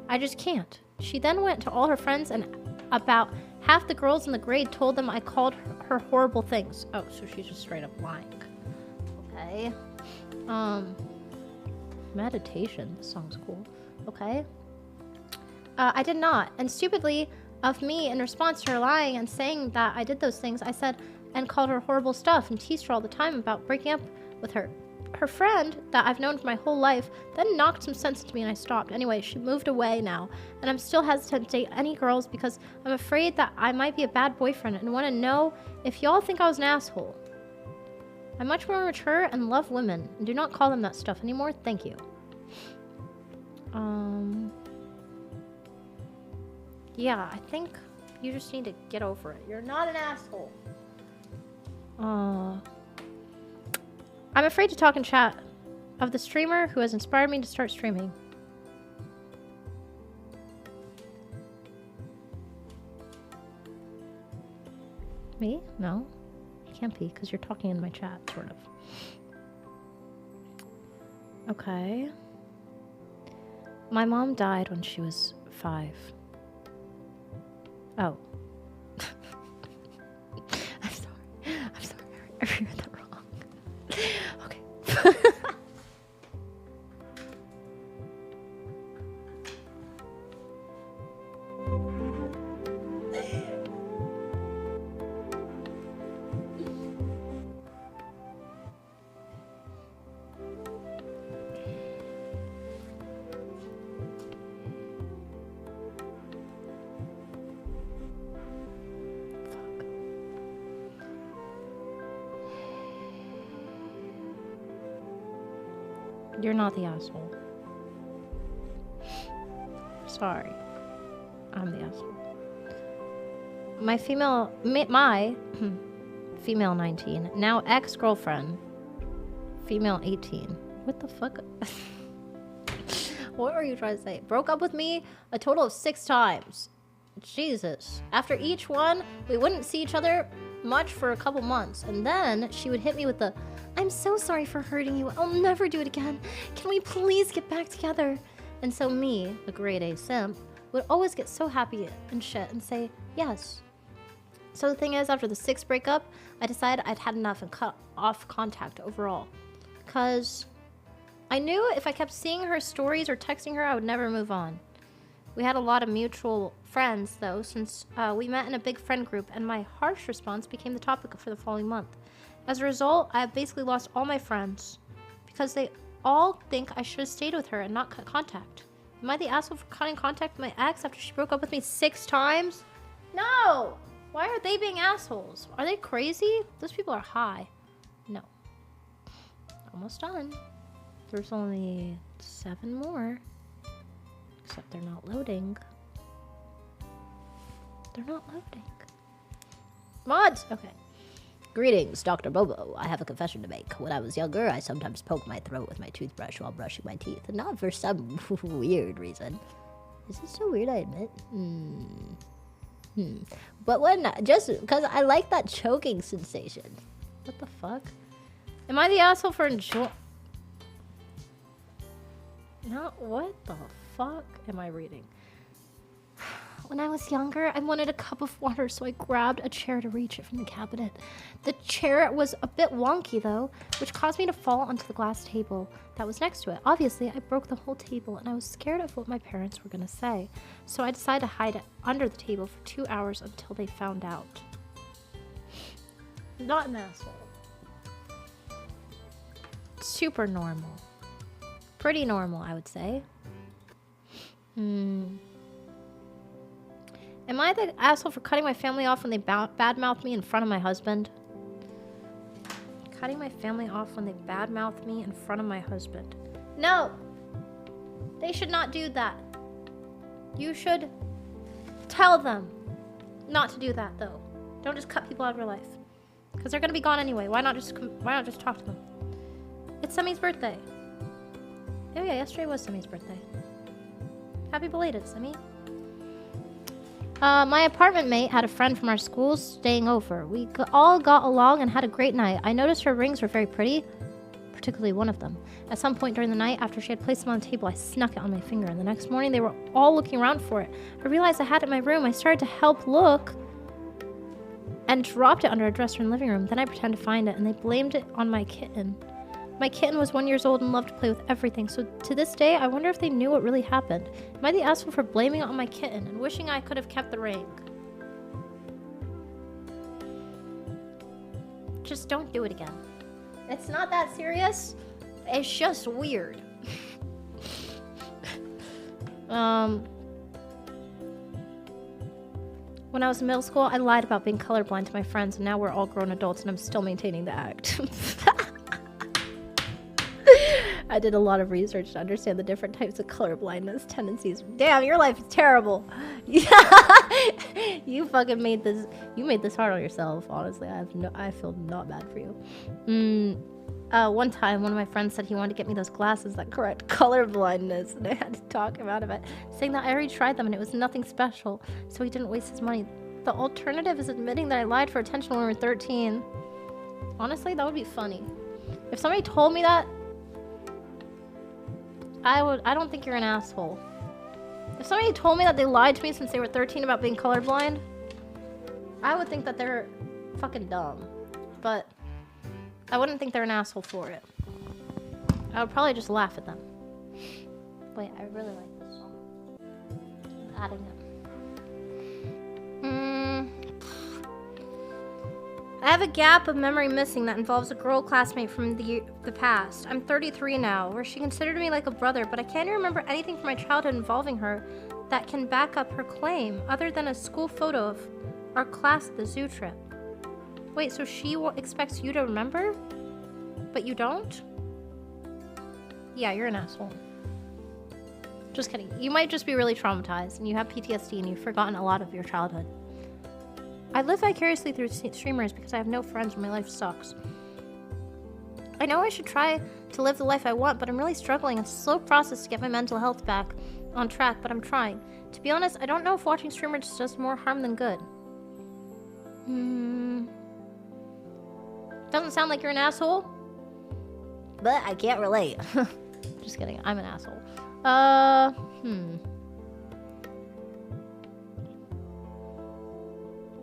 I just can't. She then went to all her friends and about half the girls in the grade told them I called her horrible things. Oh, so she's just straight up lying. Okay. Meditation. This song's cool. Okay. I did not. And stupidly of me, in response to her lying and saying that I did those things, I said and called her horrible stuff and teased her all the time about breaking up with her. Her friend, that I've known for my whole life, then knocked some sense into me and I stopped. Anyway, she moved away now, and I'm still hesitant to date any girls because I'm afraid that I might be a bad boyfriend and want to know if y'all think I was an asshole. I'm much more mature and love women, and do not call them that stuff anymore. Thank you. Yeah, I think you just need to get over it. You're not an asshole. I'm afraid to talk in chat of the streamer who has inspired me to start streaming. Me? No. You can't be, because you're talking in my chat, sort of. Okay. My mom died when she was 5. Oh. I'm sorry. I'm sorry. I read that wrong. Okay. You're not the asshole. Sorry. I'm the asshole. My female 19, now ex-girlfriend, female 18. What the fuck? What are you trying to say? Broke up with me a total of 6 times. Jesus. After each one, we wouldn't see each other much for a couple months. And then she would hit me with the, I'm so sorry for hurting you. I'll never do it again. Can we please get back together? And so me, a grade A simp, would always get so happy and shit and say, yes. So the thing is, after the 6th breakup, I decided I'd had enough and cut off contact overall. Because I knew if I kept seeing her stories or texting her, I would never move on. We had a lot of mutual friends, though, since we met in a big friend group, and my harsh response became the topic for the following month. As a result, I have basically lost all my friends because they all think I should have stayed with her and not cut contact. Am I the asshole for cutting contact with my ex after she broke up with me 6 times? No! Why are they being assholes? Are they crazy? Those people are high. No. Almost done. There's only 7 more. Except they're not loading. They're not loading. Mods! Okay. Greetings, Dr. Bobo. I have a confession to make. When I was younger, I sometimes poked my throat with my toothbrush while brushing my teeth, and not for some weird reason. Is this so weird, I admit? But when, just because I like that choking sensation. What the fuck? Am I the asshole for enjoying? No, what the fuck am I reading? When I was younger, I wanted a cup of water, so I grabbed a chair to reach it from the cabinet. The chair was a bit wonky, though, which caused me to fall onto the glass table that was next to it. Obviously, I broke the whole table, and I was scared of what my parents were going to say. So I decided to hide it under the table for 2 hours until they found out. Not an asshole. Super normal. Pretty normal, I would say. Am I the asshole for cutting my family off when they badmouthed me in front of my husband? Cutting my family off when they badmouthed me in front of my husband. No! They should not do that. You should tell them not to do that, though. Don't just cut people out of your life. Because they're going to be gone anyway. Why not just talk to them? It's Semi's birthday. Oh yeah, yesterday was Semi's birthday. Happy belated, Semi. My apartment mate had a friend from our school staying over. We all got along and had a great night. I noticed her rings were very pretty, particularly one of them. At some point during the night, after she had placed them on the table, I snuck it on my finger, and the next morning they were all looking around for it. I realized I had it in my room. I started to help look and dropped it under a dresser in the living room. Then I pretended to find it, and they blamed it on my kitten. My kitten was 1 year old and loved to play with everything, so to this day, I wonder if they knew what really happened. Am I the asshole for blaming it on my kitten and wishing I could have kept the ring? Just don't do it again. It's not that serious. It's just weird. When I was in middle school, I lied about being colorblind to my friends, and now we're all grown adults and I'm still maintaining the act. I did a lot of research to understand the different types of colorblindness tendencies. Damn, your life is terrible. You fucking made this. You made this hard on yourself. Honestly, I feel not bad for you. One time, one of my friends said he wanted to get me those glasses that correct colorblindness, and I had to talk him out of it, saying that I already tried them and it was nothing special, so he didn't waste his money. The alternative is admitting that I lied for attention when we were 13. Honestly, that would be funny. If somebody told me that, I don't think you're an asshole. If somebody told me that they lied to me since they were 13 about being colorblind, I would think that they're fucking dumb, but I wouldn't think they're an asshole for it. I would probably just laugh at them. Wait, I really like this song. I'm adding it. I have a gap of memory missing that involves a girl classmate from the past. I'm 33 now, where she considered me like a brother, but I can't remember anything from my childhood involving her that can back up her claim, other than a school photo of our class at the zoo trip. Wait, so she expects you to remember? But you don't? Yeah, you're an asshole. Just kidding. You might just be really traumatized, and you have PTSD, and you've forgotten a lot of your childhood. I live vicariously through streamers because I have no friends and my life sucks. I know I should try to live the life I want, but I'm really struggling. It's a slow process to get my mental health back on track, but I'm trying. To be honest, I don't know if watching streamers does more harm than good. Doesn't sound like you're an asshole, but I can't relate. Just kidding, I'm an asshole.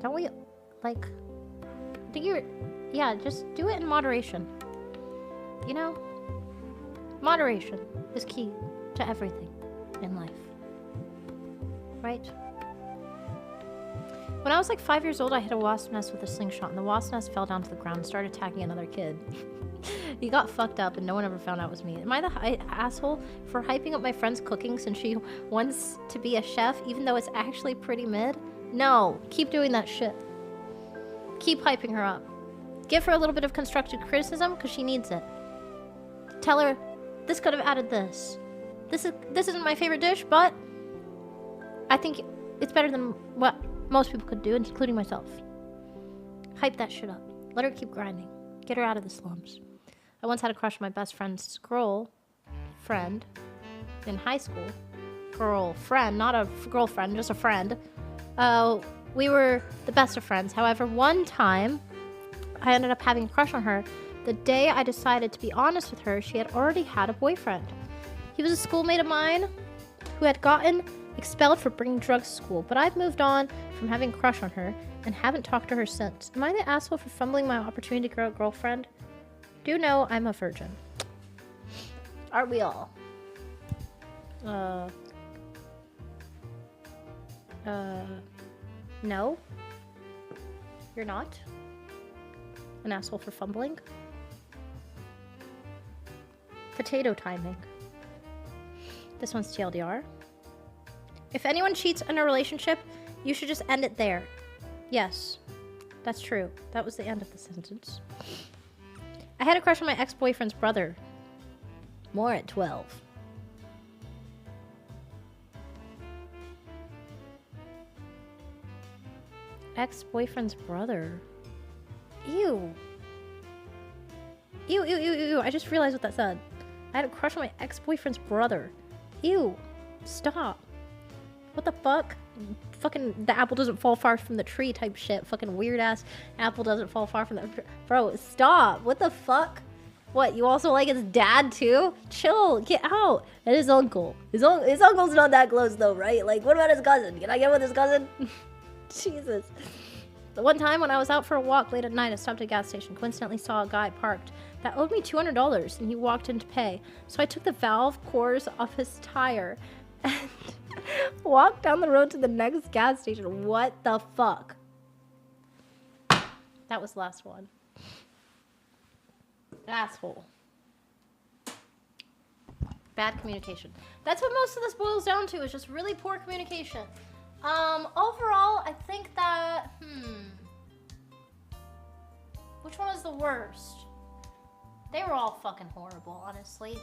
Don't we, like, do you, yeah, just do it in moderation. You know? Moderation is key to everything in life. Right? When I was like 5 years old, I hit a wasp nest with a slingshot, and the wasp nest fell down to the ground and started attacking another kid. He got fucked up, and no one ever found out it was me. Am I the asshole for hyping up my friend's cooking since she wants to be a chef, even though it's actually pretty mid? No, keep doing that shit. Keep hyping her up. Give her a little bit of constructive criticism, because she needs it. Tell her, this could have added this. This isn't my favorite dish, but I think it's better than what most people could do, including myself. Hype that shit up. Let her keep grinding. Get her out of the slums. I once had a crush on my best friend's girlfriend in high school. Girlfriend, not a girlfriend, just a friend. We were the best of friends. However, one time, I ended up having a crush on her. The day I decided to be honest with her, she had already had a boyfriend. He was a schoolmate of mine who had gotten expelled for bringing drugs to school, but I've moved on from having a crush on her and haven't talked to her since. Am I the asshole for fumbling my opportunity to grow a girlfriend? Do know I'm a virgin. Aren't we all? No. You're not an asshole for fumbling. Potato timing. This one's TLDR. If anyone cheats in a relationship, you should just end it there. Yes, that's true. That was the end of the sentence. I had a crush on my ex-boyfriend's brother. More at 12. Ex-boyfriend's brother. Ew. Ew, ew, ew, ew. I just realized what that said. I had a crush on my ex-boyfriend's brother. Ew. Stop. What the fuck? Fucking the apple doesn't fall far from the tree type shit. Fucking weird ass apple doesn't fall far from the... Bro, stop. What the fuck? What, you also like his dad too? Chill. Get out. And his uncle. His uncle's not that close though, right? Like, what about his cousin? Can I get with his cousin? Jesus. The one time when I was out for a walk late at night, I stopped at a gas station. Coincidentally saw a guy parked that owed me $200 and he walked in to pay. So I took the valve cores off his tire and walked down the road to the next gas station. What the fuck? That was the last one. Asshole. Bad communication. That's what most of this boils down to, is just really poor communication. Overall, I think that, which one was the worst? They were all fucking horrible, honestly.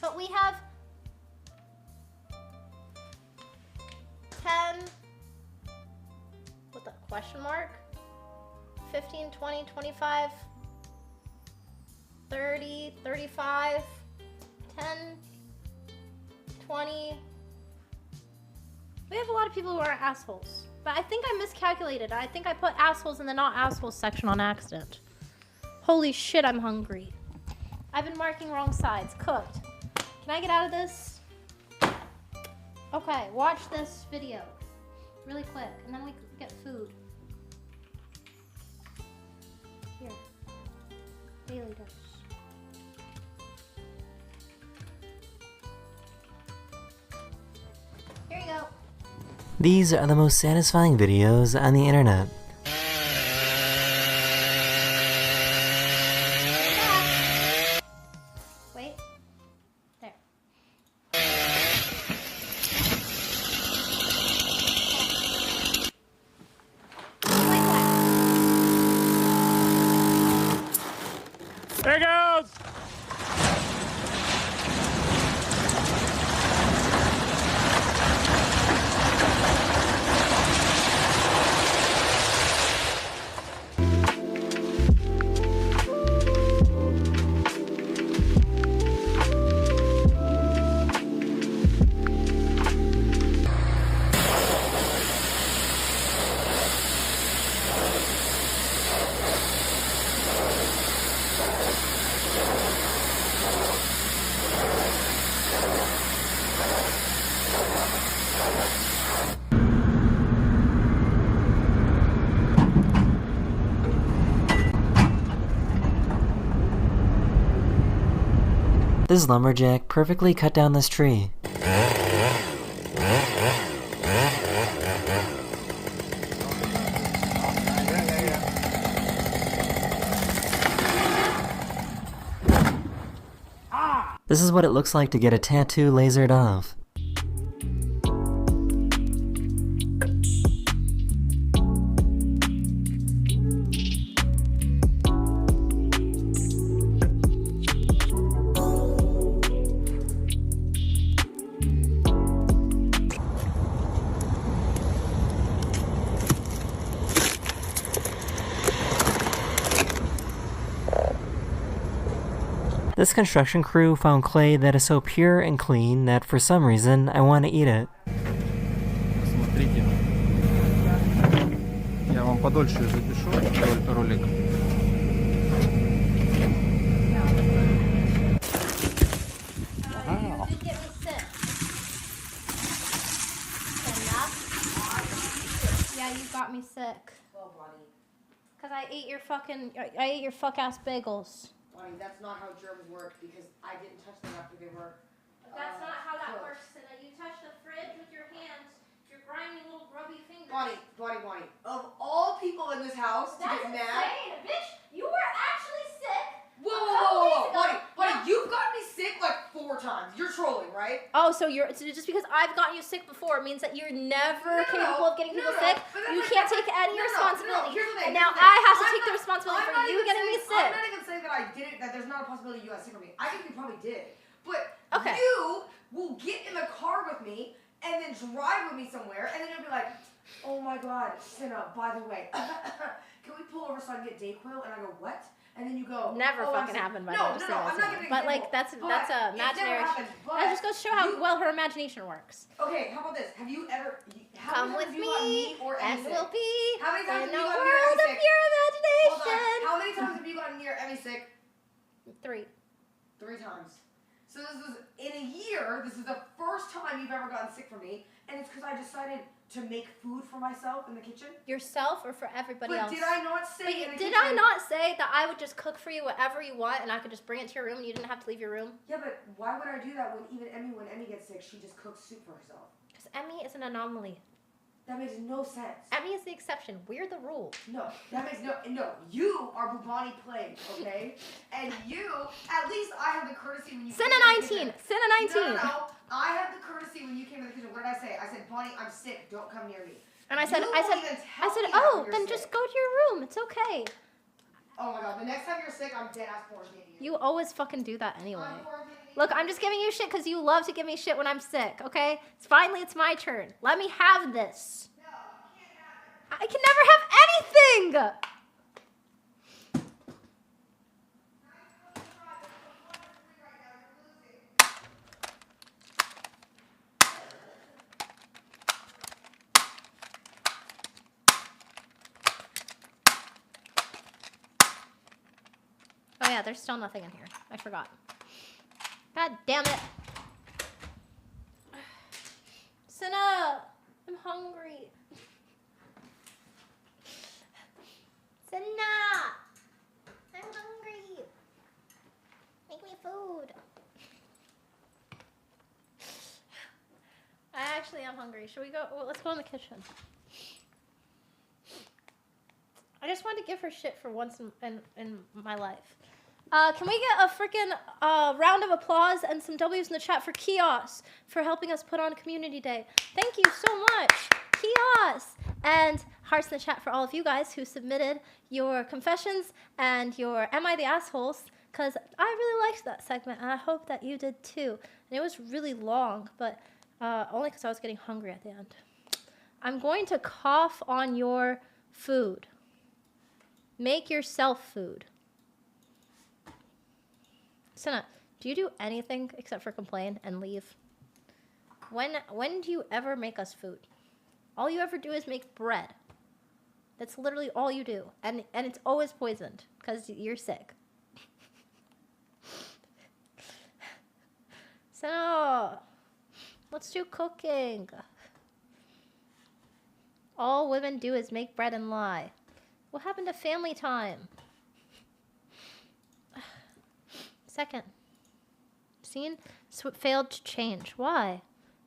But we have 10, what the, question mark? 15, 20, 25, 30, 35, 10, 20. We have a lot of people who are assholes. But I think I miscalculated. I think I put assholes in the not assholes section on accident. Holy shit, I'm hungry. I've been marking wrong sides. Cooked. Can I get out of this? Okay, watch this video really quick, and then we get food. Daily dose. Here you go. These are the most satisfying videos on the internet. Wait. There. Like that. There goes! This lumberjack perfectly cut down this tree. This is what it looks like to get a tattoo lasered off. This construction crew found clay that is so pure and clean that for some reason I want to eat it. Смотрите. Я вам подольше запишу ролик. Yeah, you got me sick. Well, Bonnie, Cause I ate your fuck ass bagels. Bonnie, that's not how germs work because I didn't touch them after they were. That's not how that cooked. works, Cinna. You touch the fridge with your hands, your grimy little grubby fingers. Bonnie. Of all people in this house to That's get mad. insane, bitch. You were actually sick. Whoa. Bonnie, you've gotten me sick like 4 times. You're trolling, right? Oh, so just because I've gotten you sick before means that you're never capable of getting people sick. but that's You like- can't that's take like- any no, responsibility. here's the thing, And now here's the I thing. have to I'm take the not- responsibility I'm for not you even getting me saying- sick. I'm not even saying that I didn't, that there's not a possibility you got sick from me. I think you probably did. But Okay. you will get in the car with me and then drive with me somewhere and then you'll be like, oh my God, Cinna, by the way, can we pull over so I can get Dayquil? And I go, what? And then you go, Never oh, I'm fucking sick. happened by No, the way. Just no, say I'm that, not Cinna. giving an But like example, that's a but it never imaginary. happened, but That just goes to show how you- well her imagination works. Okay, how about this? Have you ever? How Come many with times have you gotten me, or and Emmy we'll sick? be How many times in have a you gotten world Emmy of sick? pure Hold on. imagination. How many times have you gotten near Emmy sick? 3. 3 times. So this is in a year. This is the first time you've ever gotten sick from me, and it's because I decided to make food for myself in the kitchen. Yourself or for everybody But else? did I not say But in the did kitchen? I not say that I would just cook for you whatever you want and I could just bring it to your room and you didn't have to leave your room? Yeah, but why would I do that when Emmy gets sick, she just cooks soup for herself? Because Emmy is an anomaly. That makes no sense. Emmy is the exception. We're the rule. No, that makes no. You are bubani plagued, okay? And you, at least I have the courtesy when you. Cinna came to the 19. kitchen. Cinna 19. No. I have the courtesy when you came to the kitchen. What did I say? I said, Bonnie, I'm sick. Don't come near me. And I said, You won't even tell me that oh, when you're then sick. just go to your room. It's okay. Oh my God! The next time you're sick, I'm dead ass quarantining you. You always fucking do that anyway. I'm quarantining you. Look, I'm just giving you shit because you love to give me shit when I'm sick, okay? It's my turn. Let me have this. I can never have anything! Oh yeah, there's still nothing in here. I forgot. God damn it. Cinna, I'm hungry. Cinna! I'm hungry. am hungry. Should we go? Well, let's go in the kitchen. I just wanted to give her shit for once in my life. Can we get a freaking round of applause and some W's in the chat for Kios for helping us put on Community Day? Thank you so much, Kios! And hearts in the chat for all of you guys who submitted your confessions and your Am I the Assholes? Because I really liked that segment, and I hope that you did too. And it was really long, but only because I was getting hungry at the end. I'm going to cough on your food. Make yourself food. Senna, do you do anything except for complain and leave? When do you ever make us food? All you ever do is make bread. That's literally all you do. And it's always poisoned because you're sick. Senna, let's do cooking. All women do is make bread and lie. What happened to family time? Second. Scene failed to change. Why?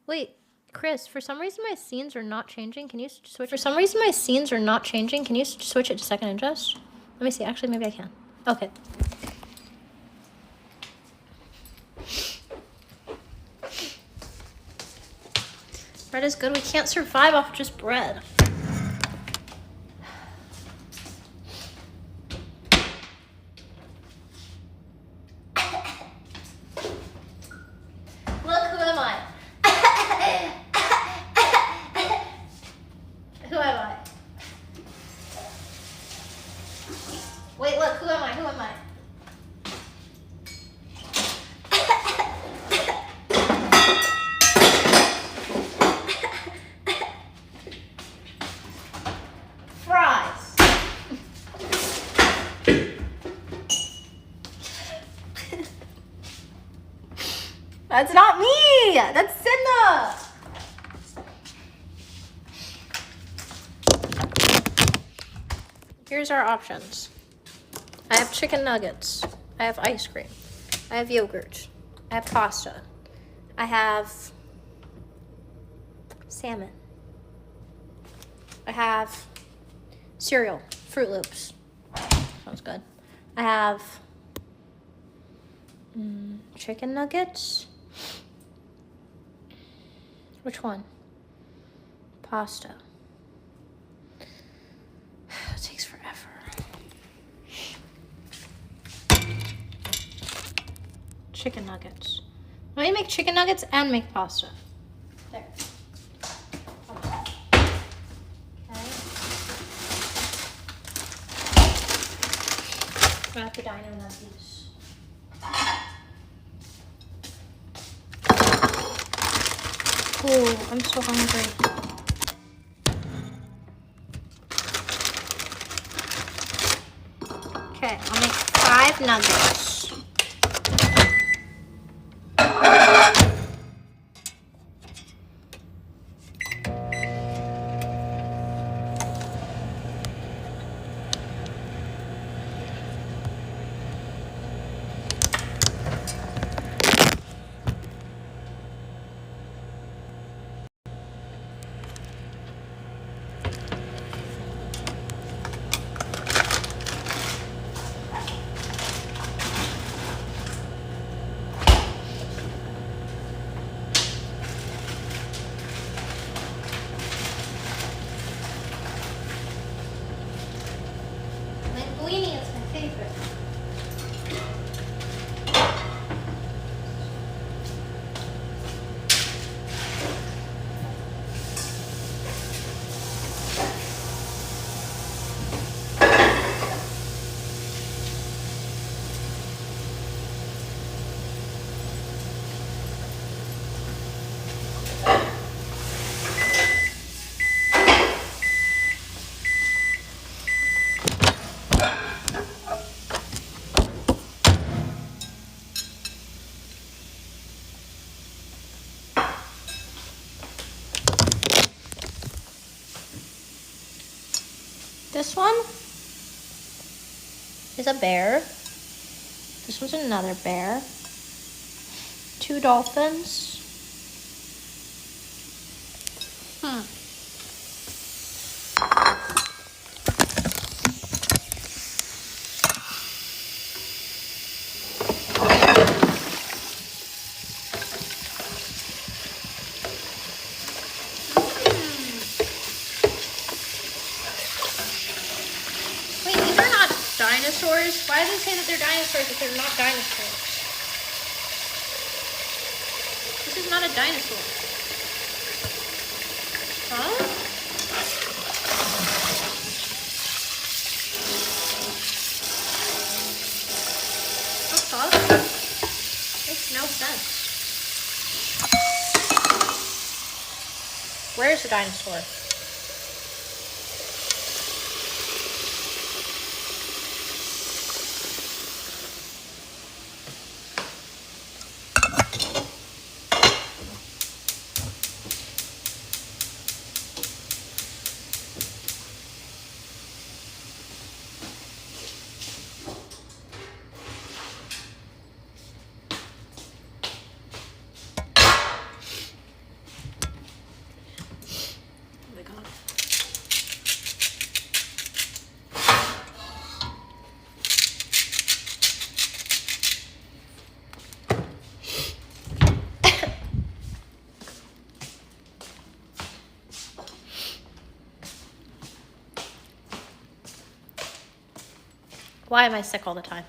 Wait, Chris, for some reason my scenes are not changing. Can you switch? For some reason my scenes are not changing. Can you switch it to second ingest? Let me see. Actually, maybe I can. Okay. Bread is good. We can't survive off just bread. That's not me! That's Cinna! Here's our options. I have chicken nuggets. I have ice cream. I have yogurt. I have pasta. I have salmon. I have cereal, Fruit Loops. Sounds good. I have chicken nuggets. Which one? Pasta. It takes forever. Chicken nuggets. Let me make chicken nuggets and make pasta. There. Okay. I'm gonna have to dine in on these. Oh, I'm so hungry. Okay, I'll make 5 nuggets. Linguine is my favorite. This one is a bear. This one's another bear. 2 dolphins. Wait, these are not dinosaurs? Why do they say that they're dinosaurs if they're not dinosaurs? This is not a dinosaur. Huh? What's up? Makes no sense. Where's the dinosaur? Why am I sick all the time?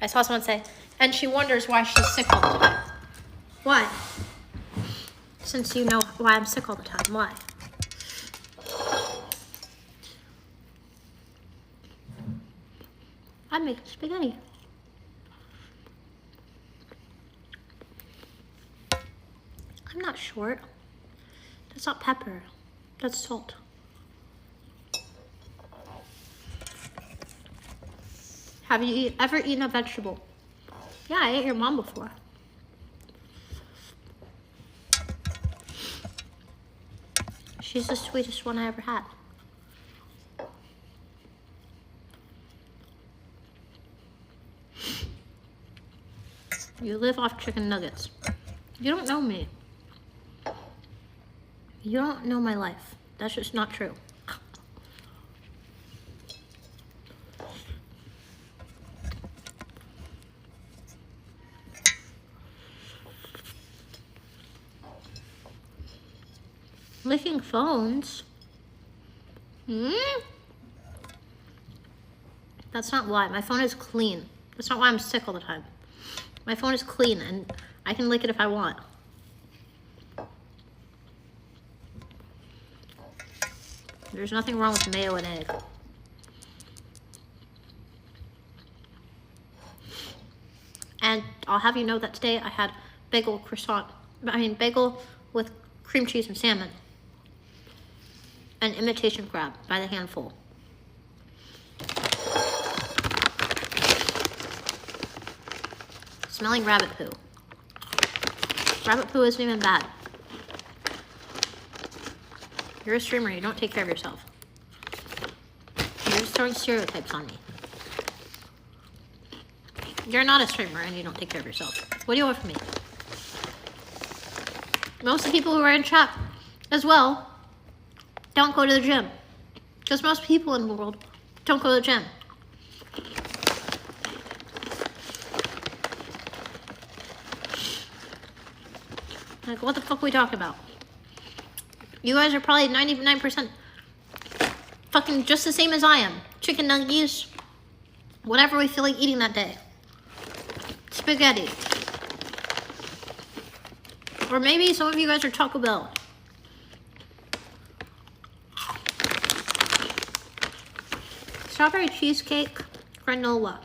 I saw someone say, and she wonders why she's sick all the time. Why? Since you know why I'm sick all the time, why? I'm making spaghetti. I'm not short. That's not pepper. That's salt. Have you ever eaten a vegetable? Yeah, I ate your mom before. She's the sweetest one I ever had. You live off chicken nuggets. You don't know me. You don't know my life. That's just not true. Licking phones? That's not why. My phone is clean. That's not why I'm sick all the time. My phone is clean and I can lick it if I want. There's nothing wrong with mayo and egg. And I'll have you know that today I had bagel with cream cheese and salmon. An imitation crab by the handful. Smelling rabbit poo. Rabbit poo isn't even bad. You're a streamer, you don't take care of yourself. You're just throwing stereotypes on me. You're not a streamer and you don't take care of yourself. What do you want from me? Most of the people who are in chat as well don't go to the gym. Because most people in the world don't go to the gym. Like, what the fuck are we talking about? You guys are probably 99% fucking just the same as I am. Chicken nuggets, whatever we feel like eating that day. Spaghetti. Or maybe some of you guys are Taco Bell. Strawberry cheesecake, granola.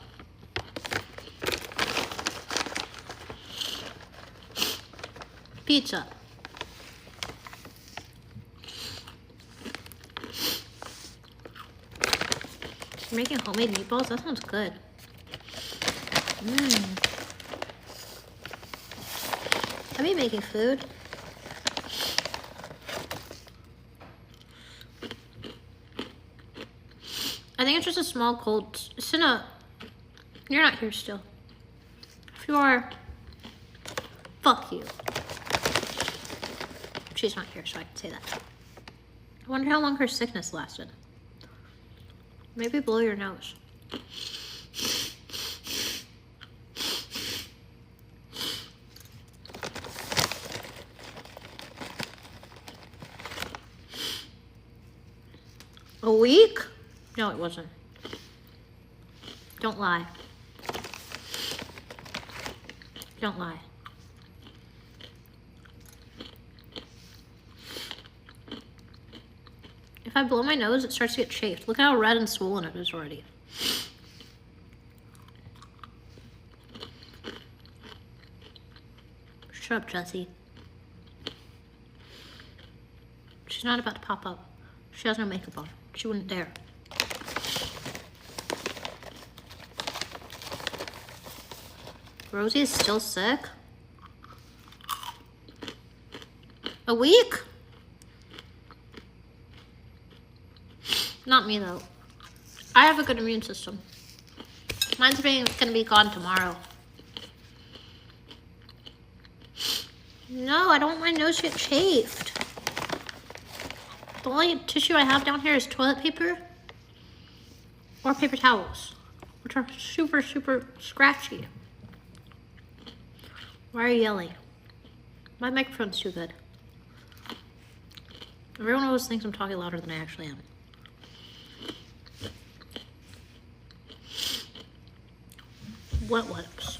Pizza. You're making homemade meatballs? That sounds good. I be making food. I think it's just a small cold. Cinna, you're not here still. If you are, fuck you. She's not here, so I can say that. I wonder how long her sickness lasted. Maybe blow your nose. A week? No, it wasn't. Don't lie. Don't lie. If I blow my nose, it starts to get chafed. Look how red and swollen it is already. Shut up, Jessie. She's not about to pop up. She has no makeup on. She wouldn't dare. Rosie is still sick? A week? Not me though. I have a good immune system. Mine's gonna be gone tomorrow. No, I don't want my nose to get chafed. The only tissue I have down here is toilet paper or paper towels, which are super, super scratchy. Why are you yelling? My microphone's too good. Everyone always thinks I'm talking louder than I actually am. Wet wipes.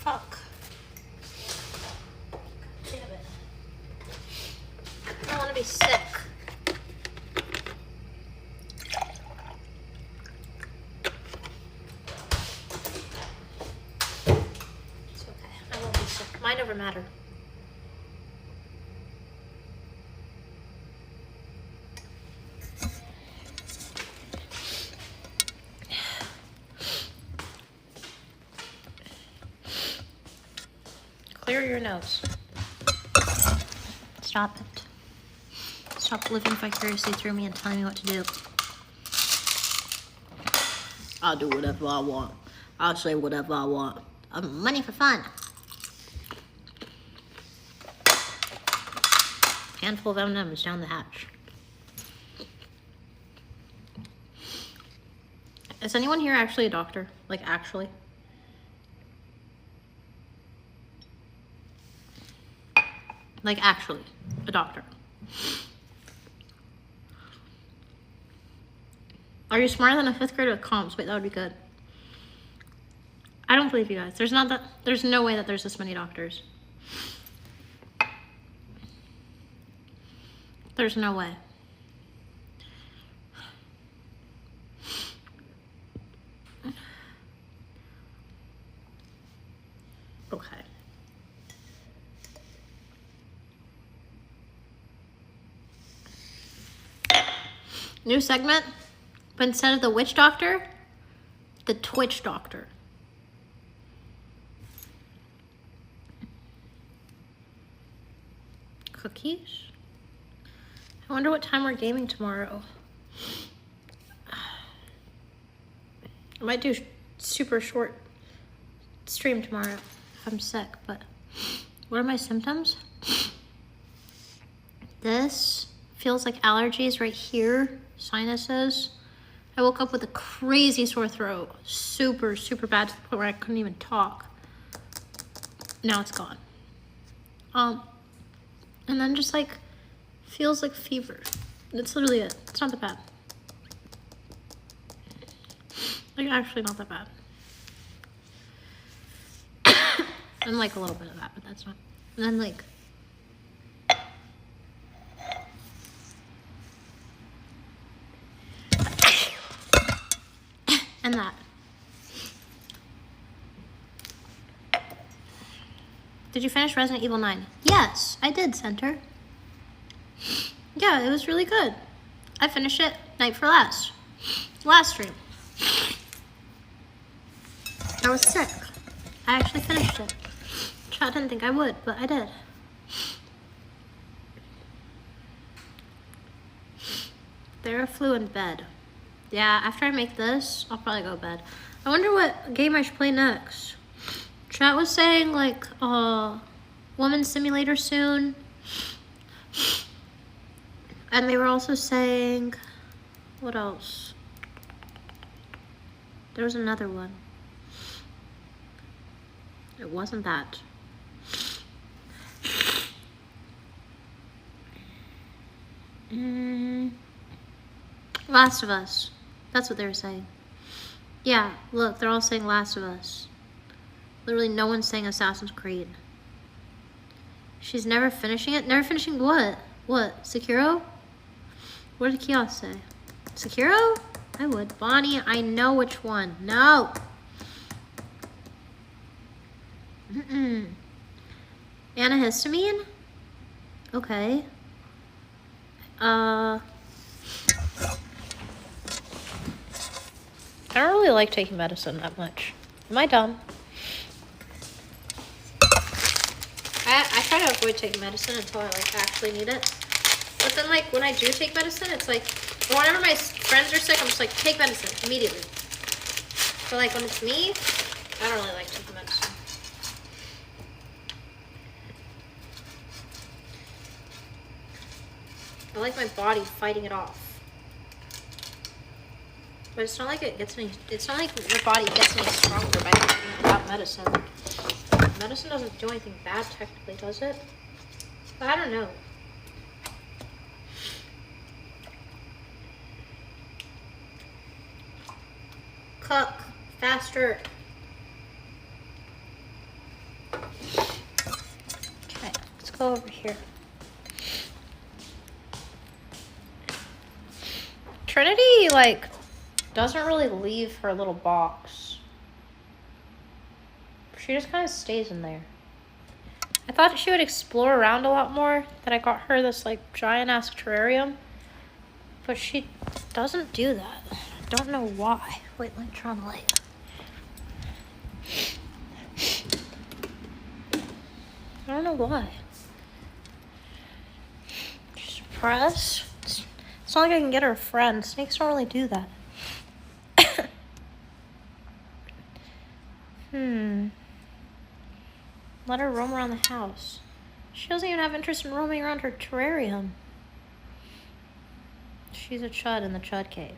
Fuck. Damn it. I don't want to be sick. Mine never matter. Clear your nose. Stop it. Stop living vicariously through me and telling me what to do. I'll do whatever I want. I'll say whatever I want. Money for fun. Handful of M&M's down the hatch. Is anyone here actually a doctor? Like, actually? Like, actually, a doctor. Are you smarter than a 5th grader with comps? Wait, that would be good. I don't believe you guys. There's no way that there's this many doctors. There's no way. Okay. New segment, but instead of the witch doctor, the Twitch doctor. Cookies? I wonder what time we're gaming tomorrow. I might do super short stream tomorrow if I'm sick, but what are my symptoms? This feels like allergies right here, sinuses. I woke up with a crazy sore throat, super, super bad to the point where I couldn't even talk. Now it's gone. And then just like, feels like fever. That's literally it. It's not that bad. Like, actually not that bad. And like a little bit of that, but that's not. And then like, and that. Did you finish Resident Evil 9? Yes, I did, Center. Yeah, it was really good. I finished it night for last stream. I was sick. I actually finished it. I didn't think I would, but I did. Theraflu in bed. Yeah, after I make this, I'll probably go to bed. I wonder what game I should play next. Chat was saying like Woman Simulator soon. And they were also saying, what else? There was another one. It wasn't that. Last of Us. That's what they were saying. Yeah, look, they're all saying Last of Us. Literally no one's saying Assassin's Creed. She's never finishing it? Never finishing what? What? Sekiro? What did Kiosk say? Sekiro? I would. Bonnie, I know which one. No! Antihistamine? Okay. I don't really like taking medicine that much. Am I dumb? I try to avoid taking medicine until I like actually need it. But then like when I do take medicine, it's like whenever my friends are sick, I'm just like, take medicine immediately. But like when it's me, I don't really like taking medicine. I like my body fighting it off. But it's not like it gets any, it's not like your body gets any stronger by taking without medicine. Medicine doesn't do anything bad technically, does it? But I don't know. Cook faster. Okay, let's go over here. Trinity, like, doesn't really leave her little box. She just kind of stays in there. I thought she would explore around a lot more, that I got her this, like, giant-ass terrarium. But she doesn't do that. I don't know why. Wait, let me turn on the light. I don't know why. Just press. It's not like I can get her a friend. Snakes don't really do that. Let her roam around the house. She doesn't even have interest in roaming around her terrarium. She's a chud in the chud cave.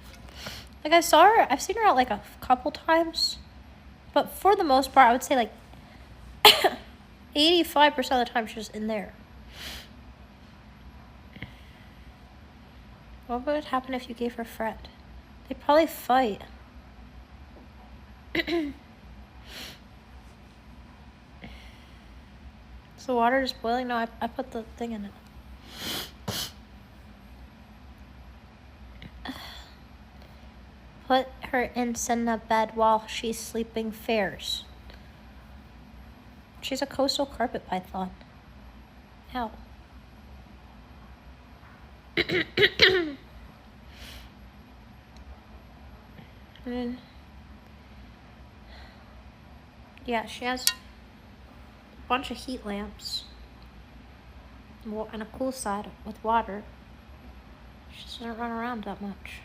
Like, I saw her, I've seen her out like a couple times. But for the most part, I would say like 85% of the time she's in there. What would happen if you gave her a friend? They'd probably fight. Is the water just boiling? No, I put the thing in it. Put her in Senna bed while she's sleeping fares. She's a coastal carpet python. Ow. Yeah, she has a bunch of heat lamps and a cool side with water. She doesn't run around that much.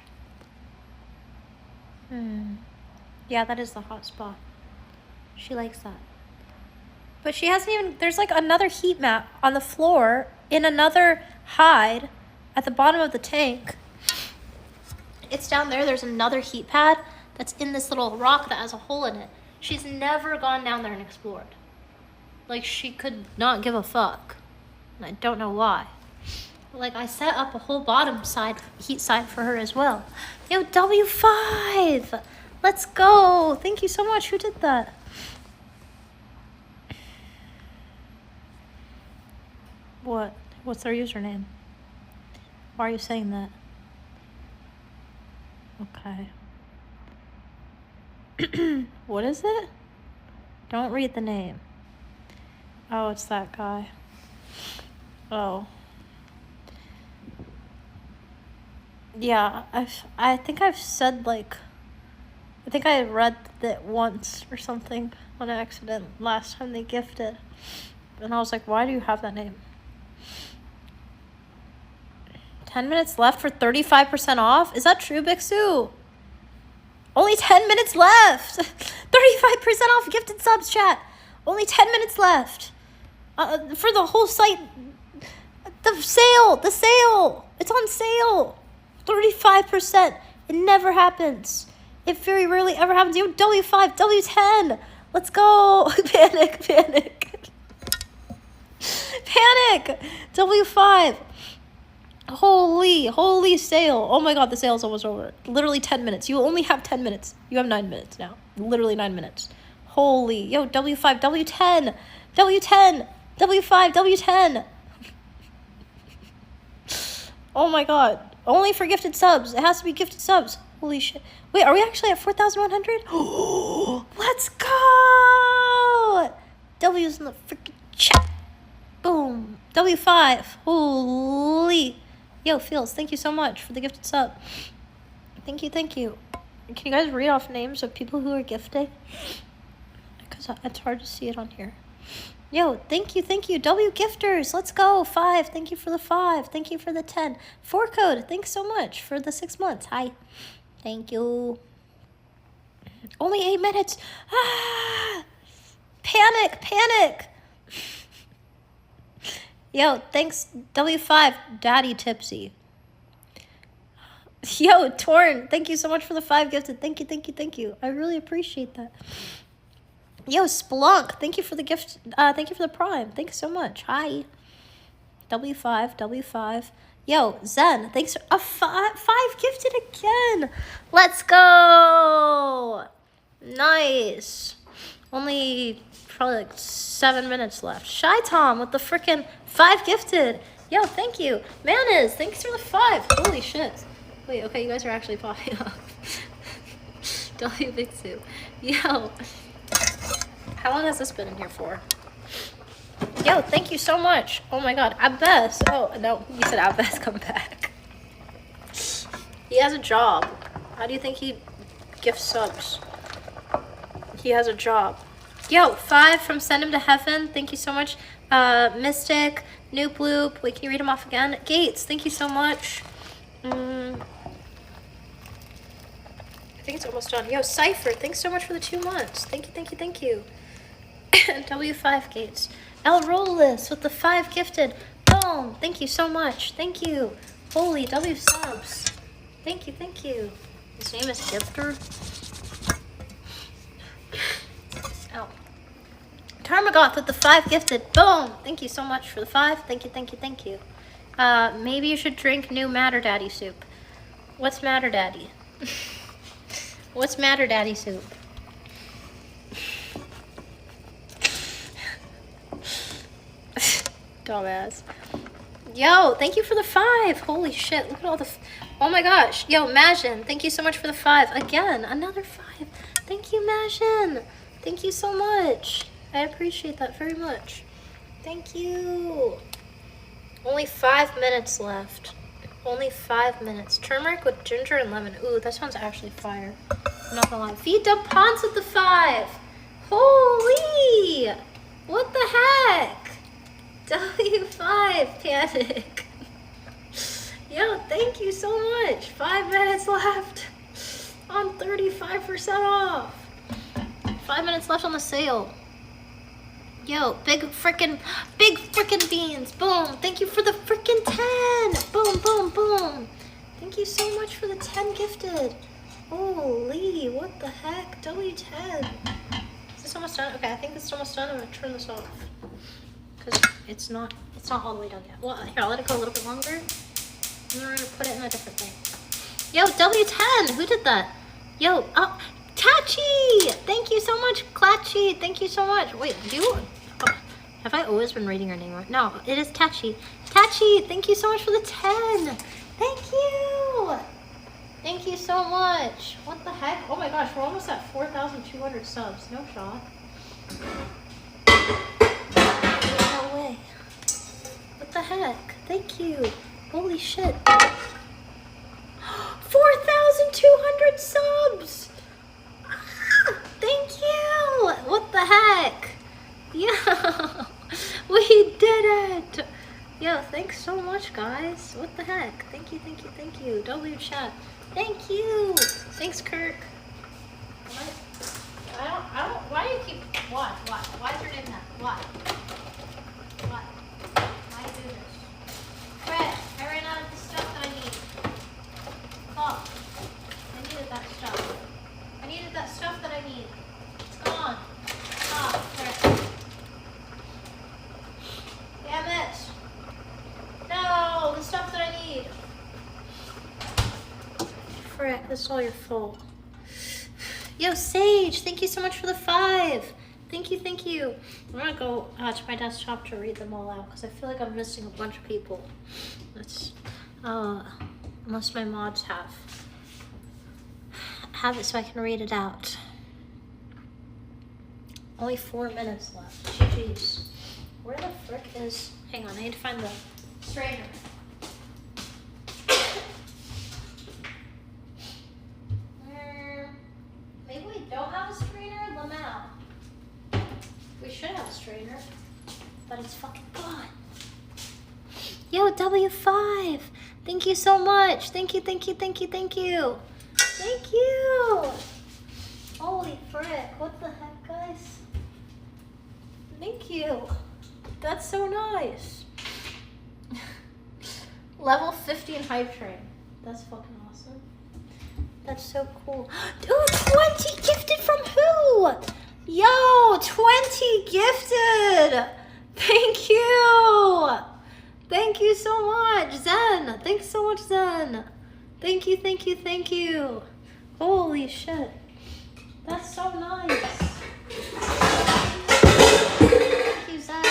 Yeah, that is the hot spot. She likes that. But she hasn't even, there's like another heat mat on the floor in another hide at the bottom of the tank. It's down there. There's another heat pad that's in this little rock that has a hole in it. She's never gone down there and explored. Like, she could not give a fuck. And I don't know why. Like, I set up a whole bottom side, heat side for her as well. Yo, W5! Let's go! Thank you so much. Who did that? What? What's their username? Why are you saying that? Okay. What is it? Don't read the name. Oh, it's that guy. Oh. Yeah, I think I've said like I think I read that once or something on accident last time they gifted. And I was like, why do you have that name? 10 minutes left for 35% off? Is that true, Bixu? Only 10 minutes left! 35% off gifted subs, chat! Only 10 minutes left! For the whole site. The sale! It's on sale! 35%. It never happens. It very rarely ever happens. You W5, W10! Let's go! Panic! Panic! W5! Holy sale. Oh my god, the sale's almost over. Literally 10 minutes. You only have 10 minutes. You have 9 minutes now. Literally 9 minutes. Holy. Yo, W5, W10. W10. W5, W10. Oh my god. Only for gifted subs. It has to be gifted subs. Holy shit. Wait, are we actually at 4,100? Let's go! W's in the freaking chat. Boom. W5. Holy. Yo, Feels, thank you so much for the gifted sub. Thank you. Can you guys read off names of people who are gifting? Because it's hard to see it on here. Yo, thank you. W gifters, let's go. 5, thank you for the 5. Thank you for the 10. 4 code, thanks so much for the 6 months. Hi. Thank you. Only 8 minutes. Ah! Panic. Yo, thanks, W5, Daddy Tipsy. Yo, Torn, thank you so much for the 5 gifted. Thank you. I really appreciate that. Yo, Splunk, thank you for the gift. Thank you for the Prime. Thanks so much. Hi. W5. Yo, Zen, thanks for 5 gifted again. Let's go. Nice. Only probably like 7 minutes left. Shy Tom with the frickin' 5 gifted. Yo, thank you. Manis, thanks for the 5. Holy shit. Wait, okay, you guys are actually popping up. W Big Soup. Yo. How long has this been in here for? Yo, thank you so much. Oh my god, Abbas. Oh, no, you said Abbas, come back. He has a job. How do you think he gifts subs? He has a job. Yo, 5 from Send Him to Heaven. Thank you so much. Mystic, Noop Loop. Wait, can you read them off again? Gates, thank you so much. I think it's almost done. Yo, Cypher, thanks so much for the 2 months. Thank you. W5 Gates. El Rollis with the 5 gifted. Boom. Thank you so much. Thank you. Holy W subs. Thank you. His name is Gifter. Oh. Tarmagoth with the 5 gifted. Boom. Thank you so much for the 5. Thank you. Maybe you should drink new Matter Daddy soup. What's Matter Daddy? What's Matter Daddy soup? Dumbass. Yo, thank you for the 5. Holy shit, look at all the... oh my gosh. Yo, Majin, thank you so much for the 5. Again, another 5. Thank you, Majin. Thank you so much. I appreciate that very much. Thank you. Only 5 minutes left. Only 5 minutes. Turmeric with ginger and lemon. Ooh, that sounds actually fire. I'm not gonna lie. Feed Dub Ponce with the 5. Holy! What the heck? W5 Panic. Yo, thank you so much. 5 minutes left on 35% off. 5 minutes left on the sale. Yo, big frickin' beans. Boom. Thank you for the frickin' 10. Boom. Thank you so much for the 10 gifted. Holy, what the heck? W10. Is this almost done? Okay, I think this is almost done. I'm gonna turn this off. Because it's not all the way done yet. Well, here, I'll let it go a little bit longer. And then we're gonna put it in a different thing. Yo, W10, who did that? Yo, oh, Tachi! Thank you so much, Clatchy. Thank you so much. Wait, have I always been reading your name right? No, it is Tachi. Tachi, thank you so much for the 10. Thank you. Thank you so much. What the heck? Oh my gosh, we're almost at 4,200 subs. No shot. No way. What the heck? Thank you. Holy shit. 4,200 subs! guys. What the heck? Thank you, thank you, thank you. W chat. Thank you. Thanks, Kirk. Why do you keep, why is your name that? Why? Why do you do this? Fred, I ran out of the stuff that I need. Oh, I needed that stuff. I needed that stuff that I need. It's gone. Ah, Fred. Damn it. No, the stuff that I need. Frick, this is all your fault. Yo, Sage, thank you so much for the 5. Thank you, thank you. I'm gonna go to my desktop to read them all out because I feel like I'm missing a bunch of people. That's, unless my mods have it so I can read it out. Only 4 minutes left. GG's. Where the frick is, hang on, I need to find the strainer. Maybe we don't have a strainer? Lamau. We should have a strainer, but it's fucking gone. Yo, W5. Thank you so much. Thank you, thank you, thank you, thank you. Thank you. Holy frick. What the heck, guys? Thank you. That's so nice. Level 50 in Hype Train. That's fucking awesome. That's so cool. Dude, 20 gifted from who? Yo, 20 gifted. Thank you. Thank you so much, Zen. Thanks so much, Zen. Thank you, thank you, thank you. Holy shit. That's so nice. Thank you, Zen.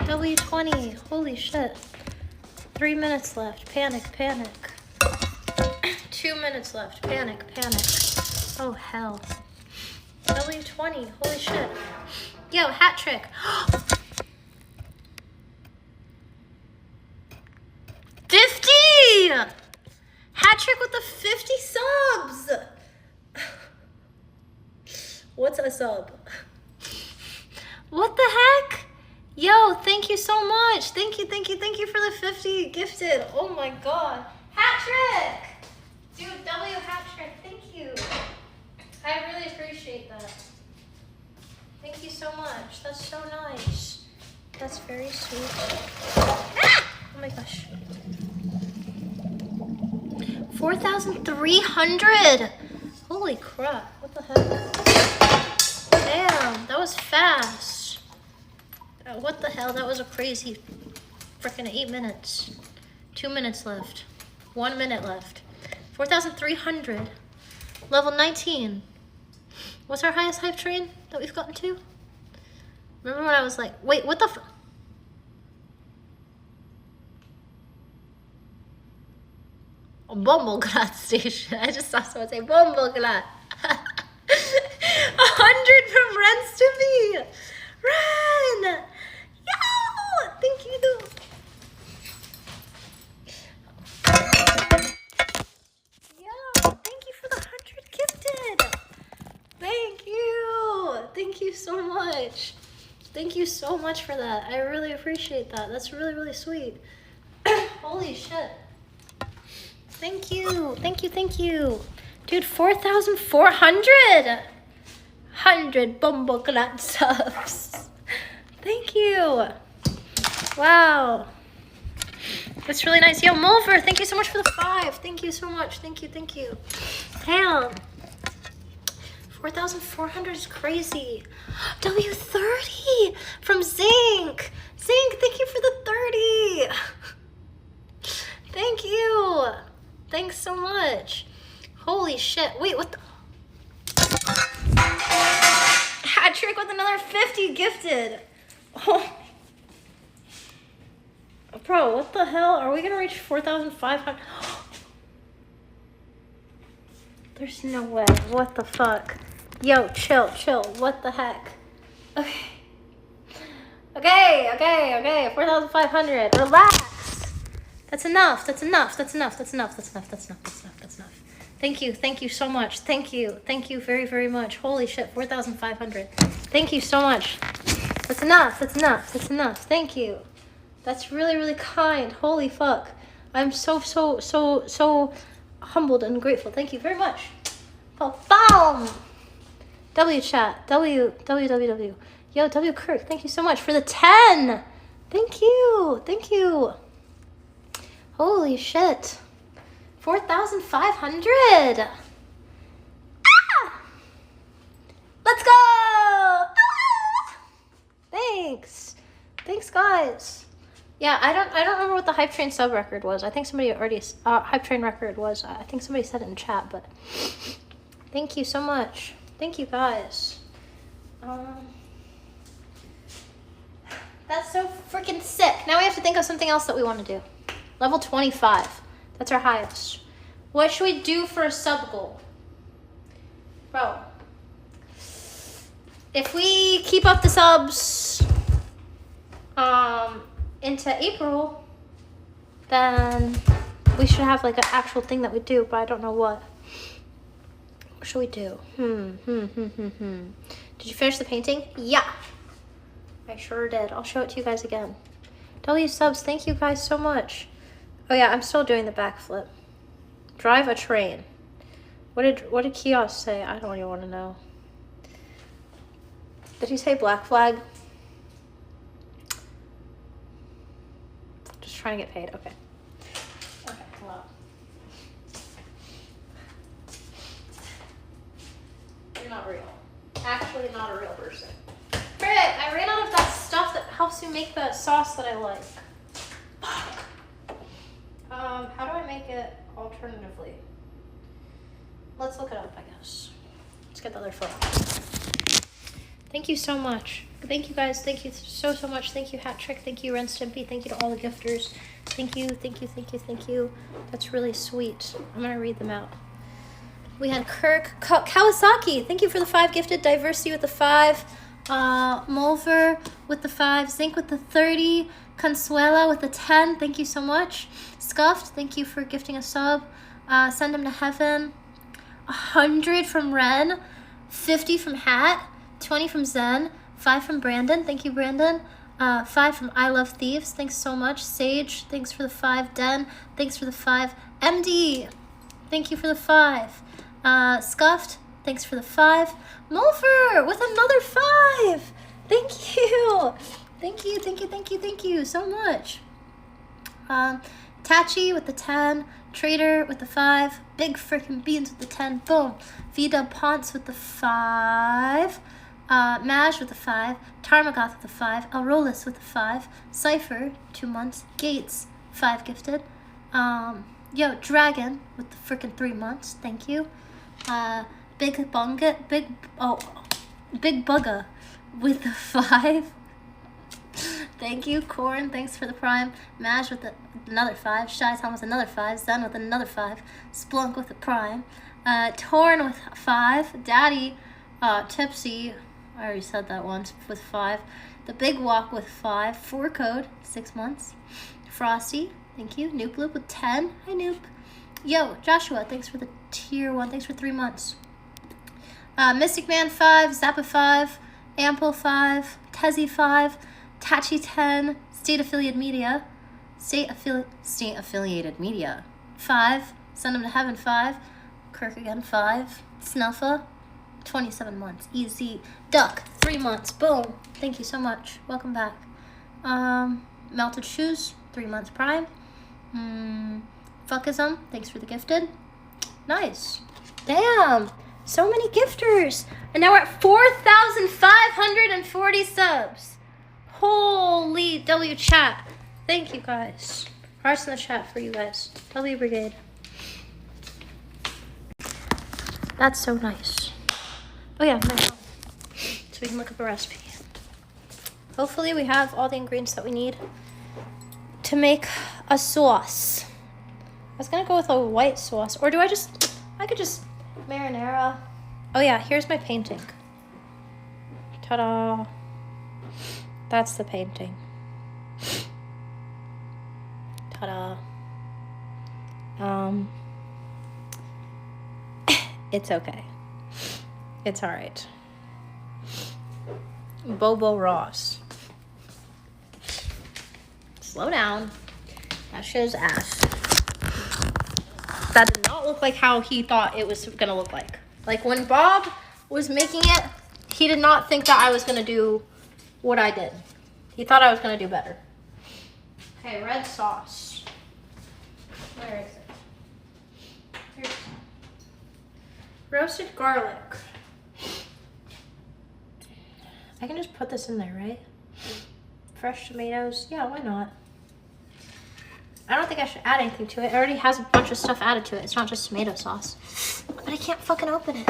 W20. Holy shit. 3 minutes left. Panic, panic. 2 minutes left. Panic, panic. Oh, hell. W20. Holy shit. Yo, hat trick. 50! Hat trick with the 50 subs! What's a sub? What the heck? Yo, thank you so much. Thank you, thank you, thank you for the 50 gifted. Oh my god. Hat trick! Dude, W hat trick, thank you. I really appreciate that. Thank you so much. That's so nice. That's very sweet. Ah! Oh my gosh. 4,300! Holy crap, what the heck? Damn, that was fast. What the hell, that was a crazy freaking 8 minutes. 2 minutes left. 1 minute left. 4,300. Level 19. What's our highest hype train that we've gotten to? Remember when I was like, wait, what the f- Bumbleglad station. I just saw someone say Bumbleglad. 100 from Rens to me. Ren! Yo! Thank you though. Yo, thank you for the 100 gifted. Thank you. Thank you so much. Thank you so much for that. I really appreciate that. That's really, really sweet. Holy shit. Thank you. Thank you, thank you. Dude, 4,400. 100 Bumbleglad subs. Thank you. Wow. That's really nice. Yo, Mulver, thank you so much for the 5. Thank you so much. Thank you, thank you. Damn. 4,400 is crazy. W30 from Zinc. Zinc, thank you for the 30. Thank you. Thanks so much. Holy shit. Wait, what the? Hat trick with another 50 gifted. Oh. Bro, what the hell? Are we gonna reach 4,500? There's no way. What the fuck? Yo, chill, chill. What the heck? Okay. Okay. 4,500. Relax. That's enough. That's enough. That's enough. That's enough. That's enough. That's enough. That's enough. That's enough. Thank you. Thank you so much. Thank you. Thank you very, very much. Holy shit. 4,500. Thank you so much. That's enough. That's enough. That's enough. Thank you. That's really, really kind. Holy fuck. I'm so humbled and grateful. Thank you very much. Oh, boom! W chat. W. Yo, W Kirk, thank you so much for the 10! Thank you. Thank you. Holy shit. 4,500! Ah! Let's go! Ah! Thanks. Thanks, guys. Yeah, I don't remember what the Hype Train sub record was. I think somebody already Hype Train record was. I think somebody said it in chat, but thank you so much. Thank you, guys. That's so freaking sick. Now we have to think of something else that we want to do. Level 25. That's our highest. What should we do for a sub goal? Bro. If we keep up the subs into April, then we should have like an actual thing that we do, but I don't know what. What should we do? Did you finish the painting? Yeah. I sure did. I'll show it to you guys again. W subs, thank you guys so much. Oh yeah, I'm still doing the backflip. Drive a train. What did Kiosk say? I don't even want to know. Did he say Black Flag? Just trying to get paid. Okay. Okay, well. You're not real. Actually not a real person. Frick, I ran out of that stuff that helps you make the sauce that I like. Fuck. How do I make it alternatively? Let's look it up, I guess. Let's get the other phone. Thank you so much. Thank you guys. Thank you so much. Thank you, Hat Trick. Thank you, Ren Stimpy. Thank you to all the gifters. Thank you. That's really sweet. I'm gonna read them out. We had Kirk Kawasaki. Thank you for the 5 gifted. Diversity with the 5. Mulver with the 5. Zinc with the 30. Consuela with the 10. Thank you so much. Scuffed. Thank you for gifting a sub. Send him to heaven. 100 from Ren. 50 from Hat. 20 from Zen, 5 from Brandon, thank you Brandon, 5 from I Love Thieves, thanks so much, Sage, thanks for the 5, Den, thanks for the 5, MD, thank you for the 5, Scuffed, thanks for the 5, Mulfer with another 5, thank you so much, Tachi with the 10, Trader with the 5, Big Frickin' Beans with the 10, boom, Vida Ponce with the 5, Maj with the 5, Tarmagoth with the 5, Aurolis with the 5, Cypher, 2 months, Gates, 5 gifted, Dragon with the frickin' 3 months, thank you, Big Bugga with the 5, thank you, Corn, thanks for the Prime, Maj with another 5, Shy Tom with another 5, Zen with another 5, Splunk with the Prime, Torn with 5, Daddy, Tipsy, I already said that once, with 5. The Big Walk with 5. 4 code, 6 months. Frosty, thank you. Noop Loop with 10. Hi, Noop. Yo, Joshua, thanks for the tier 1. Thanks for 3 months. Mystic Man 5. Zappa 5. Ample 5. Tezzy 5. Tachi 10. State Affiliated Media. State Affiliated Media. 5. Send him to Heaven 5. Kirk again 5. Snuffa. 27 months. Easy. Duck, 3 months. Boom. Thank you so much. Welcome back. Melted Shoes, 3 months Prime. Fuckism, thanks for the gifted. Nice. Damn. So many gifters. And now we're at 4,540 subs. Holy W chat. Thank you guys. Hearts in the chat for you guys. W Brigade. That's so nice. Oh yeah, my phone. So we can look up a recipe. Hopefully we have all the ingredients that we need to make a sauce. I was gonna go with a white sauce. Or I could just marinara. Oh yeah, here's my painting. Ta-da. That's the painting. Ta-da. It's okay. It's alright. Bobo Ross. Slow down. That shit is ass. That did not look like how he thought it was gonna look like. Like when Bob was making it, he did not think that I was gonna do what I did. He thought I was gonna do better. Okay, red sauce. Where is it? Here's roasted garlic. I can just put this in there, right? Fresh tomatoes. Yeah, why not? I don't think I should add anything to it. It already has a bunch of stuff added to it. It's not just tomato sauce. But I can't fucking open it.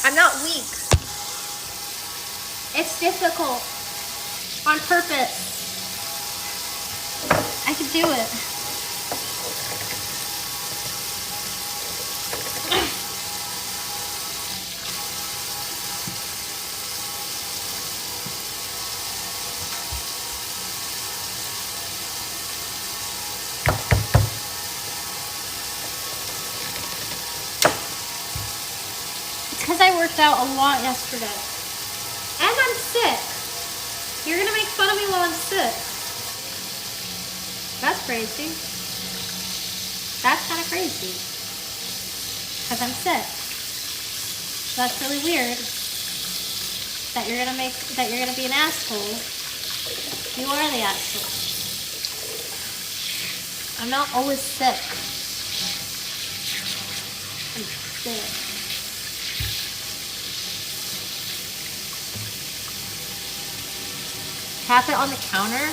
I'm not weak. It's difficult. On purpose. I can do it. Because I worked out a lot yesterday. And I'm sick. You're gonna make fun of me while I'm sick. That's crazy. That's kind of crazy. Because I'm sick. That's really weird. That you're gonna be an asshole. You are the asshole. I'm not always sick. I'm sick. Tap it on the counter.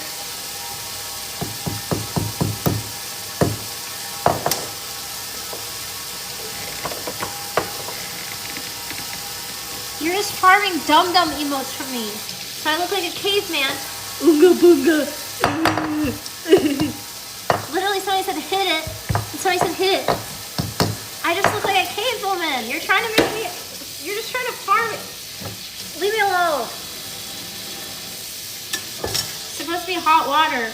You're just farming dum-dum emotes from me. So I look like a caveman. Oonga boonga. Literally somebody said hit it. And somebody said hit it. I just look like a cave woman. You're trying to make me, you're just trying to farm it. Leave me alone. It's supposed to be hot water.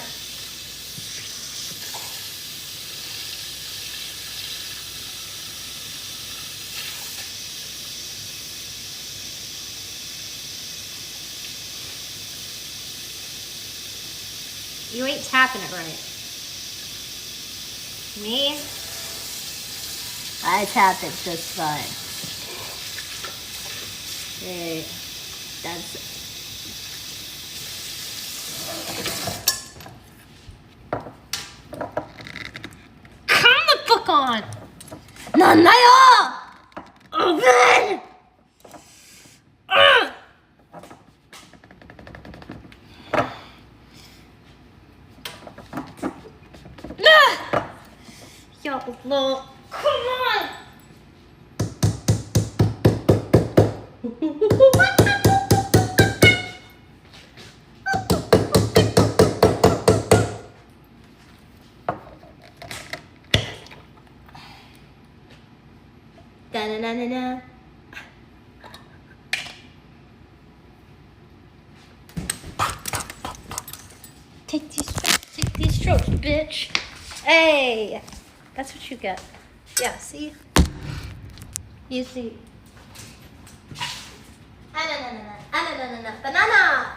You ain't tapping it right. Me? I tap it just fine. Okay, that's it. Come the fuck on! Nanayo! Open! Yo, lol. Come on! Da-na-na-na-na. Take these strokes, bitch. Hey! That's what you get. Yeah, see? You see. Banana!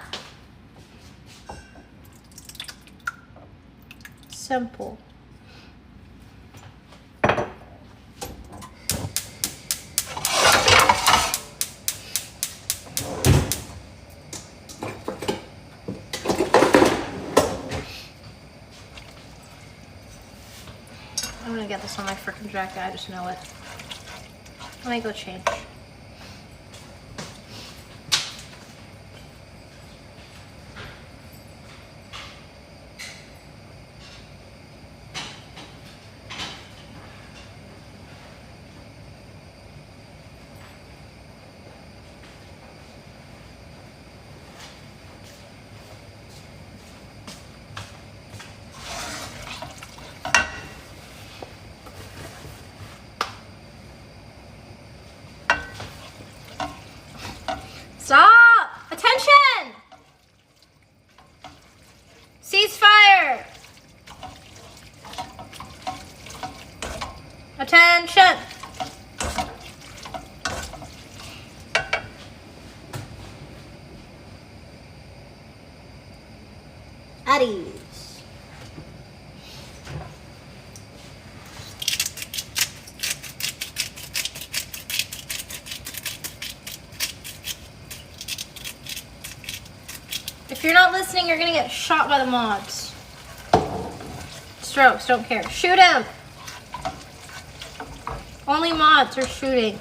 Simple. I'm gonna get this on my frickin' jacket, I just know it. Let me go change. Attention! At ease. If you're not listening, you're gonna get shot by the mods. Strokes, don't care. Shoot him! Only mods are shooting.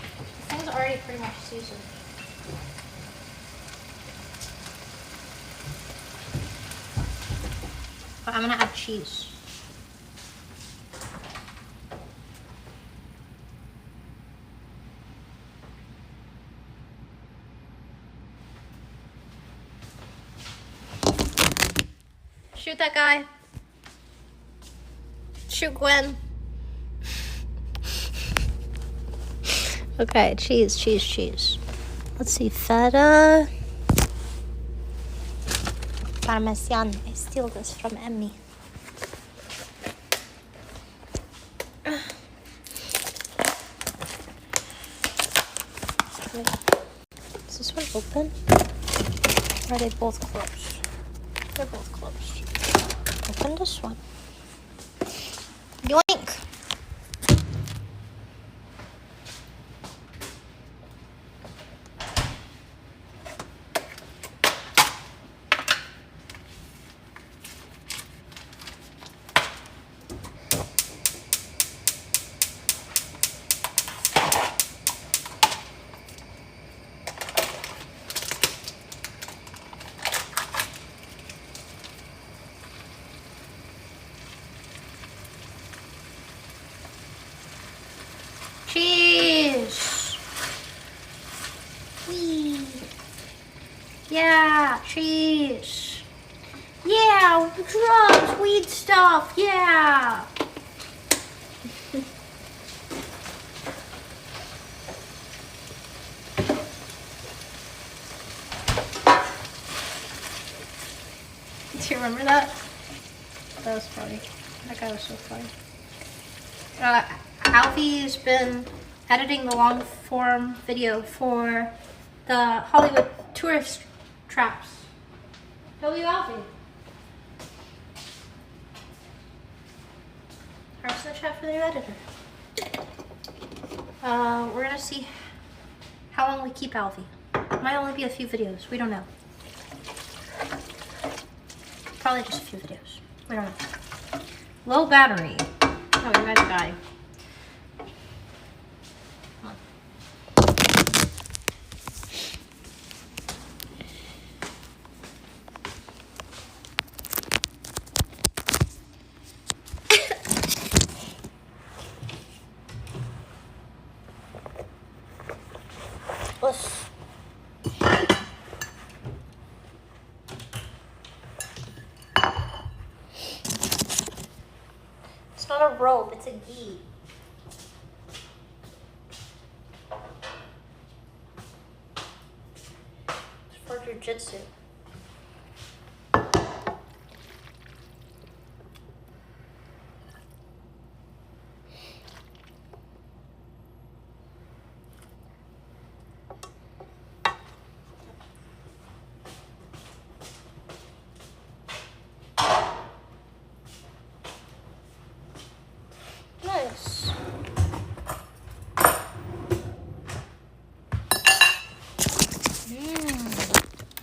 This thing's already pretty much seasoned. But I'm gonna add cheese. Shoot that guy. Shoot Gwen. Okay, cheese, cheese, cheese. Let's see, feta. Parmesan. I steal this from Emmy. Wait, is this one open? Or are they both closed? They're both closed. Open this one. Yoink! Cheese! Wee! Yeah, cheese! Yeah, drugs, weed stuff, yeah! Do you remember that? That was funny. That guy was so funny. Alfie's been editing the long form video for the Hollywood tourist traps. W. Alfie. Hearts in the chat for the new editor. We're gonna see how long we keep Alfie. Might only be a few videos. We don't know. Probably just a few videos. We don't know. Low battery. Oh, you guys die. It's not a rope, it's a gi. It's for jujitsu. Nice.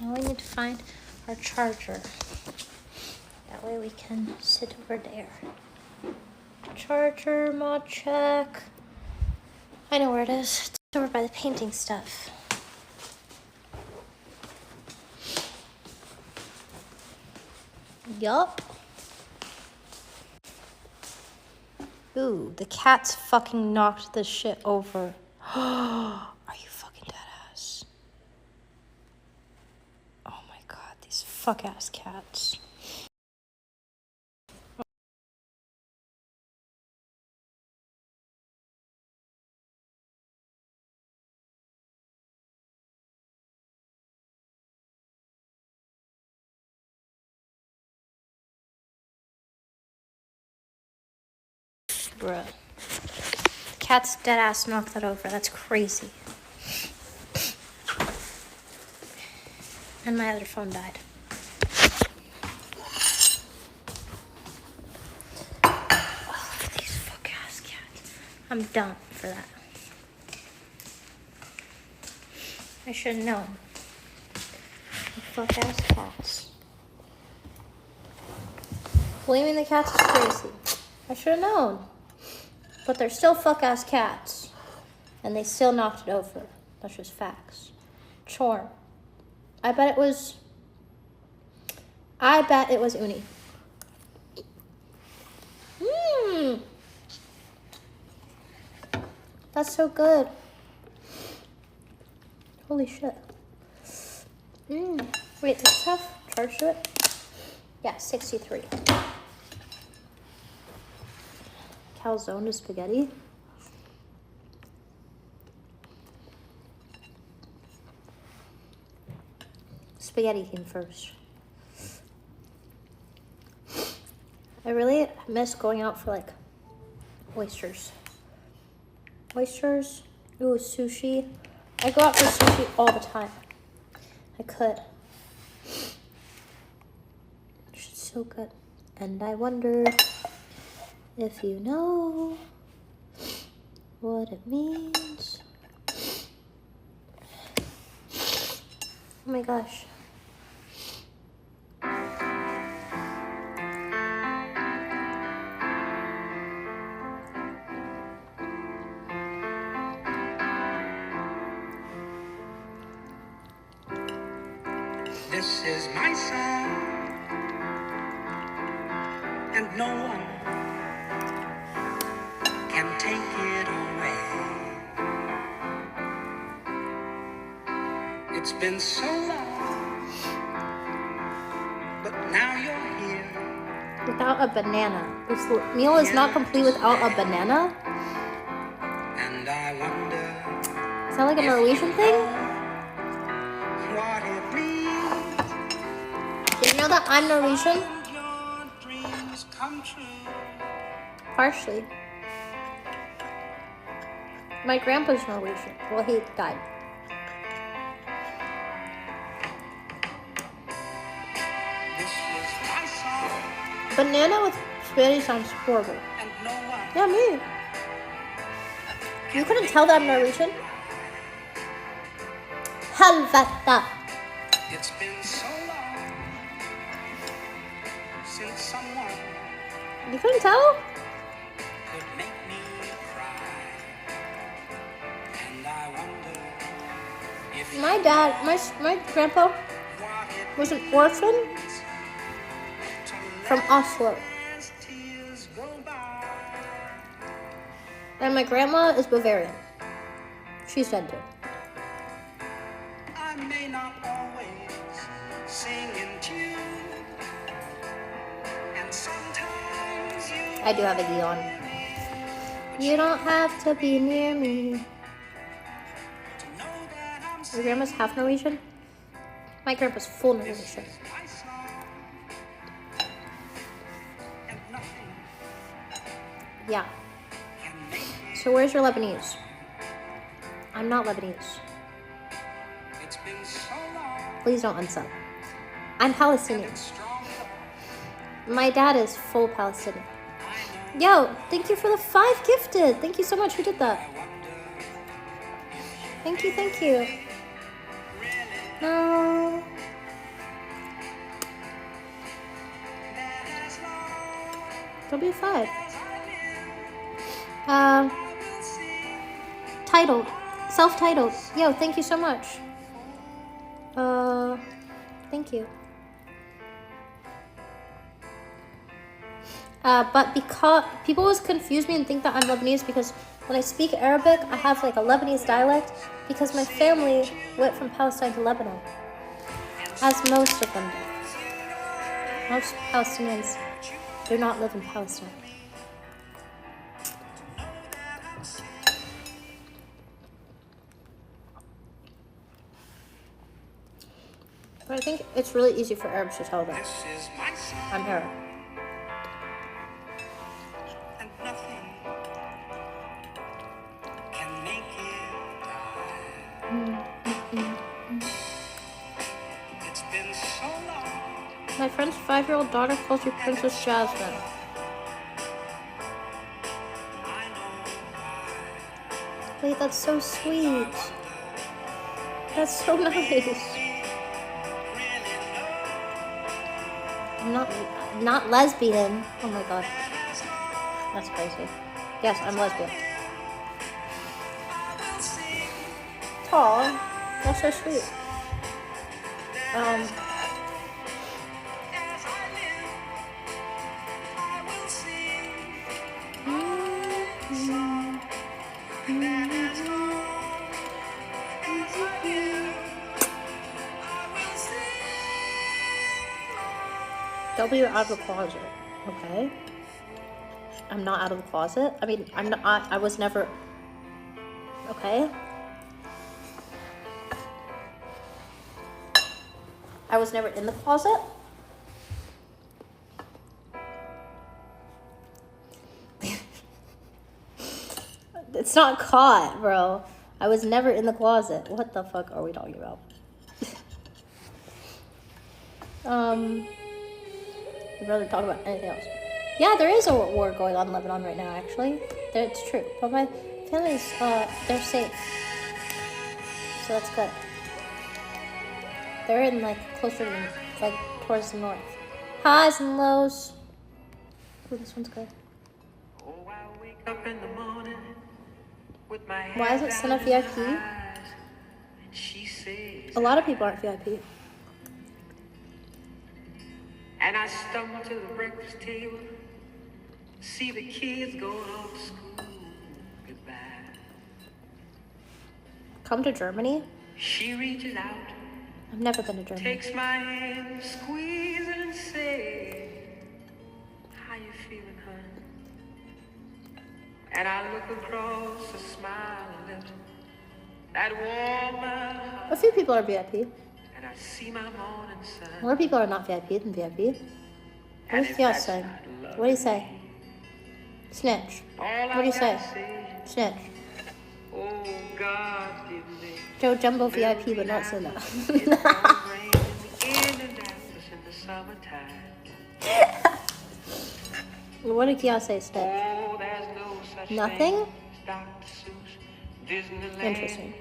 Now we need to find our charger. That way we can sit over there. Charger, mod check. I know where it is. It's over by the painting stuff. Yup. Ooh, the cats fucking knocked this shit over. Are you fucking dead ass? Oh my god, these fuck ass cats. Bruh. The cat's dead ass knocked that over. That's crazy. And my other phone died. Oh, these fuck ass cats. I'm dumb for that. I should have known. Fuck ass cats. Blaming the cats is crazy. I should have known. But they're still fuck ass cats. And they still knocked it over. That's just facts. Chorm. I bet it was Uni. Mmm. That's so good. Holy shit. Mmm. Wait, does this have charge to it? Yeah, 63. Calzone to spaghetti. Spaghetti came first. I really miss going out for like oysters. Oysters. Ooh, sushi. I go out for sushi all the time. I could. It's so good. And I wonder if you know what it means. Oh my gosh. This is my song, and no one can take it away. It's been so long, but now you're here. Without a banana. This meal is not complete without a banana. And I wonder Is that like a Norwegian thing? what it means. Did you know that I'm Norwegian? When your dreams come true. Partially. My grandpa's Norwegian. Well, he died. This is my song, Banana with spaghetti sounds horrible. and no one Yeah, me. You couldn't tell that I'm Norwegian? Helvete. It's been so long since someone You couldn't tell? could make me cry. And I wonder if My dad, my grandpa what it was an orphan from Oslo. as tears go by. And my grandma is Bavarian. She's dead too. I may not always sing in tune, and sometimes you I do have a gi on. You don't have to be near me. know that I'm Your grandma's half Norwegian? My grandpa's full Norwegian. my song, and nothing Yeah. can make me. So where's your Lebanese? I'm not Lebanese. It's been so long, Please don't unsub. I'm Palestinian. strong. My dad is full Palestinian. Yo, thank you for the 5 gifted. Thank you so much. Who did that? Thank you, thank you. No. Don't be a 5. Titled. Self-titled. Yo, thank you so much. Thank you. But because people always confuse me and think that I'm Lebanese because when I speak Arabic, I have like a Lebanese dialect because my family went from Palestine to Lebanon, as most of them do. Most Palestinians do not live in Palestine. But I think it's really easy for Arabs to tell that This is my song, I'm Arab. and nothing friend's 5-year-old daughter calls you Princess Jasmine. Wait, that's so sweet. That's so nice. I'm not lesbian. Oh my god. That's crazy. Yes, I'm lesbian. Aw, that's so sweet. W out of the closet. Okay. I'm not out of the closet. I mean, I'm not. I was never. Okay. I was never in the closet. It's not caught, bro. I was never in the closet. What the fuck are we talking about? I'd rather talk about anything else. Yeah, there is a war going on in Lebanon right now, actually. It's true. But my family's, they're safe. So that's good. They're in, like, closer to, like, towards the north. Highs and lows. Ooh, this one's good. Why isn't Senna VIP? A lot of people aren't VIP. And I stumble to the breakfast table, see the kids going off to school. Goodbye. Come to Germany? She reaches out, I've never been to Germany. takes my hand, squeeze it and say, how you feeling, hon? And I look across, a smile a little, that warm my heart. A few people are VIP. And I see my morning sun. More people are not VIP than VIP. What does Fiat say? What do you say? Snitch. What do you say? Snitch. Oh, God, did me. Joe Jumbo VIP, but not Senna. What did Kia say, Snitch? Nothing? Interesting.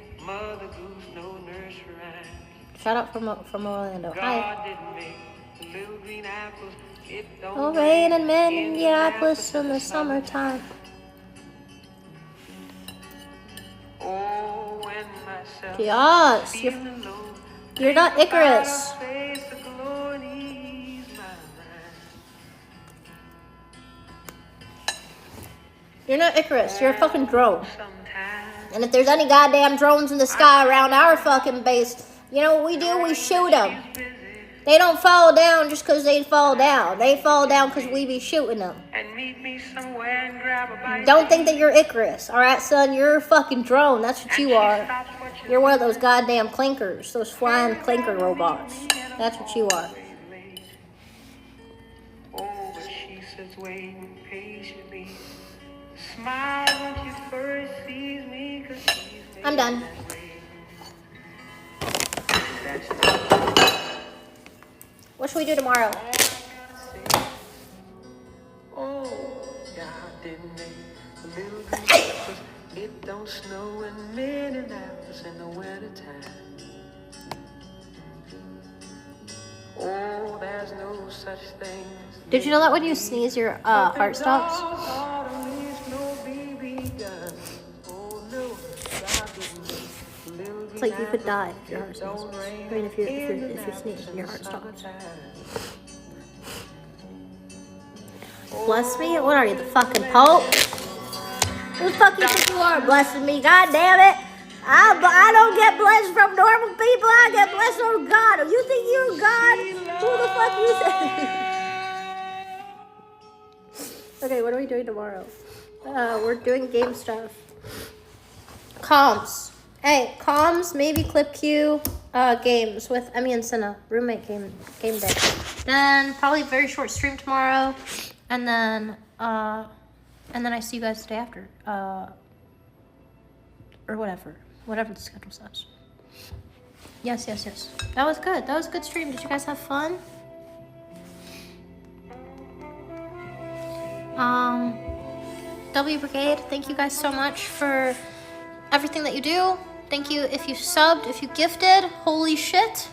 Shout out from Orlando. Hi. Oh, rain and Minneapolis in the summertime. Yes, you're not Icarus. You're not Icarus. You're a fucking drone. And if there's any goddamn drones in the sky around our fucking base, you know what we do? We shoot them. They don't fall down just because they fall down. They fall down because we be shooting them. Don't think that you're Icarus. Alright, son? You're a fucking drone. That's what you are. You're one of those goddamn clinkers. Those flying clinker robots. That's what you are. Oh, but she sits waiting patiently. Smile when she first sees me, 'cause she's I'm done. What should we do tomorrow? Oh, God didn't make a little bit, 'cause it don't snow in Minneapolis in the wintertime. Oh, there's no such thing. Did you know that when you sneeze, your heart stops? It's like you could die if your heart sneezes. I mean, if you sneeze and your heart stops. Bless me? What are you, the fucking Pope? Who the fuck you think you are blessing me? God damn it! I don't get blessed from normal people. I get blessed from God. You think you're God? Who the fuck you say? Okay, what are we doing tomorrow? We're doing game stuff. Comms. Hey, comms, maybe clip Q, games with Emmy and Senna. Roommate game day. Then probably a very short stream tomorrow. And then I see you guys the day after. Or whatever. Whatever the schedule says. Yes. That was good. That was a good stream. Did you guys have fun? W Brigade, thank you guys so much for everything that you do. Thank you if you subbed, if you gifted. Holy shit.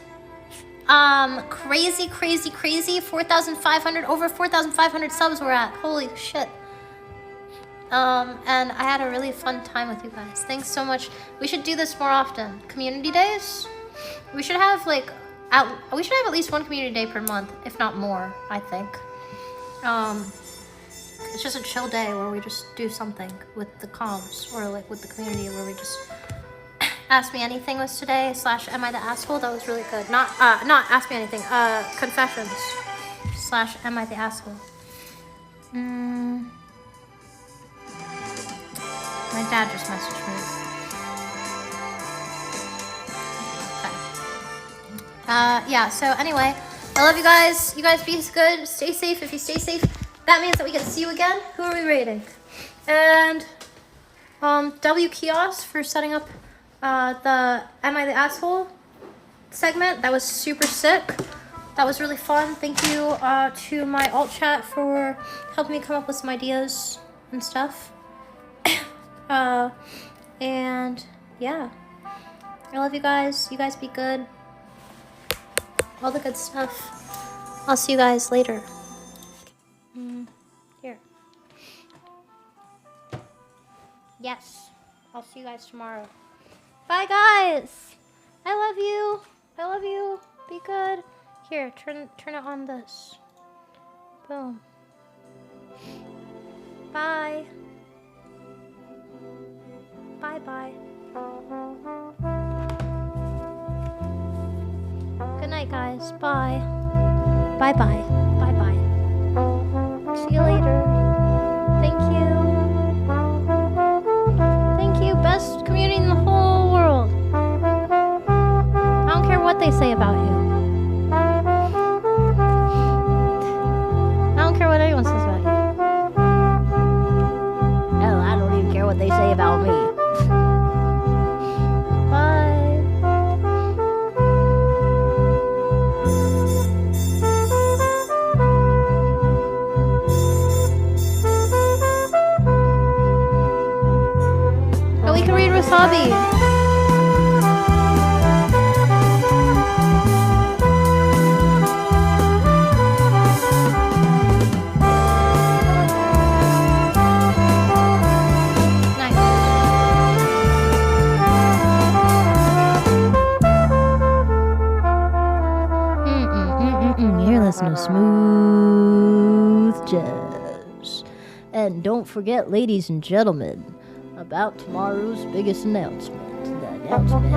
Crazy, crazy, crazy. 4,500, over 4,500 subs we're at. Holy shit. And I had a really fun time with you guys. Thanks so much. We should do this more often. Community days? We should have like, at least one community day per month, if not more, I think. It's just a chill day where we just do something with the comms or like with the community where we just Ask Me Anything was today / Am I the Asshole? That was really good. Not Ask Me Anything, Confessions / Am I the Asshole? My dad just messaged me. Okay. Yeah, so anyway, I love you guys. You guys be good. Stay safe. If you stay safe, that means that we get to see you again. Who are we rating? And W Kiosk for setting up the Am I the Asshole segment. That was super sick. That was really fun. Thank you to my alt chat for helping me come up with some ideas and stuff. And yeah, I love you guys. You guys be good. All the good stuff. I'll see you guys later. Here. Yes, I'll see you guys tomorrow. Bye, guys. I love you. I love you. Be good. Here, turn it on this. Boom. Bye. Bye-bye. Good night, guys. Bye. Bye-bye. Bye-bye. See you later. Thank you. Thank you. Best community in the whole world. I don't care what they say about you. I don't care what anyone says about you. Hell, I don't even care what they say about me. Bye. Oh, we can read Wasabi. You're listening to Smooth Jazz. And don't forget, ladies and gentlemen, about tomorrow's biggest announcement. The announcement